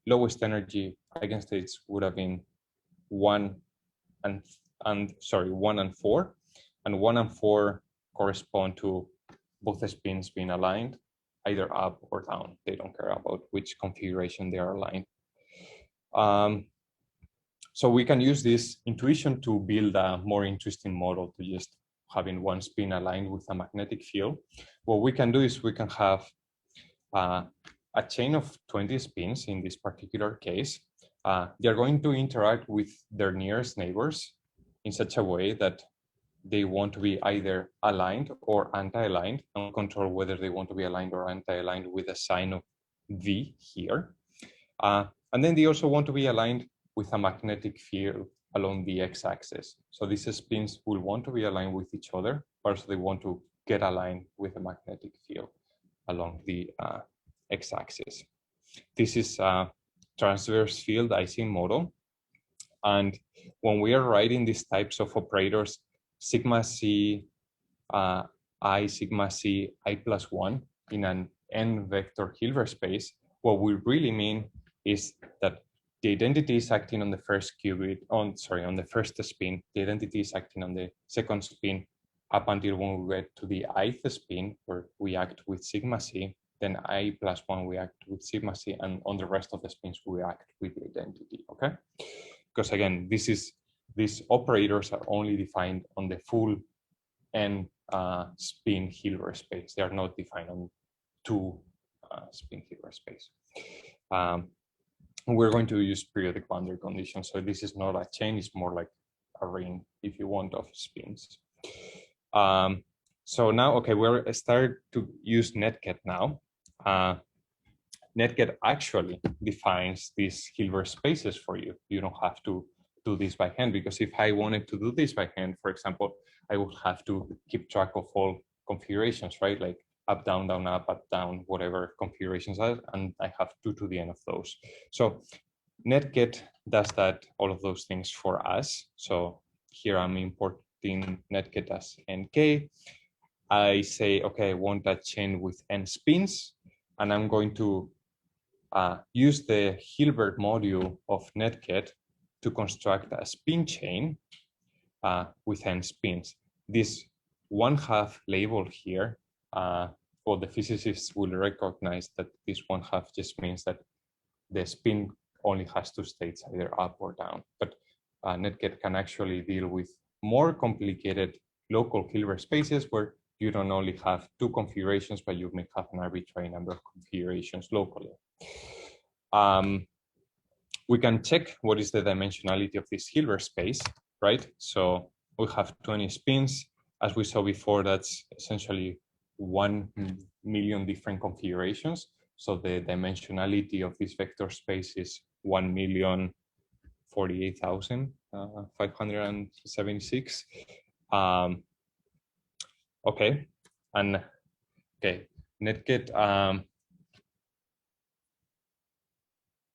lowest energy eigenstates would have been 1 and 4, and 1 and 4 correspond to both the spins being aligned, either up or down. They don't care about which configuration they are aligned. So we can use this intuition to build a more interesting model to just having one spin aligned with a magnetic field. What we can do is we can have a chain of 20 spins in this particular case. They're going to interact with their nearest neighbors in such a way that they want to be either aligned or anti-aligned, and control whether they want to be aligned or anti-aligned with a sign of V here. And then they also want to be aligned with a magnetic field along the x-axis. So these spins will want to be aligned with each other, but also they want to get aligned with a magnetic field along the x-axis. This is transverse field Ising model. And when we are writing these types of operators, sigma c, I, sigma c, I plus 1 in an n vector Hilbert space, what we really mean is that the identity is acting on the first qubit, on the first spin, the identity is acting on the second spin up until when we get to the ith spin, where we act with sigma c, then I plus 1 we act with sigma c, and on the rest of the spins we act with the identity, okay? Because again, these operators are only defined on the full n spin Hilbert space. They are not defined on 2 spin Hilbert space. We're going to use periodic boundary conditions. So this is not a chain, it's more like a ring, if you want, of spins. So now, okay, we're starting to use netget now. Netget actually defines these Hilbert spaces for you. You don't have to do this by hand, because if I wanted to do this by hand, for example, I would have to keep track of all configurations, right? Like up, down, up, down, whatever configurations are, and I have 2 to the n of those. So netget does that, all of those things for us. So here I'm importing netget as nk. I say, okay, I want that chain with n spins, and I'm going to use the Hilbert module of netget to construct a spin chain with n spins. This 1/2 label here, well, the physicists will recognize that this 1/2 just means that the spin only has 2 states, either up or down. But netget can actually deal with more complicated local Hilbert spaces where you don't only have 2 configurations, but you may have an arbitrary number of configurations locally. We can check what is the dimensionality of this Hilbert space, right? So we have 20 spins. As we saw before, that's essentially 1 million different configurations. So the dimensionality of this vector space is 1,048,576. Okay, and okay, netget.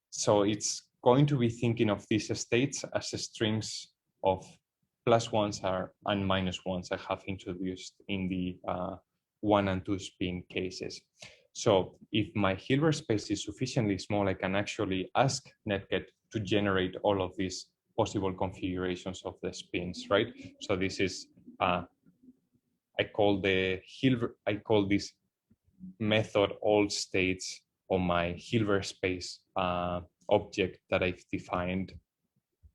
So it's going to be thinking of these states as strings of +1s and -1s I have introduced in the 1 and 2 spin cases. So if my Hilbert space is sufficiently small, I can actually ask netget to generate all of these possible configurations of the spins, right? So this is I call this method all states on my Hilbert space object that I've defined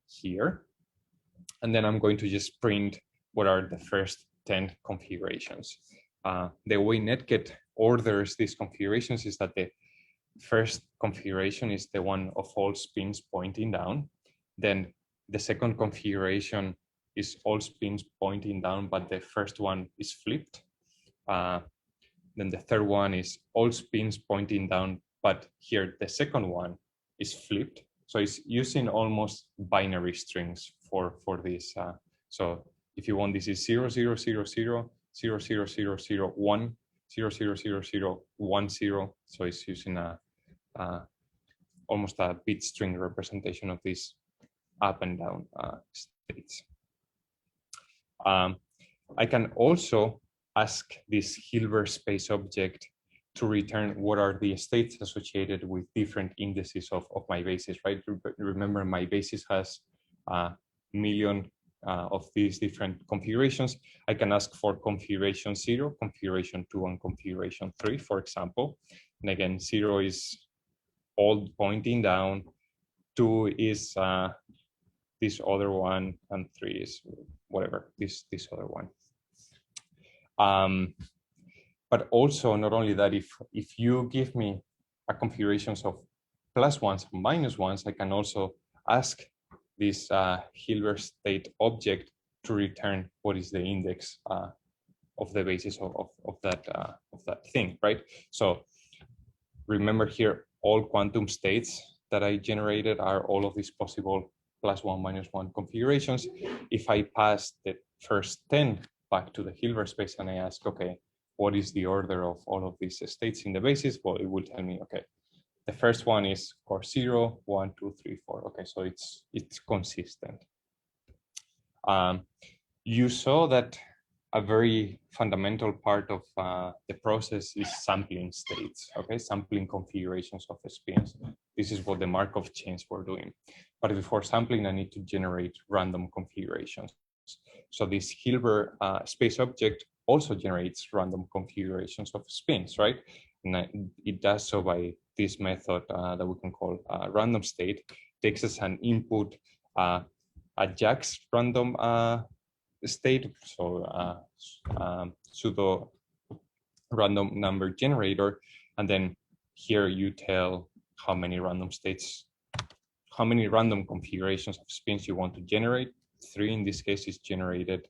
here. And then I'm going to just print what are the first 10 configurations. The way netget orders these configurations is that the first configuration is the one of all spins pointing down. Then the second configuration is all spins pointing down, but the first one is flipped. Then the third one is all spins pointing down, but here the second one is flipped. So it's using almost binary strings for this. So if you want, this is 0, 0, 0, 0, 0, 0, 0, 0, 1, 0, 0, 0, 0, 1, 0. So it's using almost a bit string representation of these up and down states. I can also ask this Hilbert space object to return what are the states associated with different indices of my basis, right? Remember, my basis has a million of these different configurations. I can ask for configuration 0, configuration 2, and configuration 3, for example. And again, 0 is all pointing down, 2 is this other one, and 3 is whatever, this other one. But also, not only that, if you give me a configurations of +1s and -1s, I can also ask this Hilbert state object to return what is the index of the basis of that thing, right? So remember here, all quantum states that I generated are all of these possible +1, -1 configurations. If I pass the first 10 back to the Hilbert space and I ask, okay, what is the order of all of these states in the basis? Well, it will tell me, okay, the first one is of course 0, 1, 2, 3, 4. Okay, so it's consistent. You saw that a very fundamental part of the process is sampling states, okay, sampling configurations of spins. This is what the Markov chains were doing. But before sampling, I need to generate random configurations. So this Hilbert space object also generates random configurations of spins, right? And it does so by this method that we can call random state. Takes as an input a Jack's random state, so pseudo random number generator, and then here you tell how many random states, how many random configurations of spins you want to generate. 3 in this case is generated.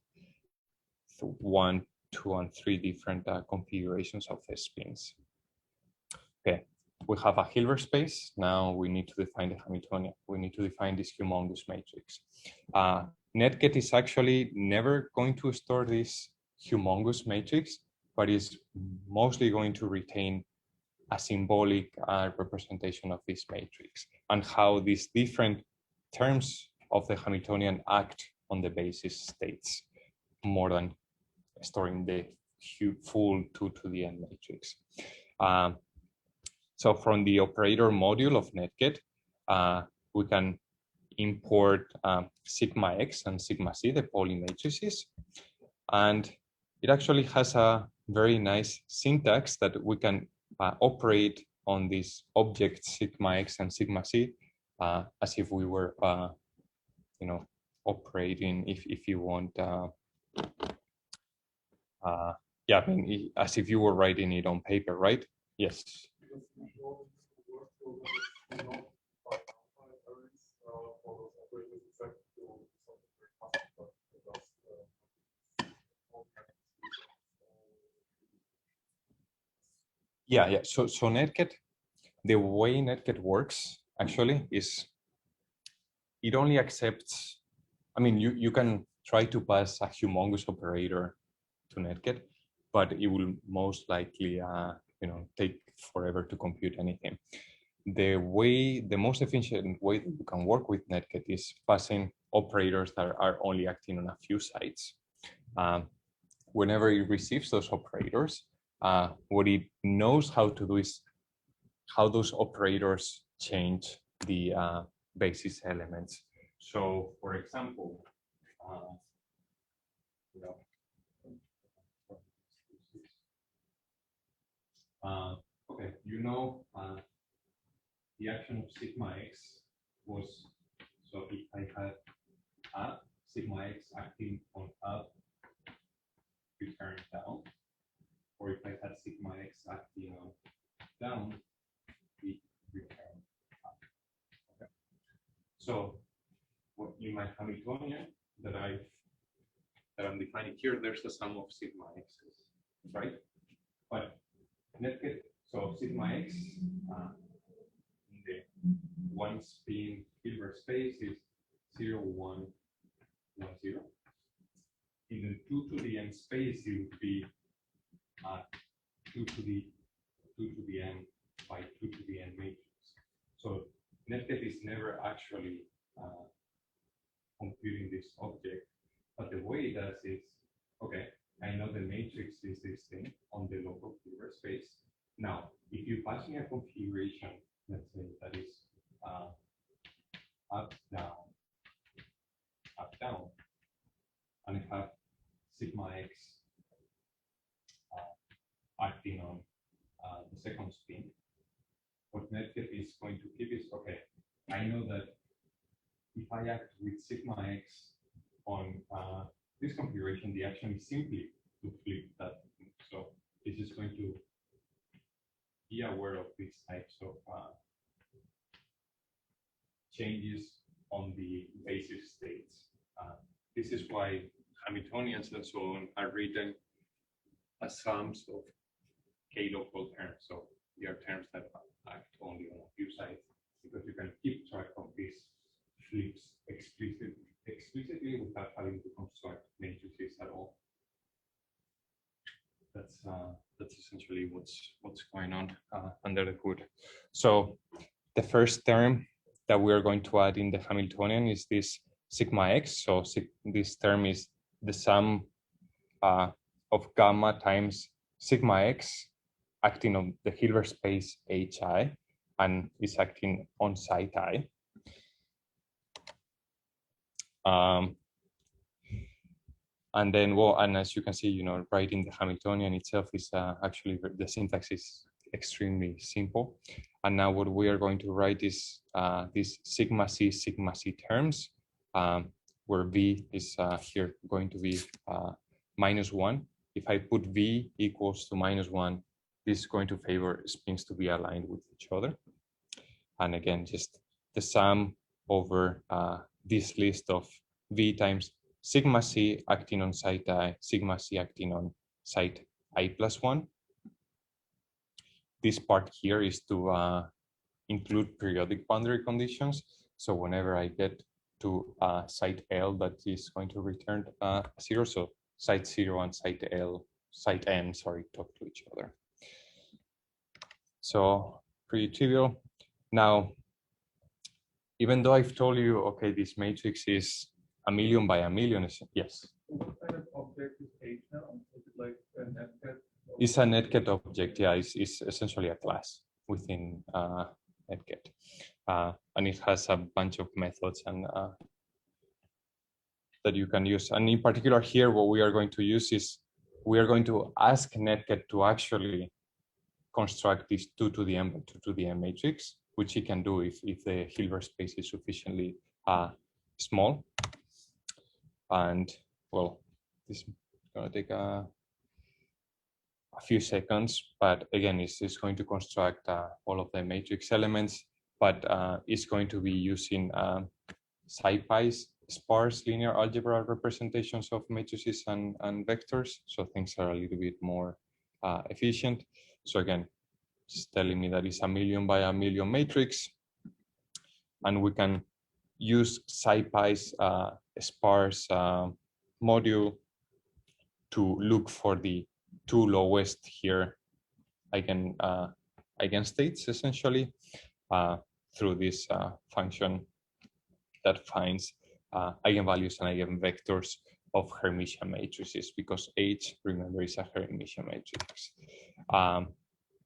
1, 2, and 3 different configurations of the spins. Okay, we have a Hilbert space. Now we need to define the Hamiltonian. We need to define this humongous matrix. Netget is actually never going to store this humongous matrix, but is mostly going to retain a symbolic representation of this matrix and how these different terms of the Hamiltonian act on the basis states more than storing the full 2 to the n matrix. So from the operator module of Netget, we can import sigma x and sigma c, the Pauli matrices. And it actually has a very nice syntax that we can operate on these objects sigma x and sigma c as if we were, operating, if you want, yeah, I mean, as if you were writing it on paper, right? Yes. Yeah. So Netget, the way Netget works actually is it only accepts. I mean, you can try to pass a humongous operator to Netget, but it will most likely, take forever to compute anything. The most efficient way that you can work with Netget is passing operators that are only acting on a few sites. Whenever it receives those operators, what it knows how to do is how those operators change the basis elements. So, for example, okay, the action of sigma x was, so if I had up, sigma x acting on up, return down, or if I had sigma x acting on down, it return up. Okay. So in my Hamiltonian that I'm defining here, there's a sum of sigma x's, right? But Netget, so sigma x in the one spin Hilbert space is 0, 1, 1, 0. In the 2 to the n space, it would be 2 to the n by 2 to the n matrix. So Netget is never actually computing this object, but the way it does is, okay, I know the matrix is this thing on the local Hilbert space. Now, if you pass me a configuration, let's say that is up, down, and I have sigma x acting on the second spin, what Netget is going to give is, okay, I know that if I act with sigma x on this configuration, the action is simply to flip that. So this is going to be aware of these types of changes on the basis states. This is why Hamiltonians and so on are written as sums of k-local terms. So they are terms that act only on a few sites, because you can keep track of these flips explicitly without having to construct matrices at all. That's essentially what's going on under the hood. So the first term that we are going to add in the Hamiltonian is this sigma x. So this term is the sum of gamma times sigma x acting on the Hilbert space Hi and is acting on site I. And then, well, and as you can see, writing the Hamiltonian itself is actually, the syntax is extremely simple. And now what we are going to write is these sigma c terms, where v is here going to be -1. If I put v equals to -1, this is going to favor spins to be aligned with each other. And again, just the sum over this list of v times sigma c acting on site I, sigma c acting on site I plus 1. This part here is to include periodic boundary conditions. So whenever I get to site L, that is going to return 0. So site 0 and site N, sorry, talk to each other. So pretty trivial. Now, even though I've told you, okay, this matrix is 1,000,000 by 1,000,000, yes. What kind of object is H now? Is it like a netcat? It's a netcat object, yeah, it's essentially a class within netcat. And it has a bunch of methods and that you can use. And in particular here, what we are going to use is, we are going to ask netcat to actually construct this 2 to the n by 2 to the n matrix, which it can do if the Hilbert space is sufficiently small. And well, this is going to take a few seconds, but again, it's going to construct all of the matrix elements, but it's going to be using SciPy's sparse linear algebra representations of matrices and vectors, so things are a little bit more efficient. So again, it's telling me that it's 1,000,000 by 1,000,000 matrix, and we can use SciPy's sparse module to look for the 2 lowest here eigenstates essentially through this function that finds eigenvalues and eigenvectors of Hermitian matrices, because H, remember, is a Hermitian matrix.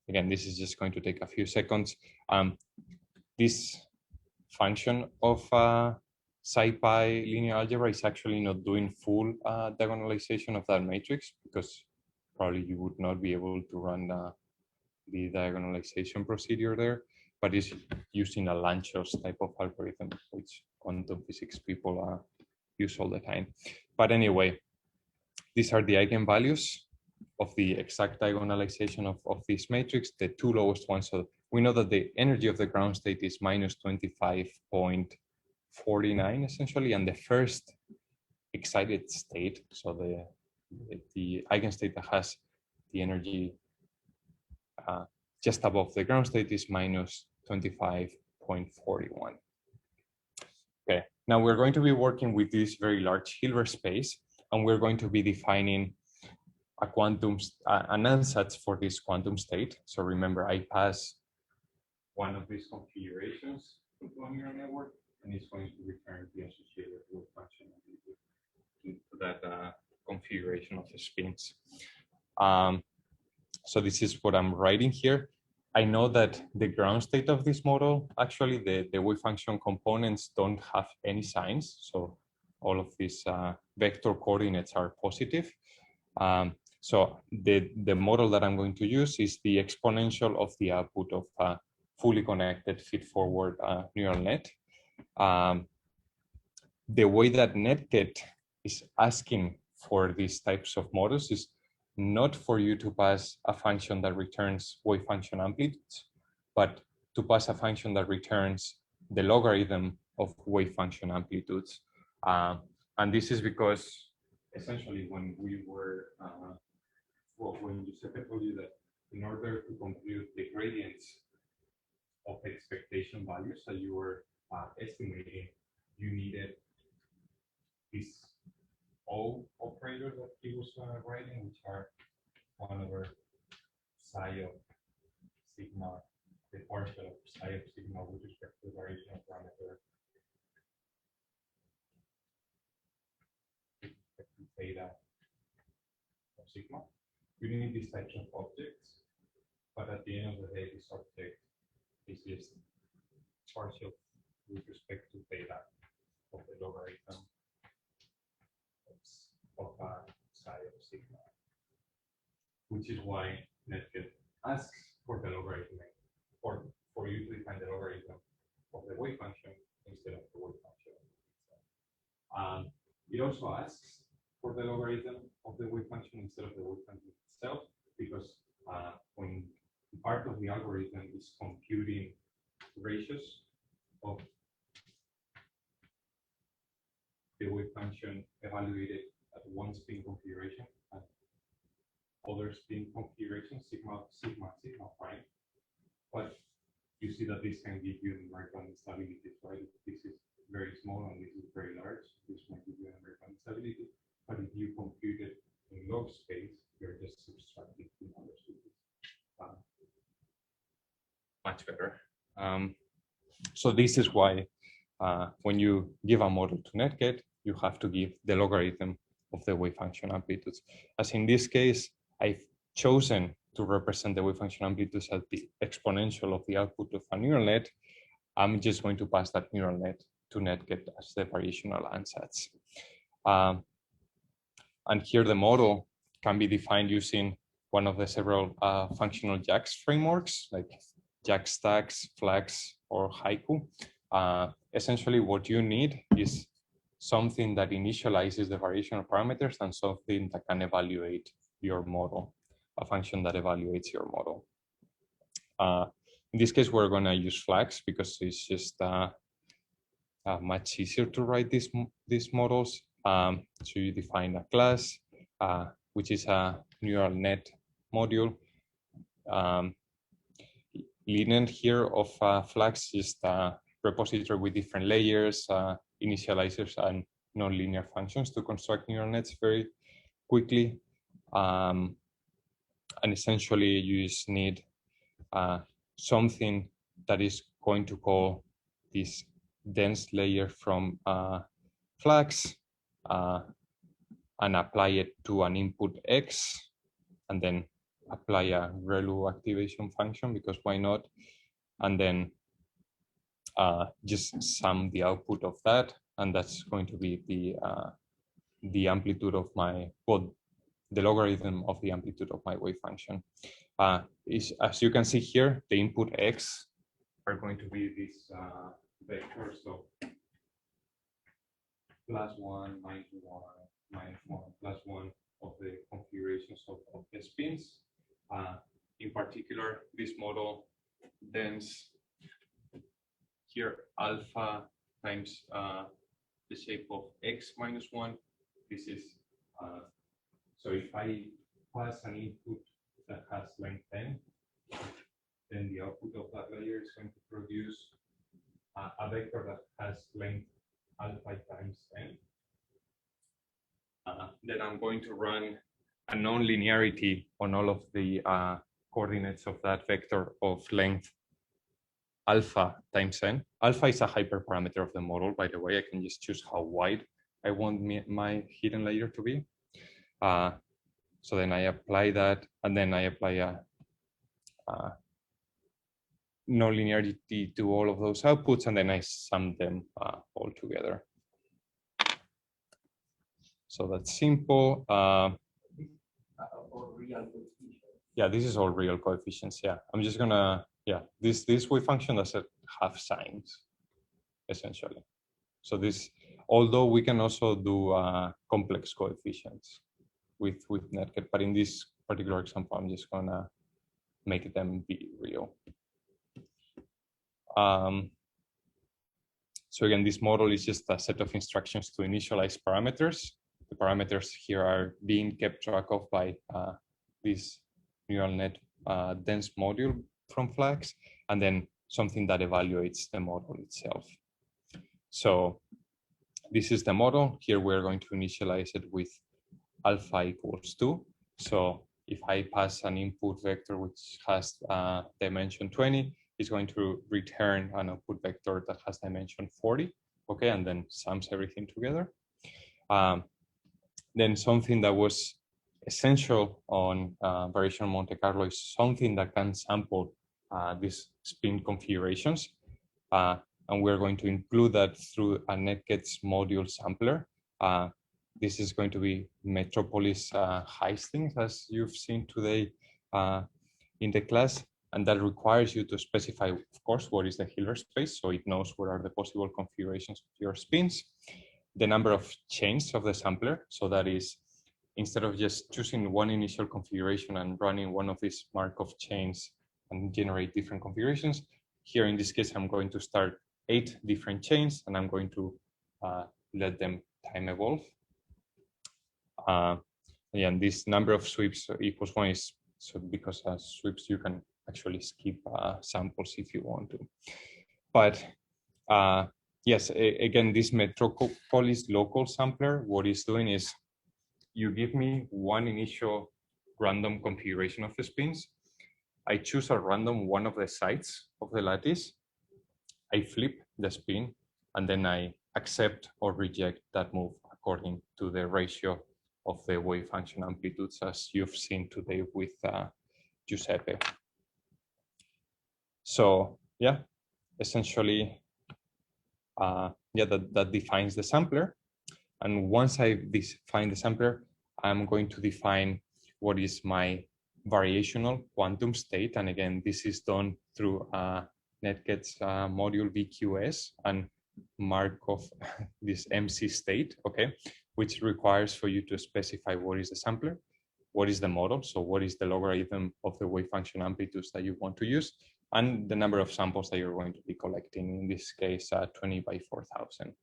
Again, this is just going to take a few seconds. This function of SciPy linear algebra is actually not doing full diagonalization of that matrix, because probably you would not be able to run the diagonalization procedure there, but it's using a Lanczos type of algorithm, which quantum physics people use all the time. But anyway, these are the eigenvalues of the exact diagonalization of this matrix, the 2 lowest ones. So we know that the energy of the ground state is -25.49 essentially, and the first excited state, so the eigenstate that has the energy just above the ground state, is -25.41. Okay, now we're going to be working with this very large Hilbert space, and we're going to be defining a quantum, an ansatz for this quantum state. So remember, I pass one of these configurations to a neural network, and it's going to return the associated wave function to that configuration of the spins. So this is what I'm writing here. I know that the ground state of this model, actually the wave function components don't have any signs. So all of these vector coordinates are positive. So the model that I'm going to use is the exponential of the output of a fully connected feed-forward neural net. The way that netcat is asking for these types of models is not for you to pass a function that returns wave function amplitudes, but to pass a function that returns the logarithm of wave function amplitudes. And this is because essentially when we were, when Giuseppe told you that in order to compute the gradients of expectation values that you were estimating, you needed these O operators that he was writing, which are 1 over psi of sigma theta partial of psi of sigma with respect to the variation of parameter with respect to theta of sigma. You need these types of objects, but at the end of the day, this object is just partial with respect to theta of the logarithm of psi of sigma, which is why Netget asks for the logarithm, or for you to define the logarithm of the wave function instead of the wave function itself. It also asks for the logarithm of the wave function instead of the wave function itself, because when part of the algorithm is computing ratios of the wave function evaluated at one spin configuration and other spin configuration, sigma prime. But you see that this can give you numerical instabilities, right? If this is very small and this is very large, this might give you numerical instability. But if you compute it in log space, you're just subtracting two numbers, which is much better. So this is why when you give a model to Netget, you have to give the logarithm of the wave function amplitudes. As in this case, I've chosen to represent the wave function amplitudes as the exponential of the output of a neural net. I'm just going to pass that neural net to Netget as the variational ansatz. And here the model can be defined using one of the several functional JAX frameworks, like JAX-Stacks, Flax, or Haiku. Essentially, what you need is something that initializes the variational parameters and something that can evaluate your model, a function that evaluates your model. In this case, we're going to use Flax because it's just much easier to write these models. So you define a class, which is a neural net module. Linent here of Flax is a repository with different layers, initializers, and nonlinear functions to construct neural nets very quickly. And essentially, you just need something that is going to call this dense layer from Flax and apply it to an input X, and then apply a ReLU activation function, because why not? And then just sum the output of that, and that's going to be the amplitude of my, well, the logarithm of the amplitude of my wave function. As you can see here, the input X are going to be these vectors of +1, -1, +1 of the configurations of the spins. In particular, this model dense here alpha times the shape of X -1. This is so if I pass an input that has length n, then the output of that layer is going to produce a vector that has length alpha times n. Then I'm going to run a non-linearity on all of the coordinates of that vector of length alpha times n. Alpha is a hyperparameter of the model, by the way. I can just choose how wide I want my hidden layer to be. So then I apply that, and then I apply a non-linearity to all of those outputs, and then I sum them all together. So that's simple. Yeah, this is all real coefficients. Yeah, I'm just gonna, yeah, this wave function doesn't have signs, essentially. So this, although we can also do complex coefficients with Netget, but in this particular example, I'm just gonna make them be real. So again, this model is just a set of instructions to initialize parameters. The parameters here are being kept track of by this neural net dense module from Flax, and then something that evaluates the model itself. So this is the model. Here we're going to initialize it with alpha = 2. So if I pass an input vector which has dimension 20, it's going to return an output vector that has dimension 40, okay, and then sums everything together. Then something that was essential on variational Monte Carlo is something that can sample these spin configurations. And we're going to include that through a netgets module sampler. This is going to be Metropolis Hastings, as you've seen today in the class. And that requires you to specify, of course, what is the Hilbert space, so it knows what are the possible configurations of your spins, the number of chains of the sampler, so that is, instead of just choosing one initial configuration and running one of these Markov chains and generate different configurations, here in this case, I'm going to start 8 different chains, and I'm going to let them time evolve. And this number of sweeps equals 1 is so because sweeps you can actually skip samples if you want to. But yes, again, this Metropolis local sampler, what it's doing is you give me one initial random configuration of the spins. I choose a random one of the sides of the lattice. I flip the spin, and then I accept or reject that move according to the ratio of the wave function amplitudes, as you've seen today with Giuseppe. So yeah, essentially, yeah, that defines the sampler. And once I define the sampler, I'm going to define what is my variational quantum state. And again, this is done through netgets module VQS and Markov this MC state, okay, which requires for you to specify what is the sampler, what is the model, so what is the logarithm of the wave function amplitudes that you want to use, and the number of samples that you're going to be collecting, in this case 20 by 4000.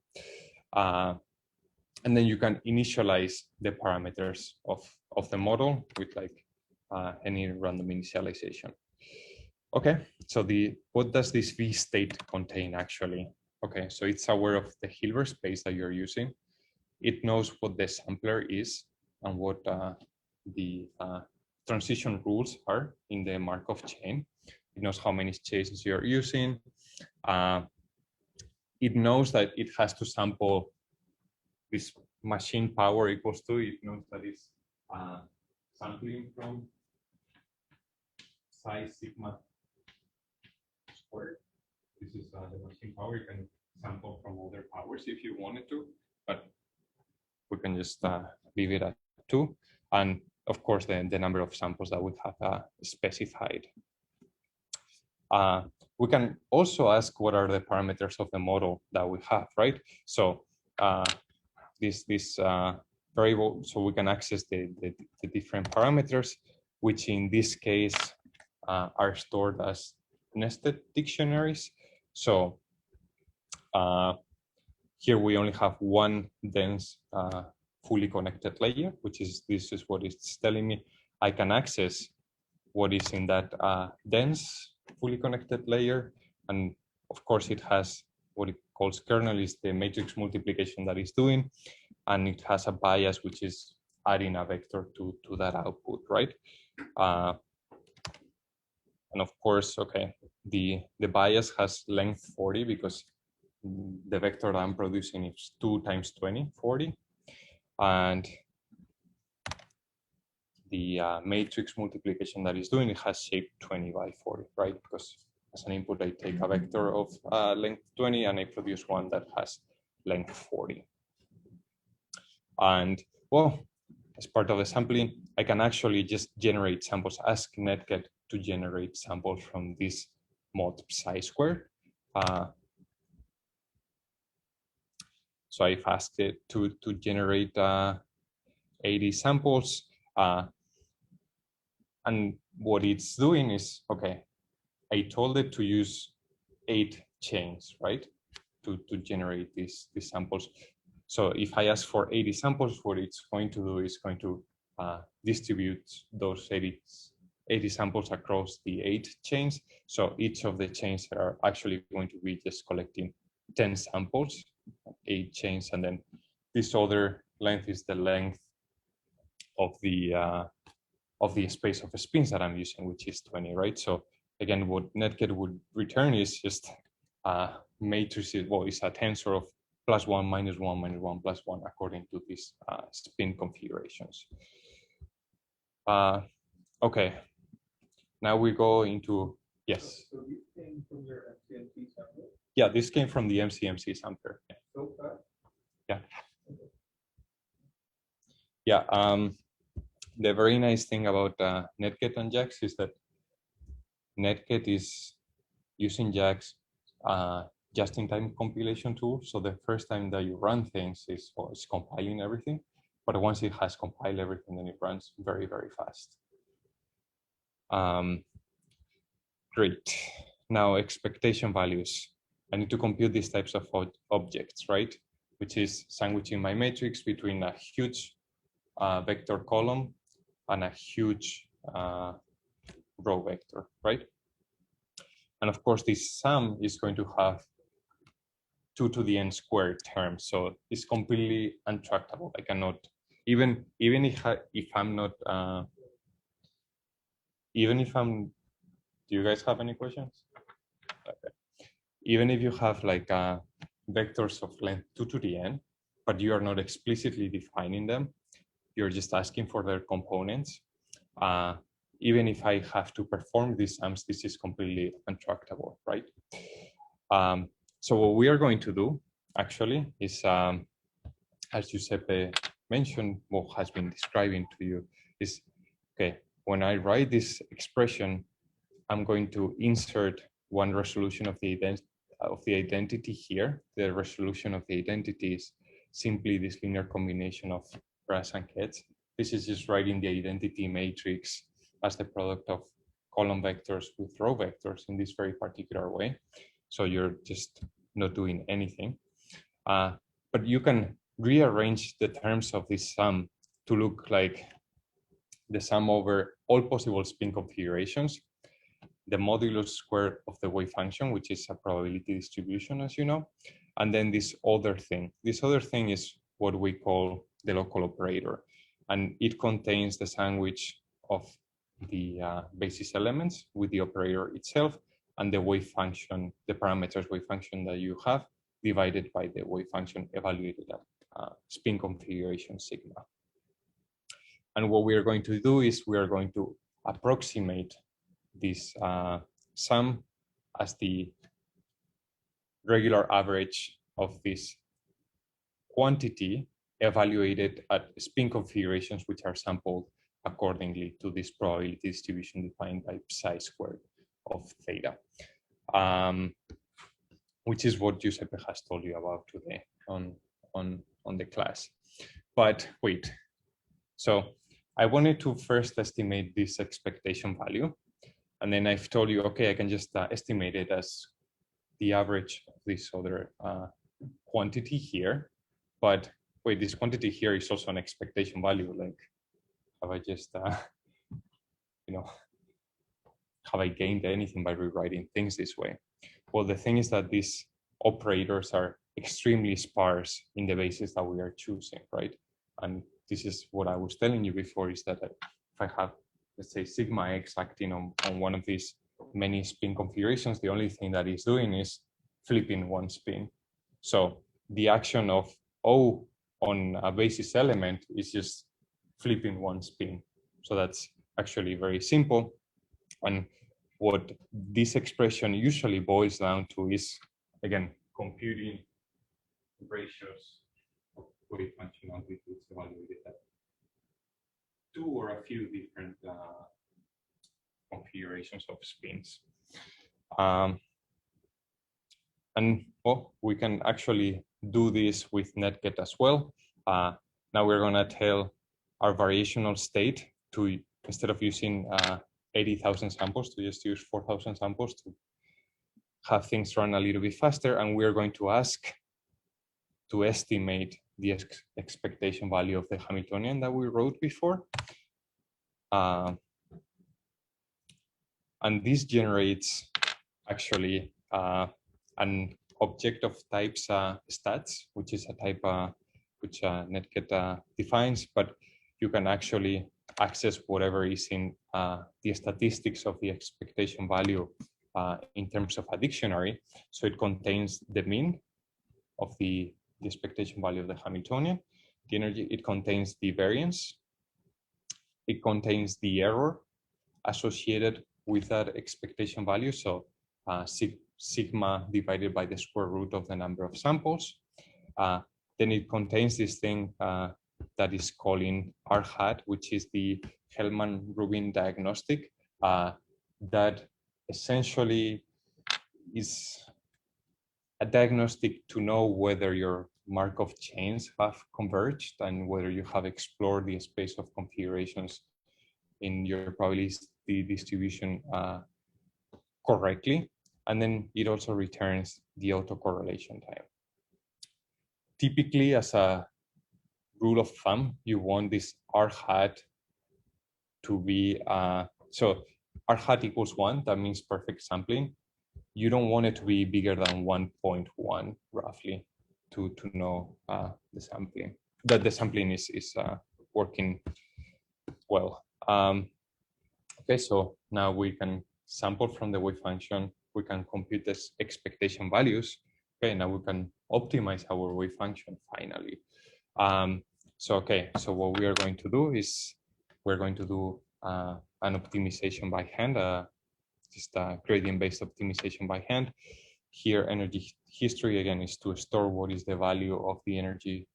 And then you can initialize the parameters of the model with like any random initialization. Okay, so what does this V state contain actually? Okay, so it's aware of the Hilbert space that you're using. It knows what the sampler is and what the transition rules are in the Markov chain. It knows how many chains you're using. It knows that it has to sample this machine power equals to, it knows that it's sampling from psi sigma squared. This is the machine power. You can sample from other powers if you wanted to, but we can just leave it at 2. And of course, the number of samples that we have specified. We can also ask what are the parameters of the model that we have, right? So this variable, so we can access the different parameters, which in this case are stored as nested dictionaries. So here we only have one dense fully connected layer, which is, this is what it's telling me. I can access what is in that dense fully connected layer. And of course it has what it calls kernel, is the matrix multiplication that it's doing. And it has a bias, which is adding a vector to that output, right? And of course, okay, the bias has length 40 because the vector that I'm producing is 2 times 20, 40. And the matrix multiplication that is doing, it has shape 20 by 40, right? Because as an input, I take a vector of length 20 and I produce one that has length 40. And well, as part of the sampling, I can actually just generate samples, ask netget to generate samples from this mod psi squared. So I've asked it to generate 80 samples. And what it's doing is, okay, I told it to use 8 chains, right? To generate these samples. So if I ask for 80 samples, what it's going to do is going to distribute those 80 samples across the 8 chains. So each of the chains are actually going to be just collecting 10 samples, 8 chains, and then this other length is the length of the space of spins that I'm using, which is 20, right? So again, what netget would return is just matrices. Well, it's a tensor of +1, -1, -1, +1 according to these spin configurations. Okay, now we go into, yes. So this came from your MCMC sampler? Yeah, this came from the MCMC sampler. So far? Yeah. Yeah. The very nice thing about netget and JAX is that netget is using JAX just-in-time compilation tool. So the first time that you run things is, well, it's compiling everything, but once it has compiled everything, then it runs very, very fast. Great. Now expectation values. I need to compute these types of objects, right? Which is sandwiching my matrix between a huge vector column and a huge row vector, right? And of course, this sum is going to have 2 to the n squared terms, so it's completely untractable. I cannot even if I'm not even if I'm. Do you guys have any questions? Okay. Even if you have like vectors of length 2 to the n, but you are not explicitly defining them, you're just asking for their components. Even if I have to perform these sums, this is completely untractable, right? So what we are going to do actually is, as Giuseppe mentioned, what has been describing to you is, okay, when I write this expression, I'm going to insert one resolution of the identity here. The resolution of the identity is simply this linear combination of brass and kets. This is just writing the identity matrix as the product of column vectors with row vectors in this very particular way. So you're just not doing anything. But you can rearrange the terms of this sum to look like the sum over all possible spin configurations, the modulus squared of the wave function, which is a probability distribution, as you know, and then this other thing. This other thing is what we call the local operator, and it contains the sandwich of the basis elements with the operator itself and the wave function, the parameters wave function that you have, divided by the wave function evaluated at spin configuration sigma. And what we are going to do is we are going to approximate this sum as the regular average of this quantity evaluated at spin configurations which are sampled accordingly to this probability distribution defined by psi squared of theta, which is what Giuseppe has told you about today on the class. But wait, so I wanted to first estimate this expectation value. And then I've told you, okay, I can just estimate it as the average of this other quantity here. But wait, this quantity here is also an expectation value. Like, have I just, you know, have I gained anything by rewriting things this way? Well, the thing is that these operators are extremely sparse in the basis that we are choosing, right? And this is what I was telling you before, is that if I have, let's say, sigma x acting on one of these many spin configurations, the only thing that it's doing is flipping one spin. So the action of O on a basis element is just flipping one spin. So that's actually very simple. And what this expression usually boils down to is, again, computing ratios of wave function amplitudes evaluated at 2 or a few different configurations of spins. And well, we can actually do this with netget as well. Now we're going to tell our variational state to, instead of using 80,000 samples, to just use 4,000 samples to have things run a little bit faster. And we're going to ask to estimate the expectation value of the Hamiltonian that we wrote before. And this generates actually an object of types stats, which is a type which netget defines, but you can actually access whatever is in the statistics of the expectation value in terms of a dictionary. So it contains the mean of the expectation value of the Hamiltonian, the energy, it contains the variance, it contains the error associated with that expectation value. So sigma divided by the square root of the number of samples. Then it contains this thing that is calling R hat, which is the Hellman-Rubin diagnostic that essentially is a diagnostic to know whether your Markov chains have converged and whether you have explored the space of configurations in your probability distribution correctly. And then it also returns the autocorrelation time. Typically, as a rule of thumb, you want this R hat to be, so R hat equals 1, that means perfect sampling. You don't want it to be bigger than 1.1 roughly to know the sampling, that the sampling is working well. Okay, so now we can sample from the wave function, we can compute this expectation values. Okay, now we can optimize our wave function finally. So what we are going to do is we're going to do an optimization by hand, just a gradient-based optimization by hand. Here, energy history again is to store what is the value of the energy.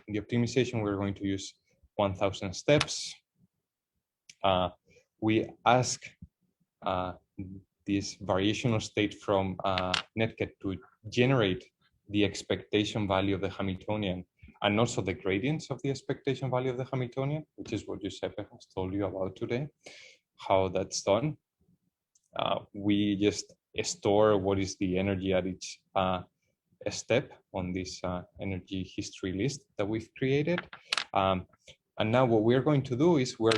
In the optimization, we're going to use 1,000 steps. We ask this variational state from netcat to generate the expectation value of the Hamiltonian and also the gradients of the expectation value of the Hamiltonian, which is what Giuseppe has told you about today, how that's done. We just store what is the energy at each step on this energy history list that we've created. And now what we're going to do is we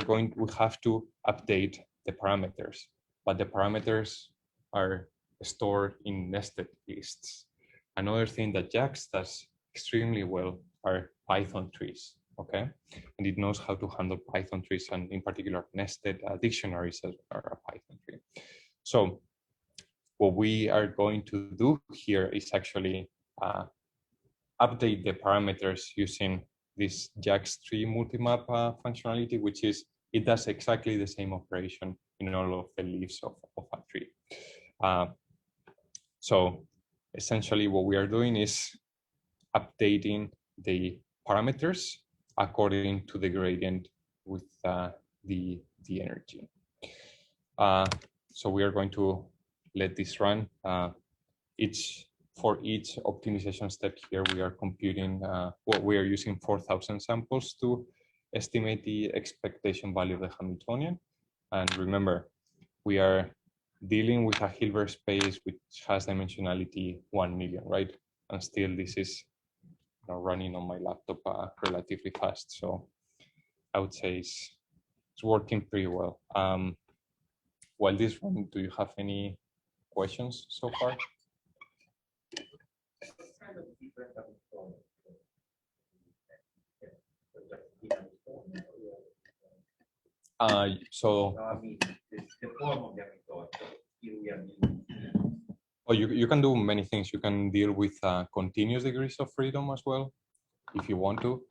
have to update the parameters, but the parameters are stored in nested lists. Another thing that JAX does extremely well are Python trees, okay? And it knows how to handle Python trees, and in particular nested dictionaries are a Python tree. So what we are going to do here is actually update the parameters using this JAX tree multimap functionality, which is, it does exactly the same operation in all of the leaves of a tree. So essentially what we are doing is updating the parameters according to the gradient with the energy. So we are going to let this run. For each optimization step here, we are computing what we are using 4,000 samples to estimate the expectation value of the Hamiltonian. And remember, we are dealing with a Hilbert space which has dimensionality 1 million, right? And still this is running on my laptop relatively fast. So I would say it's working pretty well. While this running, do you have any questions so far? You can do many things. You can deal with continuous degrees of freedom as well, if you want to.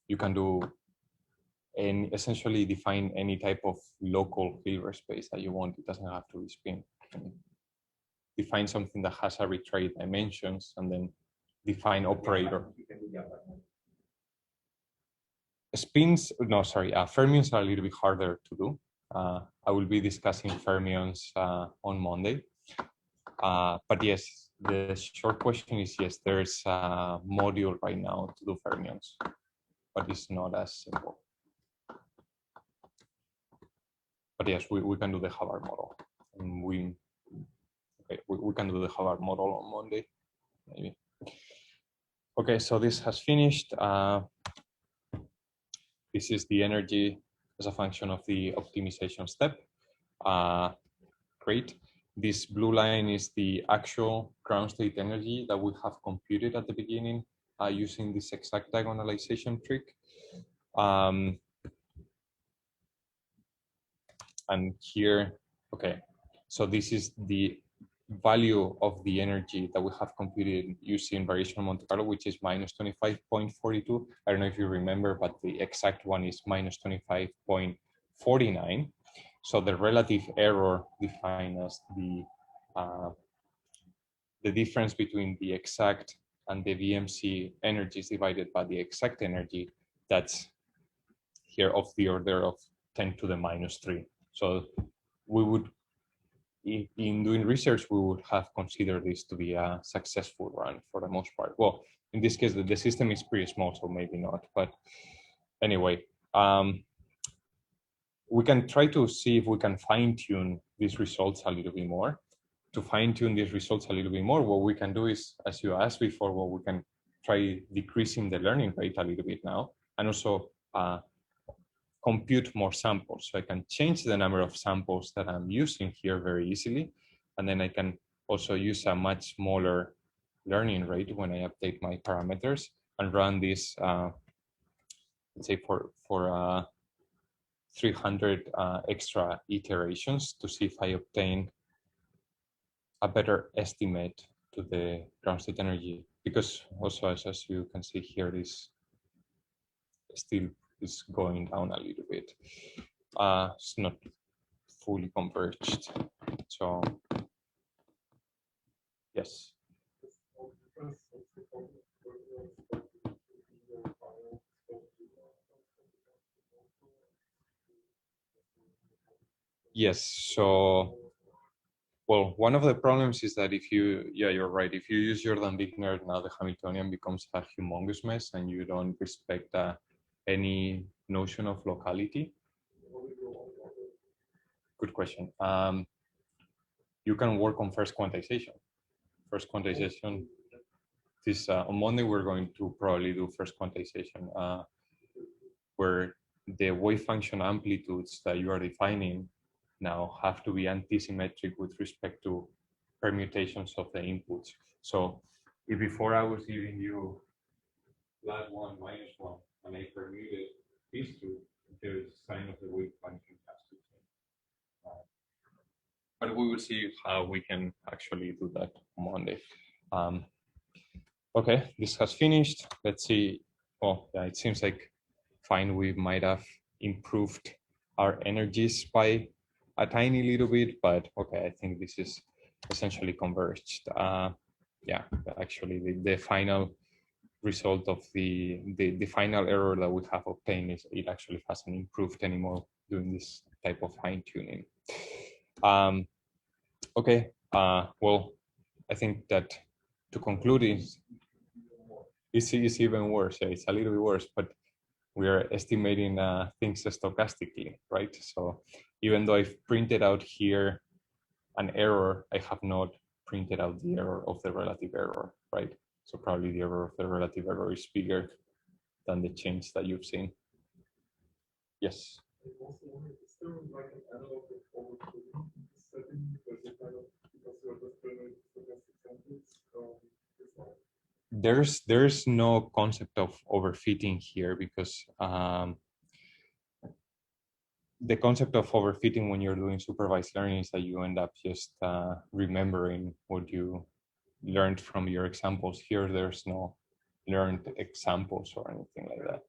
You can do and essentially define any type of local Hilbert space that you want. It doesn't have to be spin. Define something that has arbitrary dimensions and then define operator. Spins, no, sorry, fermions are a little bit harder to do. I will be discussing fermions on Monday. But yes, the short question is yes, there's a module right now to do fermions, but it's not as simple. But yes, we can do the Hubbard model. And we can do the Hubbard model on Monday, maybe. Okay, so this has finished. This is the energy as a function of the optimization step. Great. This blue line is the actual ground state energy that we have computed at the beginning using this exact diagonalization trick. And here, okay, so this is the value of the energy that we have computed using variational Monte Carlo, which is minus 25.42. I don't know if you remember, but the exact one is minus 25.49. So the relative error defined as the difference between the exact and the VMC energies divided by the exact energy, that's here of the order of 10 to the minus 3. So we would, in doing research, we would have considered this to be a successful run for the most part. Well, in this case, the system is pretty small, so maybe not. But anyway, we can try to see if we can fine-tune these results a little bit more. To fine-tune these results a little bit more, what we can do is, as you asked before, well, we can try decreasing the learning rate a little bit now, and also compute more samples. So I can change the number of samples that I'm using here very easily. And then I can also use a much smaller learning rate when I update my parameters and run this, let's say for 300 extra iterations to see if I obtain a better estimate to the ground state energy. Because also, as you can see here, this still is going down a little bit. It's not fully converged. So yes. Yes, so, well, one of the problems is that if you, yeah, you're right. If you use Jordan Wigner, now the Hamiltonian becomes a humongous mess and you don't respect any notion of locality. Good question. You can work on first quantization. First quantization, this on Monday, we're going to probably do first quantization where the wave function amplitudes that you are defining now have to be antisymmetric with respect to permutations of the inputs. So if before I was giving you +1, -1, and I permuted these two, the sign of the wave function has to change. But we will see how we can actually do that on Monday. Okay, this has finished. Let's see. Oh, yeah, it seems like fine. We might have improved our energies by a tiny little bit, but okay, I think this is essentially converged. Yeah, actually, the final result of the final error that we have obtained is it actually hasn't improved anymore doing this type of fine tuning. Okay, well, I think that to conclude is it's even worse. Yeah, it's a little bit worse, but we are estimating things stochastically, right? So even though I've printed out here an error, I have not printed out the error of the relative error, right? So probably the error of the relative error is bigger than the change that you've seen. Yes. There's no concept of overfitting here because the concept of overfitting when you're doing supervised learning is that you end up just remembering what you learned from your examples. Here, there's no learned examples or anything like that.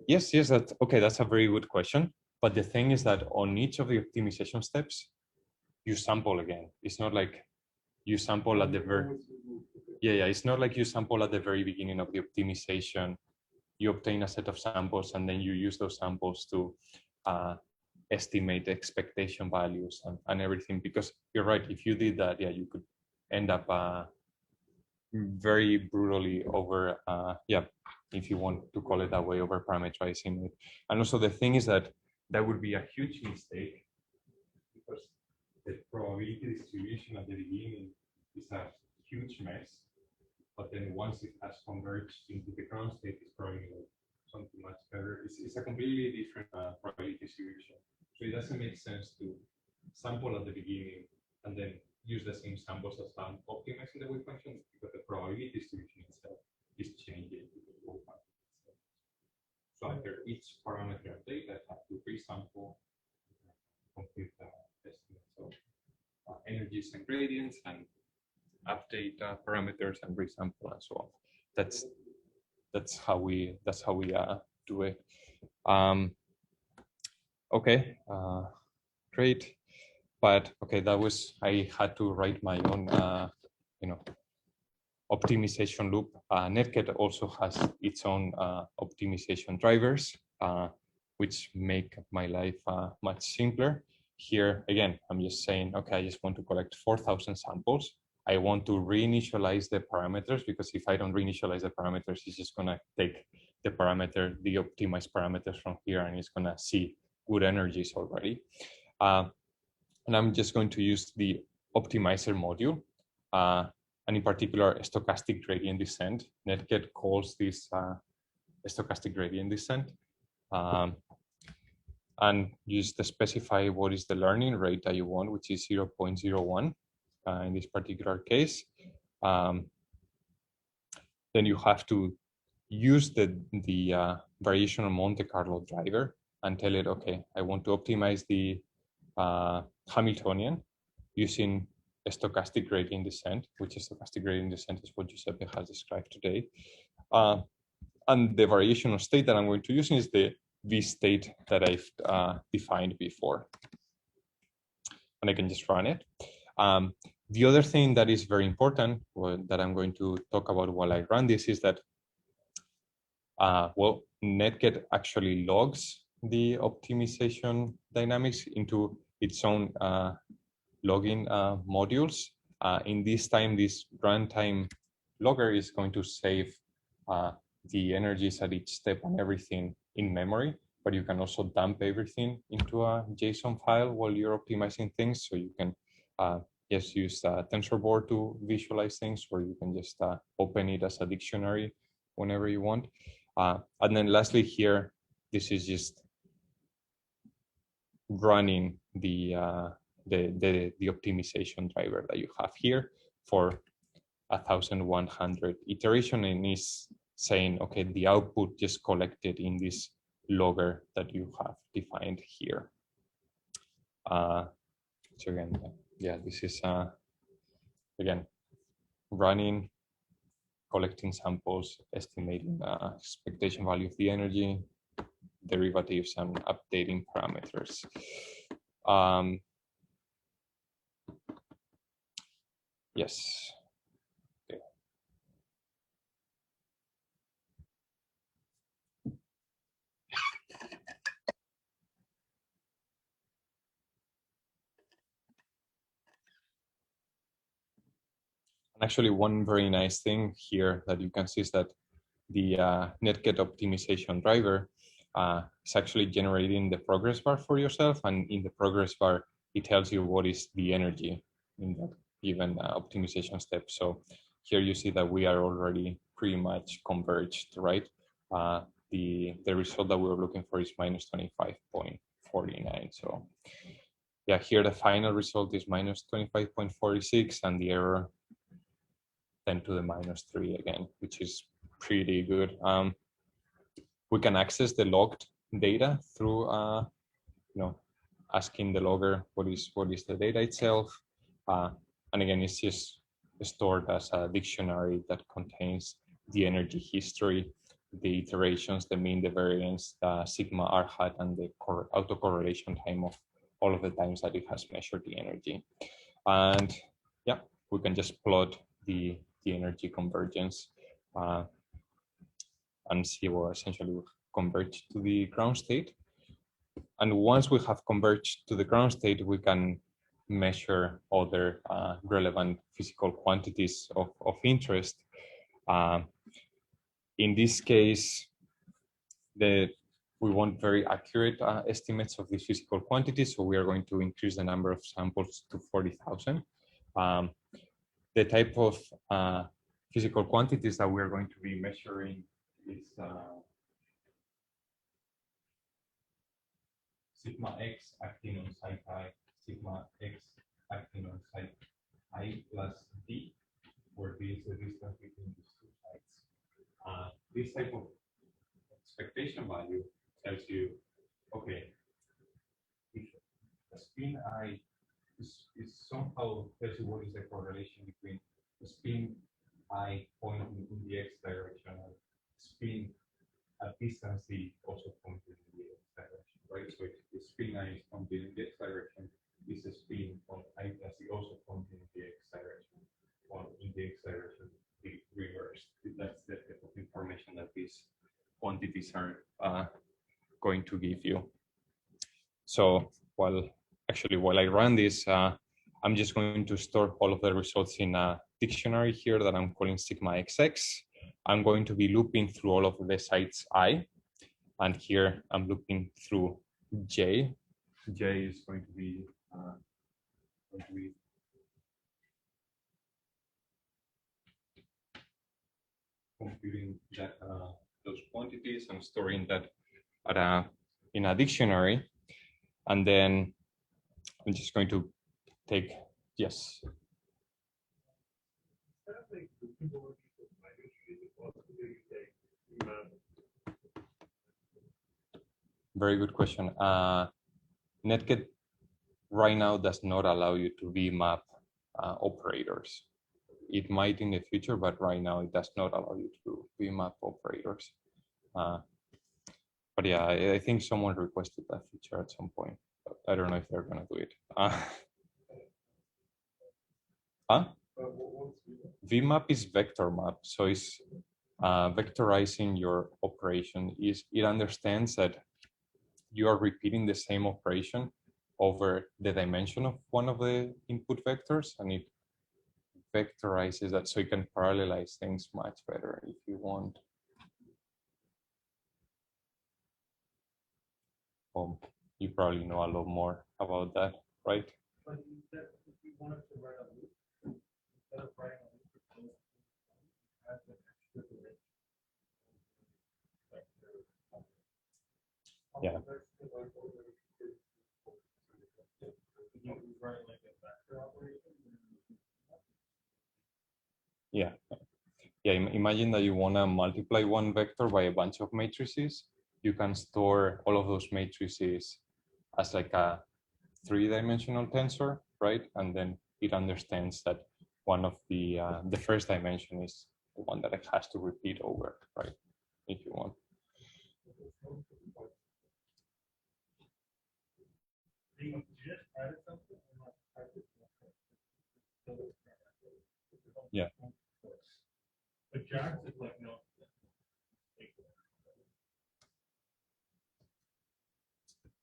Yes, that's okay. That's a very good question. But the thing is that on each of the optimization steps, you sample again. It's not like you sample at the very, it's not like you sample at the very beginning of the optimization. You obtain a set of samples and then you use those samples to estimate expectation values and everything. Because you're right, if you did that, yeah, you could end up very brutally over, if you want to call it that way, over parameterizing it. And also the thing is that that would be a huge mistake because the probability distribution at the beginning is a huge mess, but then once it has converged into the ground state, it's probably something much better. It's a completely different probability distribution. So it doesn't make sense to sample at the beginning and then use the same samples as I'm optimizing the wave function because the probability distribution itself is changing with the wave function itself. So after each parameter update, I have to resample, complete the estimate of energies and gradients, and update parameters and resample and so on. That's how we do it. Okay, great. But okay, that was, I had to write my own, optimization loop. Netcat also has its own optimization drivers, which make my life much simpler. Here, again, I'm just saying, okay, I just want to collect 4,000 samples. I want to reinitialize the parameters, because if I don't reinitialize the parameters, it's just gonna take the parameter, the optimized parameters from here, and it's gonna see good energies already. And I'm just going to use the optimizer module, and in particular, stochastic gradient descent. Netcat calls this stochastic gradient descent. And use to specify what is the learning rate that you want, which is 0.01 in this particular case. Then you have to use the variational Monte Carlo driver and tell it, okay, I want to optimize the Hamiltonian using a stochastic gradient descent, which is stochastic gradient descent is what Giuseppe has described today. And the variational state that I'm going to use is the V state that I've defined before. And I can just run it. The other thing that is very important, that I'm going to talk about while I run this, is that, well, Netcat actually logs the optimization dynamics into its own logging modules. In this time, this runtime logger is going to save the energies at each step and everything in memory, but you can also dump everything into a JSON file while you're optimizing things. So you can just use TensorBoard to visualize things, or you can just open it as a dictionary whenever you want. And then lastly here, this is just running the optimization driver that you have here for 1,100 iteration, and is saying, okay, the output just collected in this logger that you have defined here. So again, yeah, this is again running, collecting samples, estimating expectation value of the energy, derivatives, and updating parameters. Yes. Okay. And actually, one very nice thing here that you can see is that the Netcat optimization driver is actually generating the progress bar for yourself, and in the progress bar, it tells you what is the energy in that given optimization step. So here you see that we are already pretty much converged, right? The result that we were looking for is minus 25.49. So yeah, here the final result is minus 25.46, and the error 10 to the minus 3 again, which is pretty good. We can access the logged data through, asking the logger what is the data itself, and again, it's just stored as a dictionary that contains the energy history, the iterations, the mean, the variance, the sigma r hat, and the autocorrelation time of all of the times that it has measured the energy. And yeah, we can just plot the energy convergence and see where essentially we converge to the ground state. And once we have converged to the ground state, we can measure other relevant physical quantities of interest. In this case, we want very accurate estimates of these physical quantities, so we are going to increase the number of samples to 40,000. The type of physical quantities that we are going to be measuring is sigma x acting on site I, sigma x acting on site I plus D, where D is the distance between these two sides. This type of expectation value tells you, okay, if the spin I is somehow tells you what is the correlation between the spin I pointing in the x direction and spin at distance D also pointing in the x direction, right? So if the spin I is pointing in the x direction, this is spin on I plus D also pointing in the x direction, or in the x direction, the reverse. That's the type of information that these quantities are going to give you. So while I run this, I'm just going to store all of the results in a dictionary here that I'm calling sigma xx. I'm going to be looping through all of the sites I, and here I'm looping through j. J is going to be computing that those quantities and storing that at in a dictionary, and then I'm just going to take yes. Very good question. Netget right now does not allow you to remap operators. It might in the future, but right now it does not allow you to remap operators. But yeah, I think someone requested that feature at some point. But I don't know if they're gonna do it. VMAP is vector map, so it's vectorizing your operation. It understands that you are repeating the same operation over the dimension of one of the input vectors, and it vectorizes that so you can parallelize things much better if you want. You probably know a lot more about that, right? But you said if you wanted to write a loop, instead of writing a loop, add the extra dimension. Yeah. Yeah. Yeah. Imagine that you want to multiply one vector by a bunch of matrices. You can store all of those matrices as like a 3-dimensional tensor, right? And then it understands that one of the first dimension is the one that it has to repeat over, right? If you want. Yeah. But Jax is like no.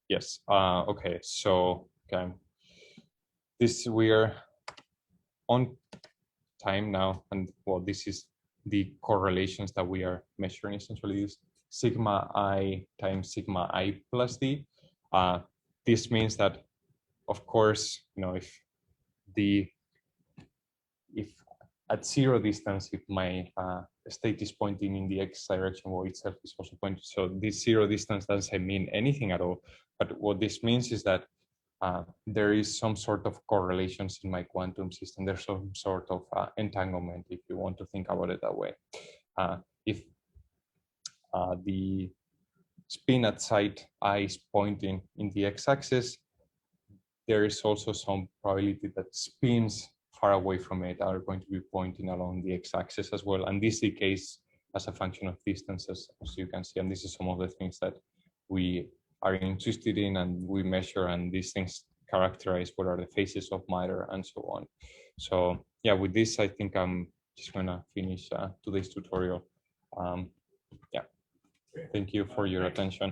Yes. Okay. So okay. We are on time now, and well, this is the correlations that we are measuring. Essentially, is sigma I times sigma I plus D. This means that, of course, you know, if at 0 distance, if my state is pointing in the x direction, y itself is also pointing. So this 0 distance doesn't mean anything at all. But what this means is that there is some sort of correlations in my quantum system. There's some sort of entanglement, if you want to think about it that way. If the spin at site I is pointing in the x-axis, there is also some probability that spins far away from it are going to be pointing along the x-axis as well. And this decays as a function of distances, as you can see. And this is some of the things that we are interested in and we measure, and these things characterize what are the phases of matter and so on. So yeah, with this, I think I'm just gonna finish today's tutorial. Yeah, thank you for your attention.